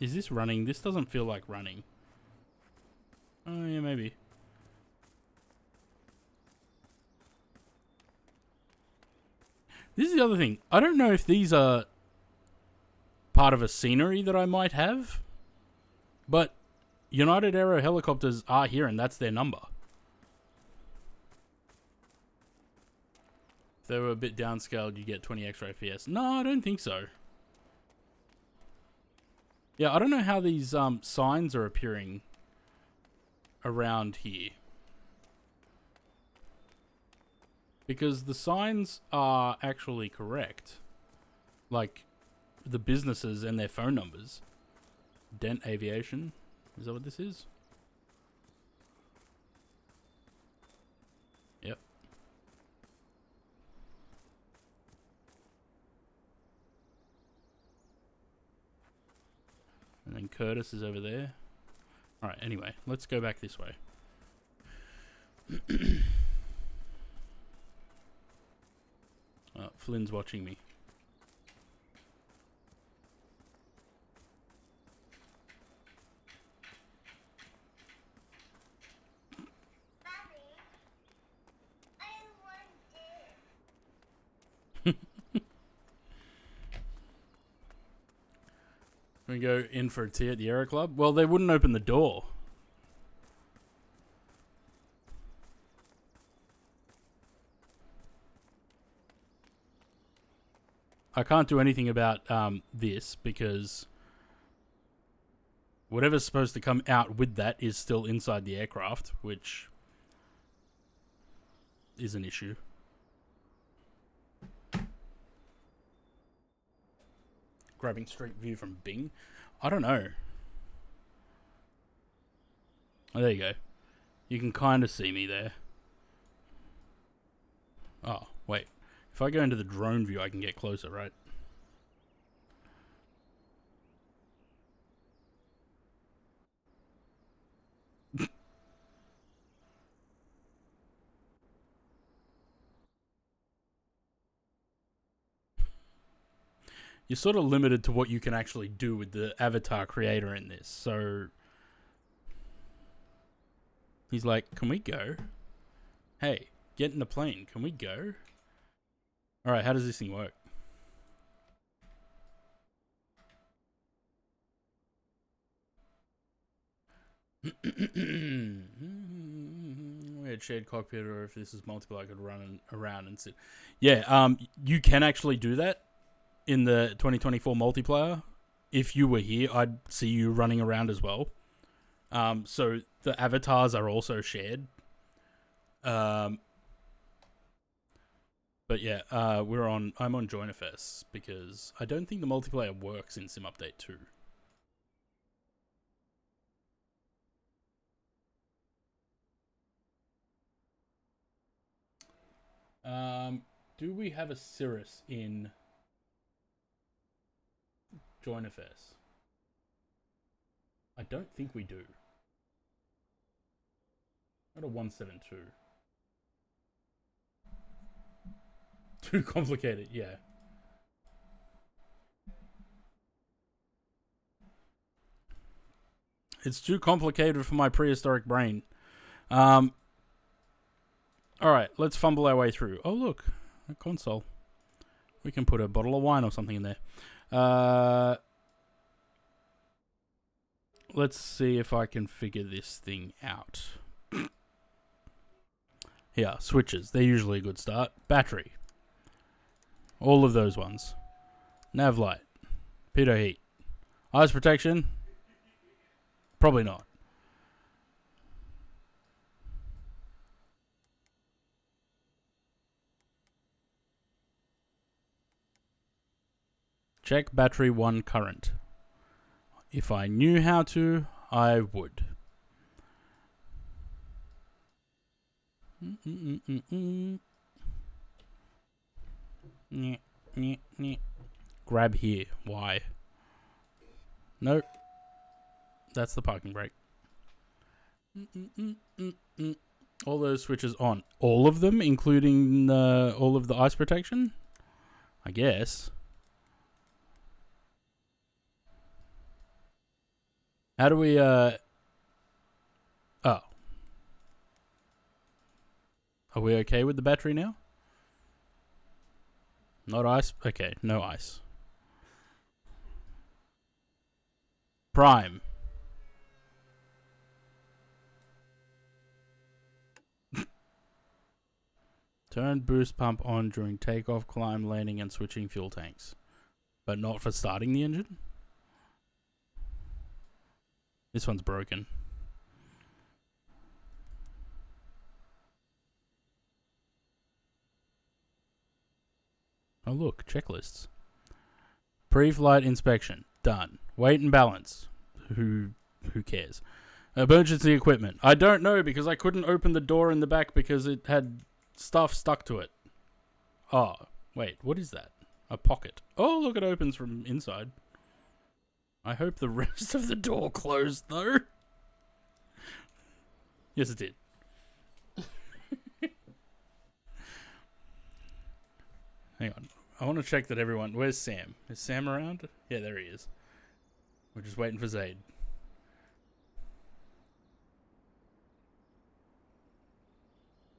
Is this running? This doesn't feel like running. Oh, yeah, maybe. This is the other thing. I don't know if these are part of a scenery that I might have. But United Aero helicopters are here and that's their number. If they were a bit downscaled, you get 20 extra FPS. No, I don't think so. Yeah, I don't know how these signs are appearing around here. Because the signs are actually correct. Like, the businesses and their phone numbers. Dent Aviation. Is that what this is? Yep. And then Curtis is over there. Alright, anyway, let's go back this way. Flynn's watching me. We go in for a tea at the Aero Club? Well, they wouldn't open the door. I can't do anything about this because whatever's supposed to come out with that is still inside the aircraft, which is an issue. Grabbing street view from Bing. I don't know. Oh, there you go. You can kind of see me there. Oh, wait. If I go into the drone view, I can get closer, right? you're sort of limited to what you can actually do with the avatar creator in this. So he's like, can we go? Hey, get in the plane. Can we go? All right, how does this thing work? We had shared cockpit, or if this is multiple, I could run around and sit. Yeah, you can actually do that in the 2024 multiplayer. If you were here, I'd see you running around as well. So the avatars are also shared. But yeah, I'm on JoinFS because I don't think the multiplayer works in Sim Update 2. Do we have a Cirrus in JoinFS? I don't think we do. Not a 172. Too complicated, yeah. It's too complicated for my prehistoric brain. Alright, let's fumble our way through. Oh, look. A console. We can put a bottle of wine or something in there. Let's see if I can figure this thing out. Yeah, switches. They're usually a good start. Battery. All of those ones. Nav light. Pitot heat. Eyes protection. Probably not. Check battery 1 current. If I knew how to, I would. Grab here. Why? Nope. That's the parking brake. All those switches on. All of them, including all of the ice protection? I guess. How do we, Oh. Are we okay with the battery now? Not ice? Okay, no ice. Prime. Turn boost pump on during takeoff, climb, landing, and switching fuel tanks. But not for starting the engine? This one's broken. Oh look, checklists. Pre-flight inspection. Done. Weight and balance. Who cares? Emergency equipment. I don't know because I couldn't open the door in the back because it had stuff stuck to it. Oh, wait, what is that? A pocket. Oh, look, it opens from inside. I hope the rest of the door closed, though. Yes, it did. Hang on. I want to check that everyone... Where's Sam? Is Sam around? Yeah, there he is. We're just waiting for Zaid.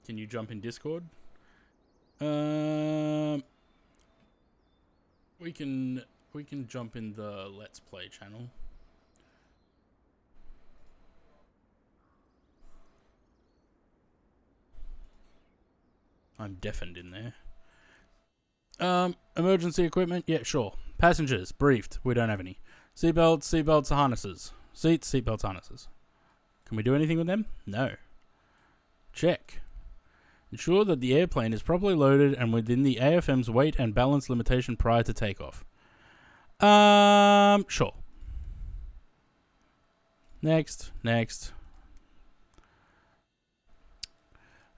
Can you jump in Discord? We can jump in the Let's Play channel. I'm deafened in there. Emergency equipment? Yeah, sure. Passengers, briefed. We don't have any. Seatbelts, harnesses. Seats, seatbelts, harnesses. Can we do anything with them? No. Check. Ensure that the airplane is properly loaded and within the AFM's weight and balance limitation prior to takeoff. Sure. Next.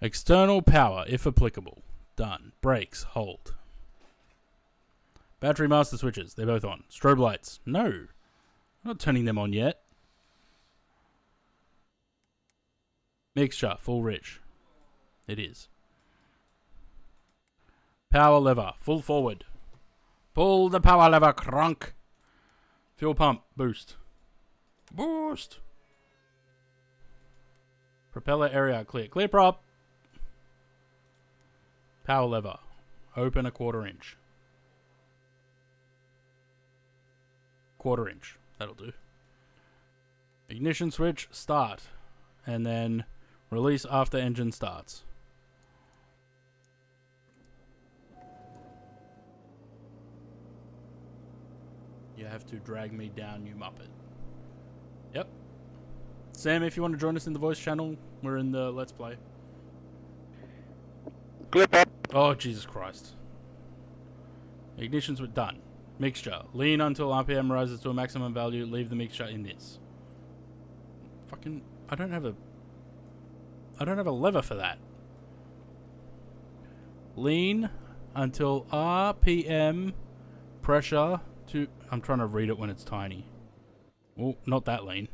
External power, if applicable. Done. Brakes, hold. Battery master switches, they're both on. Strobe lights, no. I'm not turning them on yet. Mixture, full rich. It is. Power lever, full forward. Pull the power lever, crunk. Fuel pump, boost. Boost. Propeller area, clear. Clear prop. Power lever, open a 1/4 inch. 1/4 inch, that'll do. Ignition switch, start. And then release after engine starts. You have to drag me down, you muppet. Yep. Sam, if you want to join us in the voice channel, we're in the Let's Play. Clip up. Oh, Jesus Christ. Ignitions were done. Mixture. Lean until RPM rises to a maximum value. Leave the mixture in this. Fucking... I don't have a lever for that. Lean until RPM pressure to... I'm trying to read it when it's tiny. Oh, not that lean.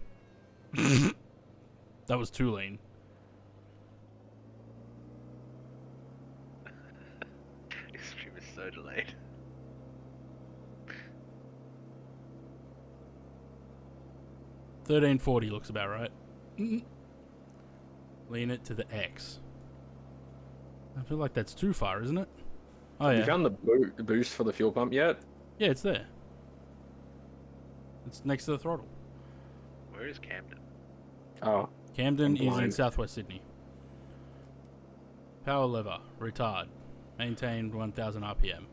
That was too lean. This stream is so delayed. $13.40 looks about right. Lean it to the X. I feel like that's too far, isn't it? Oh You yeah. found the boost for the fuel pump yet? Yeah, it's there. It's next to the throttle. Where is Camden? Oh, Camden I'm is in blind. southwest Sydney. Power lever, retard. Maintain 1000 RPM.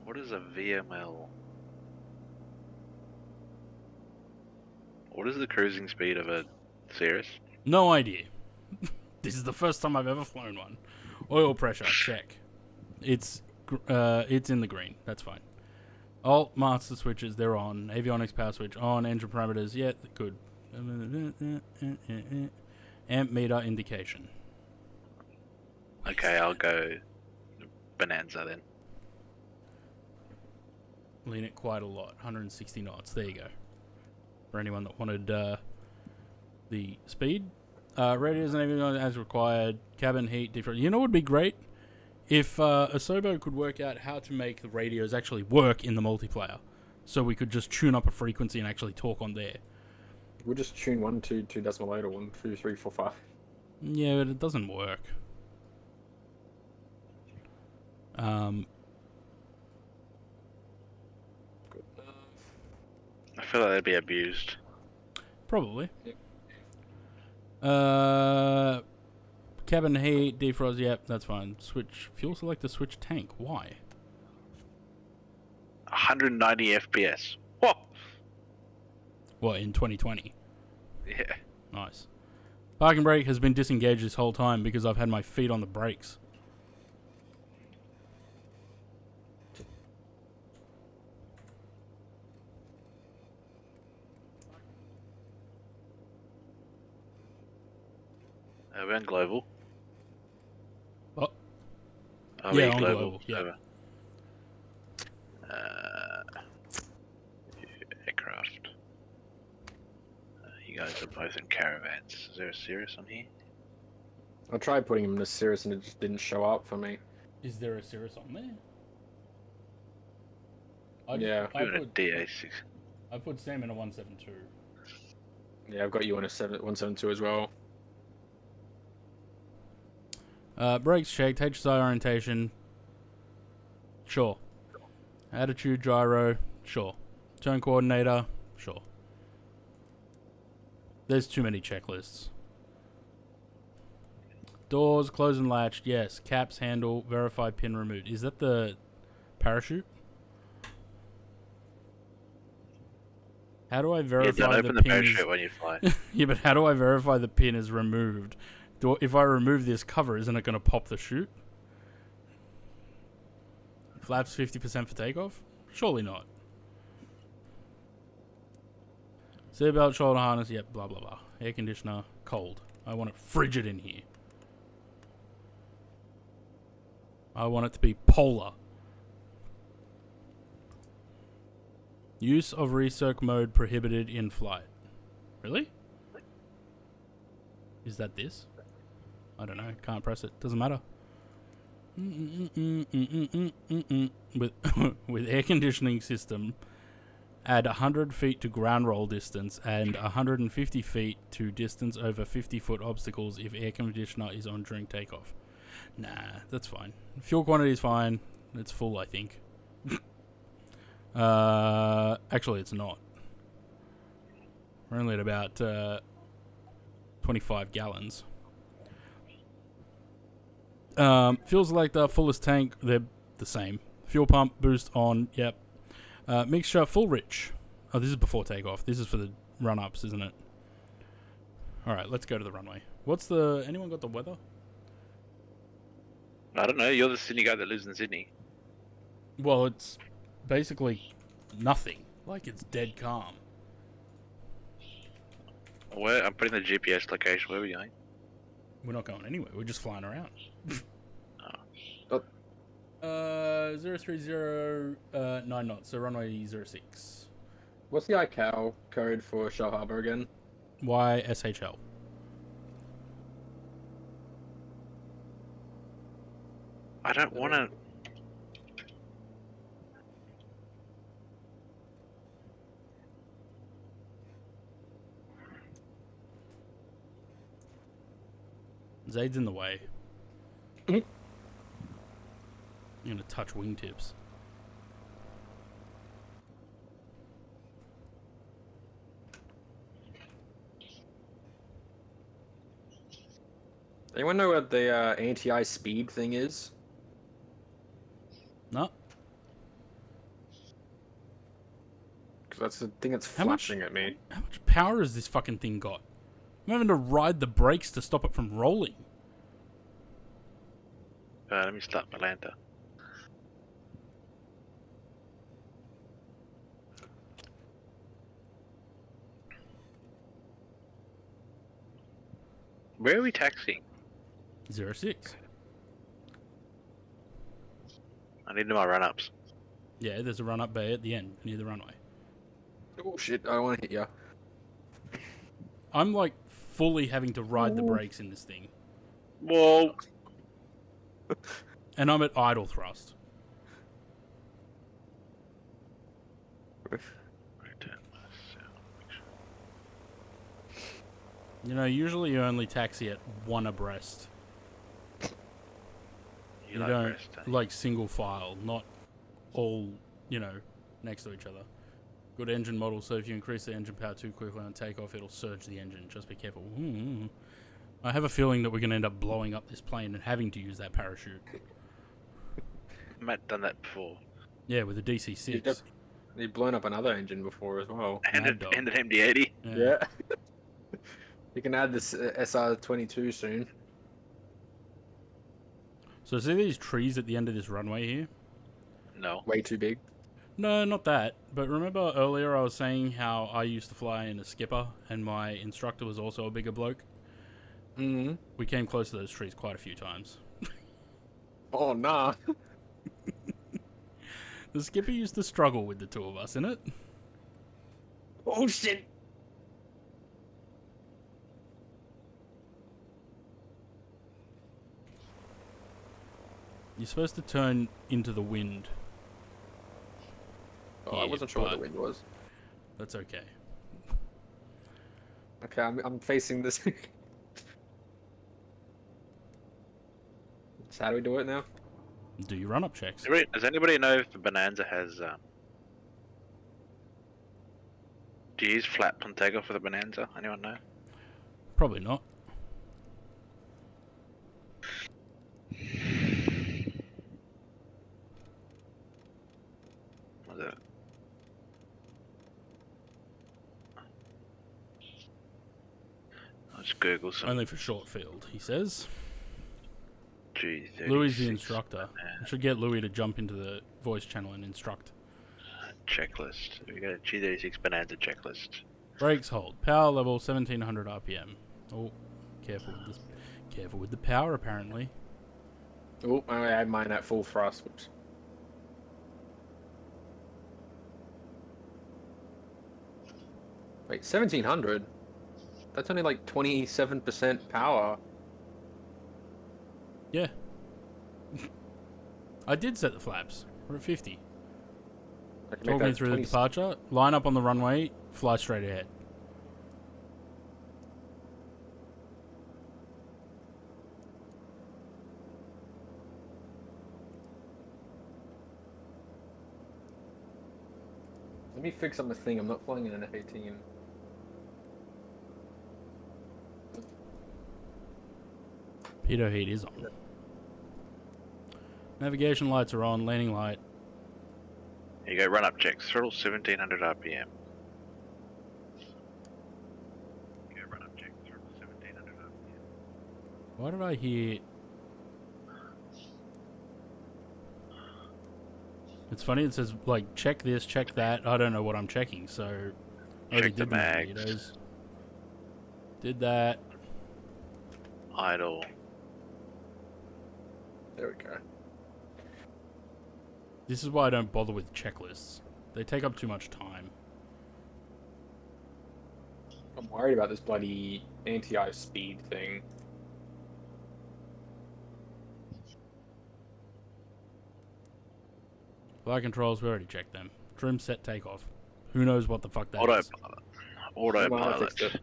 What is a VML? What is the cruising speed of a Cirrus? No idea. This is the first time I've ever flown one. Oil pressure, check. It's in the green. That's fine. Alt master switches, they're on. Avionics power switch on. Engine parameters, yeah, good. Amp meter indication. Okay, I'll go Bonanza then. Lean it quite a lot. 160 knots. There you go. For anyone that wanted the speed. Radios and everything as required. Cabin heat, different. You know what would be great? If Asobo could work out how to make the radios actually work in the multiplayer. So we could just tune up a frequency and actually talk on there. we'll just tune 1, 2, 2.8 or 1, 2, 3, 4, 5. Yeah, but it doesn't work. Good enough. I feel like they'd be abused. Probably. Yep. Cabin heat, defrost, yep, that's fine. Switch, fuel selector, switch tank. Why? 190 FPS. Whoa! What, in 2020? Yeah. Nice. Parking brake has been disengaged this whole time because I've had my feet on the brakes. We're on global. Oh. Are Yeah, we on global? global, yeah. Over. Aircraft. You guys are both in caravans. Is there a Cirrus on here? I tried putting him in a Cirrus and it just didn't show up for me. Is there a Cirrus on there? Yeah. I Doing a put, DA6. I put Sam in a 172. Yeah, I've got you on a 172 as well. Brakes checked, HSI orientation. Sure. Attitude gyro. Sure. Turn coordinator. Sure. There's too many checklists. Doors, close and latched. Yes. Caps, handle, verify pin removed. Is that the parachute? How do I Yeah, verify don't the open the pin is... parachute when you fly. Yeah, but how do I verify the pin is removed? If I remove this cover, isn't it going to pop the chute? Flaps 50% for takeoff? Surely not. Seatbelt, shoulder harness, yep, blah, blah, blah. Air conditioner, cold. I want it frigid in here. I want it to be polar. Use of recirc mode prohibited in flight. Really? Is that this? I don't know. Can't press it. Doesn't matter. With with air conditioning system, add 100 feet to ground roll distance and 150 feet to distance over 50-foot obstacles if air conditioner is on during takeoff. Nah, that's fine. Fuel quantity is fine. It's full, I think. Actually, it's not. We're only at about 25 gallons. Feels like the fullest tank, they're the same. Fuel pump, boost on, yep. Mixture, full rich. Oh, this is before takeoff. This is for the run-ups, isn't it? Alright, let's go to the runway. What's the... Anyone got the weather? I don't know. You're the Sydney guy that lives in Sydney. Well, it's basically nothing. Like, it's dead calm. Where? I'm putting the GPS location. Where are we going? We're not going anywhere. We're just flying around. 030, 9 knots. So runway 06. What's the ICAO code for Shell Harbour again? YSHL. I don't want to. Zaid's in the way. I'm gonna touch wingtips. Anyone know what the anti speed thing is? No. Because that's the thing that's How much- flashing at me. How much power has this fucking thing got? I'm having to ride the brakes to stop it from rolling. Let me start my lander. Where are we taxiing? 06. I need to do my run-ups. Yeah, there's a run-up bay at the end, near the runway. Oh shit, I don't want to hit ya. I'm like fully having to ride the brakes in this thing. Whoa! And I'm at idle thrust. Return myself. You know, usually you only taxi at one abreast. You like don't, rest, eh? like single file, not all, you know, next to each other. Good engine model, so if you increase the engine power too quickly on takeoff, it'll surge the engine. Just be careful. I have a feeling that we're going to end up blowing up this plane and having to use that parachute. Matt done that before. Yeah, with the DC-6. You've blown up another engine before as well. And Mad an dog. MD-80. Yeah. You can add this SR22 soon. So see these trees at the end of this runway here? No. Way too big. No, not that. But remember earlier I was saying how I used to fly in a skipper and my instructor was also a bigger bloke? Mm-hmm. We came close to those trees quite a few times. Oh, nah. The skipper used to struggle with the two of us, innit? Oh, shit. You're supposed to turn into the wind. Oh, I Yeah, wasn't sure what the but- wind was. That's okay. Okay, I'm facing this. So how do we do it now? Do your run-up checks. Does anybody know if the Bonanza has... Do you use flap on takeoff for the Bonanza? Anyone know? Probably not. Was it? I'll just Google some. Only for short field, he says. G36 Louis the instructor. Bonanza I should get Louis to jump into the voice channel and instruct. checklist. We got a G36 Bonanza checklist. Brakes hold. Power level 1700 RPM. Oh, careful with this. Careful with the power, apparently. Oh, I had mine at full thrust. Whoops. Wait, 1700? That's only like 27% power. Yeah. I did set the flaps. We're at 50. I can make Talk me that through the 20 departure. Line up on the runway. Fly straight ahead. Let me fix up the thing. I'm not flying in an F-18. Pitot heat is on. Navigation lights are on. Landing light. Here you go, run up checks. Throttle 1700 RPM. Here you go, run up checks. Throttle 1700 RPM. Why did I hear... It's funny, it says, like, check this, check that. I don't know what I'm checking, so... I already Check the did my mags. torpedoes. Did that. Idle. There we go. This is why I don't bother with checklists. They take up too much time. I'm worried about this bloody anti-ice speed thing. Flight controls, we already checked them. Trim, set, takeoff. Who knows what the fuck that is? Autopilot. Autopilot. fixed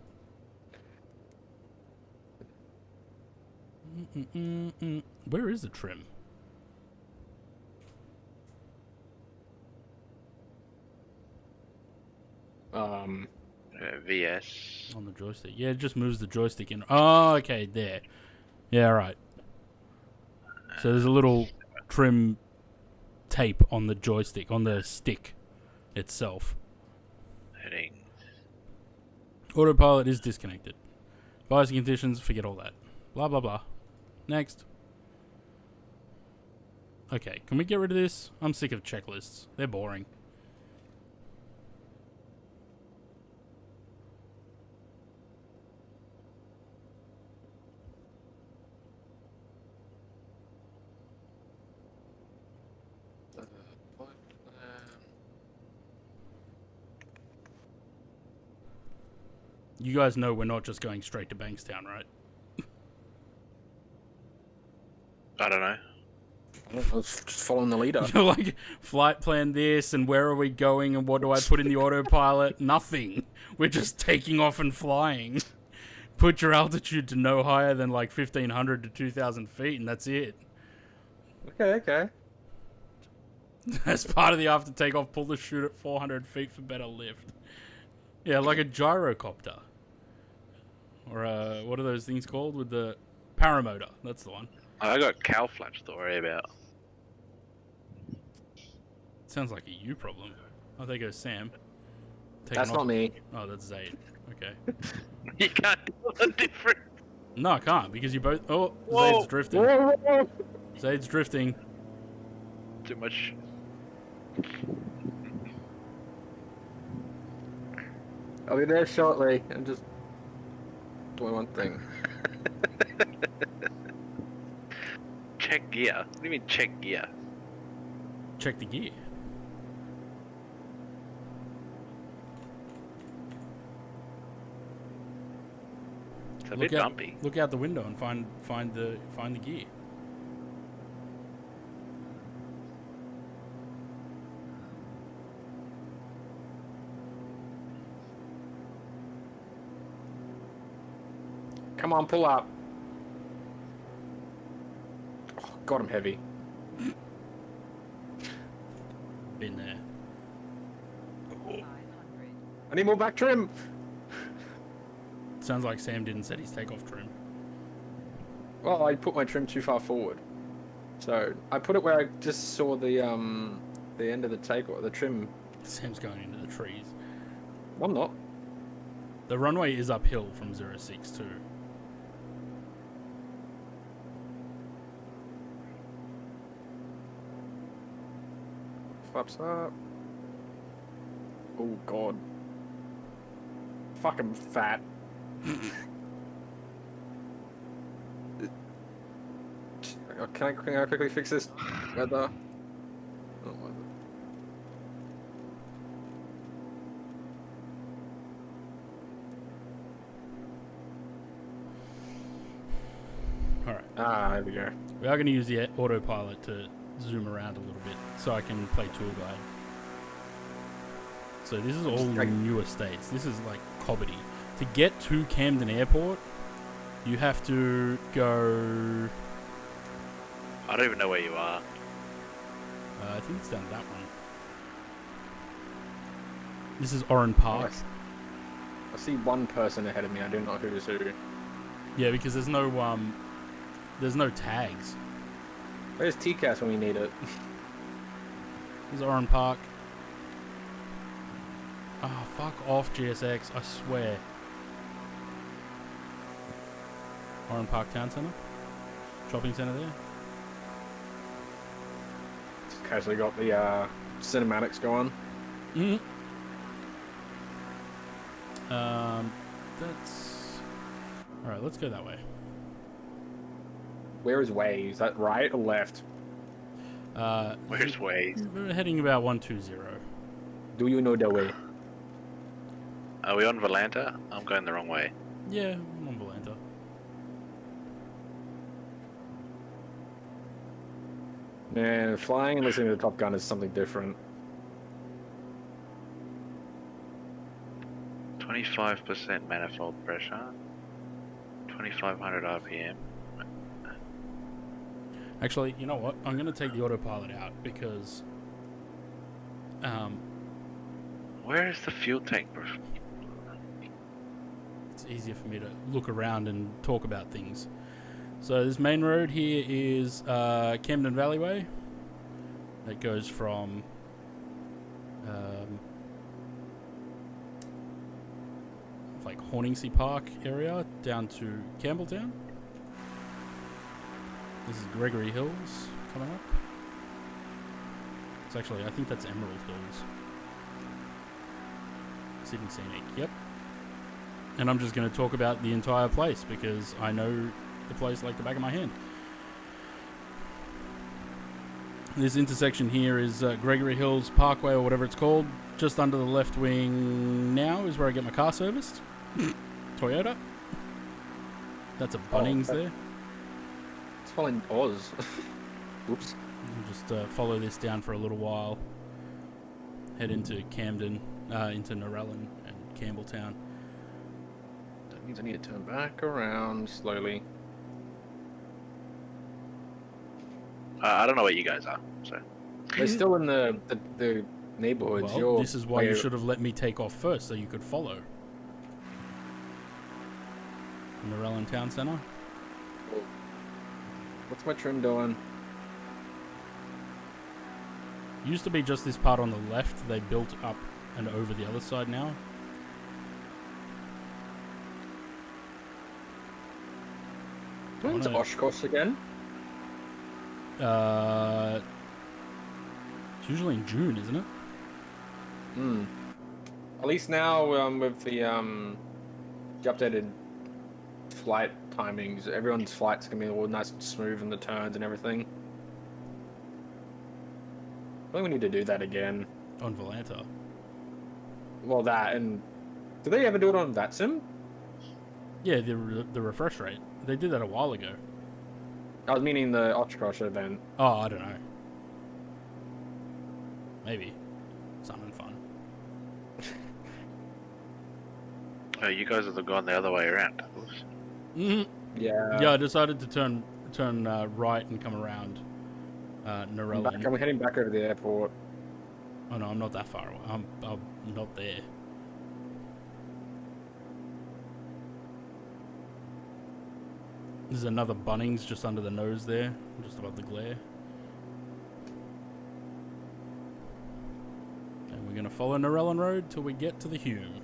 it. Where is the trim? VS. On the joystick. Yeah, it just moves the joystick in. Oh, okay, there. Yeah, right. So there's a little trim tape on the joystick, on the stick itself. Heading. Autopilot is disconnected. Visor conditions, forget all that. Blah, blah, blah. Next. Okay, can we get rid of this? I'm sick of checklists. They're boring. You guys know we're not just going straight to Bankstown, right? I don't know. I was just following the leader. You're like, flight plan this, and where are we going, and what do I put in the autopilot? Nothing. We're just taking off and flying. Put your altitude to no higher than like 1,500 to 2,000 feet, and that's it. Okay. As part of the after takeoff, pull the chute at 400 feet for better lift. Yeah, like a gyrocopter. Or what are those things called with the paramotor? That's the one. I got cow flaps to worry about. Sounds like a you problem. Oh, there goes Sam. Taking That's off. not me. Oh, that's Zaid. Okay. You can't tell the difference. No, I can't because you both. Oh, Whoa. Zaid's drifting. Whoa. Zaid's drifting. Too much. I'll be there shortly. I'm just doing one thing. Check gear. What do you mean check gear? Check the gear. It's a bit bumpy. Look out the window and find the gear. Come on, pull up. Oh, God, I'm heavy. Been there. I need more back trim. Sounds like Sam didn't set his takeoff trim. Well, I put my trim too far forward. So I put it where I just saw the end of the takeoff, the trim. Sam's going into the trees. Well, I'm not. The runway is uphill from 06 too. Flaps up. Oh God. Fucking fat. Can I quickly fix this weather? Oh, weather. Alright. Ah, there we go. We are going to use the autopilot to zoom around a little bit so I can play tour guide. So this is all Like- new estates. This is like Cobbity. To get to Camden Airport, you have to go. I don't even know where you are. I think it's down that one. This is Oran Park. I see one person ahead of me. I do not know who is who. Yeah, because there's no tags. Where's TCAS when we need it? This is Oran Park. Oh, fuck off, GSX! I swear. Oran Park Town Centre, shopping centre there. Just casually got the cinematics going. Mm-hmm. That's all right. Let's go that way. Where is Way? Is that right or left? Where's Waze? We're heading about 120. Do you know the way? Are we on Valanta? I'm going the wrong way. Yeah, I'm on Valanta. Man, flying and listening to Top Gun is something different. 25% manifold pressure. 2500 RPM. Actually, you know what? I'm gonna take the autopilot out because Where is the fuel tank, bro? it's easier for me to look around and talk about things. So this main road here is Camden Valleyway. That goes from like Horningsea Park area down to Campbelltown. This is Gregory Hills coming up. It's actually, I think that's Emerald Hills. Sydney Scenic, yep. And I'm just going to talk about the entire place because I know the place like the back of my hand. This intersection here is Gregory Hills Parkway or whatever it's called. Just under the left wing now is where I get my car serviced. Toyota. That's a Bunnings there. It's following Oz. Whoops. We'll just follow this down for a little while. Head into Camden, into Narellan and Campbelltown. That means I need to turn back around slowly. I don't know where you guys are, so. They're still in the neighborhoods. Well, this is why you should have let me take off first so you could follow. Narellan Town Centre. What's my trim doing? Used to be just this part on the left. They built up and over the other side now. When's Oshkosh again? It's usually in June, isn't it? Hmm. At least now with the updated flight timings, everyone's flights can be all nice and smooth in the turns and everything. I think we need to do that again. On Valanta. Well, that and do they ever do it on that sim? Yeah, the refresh rate. They did that a while ago. I was meaning the Oshkosh event. Oh, I don't know. Maybe. Something fun. Oh, you guys have gone the other way around. Oops. Mm-hmm. Yeah. Yeah, I decided to turn right and come around Narellan. I'm heading back over to the airport. Oh no, I'm not that far away. I'm not there. There's another Bunnings just under the nose there, just above the glare. And we're gonna follow Narellan Road till we get to the Hume.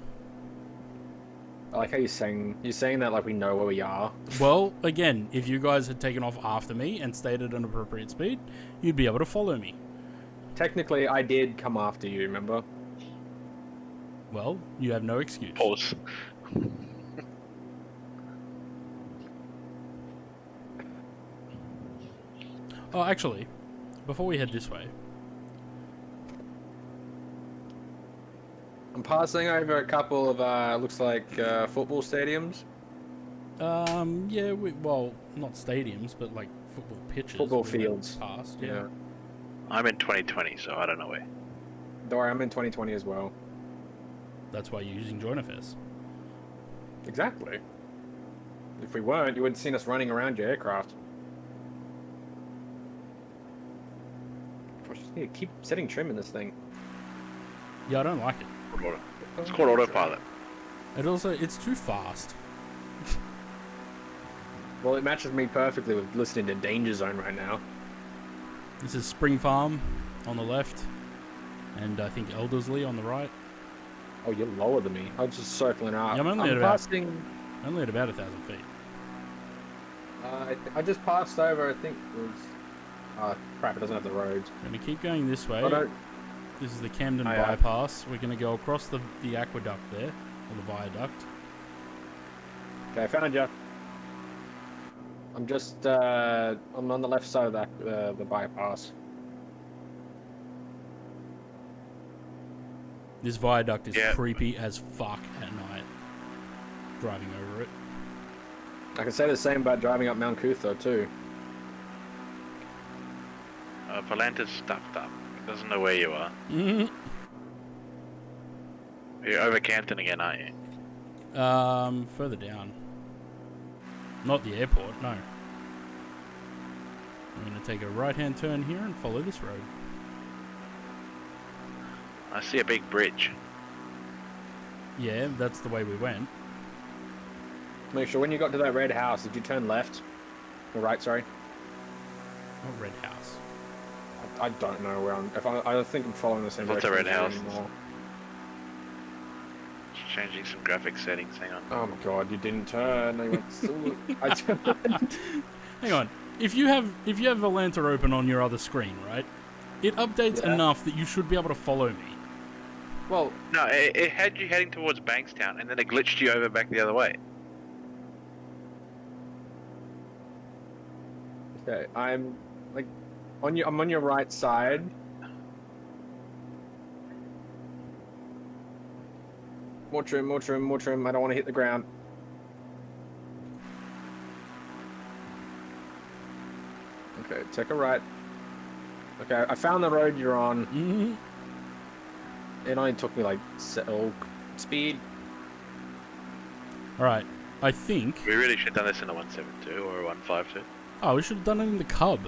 I like how you're saying that like we know where we are. Well, again, if you guys had taken off after me and stayed at an appropriate speed, you'd be able to follow me. Technically, I did come after you, remember? Well, you have no excuse. Pause. Oh, actually, before we head this way, I'm passing over a couple of looks like football stadiums. yeah, well, not stadiums, but like football pitches. Football we went fields. Past, Yeah. I'm in 2020, so I don't know where. Don't worry, I'm in 2020 as well. That's why you're using JoinFS. Exactly. If we weren't, you would have seen us running around your aircraft. I just need to keep setting trim in this thing. Yeah, I don't like it. It's called autopilot. It's too fast. Well, it matches me perfectly with listening to Danger Zone right now. This is Spring Farm on the left, and I think Eldersley on the right. Oh, you're lower than me. I was just circling out. Yeah, I'm only at passing. Only at about 1,000 feet. I just passed over. I think it was. Crap! It doesn't have the roads. I'm gonna keep going this way. This is the Camden bypass. We're gonna go across the aqueduct there, or the viaduct. Okay, I found you. I'm just I'm on the left side of the bypass. This viaduct is creepy as fuck at night. Driving over it. I can say the same about driving up Mount Cootha too. Volanta's stuffed up. It doesn't know where you are. Mm-hmm. You're over Campton again, aren't you? Further down. Not the airport, no. I'm gonna take a right-hand turn here and follow this road. I see a big bridge. Yeah, that's the way we went. Make sure when you got to that red house, did you turn left? Or right, sorry? Not red house. I don't know where I'm... I think I'm following the same What's a direction red as you house? anymore. Just changing some graphic settings, hang on. Oh my god, you didn't turn. You went I turned. Hang on. If you have Volanta open on your other screen, right? It updates enough that you should be able to follow me. Well, no, it had you heading towards Bankstown, and then it glitched you over back the other way. okay, I'm like I'm on your right side. More trim, more trim, more trim. I don't want to hit the ground. Okay, take a right. Okay, I found the road you're on. Mm-hmm. It only took me like speed. Alright, I think... We really should have done this in a 172 or a 152. Oh, we should have done it in the Cub.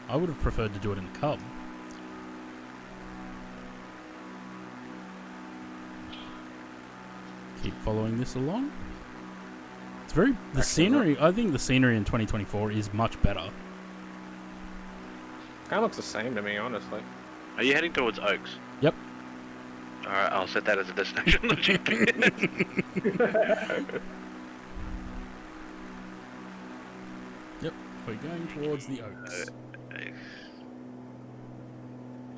I would have preferred to do it in the Cub. Keep following this along. It's very... The scenery... I think the scenery in 2024 is much better. Kind of looks the same to me, honestly. Are you heading towards Oaks? Yep. Alright, I'll set that as a destination on the GPS. Yep, we're going towards the Oaks.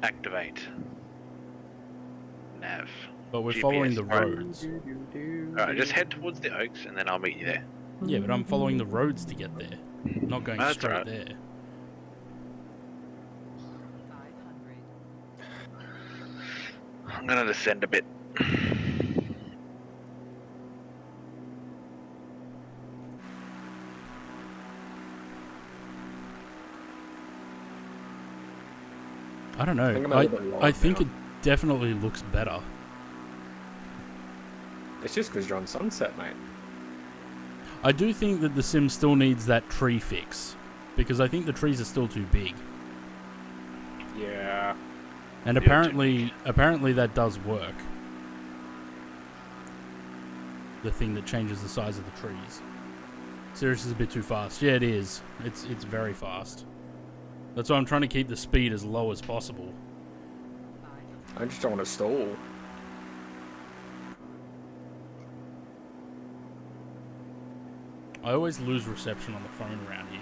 Activate. Nav. But we're GPS, following the right. roads. Alright, just head towards the Oaks and then I'll meet you there. Yeah, but I'm following the roads to get there. Not going That's straight right. there. I'm gonna descend a bit. I don't know. I think it definitely looks better. It's just because you're on Sunset, mate. I do think that the sim still needs that tree fix. Because I think the trees are still too big. Yeah. And apparently that does work. The thing that changes the size of the trees. Sirius is a bit too fast. Yeah, it is. It's very fast. That's why I'm trying to keep the speed as low as possible. I just don't want to stall. I always lose reception on the phone around here.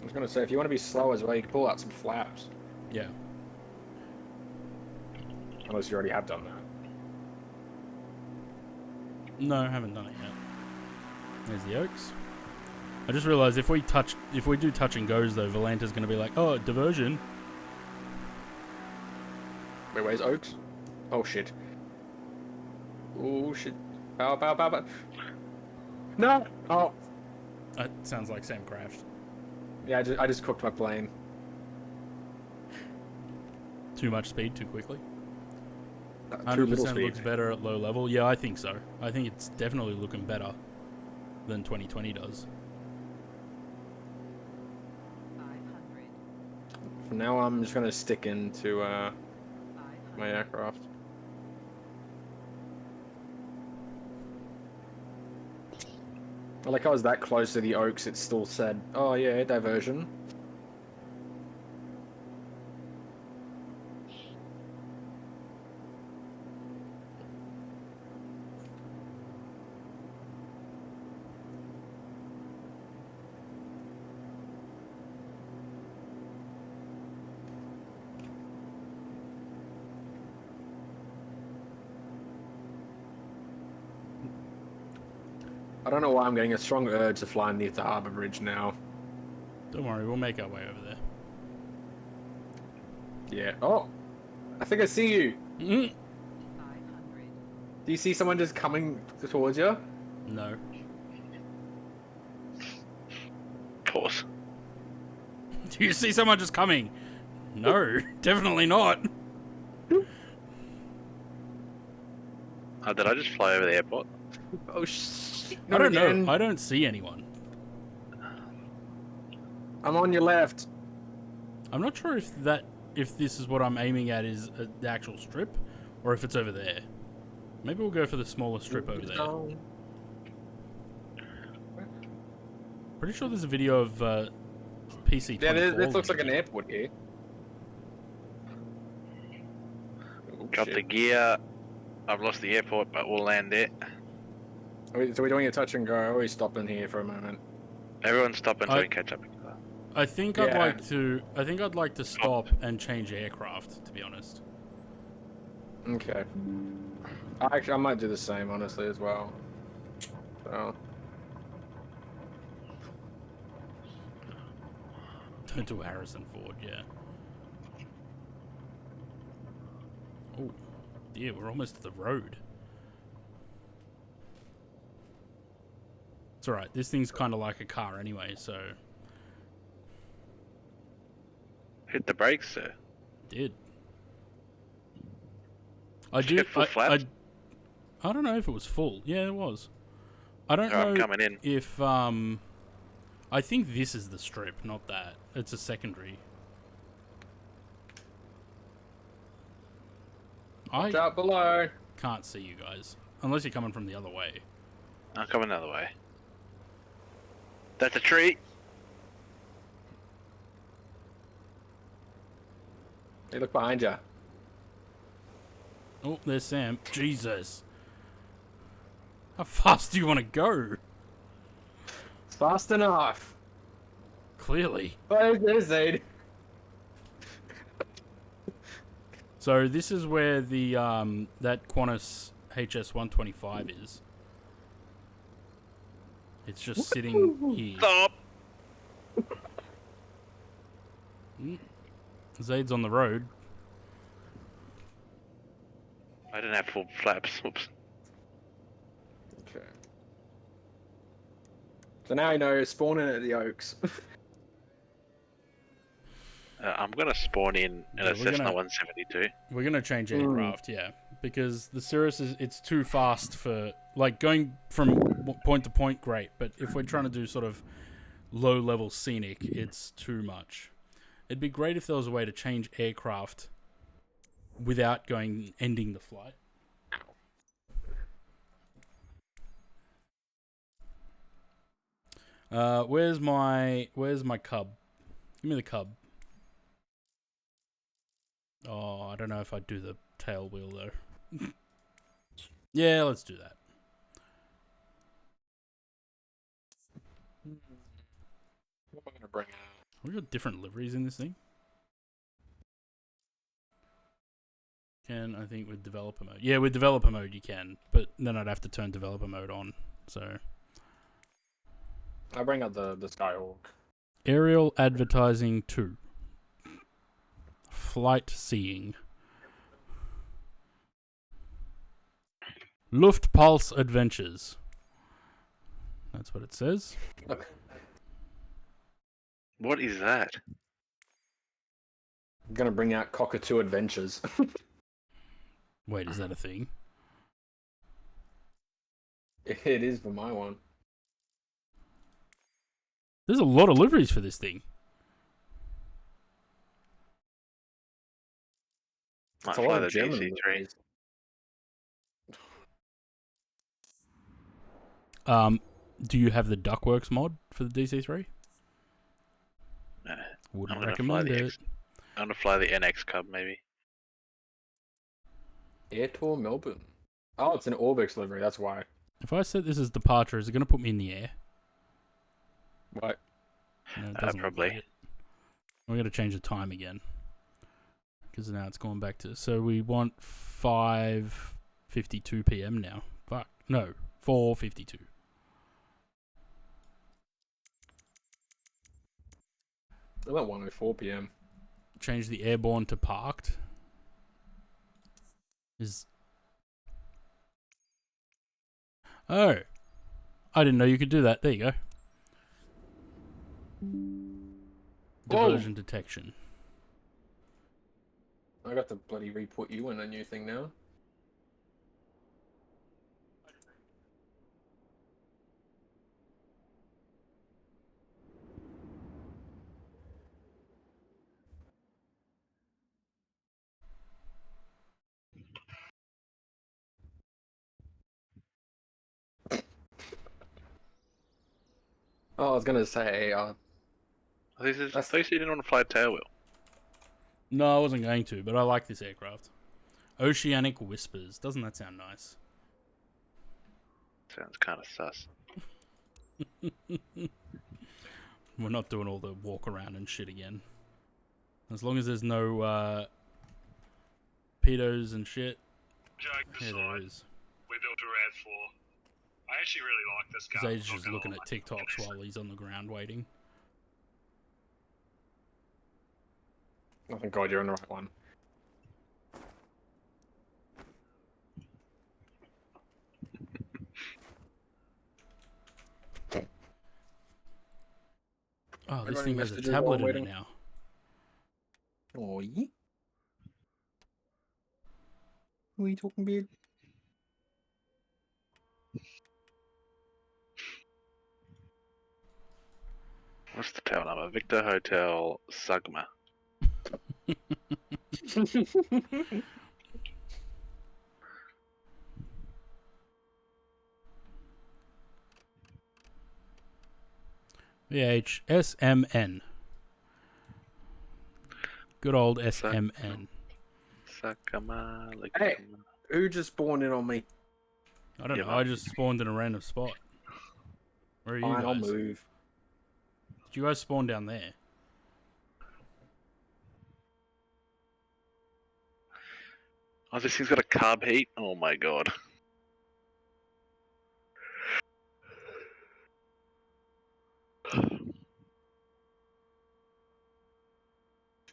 I was going to say, if you want to be slow as well, you can pull out some flaps. Yeah. Unless you already have done that. No, I haven't done it yet. There's the Oaks. I just realised if we do touch and goes though, Volanta's going to be like, oh, diversion. Wait, where's Oaks? Oh shit. Oh shit! Pow, pow, pow, pow. No! Oh, It sounds like Sam crashed. yeah. I just cooked my plane. Too much speed too quickly. Too little 100% speed. looks better at low level. Yeah, I think so. I think it's definitely looking better than 2020 does. 500. For now, I'm just gonna stick into my 500. aircraft. Like I was that close to the Oaks, it still said, "Oh yeah, diversion." I don't know why I'm getting a strong urge to fly near the Harbour Bridge now. Don't worry, we'll make our way over there. Yeah. Oh, I think I see you. 500. Do you see someone just coming towards you? No. Pause. Do you see someone just coming? No, definitely not. Did I just fly over the airport? Oh shh! I don't again. know. I don't see anyone. I'm on your left. I'm not sure if this is what I'm aiming at is the actual strip, or if it's over there. Maybe we'll go for the smaller strip over there. Pretty sure there's a video of PC. Yeah, this looks like an airport here. Oh, Got shit. the gear. I've lost the airport, but we'll land there. So we're doing a touch and go. Or are we stopping here for a moment? Everyone stop until we catch up. I think Yeah. I'd like to stop and change aircraft. To be honest. Okay. I might do the same, honestly, as well. So. Don't do Harrison Ford, yeah. Oh, dear, we're almost to the road. It's alright, this thing's kind of like a car anyway, so... Hit the brakes, sir. Did. I Did do... you get full flaps? I don't know if it was full. Yeah, it was. I don't Alright, I'm know coming in. if, I think this is the strip, not that. It's a secondary. Watch out below. Can't see you guys. Unless you're coming from the other way. I'll come another way. That's a tree. Hey, look behind you. Oh, there's Sam. Jesus. How fast do you want to go? Fast enough. Clearly. Oh, there's Zaid. So this is where the that Qantas HS-125 is. It's just sitting here. Stop. Zaid's on the road. I didn't have full flaps. Oops. Okay. So now you know, spawning at the Oaks. I'm gonna spawn in Yeah, a we're Cessna gonna- 172. We're gonna change aircraft, yeah, because the Cirrus it's too fast for like going from point to point. Great, but if we're trying to do sort of low level scenic, it's too much. It'd be great if there was a way to change aircraft without ending the flight. Where's my cub? Give me the cub. Oh, I don't know if I'd do the tail wheel though. Yeah, let's do that. What am I gonna bring out? We got different liveries in this thing. I think with developer mode. Yeah, with developer mode you can, but then I'd have to turn developer mode on. So I'll bring out the Skyhawk. aerial advertising 2. Flight seeing. Luftpulse Adventures. That's what it says. Okay. What is that? I'm gonna bring out Cockatoo Adventures. Wait, is that a thing? It is for my one. There's a lot of liveries for this thing. Might It's a fly lot the of German DC-3. movies. Do you have the Duckworks mod for the DC3? No. Wouldn't I'm gonna recommend fly the it. I'm gonna fly the NX Cub maybe. Air Tour Melbourne. Oh, it's an Orbix livery, that's why. If I set this as departure, is it going to put me in the air? What? No, it doesn't look Probably. like it. We're going to change the time again. Because now it's going back to... So we want 5:52 p.m. now. Fuck. No. 4:52. About 1:04 p.m. Change the airborne to parked. Is... Oh. I didn't know you could do that. There you go. Diversion detection. I got to bloody re-put you in a new thing now. Oh, I was gonna say, This is. I thought you said you didn't want to fly a tailwheel. No, I wasn't going to, but I like this aircraft. Oceanic Whispers. Doesn't that sound nice? Sounds kind of sus. We're not doing all the walk around and shit again. As long as there's no pedos and shit. Joke Yeah, aside, there is. we built a Rad 4. I actually really like this car. Zayd's just looking at TikToks while he's on the ground waiting. oh thank God you're on the right one. Oh, this Everybody thing has a messages tablet while in it waiting? now. Oh, yeah. What are you talking about? What's the tail number? Victor Hotel Sugma. SMN. Good old SMN. Sakama. Hey, who just spawned in on me? I don't Yeah, know. I just spawned in a random spot. Where are you Fine, I'll guys? move. Did you guys spawn down there? Oh, this thing's got a carb heat. Oh my god.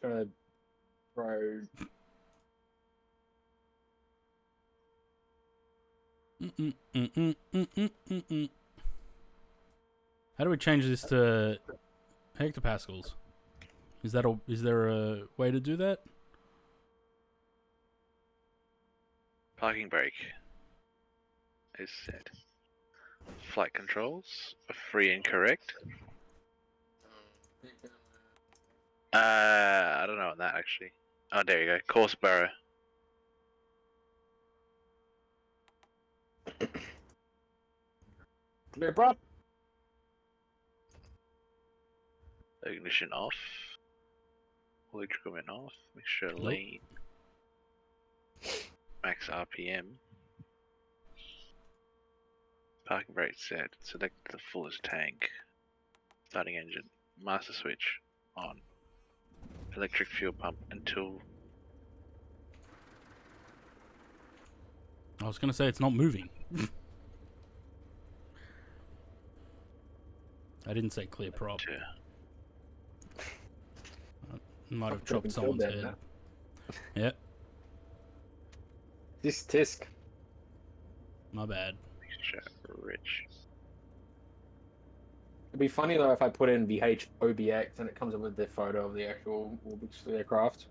Trying to throw. How do we change this to hectopascals? Is there a way to do that? Parking brake is set. Flight controls are free and correct. I don't know on that actually. Oh, there you go. Course barrow. Clear, bro. Ignition off. Electrical vent off. Mixture lean. Max RPM. Parking brake set. Select the fullest tank. Starting engine. Master switch on. Electric fuel pump until. I was gonna say it's not moving. I didn't say clear prop. Might have chopped someone's head. Yep. This tisk. My bad. Mixture rich. It'd be funny though if I put in VHOBX and it comes up with the photo of the actual aircraft.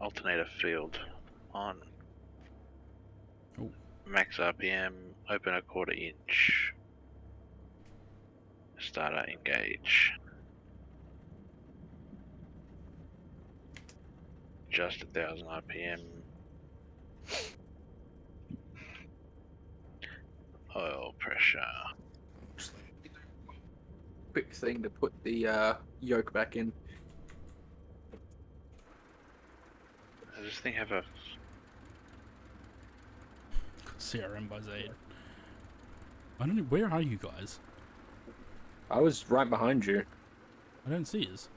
Alternator field on. Oh. Max RPM. Open a 1/4 inch. Starter engage. Just 1,000 RPM. Oil pressure. Quick thing to put the yoke back in. Does this thing have a... CRM by Zaid. I don't know. Where are you guys? I was right behind you. I don't see us.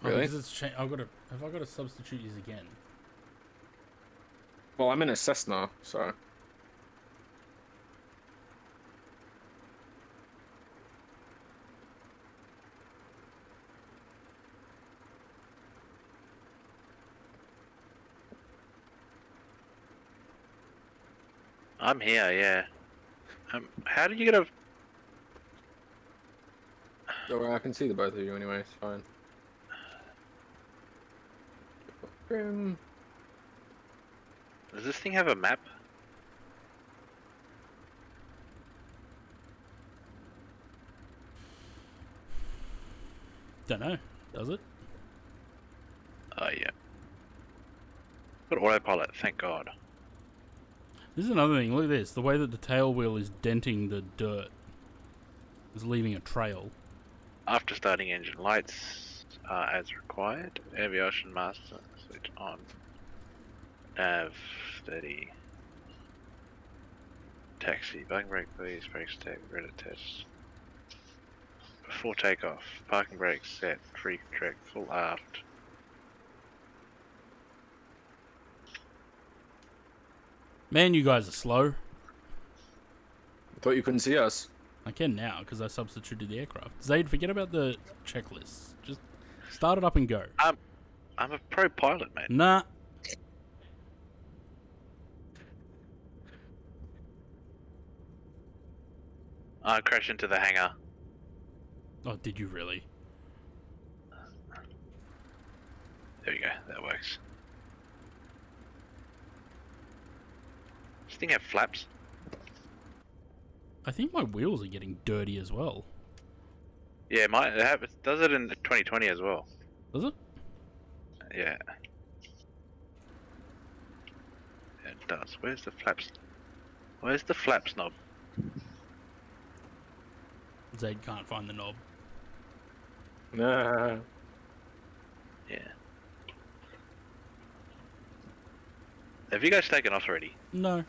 Really? Because it's have I got to substitute these again? Well, I'm in a Cessna, so. I'm here, yeah. How did you get a... Oh, I can see the both of you anyway, it's fine. Does this thing have a map? Don't know. Does it? Oh, yeah. Got autopilot, thank God. This is another thing. Look at this. The way that the tail wheel is denting the dirt is leaving a trail. After starting engine lights as required. Aviation master switch on. Nav 30. Taxi. Parking brake please. Brakes set. Radar test. Before takeoff. Parking brakes set. Free track. Full aft. Man, you guys are slow. I thought you couldn't see us. I can now because I substituted the aircraft. Zaid, forget about the checklists. Just start it up and go. I'm a pro pilot, mate. Nah. I crashed into the hangar. Oh, did you really? There we go. That works. Does this thing have flaps? I think my wheels are getting dirty as well. Yeah, it does it in 2020 as well. Does it? Yeah. It does. Where's the flaps? Where's the flaps knob? Zaid can't find the knob. Nah. Yeah. Have you guys taken off already? No.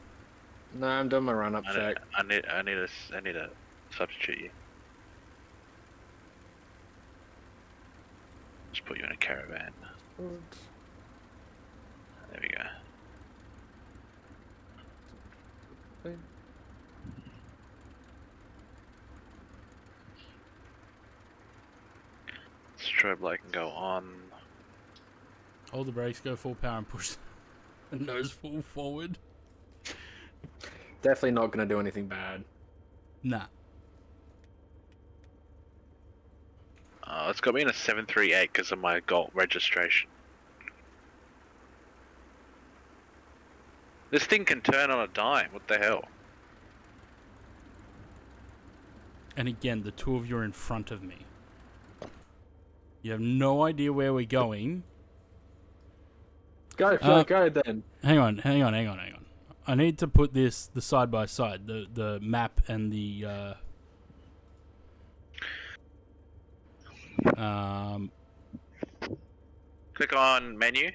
No, I'm doing my run-up check. I need to substitute you. Just put you in a caravan. There we go. Strobe light can go on. Hold the brakes, go full power and push the nose full forward. Definitely not going to do anything bad. Nah. It's got me in a 738 because of my Gold registration. This thing can turn on a dime. What the hell? And again, the two of you are in front of me. You have no idea where we're going. Go, Phil, go then. Hang on. I need to put the side by side, the map and the Click on menu.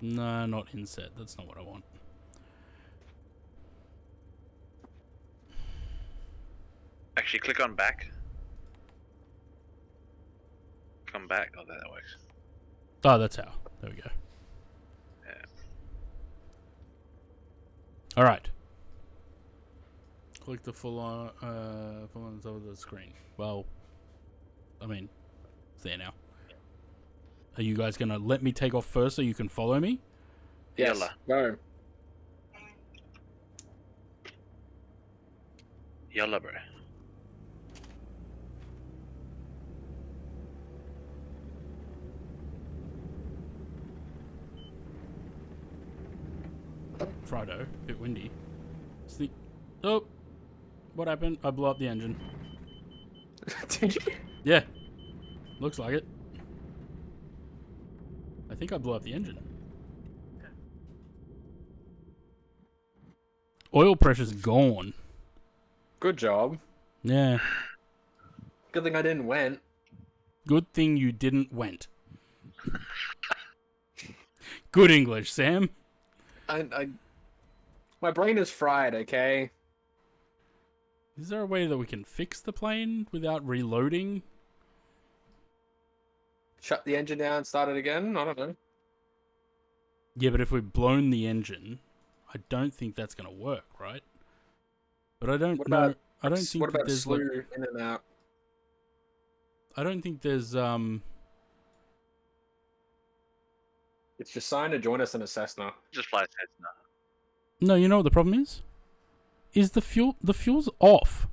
no, not inset. That's not what I want. Actually, click on back. Come back. Oh, that works. Oh, that's how. There we go. Yeah. All right. Click the full on top of the screen. Well, I mean, it's there now. Are you guys gonna let me take off first so you can follow me? Yes. Yalla. Go. Yalla, bro. Frido, bit windy. Sneak. Oh, what happened? I blew up the engine. Did you? Yeah, looks like it. I think I blew up the engine. Oil pressure's gone. Good job. Yeah. Good thing I didn't went. Good thing you didn't went. Good English, Sam. My brain is fried, okay? Is there a way that we can fix the plane without reloading? Shut the engine down, start it again? I don't know. Yeah, but if we've blown the engine, I don't think that's going to work, right? But I don't What know. about, I don't think what that about there's slew like, in and out? I don't think there's It's just signed to join us in a Cessna. Just fly Cessna. No, you know what the problem is? Is the fuel's off.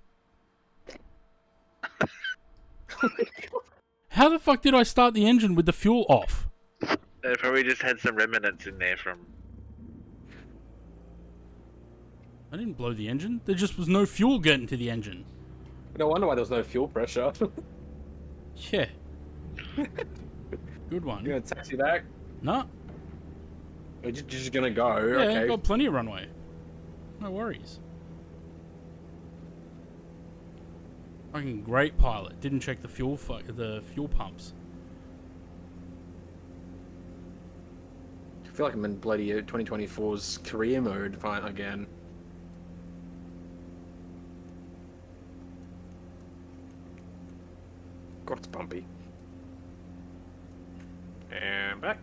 How the fuck did I start the engine with the fuel off? They probably just had some remnants in there from. I didn't blow the engine. There just was no fuel getting to the engine. No wonder why there was no fuel pressure. Yeah. Good one. You gonna taxi back? Nah. You're just gonna go? Yeah, Okay. got plenty of runway. No worries. Fucking great pilot. Didn't check the fuel pumps. I feel like I'm in bloody 2024's career mode again. God, it's bumpy. And back.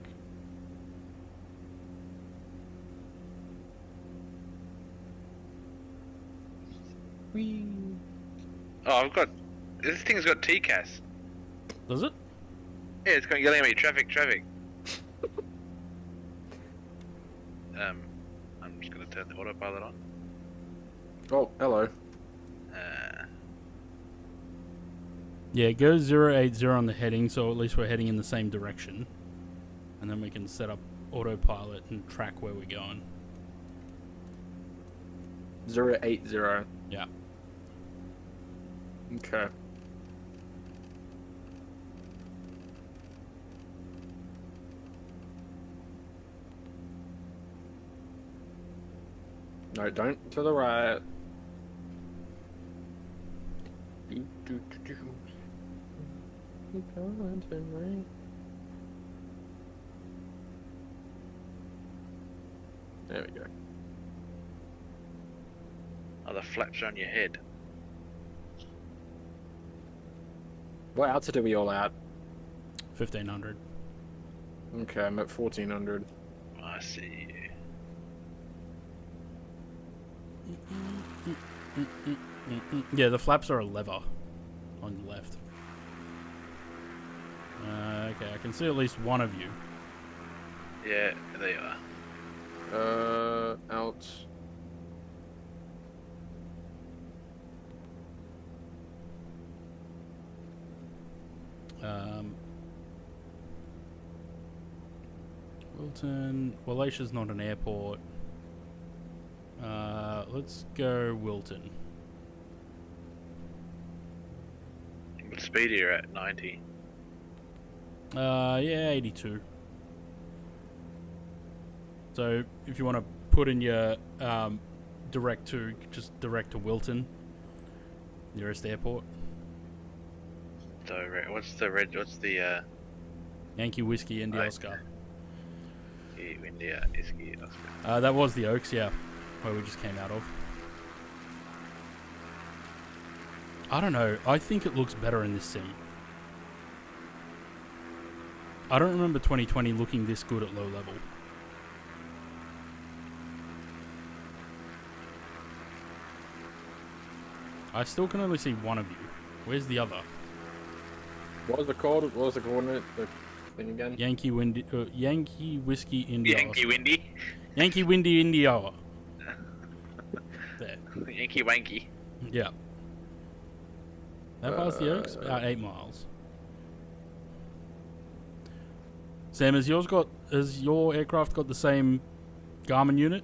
Whee. Oh, I've got. This thing's got TCAS. Does it? Yeah, it's going yelling at me. Traffic. I'm just gonna turn the autopilot on. Oh, hello. Yeah, go 080 on the heading, so at least we're heading in the same direction. And then we can set up autopilot and track where we're going. 080. Yeah. Okay. No, don't to the right. There we go. Oh, the flaps are on your head. What altitude are we all at? 1500. Okay, I'm at 1400. I see. Yeah, the flaps are a lever on the left. Okay, I can see at least one of you. Yeah, there you are. Out. Wilton. Wallatia's not an airport. Let's go Wilton. What speed are you at? 90. Yeah, 82. So if you want to put in your just direct to Wilton, nearest airport. What's the Yankee Whiskey India Oscar. India Whiskey Oscar. That was the Oaks, yeah, where we just came out of. I don't know. I think it looks better in this sim. I don't remember 2020 looking this good at low level. I still can only see one of you. Where's the other? What was the code? What was the coordinate? The thing again? Yankee Whiskey India. Yankee Windy. Yankee Windy India. There. Yankee Wanky. Yeah. How far's the Oaks? About 8 miles. Sam, has your aircraft got the same Garmin unit?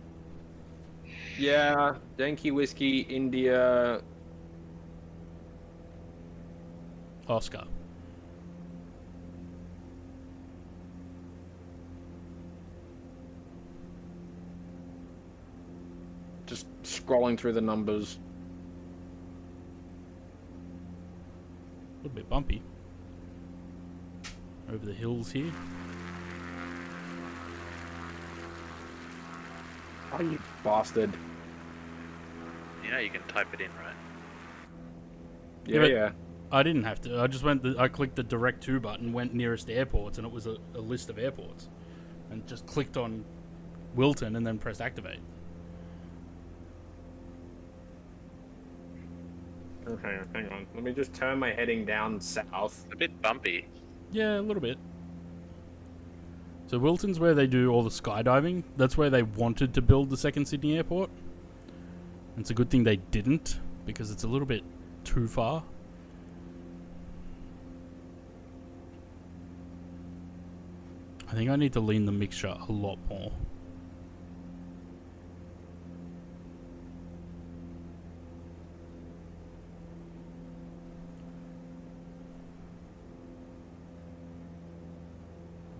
Yeah, Yankee Whiskey, India. Oscar. Just scrolling through the numbers. A little bit bumpy. Over the hills here. Oh, you bastard. You know you can type it in, right? Yeah. I didn't have to. I just I clicked the direct to button, went nearest airports, and it was a list of airports. And just clicked on Wilton and then pressed activate. Okay, hang on. Let me just turn my heading down south. A bit bumpy. Yeah, a little bit. So Wilton's where they do all the skydiving. That's where they wanted to build the second Sydney airport. It's a good thing they didn't, because it's a little bit too far. I think I need to lean the mixture a lot more.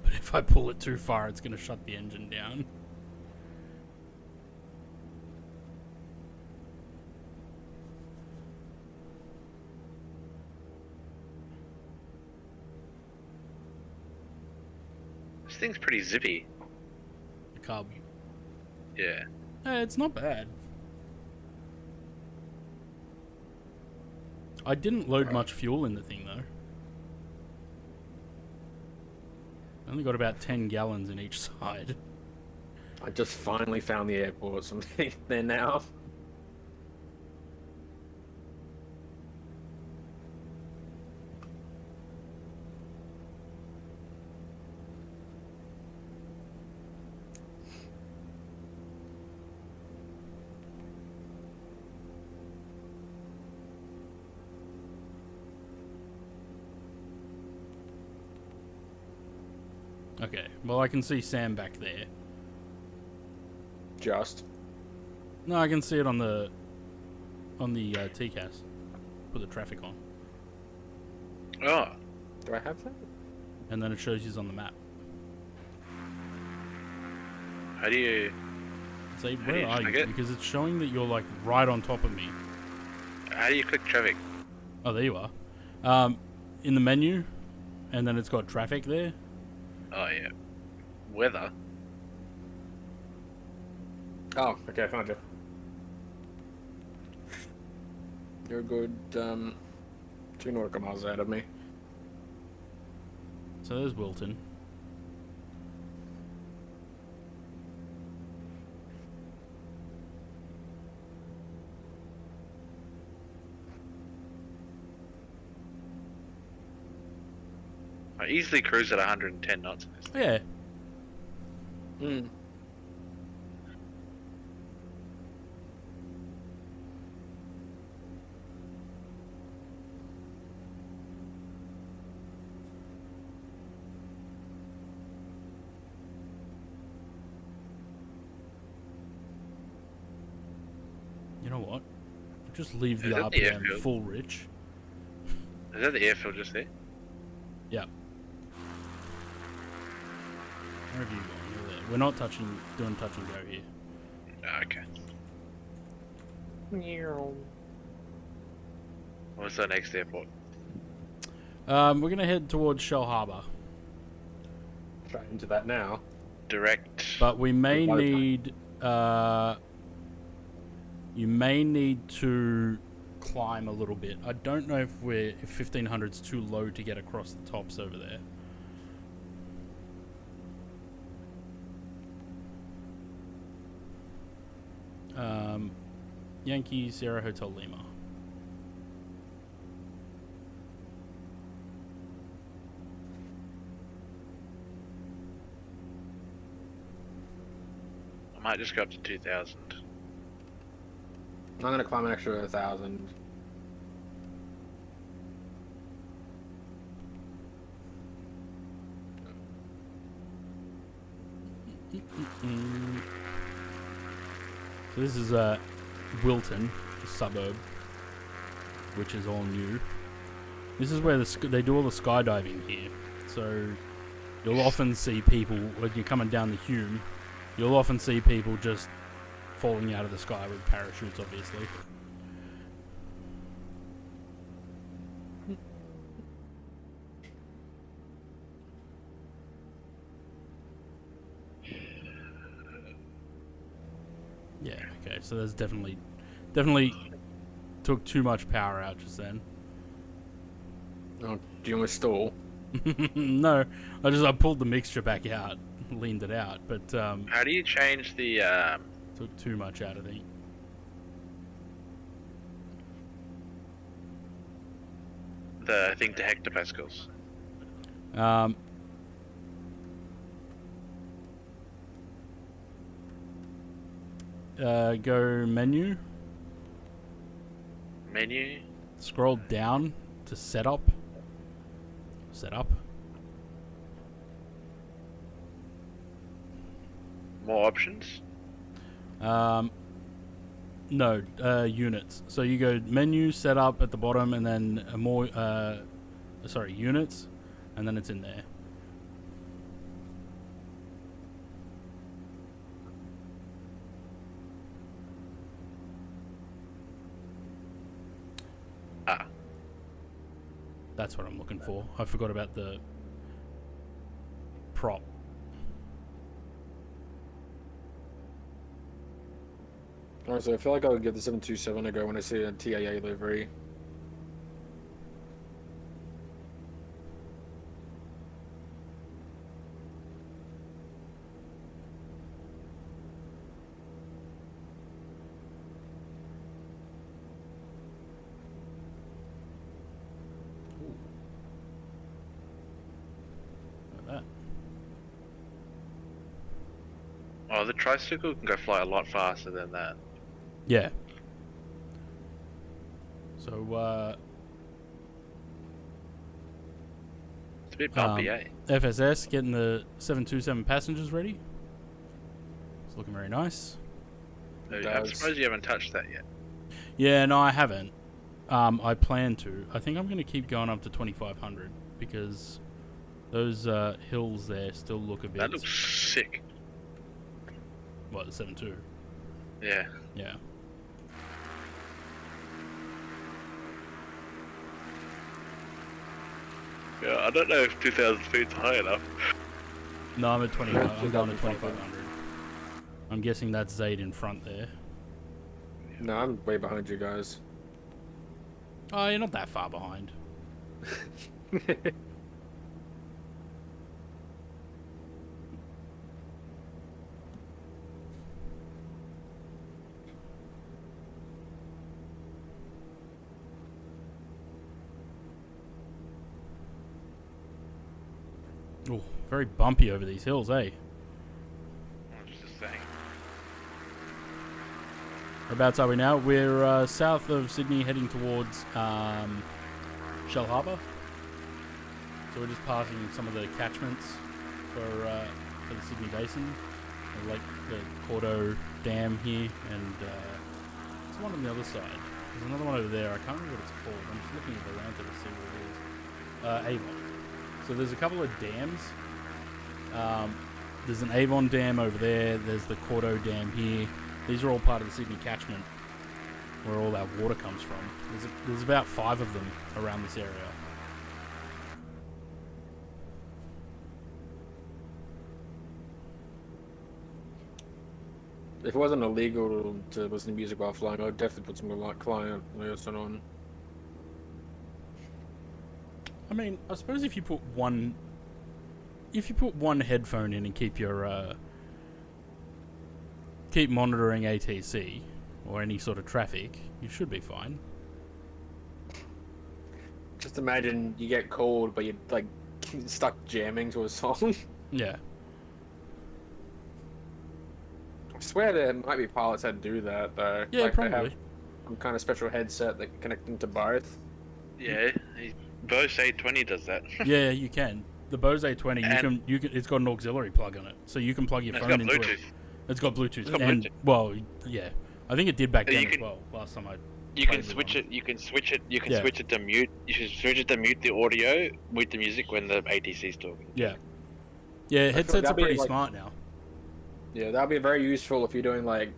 But if I pull it too far, it's going to shut the engine down. This thing's pretty zippy. The Cub. Yeah. It's not bad. I didn't load much fuel in the thing, though. I only got about 10 gallons in each side. I just finally found the airport, so I'm there now. Okay, well I can see Sam back there. Just. No, I can see it on the TCAS. Put the traffic on. Oh. Do I have that? And then it shows you on the map. How do you... Say, How do where you are you? check it? Because it's showing that you're like right on top of me. How do you click traffic? Oh, there you are. In the menu, and then it's got traffic there. Oh, yeah. Weather. Oh, okay, I found you. You're a good, 2 nautical miles out of me. So there's Wilton. I easily cruise at 110 knots. Yeah. Hmm. You know what? Just leave the Is that the RPM airfield? full rich. Is that the airfield just there? Yeah. Where have you gone? You're there. We're not doing touch and go here. Oh, okay. What's the next airport? We're gonna head towards Shell Harbour, Straight into that now. Direct. but we may By the time- need. You may need to climb a little bit. I don't know if 1500's too low to get across the tops over there. Yankee Sierra Hotel Lima. Might just go up to 2,000. I'm gonna climb an extra 1,000. So this is Wilton, the suburb, which is all new. This is where they do all the skydiving here. So you'll often see people, when you're coming down the Hume, you'll often see people just falling out of the sky with parachutes, obviously. Yeah, okay, so there's definitely took too much power out just then. Oh, do you want to stall? No, I pulled the mixture back out, leaned it out, but How do you change the took too much out, I think. thing to hectopascals? Go menu, Menu? scroll down to setup. Setup. More options? No, units. So you go menu, setup at the bottom, and then more, units, and then it's in there. Ah. That's what I'm looking for. I forgot about the prop. Honestly, I feel like I would give the 727 a go when I see a TAA livery. Like that. Oh, the tricycle can go fly a lot faster than that. Yeah. So, It's a bit bumpy, eh? FSS getting the 727 passengers ready. It's looking very nice. I'm surprised you haven't touched that yet. Yeah, no, I haven't. I plan to. I think I'm going to keep going up to 2,500 because those hills there still look a bit. That looks sick. What, the 7.2? Yeah. Yeah. Yeah, I don't know if 2,000 feet's high enough. No, I'm at 20. I'm going to 2,500. I'm guessing that's Zaid in front there. No, I'm way behind you guys. Oh, you're not that far behind. Oh, very bumpy over these hills, eh? I was just saying. Whereabouts are we now? We're south of Sydney, heading towards Shell Harbour. So we're just passing some of the catchments for the Sydney Basin, like the Cordo Dam here, and there's one on the other side. There's another one over there. I can't remember what it's called. I'm just looking at the lantern to see what it is. Avon. So there's a couple of dams. There's an Avon Dam over there. There's the Cordo Dam here. These are all part of the Sydney catchment, where all that water comes from. There's about 5 of them around this area. If it wasn't illegal to listen to music while flying, I would definitely put some like client listen on. I mean, I suppose if you put one headphone in and keep your keep monitoring ATC or any sort of traffic, you should be fine. Just imagine you get called, but you're like stuck jamming to a song. Yeah. I swear there might be pilots that do that though. Yeah, like probably. They have some kind of special headset that can connect them to both. Yeah, Bose 820 does that. Yeah, you can. The Bose A20, And- you can. It's got an auxiliary plug on it, so you can plug your It's phone got into Bluetooth. it. It's got Bluetooth. It's got and Bluetooth. well, yeah, I think it did back You then as can- well. Last time I. You can played with switch one. it. You can switch it. You can Yeah. switch it to mute. You should switch it to mute the audio with the music when the ATC's talking. Yeah. Yeah, like headsets are that'd be, pretty like- smart now. Yeah, that'd be very useful if you're doing like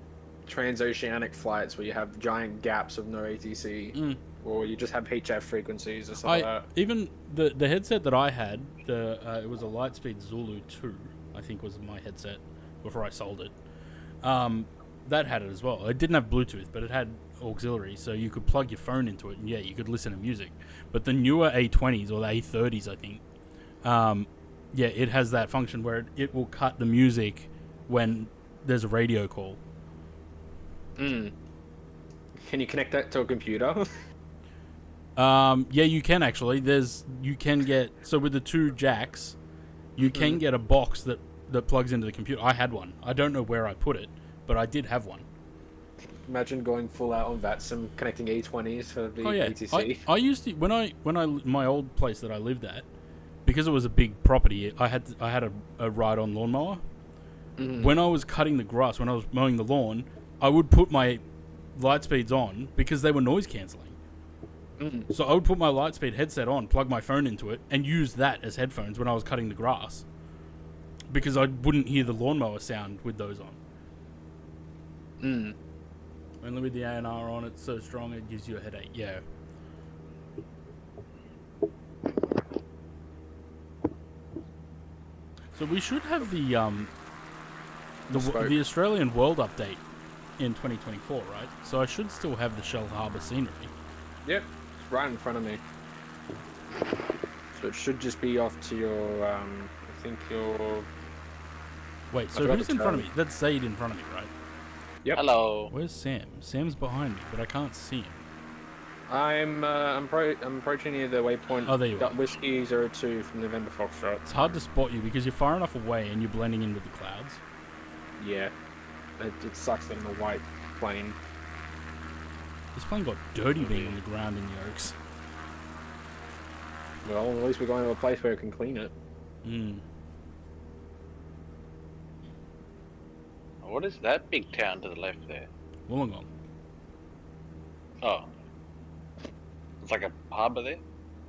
transoceanic flights where you have giant gaps of no ATC, or you just have HF frequencies or something like that. Even the headset that I had, it was a Lightspeed Zulu 2, I think was my headset before I sold it. That had it as well. It didn't have Bluetooth, but it had auxiliary, so you could plug your phone into it, and yeah, you could listen to music. But the newer A20s or the A30s, I think, yeah, it has that function where it will cut the music when there's a radio call. Can you connect that to a computer? Yeah, you can actually. You can get, so with the two jacks, you can get a box that plugs into the computer. I had one. I don't know where I put it, but I did have one. Imagine going full out on VATSIM, connecting A20s to the Oh yeah, ATC. I used to when my old place that I lived at, because it was a big property. I had a ride-on lawnmower. When I was cutting the grass, when I was mowing the lawn, I would put my Lightspeeds on because they were noise cancelling. So I would put my Lightspeed headset on, plug my phone into it, and use that as headphones when I was cutting the grass, because I wouldn't hear the lawnmower sound with those on. Only with the ANR on, it's so strong it gives you a headache. Yeah. So we should have the Australian World Update in 2024, right? So I should still have the Shell Harbour scenery. Yep, it's right in front of me. So it should just be off to your, I think your... Wait, I so forgot who's the in front of term. me? That's Zaid in front of me, right? Yep. Hello. Where's Sam? Sam's behind me, but I can't see him. I'm approaching near the waypoint. Oh, there you are. Whiskey 02 from November Foxtrot. It's hard to spot you because you're far enough away and you're blending in with the clouds. Yeah. It sucks that I'm a white plane. This plane got dirty being on the ground in the Oaks. Well, at least we're going to a place where we can clean it. What is that big town to the left there? Wollongong. Oh. It's like a harbour there?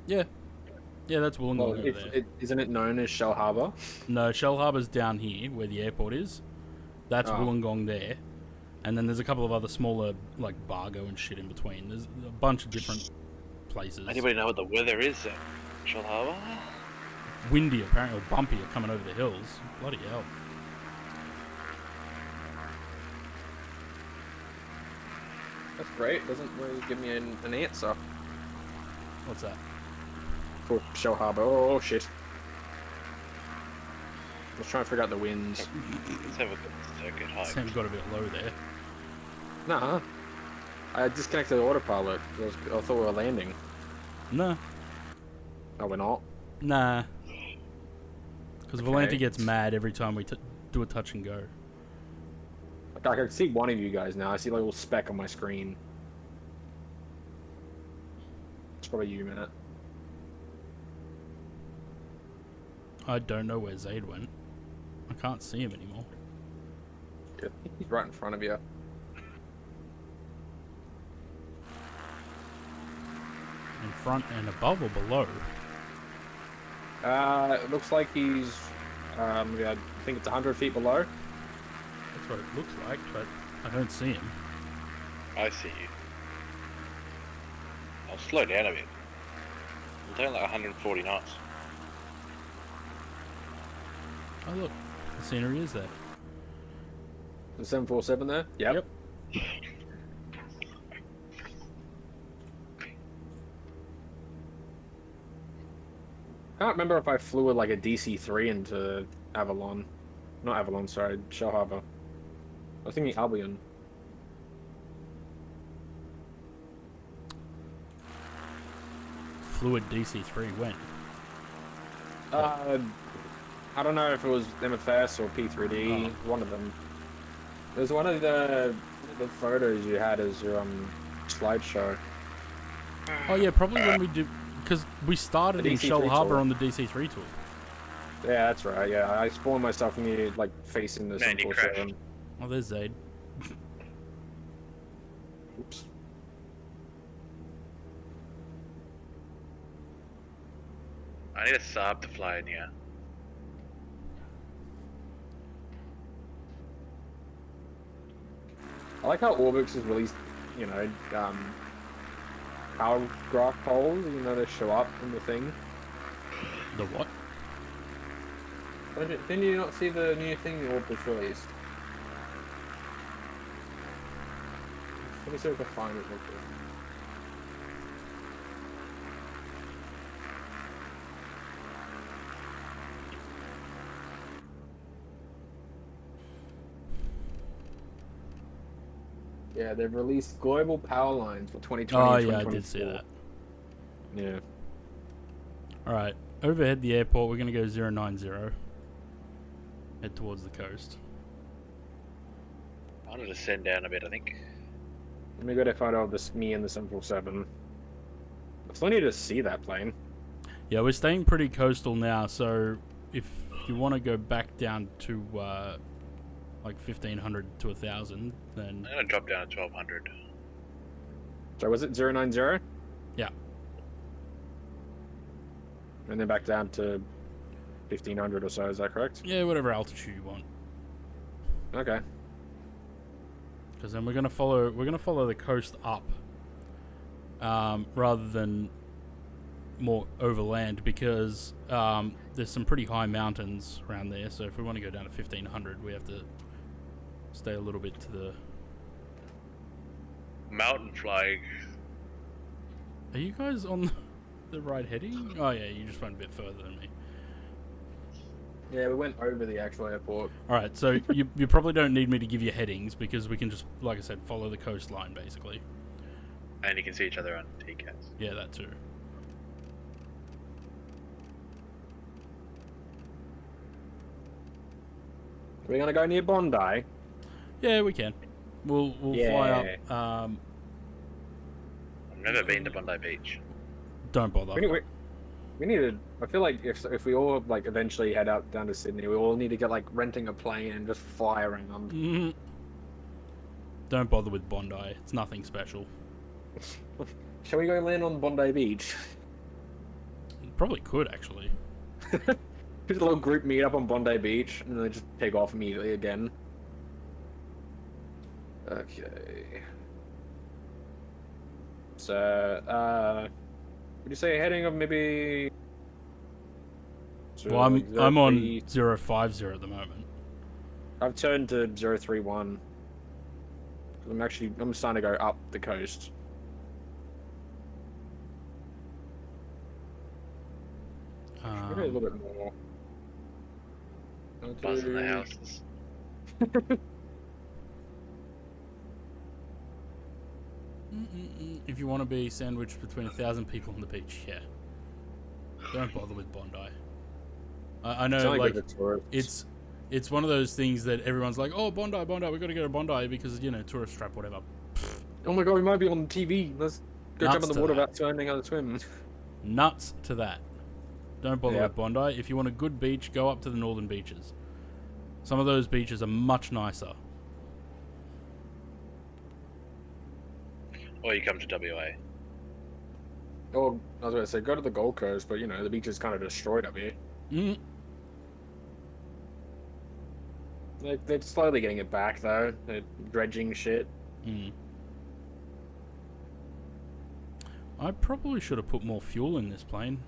Yeah. Yeah, that's Wollongong Well, over there. isn't it known as Shell Harbour? No, Shell Harbour's down here, where the airport is. That's Oh. Wollongong there. And then there's a couple of other smaller, like, Bargo and shit in between. There's a bunch of different places. Anybody know what the weather is at Shell Harbour? Windy, apparently, or bumpy, are coming over the hills. Bloody hell. That's great. Doesn't really give me an answer What's that? for Shell Harbour. Oh, shit. Let's try and figure out the winds. Let's have a good circuit hike. Sam's got a bit low there. Nah. I disconnected the autopilot. I thought we were landing. Nah. Oh, we're not? Nah. Because Okay. Volante gets mad every time we do a touch and go. Like, I can see one of you guys now. I see like a little speck on my screen. It's probably you, Matt. I don't know where Zaid went. I can't see him anymore. Yeah, he's right in front of you. In front and above or below? It looks like he's, I think it's 100 feet below. That's what it looks like, but I don't see him. I see you. I'll slow down a bit. I'm doing like 140 knots. Oh look, the scenery is there. The 747 there? Yep. I can't remember if I flew with like a DC-3 into Avalon. Not Avalon, sorry, Shell Harbour. I was thinking Albion. Fluid DC-3 when? I don't know if it was MFS or P3D, one of them. There's one of the photos you had as your slideshow. Oh yeah, probably when we do, because we started The in DC3 Shell Harbour tour. on the DC3 tour. Yeah, that's right. Yeah, I spawned myself near like facing the Man, you 747. Oh, there's Zaid. Oops. I need a Saab to fly in here. I like how Orbix has released, you know, power graph poles, even though they show up in the thing. The what? Didn't you not see the new thing the Orbix released? Let me see if I can find it real quick. Yeah, they've released global power lines for 2020 Oh and yeah, I 2024. did see that. Yeah. Alright, overhead the airport, we're going to go 090. Head towards the coast. I wanted to send down a bit, I think. Let me go to photo of this, me and the 747. I still need to see that plane. Yeah, we're staying pretty coastal now, so if you want to go back down to like 1500 to 1000, then I'm gonna drop down to 1200. So was it 090? yeah. And then back down to 1500 or so, is that correct? Yeah, whatever altitude you want. Okay. Because then we're gonna follow the coast up, rather than more overland, because there's some pretty high mountains around there. So if we want to go down to 1500, we have to stay a little bit to the. Mountain flying. Are you guys on the right heading? Oh yeah, you just went a bit further than me. Yeah, we went over the actual airport. Alright, so you probably don't need me to give you headings, because we can just, like I said, follow the coastline, basically. And you can see each other on TCAS. Yeah, that too. We're gonna go near Bondi. Yeah, we can. We'll fly up. I've never been to Bondi Beach. Don't bother. We need to. I feel like if we all like eventually head out down to Sydney, we all need to get like renting a plane and just fly around. Mhm. Don't bother with Bondi. It's nothing special. Shall we go land on Bondi Beach? Probably could, actually. Just a little group meet up on Bondi Beach, and then just take off immediately again. Okay. So, would you say a heading of maybe? Well, I'm on 050 at the moment. I've turned to 031. I'm starting to go up the coast. Maybe a little bit more. Buzz in the houses. If you want to be sandwiched between 1,000 people on the beach, yeah. Don't bother with Bondi. I know, like, it's one of those things that everyone's like, oh, Bondi, we got to go to Bondi because, you know, tourist trap, whatever. Oh my god, we might be on TV. Let's go Nuts jump in the to water that. without learning how to swim. Nuts to that. Don't bother Yeah. with Bondi. If you want a good beach, go up to the northern beaches. Some of those beaches are much nicer. Or you come to WA. Oh, I was going to say, go to the Gold Coast, but you know, the beach is kind of destroyed up here. They're slowly getting it back, though. They're dredging shit. I probably should have put more fuel in this plane.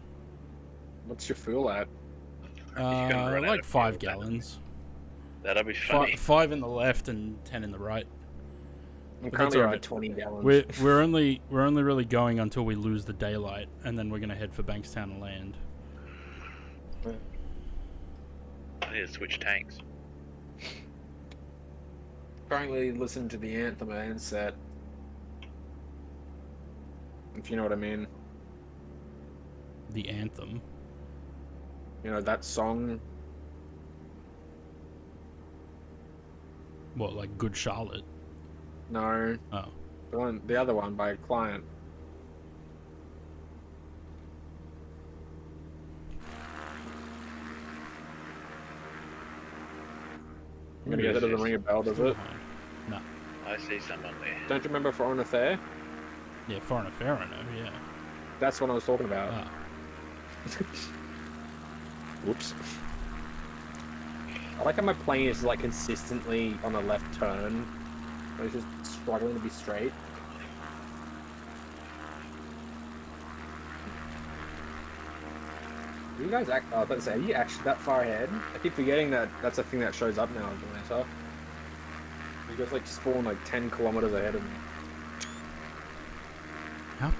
What's your fuel at? Like 5 gallons. That'll be funny. 5 in the left and 10 in the right. I'm But currently that's around alright. 20 gallons. We're only really going until we lose the daylight, and then we're gonna head for Bankstown and land. I need to switch tanks. Currently listen to the anthem at Ansett. If you know what I mean. The anthem. You know, that song. What, like Good Charlotte? No, Oh. the other one by a client. I'm gonna guess it doesn't ring a bell, does it? No. I see someone there. Don't you remember Foreign Affair? Yeah, Foreign Affair, I know, yeah. That's what I was talking about. Ah. Whoops. I like how my plane is like consistently on a left turn. It's just struggling to be straight. Are you guys I was about to say, are you actually that far ahead? I keep forgetting that that's a thing that shows up now, Vanessa. You guys like spawn like 10 kilometers ahead of me. How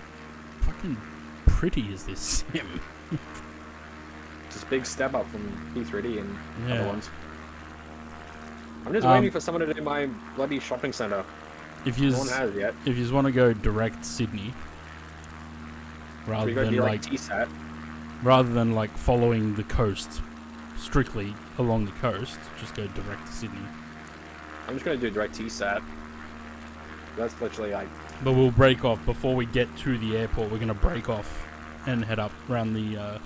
fucking pretty is this sim? It's a big step up from P3D and other Yeah. ones. I'm just waiting for someone to do my bloody shopping centre. If you No one has yet. If you want to go direct Sydney, rather than like TSAT. rather than like following the coast strictly along the coast, just go direct to Sydney. I'm just gonna do direct TSAT. That's literally like. But we'll break off before we get to the airport. We're gonna break off and head up around the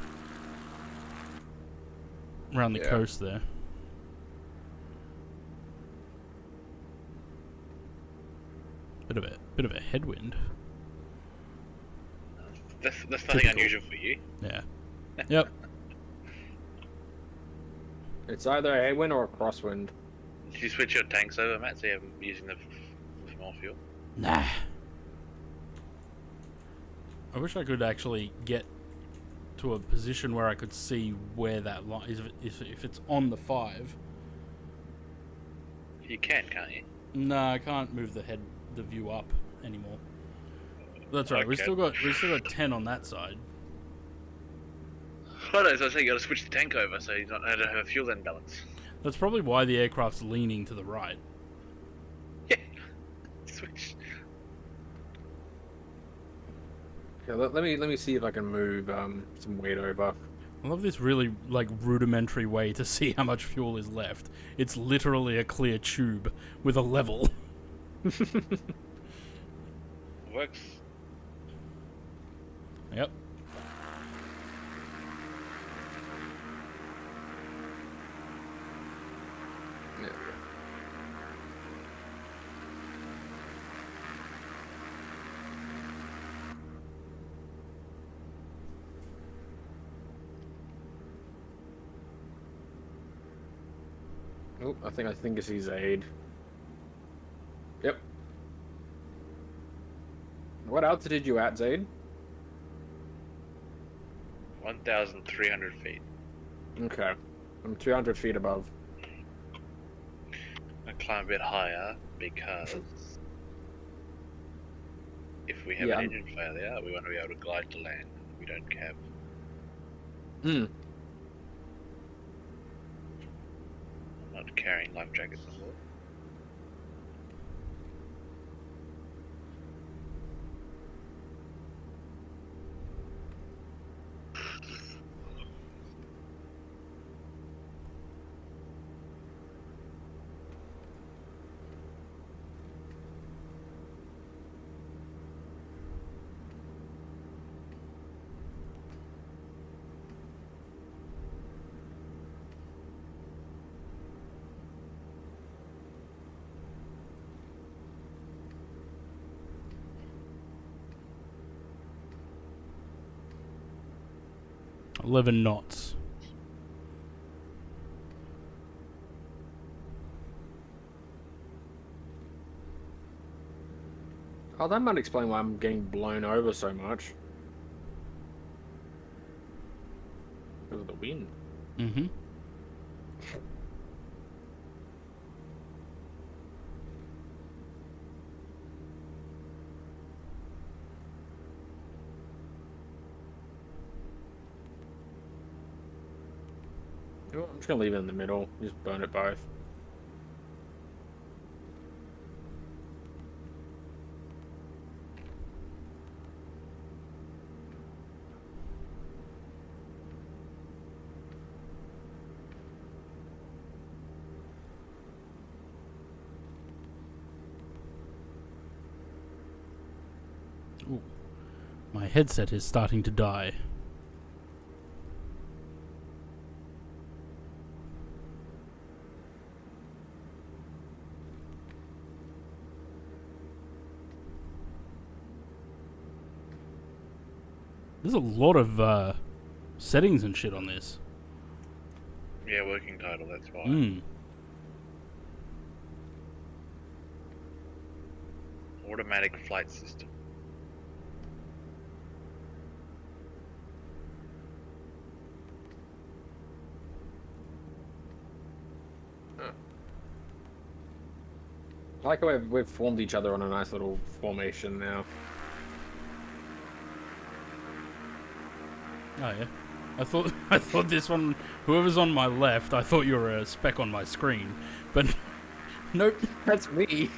coast there. Bit of a headwind. That's nothing Typical. unusual for you. Yeah. Yep. It's either a headwind or a crosswind. Did you switch your tanks over, Matt, so you're using the more fuel? Nah. I wish I could actually get to a position where I could see where that line is. If it's on the 5. You can, can't you? No, I can't move the view up anymore. That's right. We Okay. still got 10 on that side. Oh no, so I say you gotta switch the tank over so you don't have a fuel imbalance. That's probably why the aircraft's leaning to the right. Yeah. Switch. Yeah, let me see if I can move some weight over. I love this really like rudimentary way to see how much fuel is left. It's literally a clear tube with a level. Works. Yep. Oh, I think it's his aid. Yep. What altitude did you at, Zaid? 1,300 feet. Okay. I'm 200 feet above. I climb a bit higher because if we have Yeah, an engine failure, we want to be able to glide to land. We don't have. Hmm. I'm not carrying life jackets on board. Mm. 11 knots. Oh, that might explain why I'm getting blown over so much. Because of the wind. Mm-hmm. I'm just gonna leave it in the middle. Just burn it both. Ooh. My headset is starting to die. There's a lot of settings and shit on this. Yeah, working title, that's why. Hmm. Automatic flight system. I like how we've formed each other on a nice little formation now. Oh yeah. I thought this one, whoever's on my left, I thought you were a speck on my screen, but nope. That's me.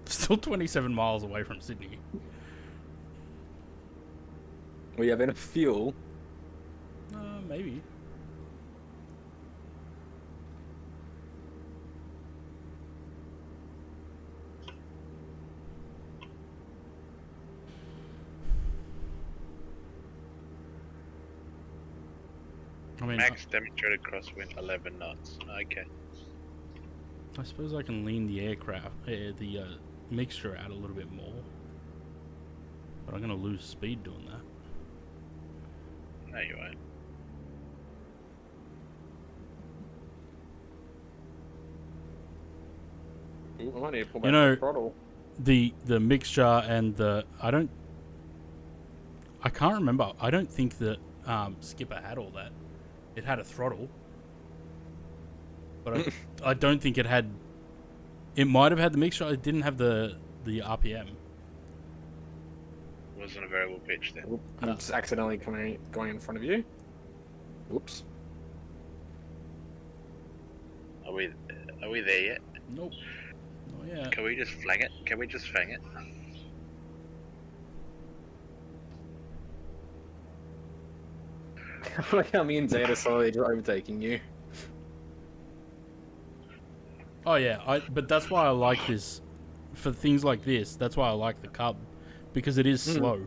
Still 27 miles away from Sydney. We have enough fuel. Maybe. I mean, Max demonstrated crosswind 11 knots. Okay. I suppose I can lean the the mixture out a little bit more. But I'm going to lose speed doing that. No, you won't. Ooh, I might need to pull You back know, the throttle. The mixture and the... I can't remember. I don't think that Skipper had all that. It had a throttle. But I don't think it had... It might have had the mixture. It didn't have the RPM. Wasn't a variable pitch then. Oop, I'm just accidentally going in front of you. Oops. Are we there yet? Nope. Oh yeah. Can we just flang it? Can we just fang it? I like how me and Zeta are slowly just overtaking you. Oh yeah. But that's why I like this. For things like this, that's why I like the Cub. Because it is slow.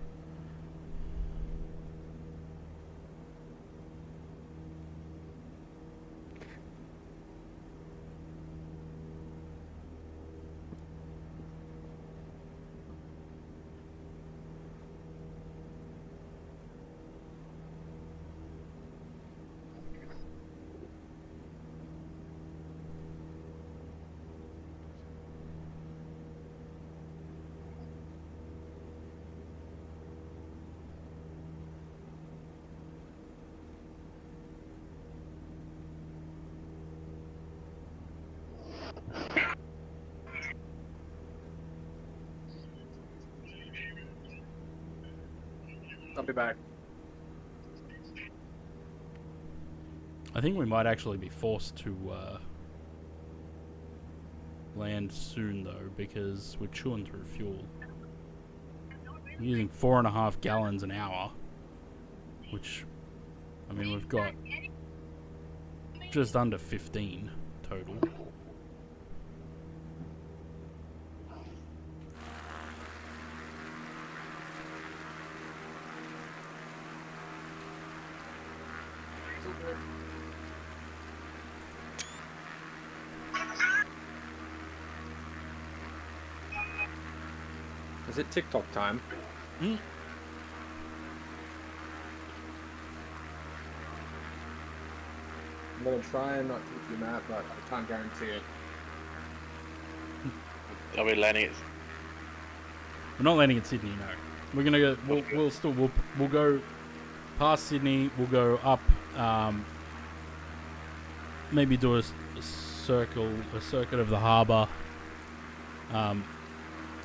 I'll be back. I think we might actually be forced to land soon though, because we're chewing through fuel. We're using 4.5 gallons an hour, which, I mean, we've got just under 15 total. Is it TikTok time? Hmm? I'm gonna try and not keep you mad, but I can't guarantee it. Are we landing it? We're not landing in Sydney, no. We're gonna go. We'll go past Sydney. We'll go up. Maybe do a circuit of the harbour.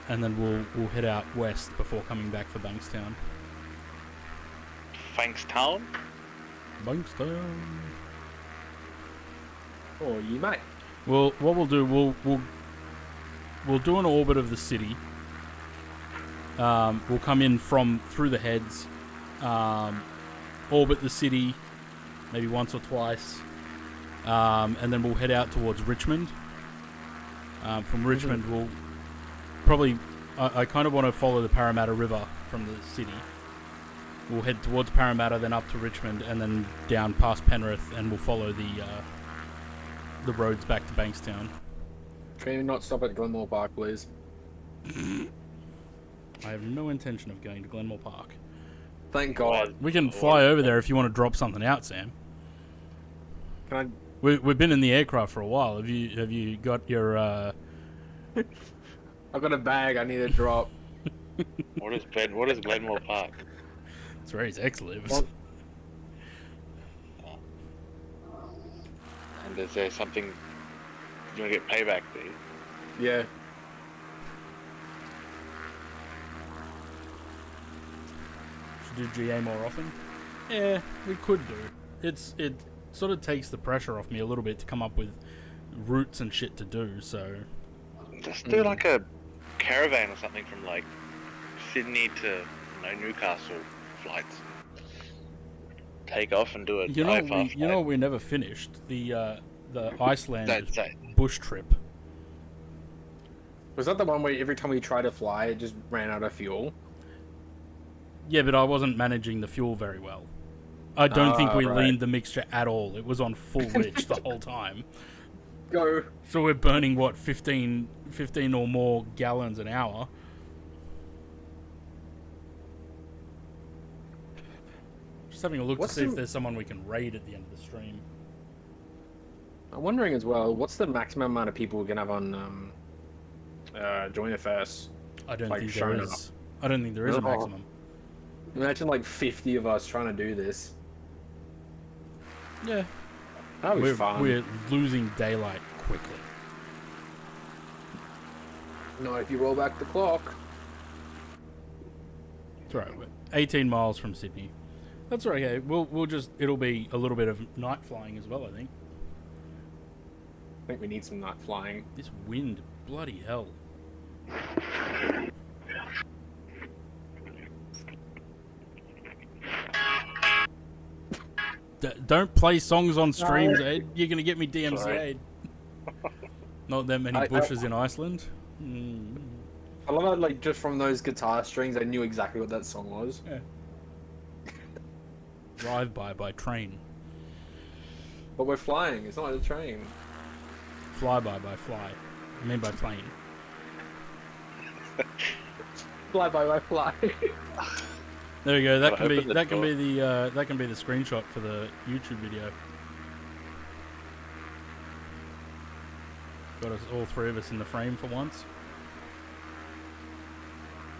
And then we'll head out west before coming back for Bankstown. Bankstown? Bankstown. Oh, you might. Well, what we'll do, we'll do an orbit of the city. We'll come in through the heads, orbit the city, maybe once or twice, and then we'll head out towards Richmond. From Richmond, we'll probably... I kind of want to follow the Parramatta River from the city. We'll head towards Parramatta, then up to Richmond, and then down past Penrith, and we'll follow the roads back to Bankstown. Can you not stop at Glenmore Park, please? I have no intention of going to Glenmore Park. Thank God. We can fly over there if you want to drop something out, Sam. Can I? We've been in the aircraft for a while. Have you got your? I've got a bag. I need to drop. What is Glenmore Park? It's where his ex lives. What? And is there something you want to get payback there? Yeah. Should do GA more often. Yeah, we could do. It sort of takes the pressure off me a little bit to come up with routes and shit to do. So Just do like a caravan or something from like Sydney to Newcastle flights. Take off and do it. you know we never finished the Iceland bush trip. Was that the one where every time we tried to fly, it just ran out of fuel? Yeah, but I wasn't managing the fuel very well. I don't think we leaned the mixture at all. It was on full rich the whole time. Go. So we're burning, what, 15 or more gallons an hour? Just having a look to see if there's someone we can raid at the end of the stream. I'm wondering as well, what's the maximum amount of people we can have on Join FS? I don't like, think there showing is. I don't think there is a maximum. Imagine like 50 of us trying to do this. Yeah. That'd be fun. We're losing daylight quickly. No, if you roll back the clock. That's right. We're 18 miles from Sydney. That's okay. It'll be a little bit of night flying as well, I think. I think we need some night flying. This wind, bloody hell. Don't play songs on streams, Ed. You're going to get me DMCA'd. Not that many bushes in Iceland. I love how, like, just from those guitar strings, I knew exactly what that song was. Yeah. Drive by train. But we're flying. It's not like a train. Fly by fly. I mean by plane. Fly by fly. There we go. That can be the screenshot for the YouTube video. Got us all three of us in the frame for once.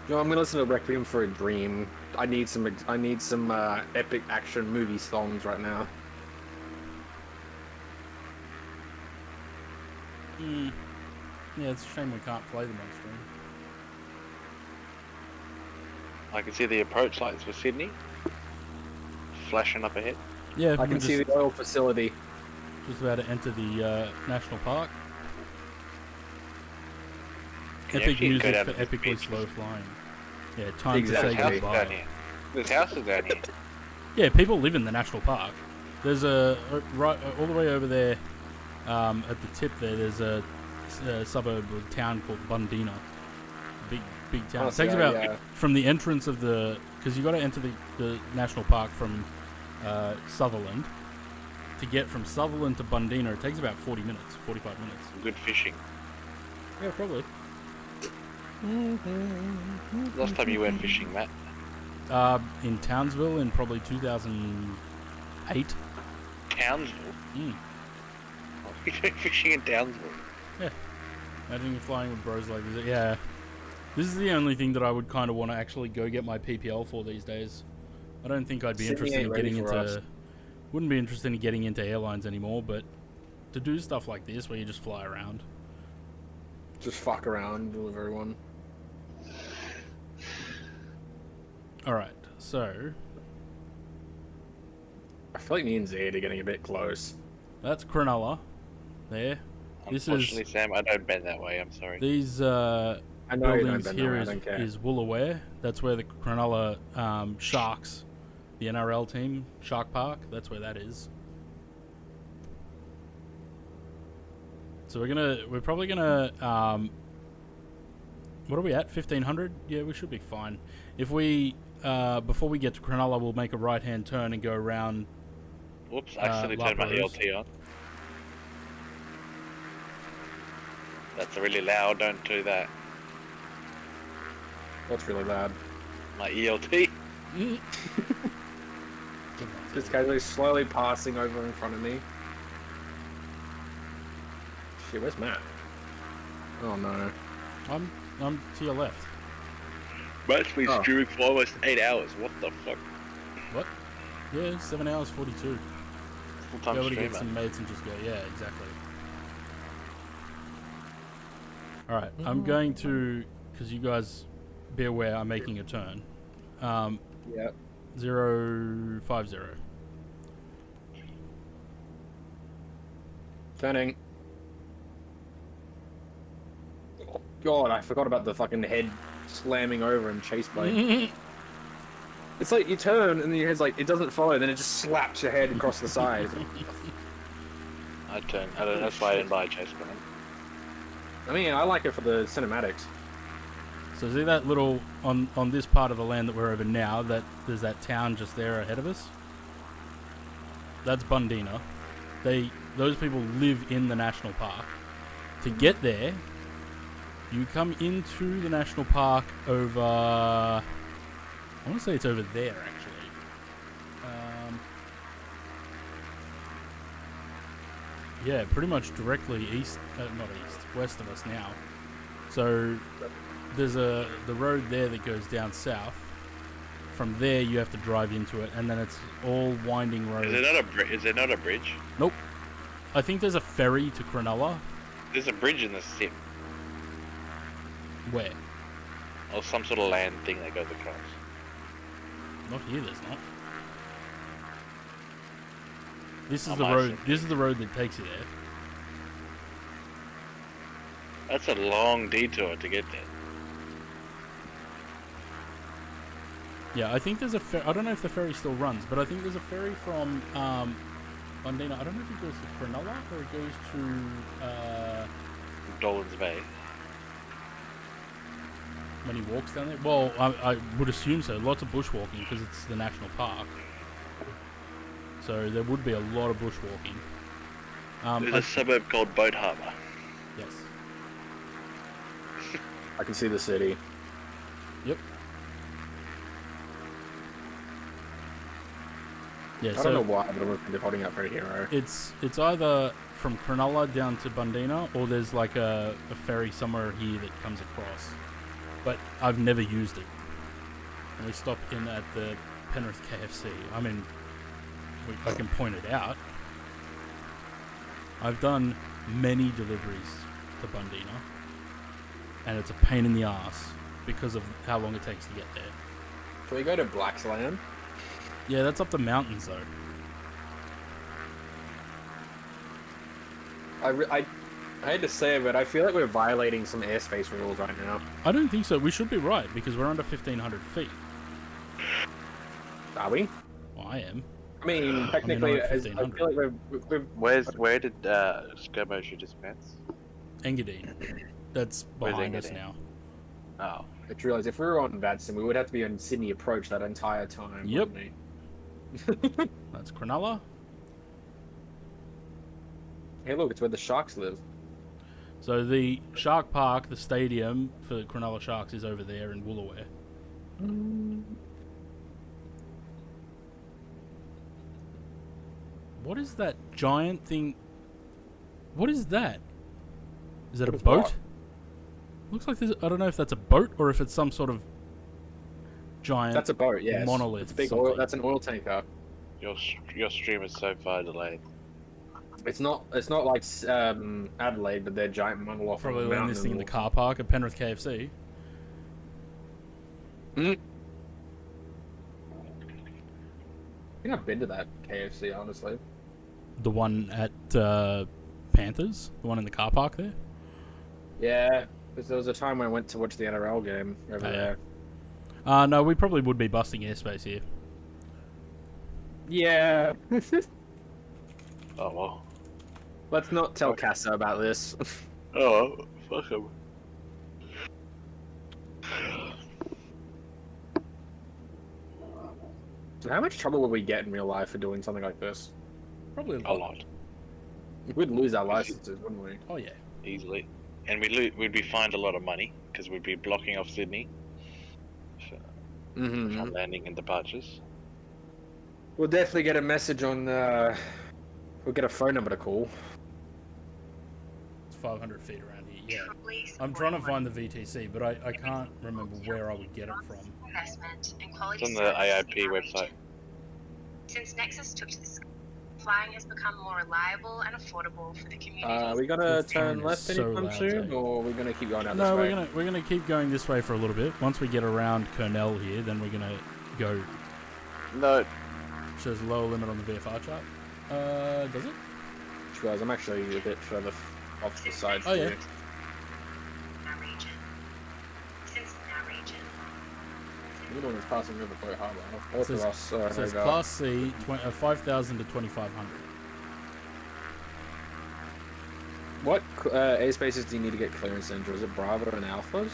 You know, I'm gonna listen to Requiem for a Dream. I need some epic action movie songs right now. Yeah, it's a shame we can't play them on stream. I can see the approach lights for Sydney flashing up ahead. Yeah, I can see the oil facility. Just about to enter the national park. Epic music for epically slow flying. Yeah, time to say goodbye. There's houses down here. Yeah, people live in the national park. There's right all the way over there at the tip there. There's a suburb or town called Bundeena. Big town. It takes about from the entrance of because you got to enter the national park from Sutherland. To get from Sutherland to Bundeena, it takes about 45 minutes. Good fishing. Yeah, probably. Last time you went fishing, Matt? In Townsville in probably 2008. Townsville? Mm. You doing fishing in Townsville? Yeah. Imagine you flying with bros like this. Yeah. This is the only thing that I would kind of want to actually go get my PPL for these days. I don't think I'd be interested in getting into... Wouldn't be interested in getting into airlines anymore, but to do stuff like this where you just fly around. Just fuck around with everyone. Alright, so... I feel like me and Zed are getting a bit close. That's Cronulla. There. Unfortunately, Sam, I don't bend that way, I'm sorry. These buildings here is Woolaware. That's where the Cronulla Sharks, the NRL team, Shark Park, that's where that is. So we're probably gonna what are we at? 1500? Yeah, we should be fine. If we before we get to Cronulla, we'll make a right-hand turn and go around. Whoops! I accidentally turned my Lapros. ELT on. That's really loud. Don't do that. That's really loud. My ELT. This guy's like slowly passing over in front of me. Shit, where's Matt? Oh no. I'm to your left. Matt's been streaming for almost 8 hours. What the fuck? What? Yeah, 7 hours 42. Full-time Be able to streamer. get some mates and just go. Yeah, exactly. All right, I'm going to, because you guys be aware, I'm making a turn. Yep. 050. Turning. Oh, God, I forgot about the fucking head slamming over and chase blade. It's like you turn and then your head's like, it doesn't follow, then it just slaps your head across the side. I turned. I don't. That's why I didn't buy a chase gun. I mean, I like it for the cinematics. So see that little, on this part of the land that we're over now, that there's that town just there ahead of us? That's Bundina. Those people live in the national park. To get there, you come into the national park over, I want to say it's over there actually. Yeah, pretty much directly east, not east, west of us now. So there's the road there that goes down south. From there you have to drive into it, and then it's all winding roads. Is there not a bridge? Nope. I think there's a ferry to Cronulla. There's a bridge in the sim, Where? or some sort of land thing that goes across. Not here, there's not. This is On the my road. sim. This is the road that takes you there. That's a long detour to get there. Yeah, I think there's a I don't know if the ferry still runs, but I think there's a ferry from Bundina. I don't know if it goes to Cronulla or it goes to Dolan's Bay. when he walks down there. Well, I would assume so. Lots of bushwalking because it's the national park. So there would be a lot of bushwalking. There's a suburb called Boat Harbour. Yes. I can see the city. Yep. Yeah, I don't know why, but I'm holding up for a hero. It's either from Cronulla down to Bundina, or there's like a ferry somewhere here that comes across. But I've never used it. And we stop in at the Penrith KFC. I mean, I can point it out. I've done many deliveries to Bundina, and it's a pain in the ass because of how long it takes to get there. Can we go to Black's Land? Yeah, that's up the mountains though. I hate to say it, but I feel like we're violating some airspace rules right now. I don't think so. We should be right because we're under 1,500 feet. Are we? Well, I am. I mean, technically, at I feel like Where did Skirbo shoot his pants? Engadine. That's Where's behind us Engadine? now. Oh. I just realised if we were on Vadson, we would have to be on Sydney Approach that entire time. Yep. wouldn't we? That's Cronulla. Hey, look, it's where the Sharks live. So the Shark Park, the stadium for Cronulla Sharks, is over there in Woolooware. What is that giant thing? What is that? Is that a What is boat? what? Looks like there's. I don't know if that's a boat or if it's some sort of giant. That's a boat, yeah. Monolith. It's a big something. oil. That's an oil tanker. Your stream is so far delayed. It's not like Adelaide, but they're giant monolith. Probably on the land mountain this thing in the and car park at Penrith KFC. all. I think I've been to that KFC, honestly. The one at Panthers, the one in the car park there. Yeah, because there was a time when I went to watch the NRL game over Oh, yeah. there. No, we probably would be busting airspace here. Yeah. Oh well. Let's not tell Casa about this. Oh, fuck him. So how much trouble would we get in real life for doing something like this? Probably A lot. We'd lose our licenses, wouldn't we? Oh yeah. Easily. And we'd be fined a lot of money because we'd be blocking off Sydney from landing and departures. We'll definitely get a message on. We'll get a phone number to call. It's 500 feet around here. Yeah. I'm trying to find the VTC, but I can't remember where I would get it from. Investment and quality It's on the service AIP in our website. region. Since Nexus took to the sky, flying has become more reliable and affordable for the community. Are we gonna The turn phone left is so anytime loud, soon, eh? or are we gonna keep going out No, this way? we're gonna keep going this way for a little bit. Once we get around Kernel here, then we're gonna go. No. Shows lower limit on the VFR chart. Does it? Guys, I'm actually a bit further off the side. Oh, yeah. In our region. Since in our region. You're the one that's passing River Boy Harbour. Both Says- of us It says have, Class C, 5,000 to 2,500. What airspaces do you need to get clearance into? Is it Bravo and Alphas?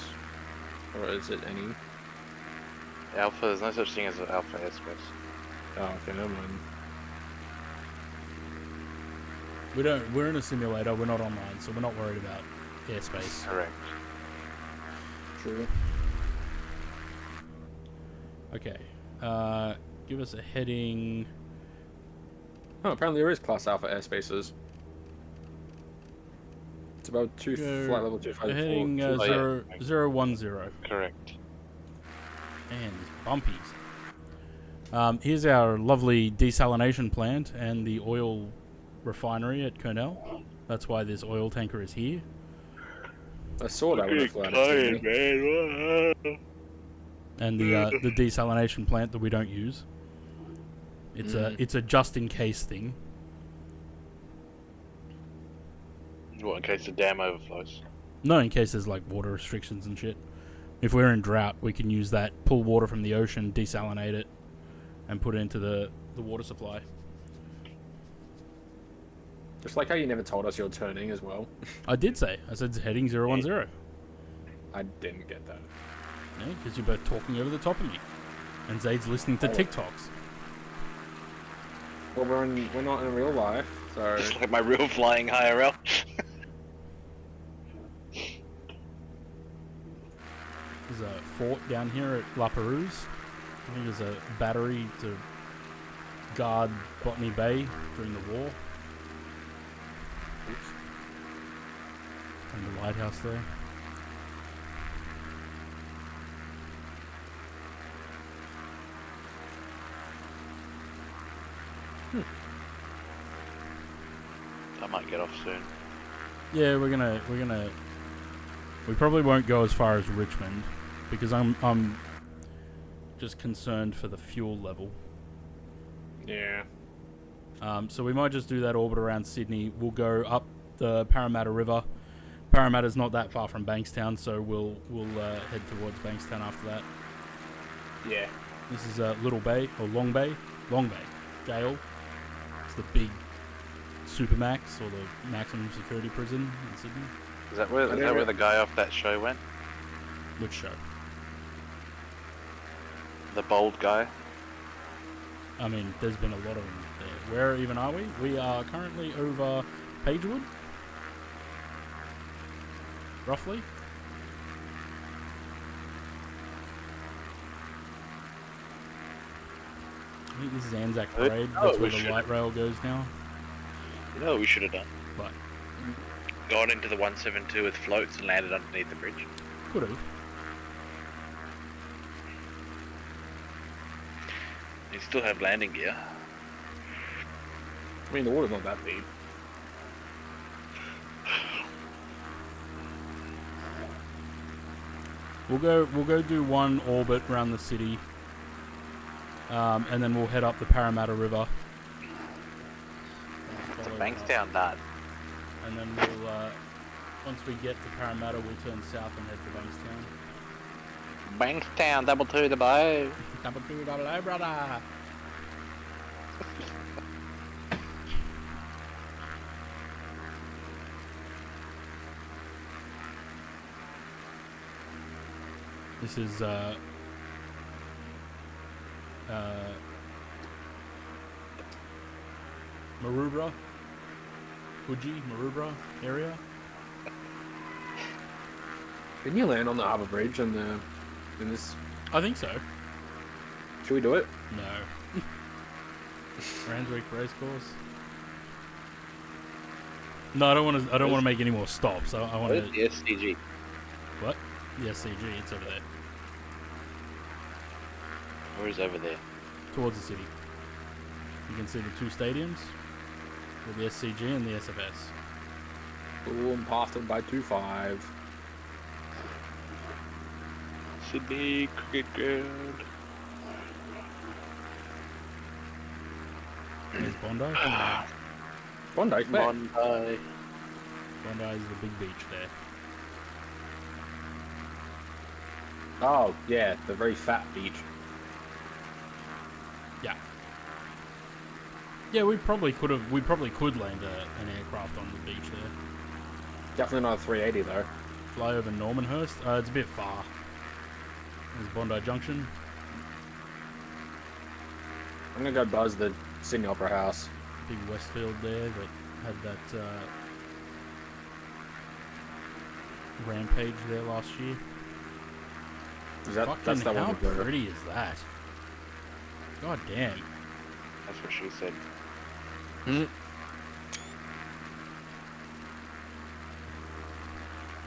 Or is it any? Alpha, there's no such thing as an alpha airspace. Oh, okay, never mind. We're in a simulator, we're not online, so we're not worried about airspace. Correct. True. Okay. Give us a heading. Oh, apparently there is Class Alpha airspaces. It's about flight level 254. Heading yeah. 010. Correct. And bumpies. Here's our lovely desalination plant and the oil refinery at Kernel. That's why this oil tanker is here. I saw that when I flew out of Sydney. man. And the desalination plant that we don't use. It's a just in case thing. What, in case the dam overflows? No, in case there's like water restrictions and shit. If we're in drought, we can use that, pull water from the ocean, desalinate it, and put it into the water supply. Just like how you never told us you're turning as well. I did say. I said heading 010. I didn't get that. Yeah, because you're both talking over the top of me. And Zaid's listening to TikToks. Well, we're not in real life, so... Just like my real flying IRL. There's a fort down here at La Perouse. I think there's a battery to guard Botany Bay during the war. Oops. And the lighthouse there. I might get off soon. Yeah, we probably won't go as far as Richmond because I'm just concerned for the fuel level. Yeah. So we might just do that orbit around Sydney. We'll go up the Parramatta River. Parramatta's not that far from Bankstown, so we'll head towards Bankstown after that. Yeah. This is Little Bay or Long Bay jail. It's the big Supermax or the maximum security prison in Sydney. Is that where the guy off that show went? Which show? The bold guy? I mean, there's been a lot of them there. Where even are we? We are currently over Pagewood. Roughly. I think this is Anzac Parade. That's where the light rail goes now. You know what we should have done? But Gone into the 172 with floats and landed underneath the bridge. could have. You still have landing gear. I mean, the water's not that deep. We'll go do one orbit around the city, and then we'll head up the Parramatta River. It's a Bankstown dart. And then we'll once we get to Parramatta, we'll turn south and head to Bankstown. Bankstown, double two the bow. Double two, double O, brother. This is Maroubra, Fuji, Maroubra area. Can you land on the harbour bridge in this? I think so. Should we do it? No. Randwick Racecourse. No, I don't want to. I don't want to make any more stops. I want Where's to. the SCG? What? The SCG. It's over there, Where is over there? towards the city. You can see the two stadiums with the SCG and the SFS. Ooh, I'm past it by 2-5. Sydney Cricket Ground. There's Bondi. Bondi, where? Bondi. Bondi is the big beach there. Oh, yeah, the very fat beach. Yeah. Yeah, we probably could have. We probably could land an aircraft on the beach there. Definitely not a 380 though. Fly over Normanhurst. It's a bit far. There's Bondi Junction. I'm gonna go buzz the Sydney Opera House. Big Westfield there that had that rampage there last year. Is that, Fucking that's that how one with the- pretty is that? God damn. That's what she said.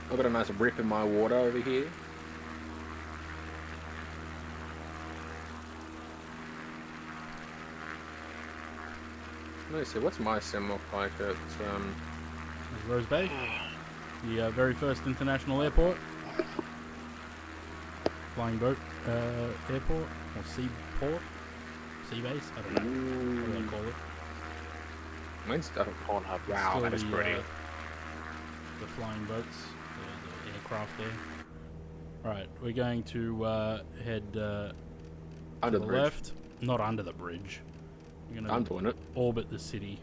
I've got a nice rip in my water over here. Let me see, what's my sim look like at There's Rose Bay, the very first international airport. Flying boat airport, or seaport, sea base, I don't know what they call it. mine's Pornhub. Wow, Still that is the, pretty. The flying boats, the aircraft there. Alright, we're going to head Under to the the bridge. left, not under the bridge. We're I'm going to doing it. orbit the city.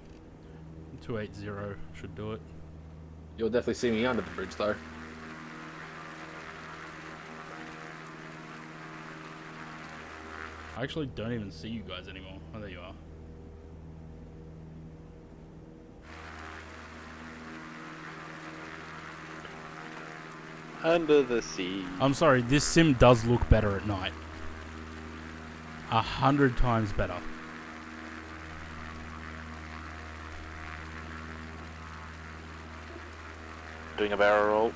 280 should do it. You'll definitely see me under the bridge though. I actually don't even see you guys anymore. Oh, there you are. Under the sea. I'm sorry, this sim does look better at night. 100 times better. Doing a barrel roll.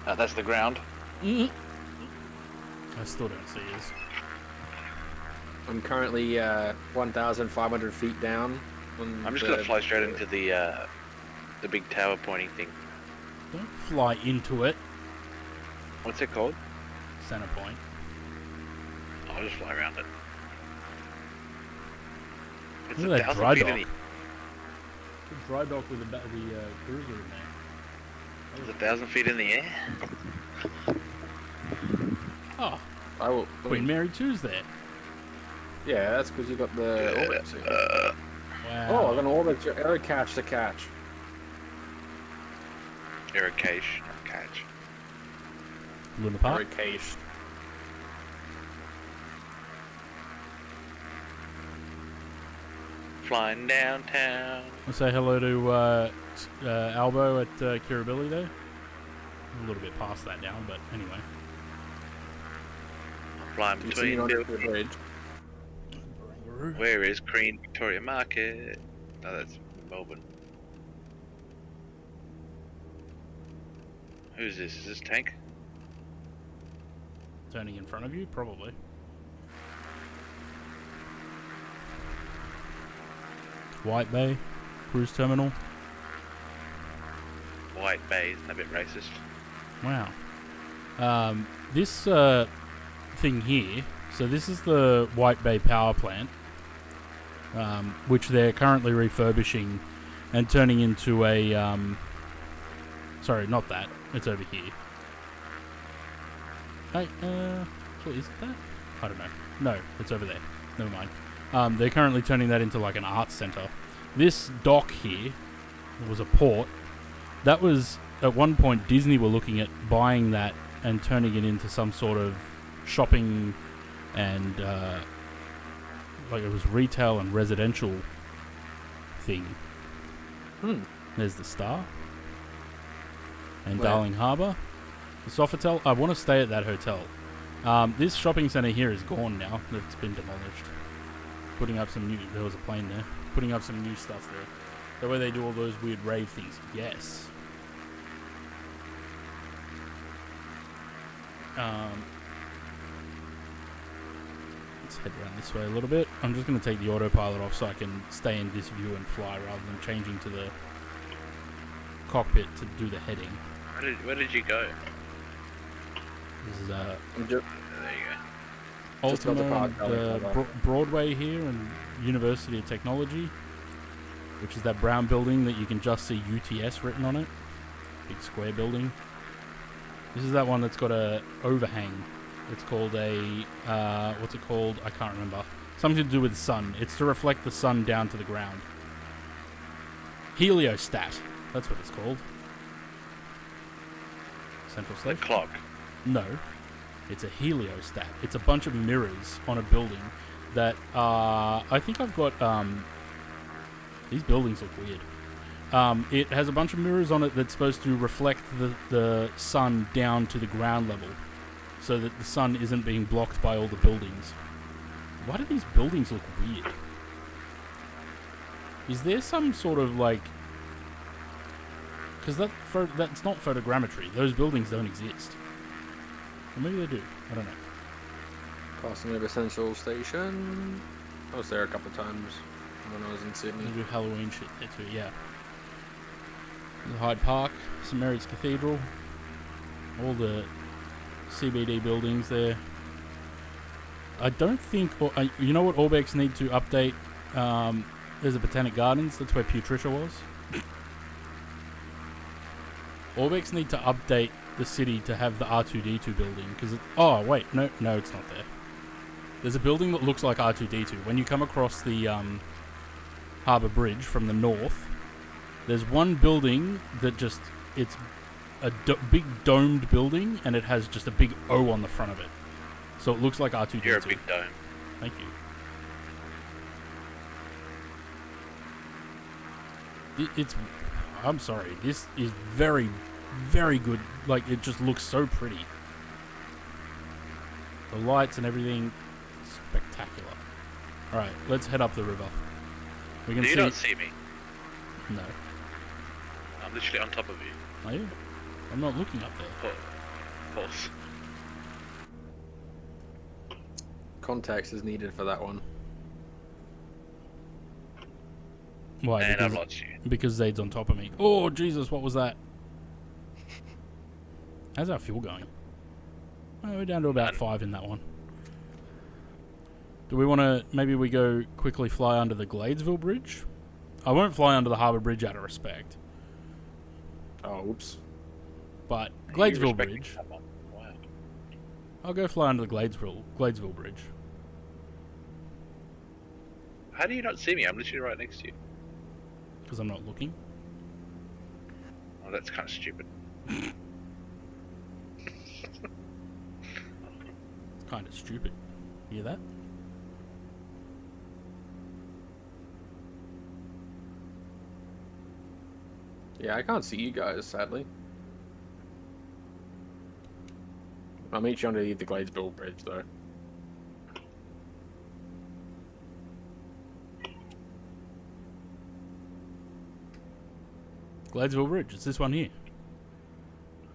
That's the ground. I still don't see us. I'm currently 1,500 feet down. I'm just gonna fly straight into the big tower pointing thing. Don't fly into it. What's it called? Center point. I'll just fly around it. It's Look at that 1,000 dry feet dock. in the The dry dock with the cruiser in there. It's 1,000 feet in the air. Oh, I will. Queen Mary 2's there. Yeah, that's because you got the orbit. suit. Wow. Oh, I'm gonna orbit your aero catch to catch. Air cache, not catch. Luna Park. Aero cache. Flying downtown. I'll say hello to Albo at Kirribilli there. A little bit past that down, but anyway. Flying Continue between on to the buildings. bridge. Where is Queen Victoria Market? No, that's Melbourne. Who's this? Is this Tank? Turning in front of you, probably. White Bay, cruise terminal. White Bay, isn't that a bit racist? Wow. This thing here, so this is the White Bay power plant, which they're currently refurbishing and turning into a, sorry, not that, it's over here. Hey, what is that? I don't know. No, it's over there. Never mind. They're currently turning that into like an arts center. This dock here was a port. That was at one point Disney were looking at buying that and turning it into some sort of shopping and like it was retail and residential thing. There's the Star and Where? Darling Harbour, the Sofitel. I want to stay at that hotel. This shopping centre here is gone now. It's been demolished. Putting up some new. There was a plane there. Putting up some new stuff there. The way they do all those weird rave things. Yes. Let's head around this way a little bit. I'm just going to take the autopilot off so I can stay in this view and fly rather than changing to the cockpit to do the heading. Where did you go? This is There you go. Just got the Ultima, park, the Broadway here and University of Technology, which is that brown building that you can just see UTS written on it. Big square building. This is that one that's got a overhang. It's called a, what's it called? I can't remember. Something to do with the sun. It's to reflect the sun down to the ground. Heliostat. That's what it's called. Central The Station. clock. No. It's a heliostat. It's a bunch of mirrors on a building that, I think I've got, these buildings look weird. It has a bunch of mirrors on it that's supposed to reflect the sun down to the ground level so that the sun isn't being blocked by all the buildings. Why do these buildings look weird? Is there some sort of like... Because that's not photogrammetry. Those buildings don't exist. Or maybe they do. I don't know. Passing over Central Station. I was there a couple of times when I was in Sydney. They do Halloween shit there too, yeah. There's Hyde Park, St Mary's Cathedral, all the CBD buildings there. I don't think... you know what Orbex need to update? There's a Botanic Gardens. That's where Putricia was. Orbex need to update the city to have the R2-D2 building. Because oh, wait. No, it's not there. There's a building that looks like R2-D2. When you come across the Harbour Bridge from the north, there's one building that just... It's a big domed building, and it has just a big O on the front of it. So it looks like R2-D2. You're a big dome. Thank you. It's... I'm sorry. This is very, very good. Like, it just looks so pretty. The lights and everything, spectacular. Alright, let's head up the river. We can Do you see... not see me? No. I'm literally on top of you. Are you? I'm not looking up there. False. Context is needed for that one. Why? And I've Because, lost you. because Zaid's on top of me. Oh, Jesus, what was that? How's our fuel going? Oh, we're down to about 5 in that one. Do we want to... Maybe we go quickly fly under the Gladesville Bridge? I won't fly under the Harbour Bridge out of respect. Oh, oops. But You Gladesville respect me Bridge... so much. Wow. I'll go fly under the Gladesville Bridge. How do you not see me? I'm literally right next to you. Because I'm not looking. Oh, that's kind of stupid. It's kind of stupid. Hear that? Yeah, I can't see you guys, sadly. I'll meet you underneath the Gladesville Bridge, though. Gladesville Bridge. It's this one here.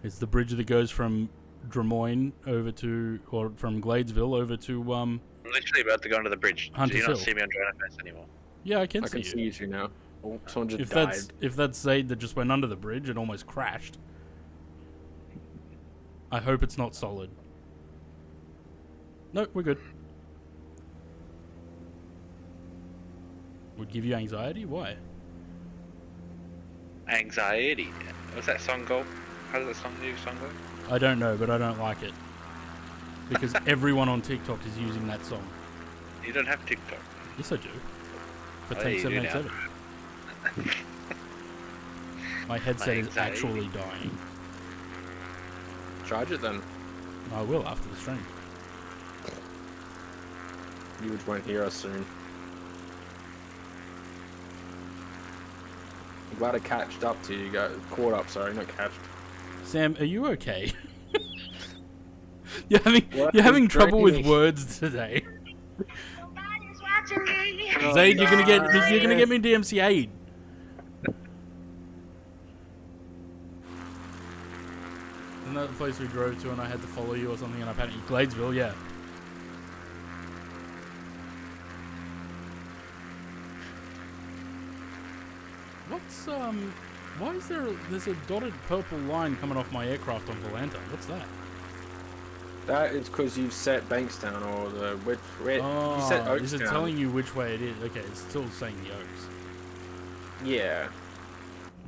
It's the bridge that goes from Drummoyne over to... Or from Gladesville over to... I'm literally about to go under the bridge. Hunters Do you not Hill. see me on Dragonfest anymore? Yeah, I can I see can you. see you two now. Oh, someone just If died. that's Zaid that just went under the bridge and almost crashed. I hope it's not solid. No, we're good. Would give you anxiety? Why? Anxiety. What's that song go? How does that new song go? I don't know, but I don't like it. Because everyone on TikTok is using that song. You don't have TikTok. Yes, I do. For Oh, Take you do now. 787. My headset is anxiety. actually dying. Charge it then. I will after the stream. You won't hear us soon. I'm glad I catched up to you guys. Caught up, sorry, not catched. Sam, are you okay? you're What having is trouble with draining? words today. Nobody's watching me. Oh, Zaid, you're gonna get me DMCA'd. Isn't that the place we drove to and I had to follow you or something and I panicked? Gladesville, yeah. What's why is there's a dotted purple line coming off my aircraft on Volanta? What's that? That is because you've set Bankstown or the where you set Oakstown. Is it telling you which way it is? Okay, it's still saying the Oaks. Yeah.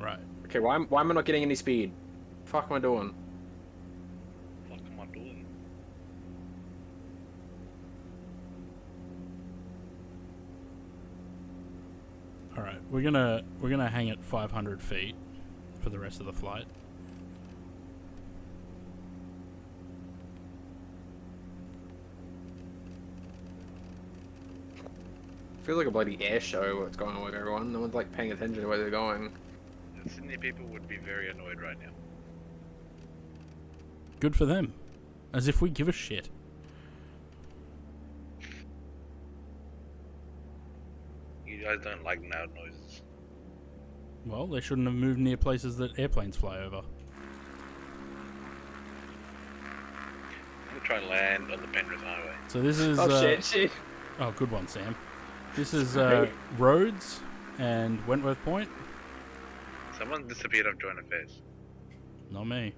Right. Okay, why am I not getting any speed? Fuck am I doing? What am I doing? All right, we're gonna hang at 500 feet for the rest of the flight. Feels like a bloody air show what's going on with everyone. No one's like paying attention to where they're going. The Sydney people would be very annoyed right now. Good for them. As if we give a shit. You guys don't like loud noises. Well, they shouldn't have moved near places that airplanes fly over. I'm gonna try and land on the Penrith Highway. So this is shit. oh, good one, Sam. This is Sorry. Rhodes and Wentworth Point. Someone disappeared off Joint Affairs. Not me.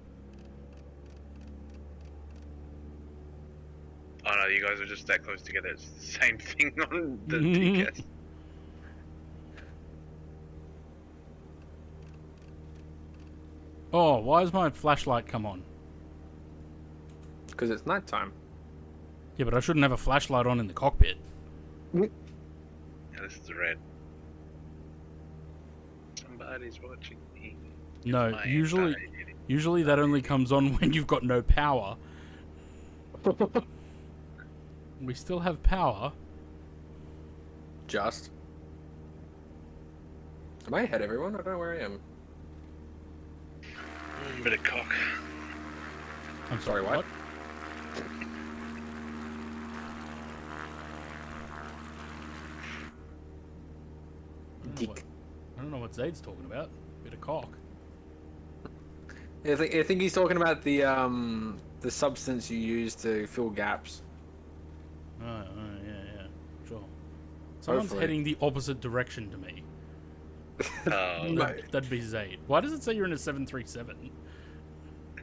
Oh no, you guys are just that close together. It's the same thing on the TCAS. Oh, why does my flashlight come on? Because it's nighttime. Yeah, but I shouldn't have a flashlight on in the cockpit. Yeah, this is red. Somebody's watching me. No, My usually anxiety. that only comes on when you've got no power. We still have power. Just. Am I ahead, everyone? I don't know where I am. Bit of cock. I'm sorry, Sorry, what? what? Dick. I don't know what Zaid's talking about. Bit of cock. I think he's talking about the substance you use to fill gaps. Oh, yeah, sure. Someone's Hopefully. heading the opposite direction to me. Oh, No. That'd be Zaid. Why does it say you're in a 737?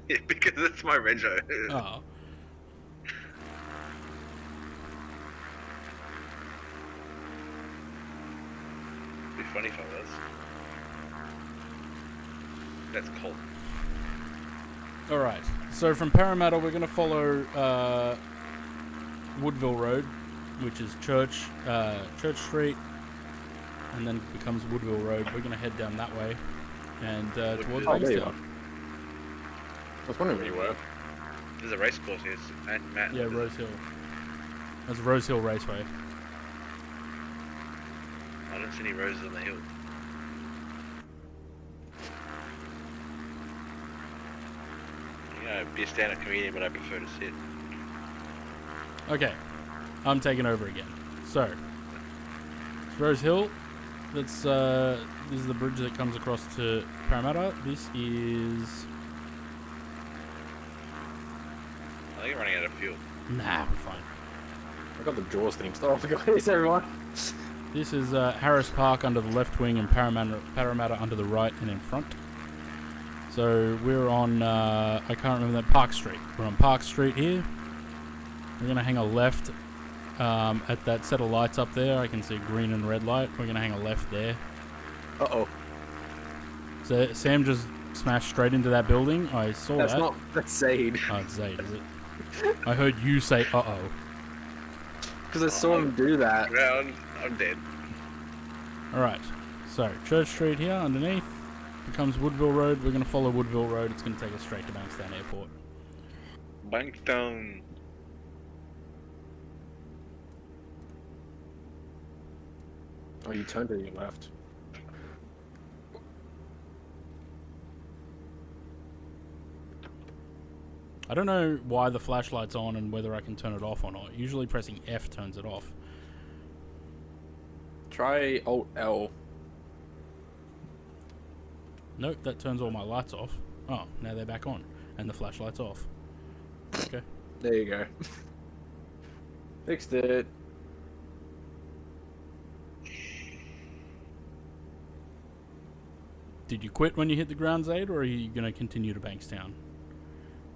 yeah, because that's my rego. Oh. It'd be funny if I was. That's cold. Alright, so from Parramatta we're going to follow Woodville Road, which is Church Street, and then it becomes Woodville Road. We're going to head down that way and towards Woodville. Oh, there you Bankstown. are. I was wondering where you were. There's a race course here. Matt, Yeah, Rose Hill. That's Rose Hill Raceway. I don't see any roses on the hill. You know, be a stand-up comedian, but I prefer to sit. Okay, I'm taking over again. So, it's Rose Hill. That's this is the bridge that comes across to Parramatta. This is I think you're running out of fuel. nah, we're fine. I got the Jaws theme started, guys, everyone. This is Harris Park under the left wing and Parramatta under the right and in front. So we're on I can't remember that, Park Street. We're on Park Street here. We're gonna hang a left at that set of lights up there. I can see green and red light. We're gonna hang a left there. Uh-oh. So Sam just smashed straight into that building. I saw That's that. that's Zaid. Oh, it's Zaid, is it? I heard you say uh-oh. Because I saw him do that. Ground, I'm dead. Alright, so Church Street here underneath. becomes Woodville Road. We're going to follow Woodville Road. It's going to take us straight to Bankstown Airport. Bankstown. Oh, you turned to your left. I don't know why the flashlight's on and whether I can turn it off or not. Usually pressing F turns it off. Try Alt L. Nope, that turns all my lights off. Oh, now they're back on. And the flashlight's off. Okay. There you go. Fixed it. Did you quit when you hit the ground, Zaid, or are you going to continue to Bankstown?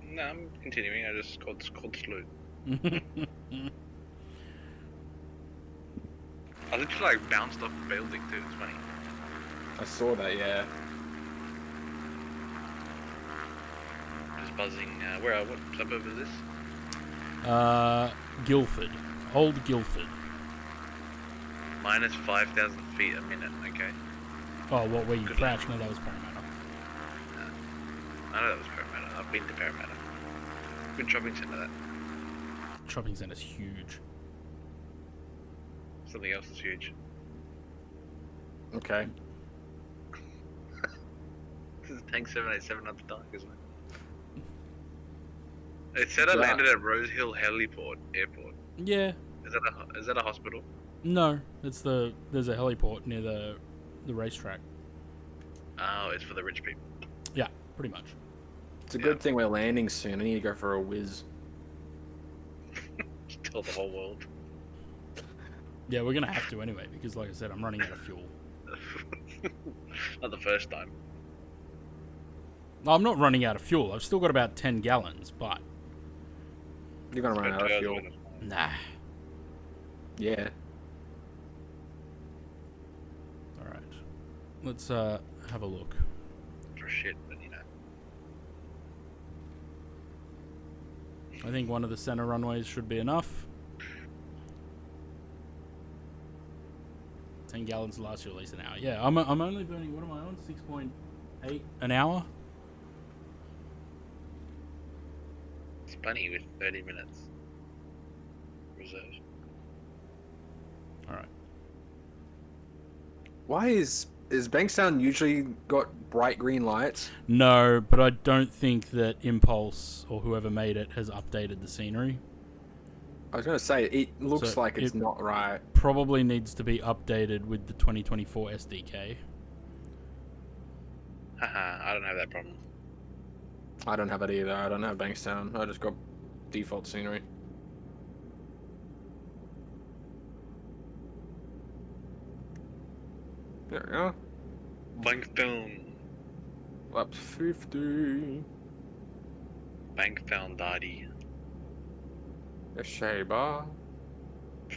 No, I'm continuing. I just called slow. I literally like bounced off the building too. It's funny. I saw that, yeah. Just buzzing. What suburb is this? Guildford. Old Guildford. Minus 5,000 feet a minute. Okay. Oh, what, where you crashed? No, that was Parramatta. I know that was Parramatta. I've been to Parramatta. Good shopping centre, that. Shopping centre's huge. Something else is huge. Okay. This is Tank 787 at the dark, isn't it? It said I landed at Rose Hill Airport. Yeah. Is that a hospital? No, there's a heliport near the racetrack. Oh, it's for the rich people. Yeah, pretty much. It's a good thing we're landing soon. I need to go for a whiz. Just tell the whole world. Yeah, we're gonna have to anyway, because like I said, I'm running out of fuel. Not the first time. No, I'm not running out of fuel. I've still got about 10 gallons, but... You're gonna run out of fuel. Nah. Yeah. Alright. Let's have a look. For shit, but you know. I think one of the center runways should be enough. 10 gallons lasts you at least an hour. Yeah, I'm only burning, what am I on? 6.8 an hour? It's plenty with 30 minutes. Reserve. Alright. Why is Bankstown usually got bright green lights? No, but I don't think that Impulse or whoever made it has updated the scenery. I was gonna say, it looks So like it's it not right. Probably needs to be updated with the 2024 SDK. Haha, I don't have that problem. I don't have it either. I don't have Bankstown. I just got default scenery. There we go. Bankstown. Lap 50. Bankstown Daddy. The Sheba.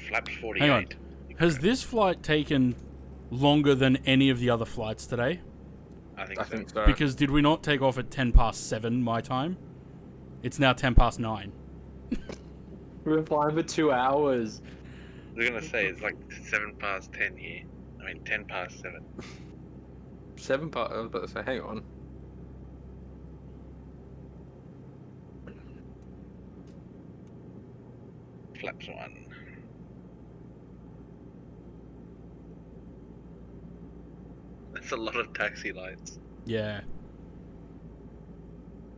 Flaps 48. Hang on. Has this flight taken longer than any of the other flights today? I think so. Because did we not take off at 10 past 7 my time? It's now 10 past 9. We've been flying for 2 hours. I was gonna say, it's like 7 past 10 here. I mean, 10 past 7. 7 past. I was about to say, hang on. Flaps 1. That's a lot of taxi lights. Yeah.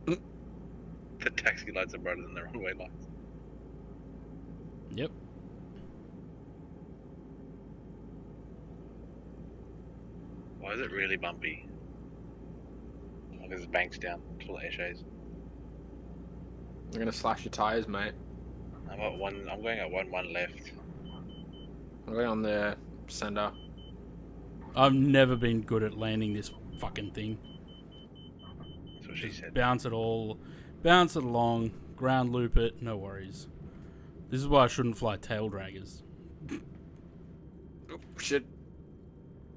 The taxi lights are brighter than the runway lights. Yep. Why is it really bumpy? Because it's banks down, it's full of essays. I'm gonna slash your tires, mate. I'm going at 1-1 left. I'm going on the center. I've never been good at landing this fucking thing. That's what she said. Bounce it along, ground loop it, no worries. This is why I shouldn't fly tail draggers. Oh, shit.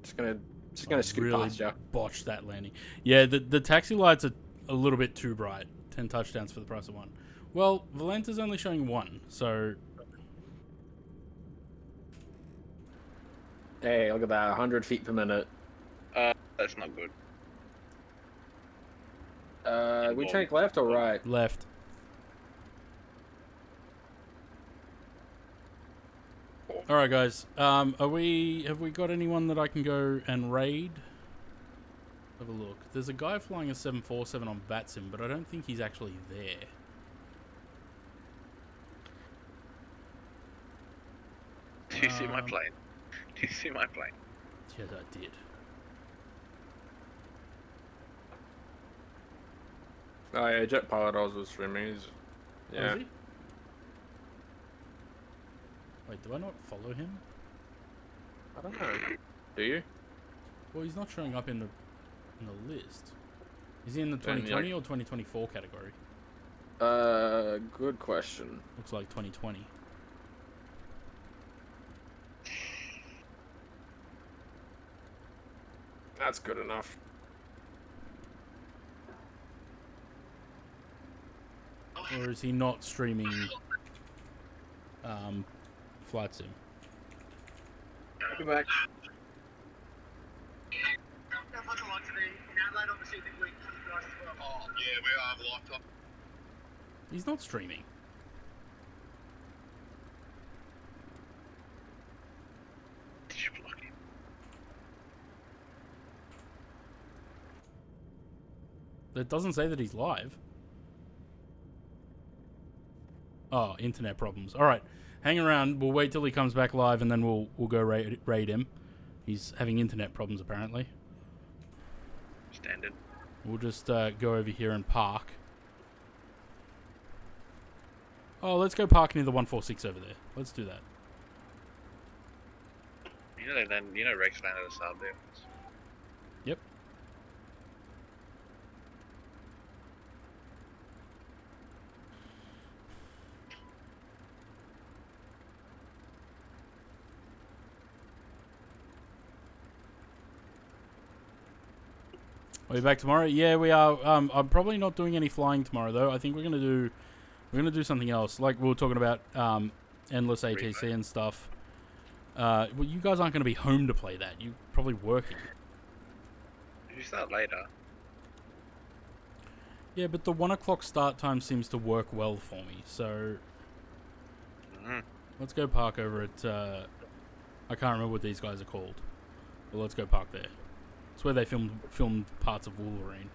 Just gonna scoot really past you. Botched that landing. Yeah, the taxi lights are a little bit too bright. 10 touchdowns for the price of 1. Well, Valenta's only showing 1, so... Hey, look at that, 100 feet per minute. That's not good. We take left or right? Left. All right, guys. Have we got anyone that I can go and raid? Have a look. There's a guy flying a 747 on Batsim, but I don't think he's actually there. Do you see my plane? Do you see my plane? Yes, I did. Oh yeah, Jet Pilot was streaming. He's... Yeah. Oh, is he? Wait, do I not follow him? I don't know. Do you? Well, he's not showing up in the list. Is he in the 2020 or 2024 category? Good question. Looks like 2020. That's good enough. Or is he not streaming Flight Sim? I'll be back. He's not streaming. Did you block him? It doesn't say that he's live. Oh, internet problems. All right, hang around. We'll wait till he comes back live, and then we'll go raid him. He's having internet problems apparently. Standard. We'll just go over here and park. Oh, let's go park near the 146 over there. Let's do that. You know Rex landed a sub there. Yep. Are we back tomorrow? Yeah, we are. I'm probably not doing any flying tomorrow though. I think we're gonna do something else. Like we were talking about endless ATC and stuff. Well, you guys aren't gonna be home to play that. You're probably working. You start later. Yeah, but the 1 o'clock start time seems to work well for me. So let's go park over at. I can't remember what these guys are called, but let's go park there. It's where they filmed parts of Wolverine.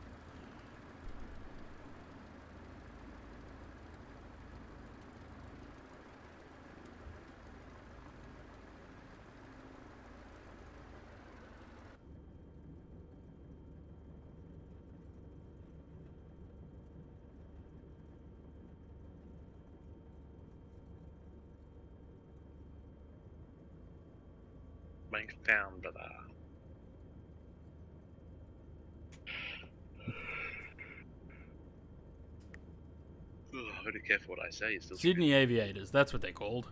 Banks down, brother. I better be careful what I say. You're still Sydney Aviators, that's what they're called.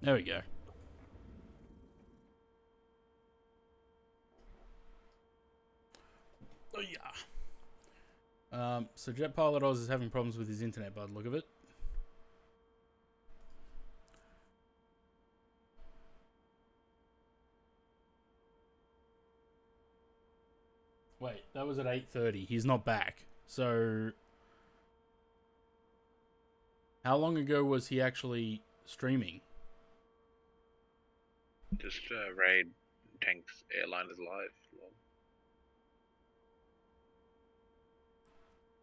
There we go. Oh yeah. So Jet Pilot Oz is having problems with his internet by the look of it. Wait, that was at 8:30. He's not back. So how long ago was he actually streaming? Just raid tanks airliners live.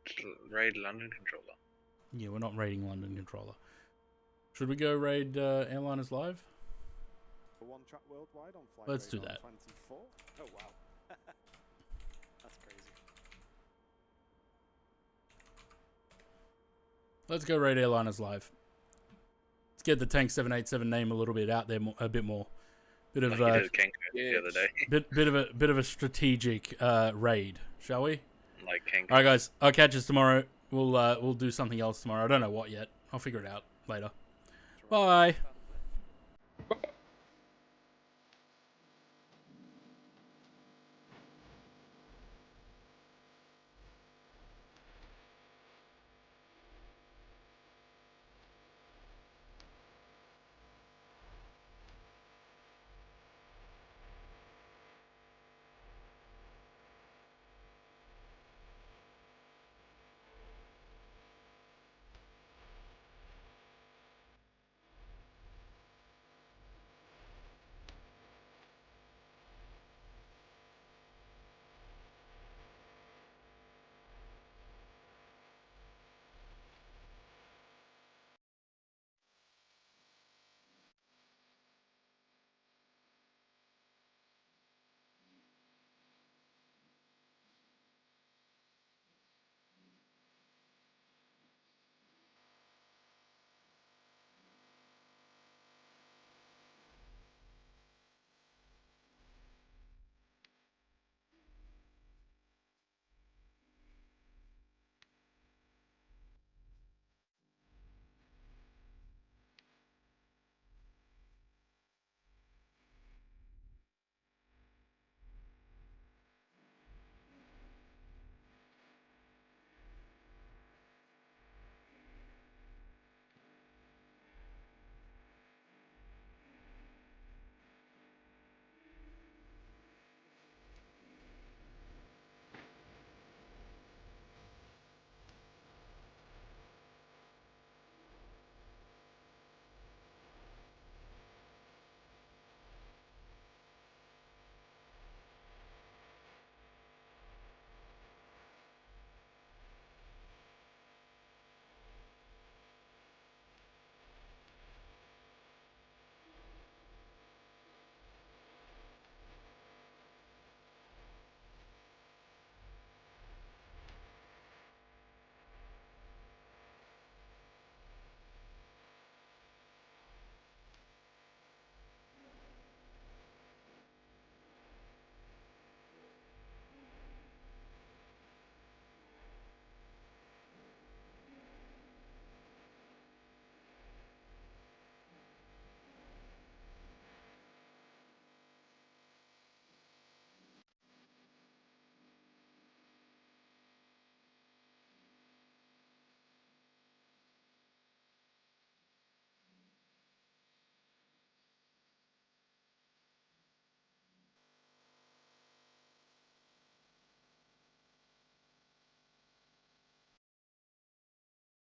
Just raid London Controller. Yeah, we're not raiding London Controller. Should we go raid airliners live? For one track worldwide on flight. Let's do that. 24. Oh wow. That's crazy. Let's go raid airliners live. Let's get the Tank 787 name a little bit out there, a bit more. Bit of like you did the other day. bit of a strategic raid, shall we? Like Kank. All right, guys. I'll catch us tomorrow. We'll do something else tomorrow. I don't know what yet. I'll figure it out later. Bye.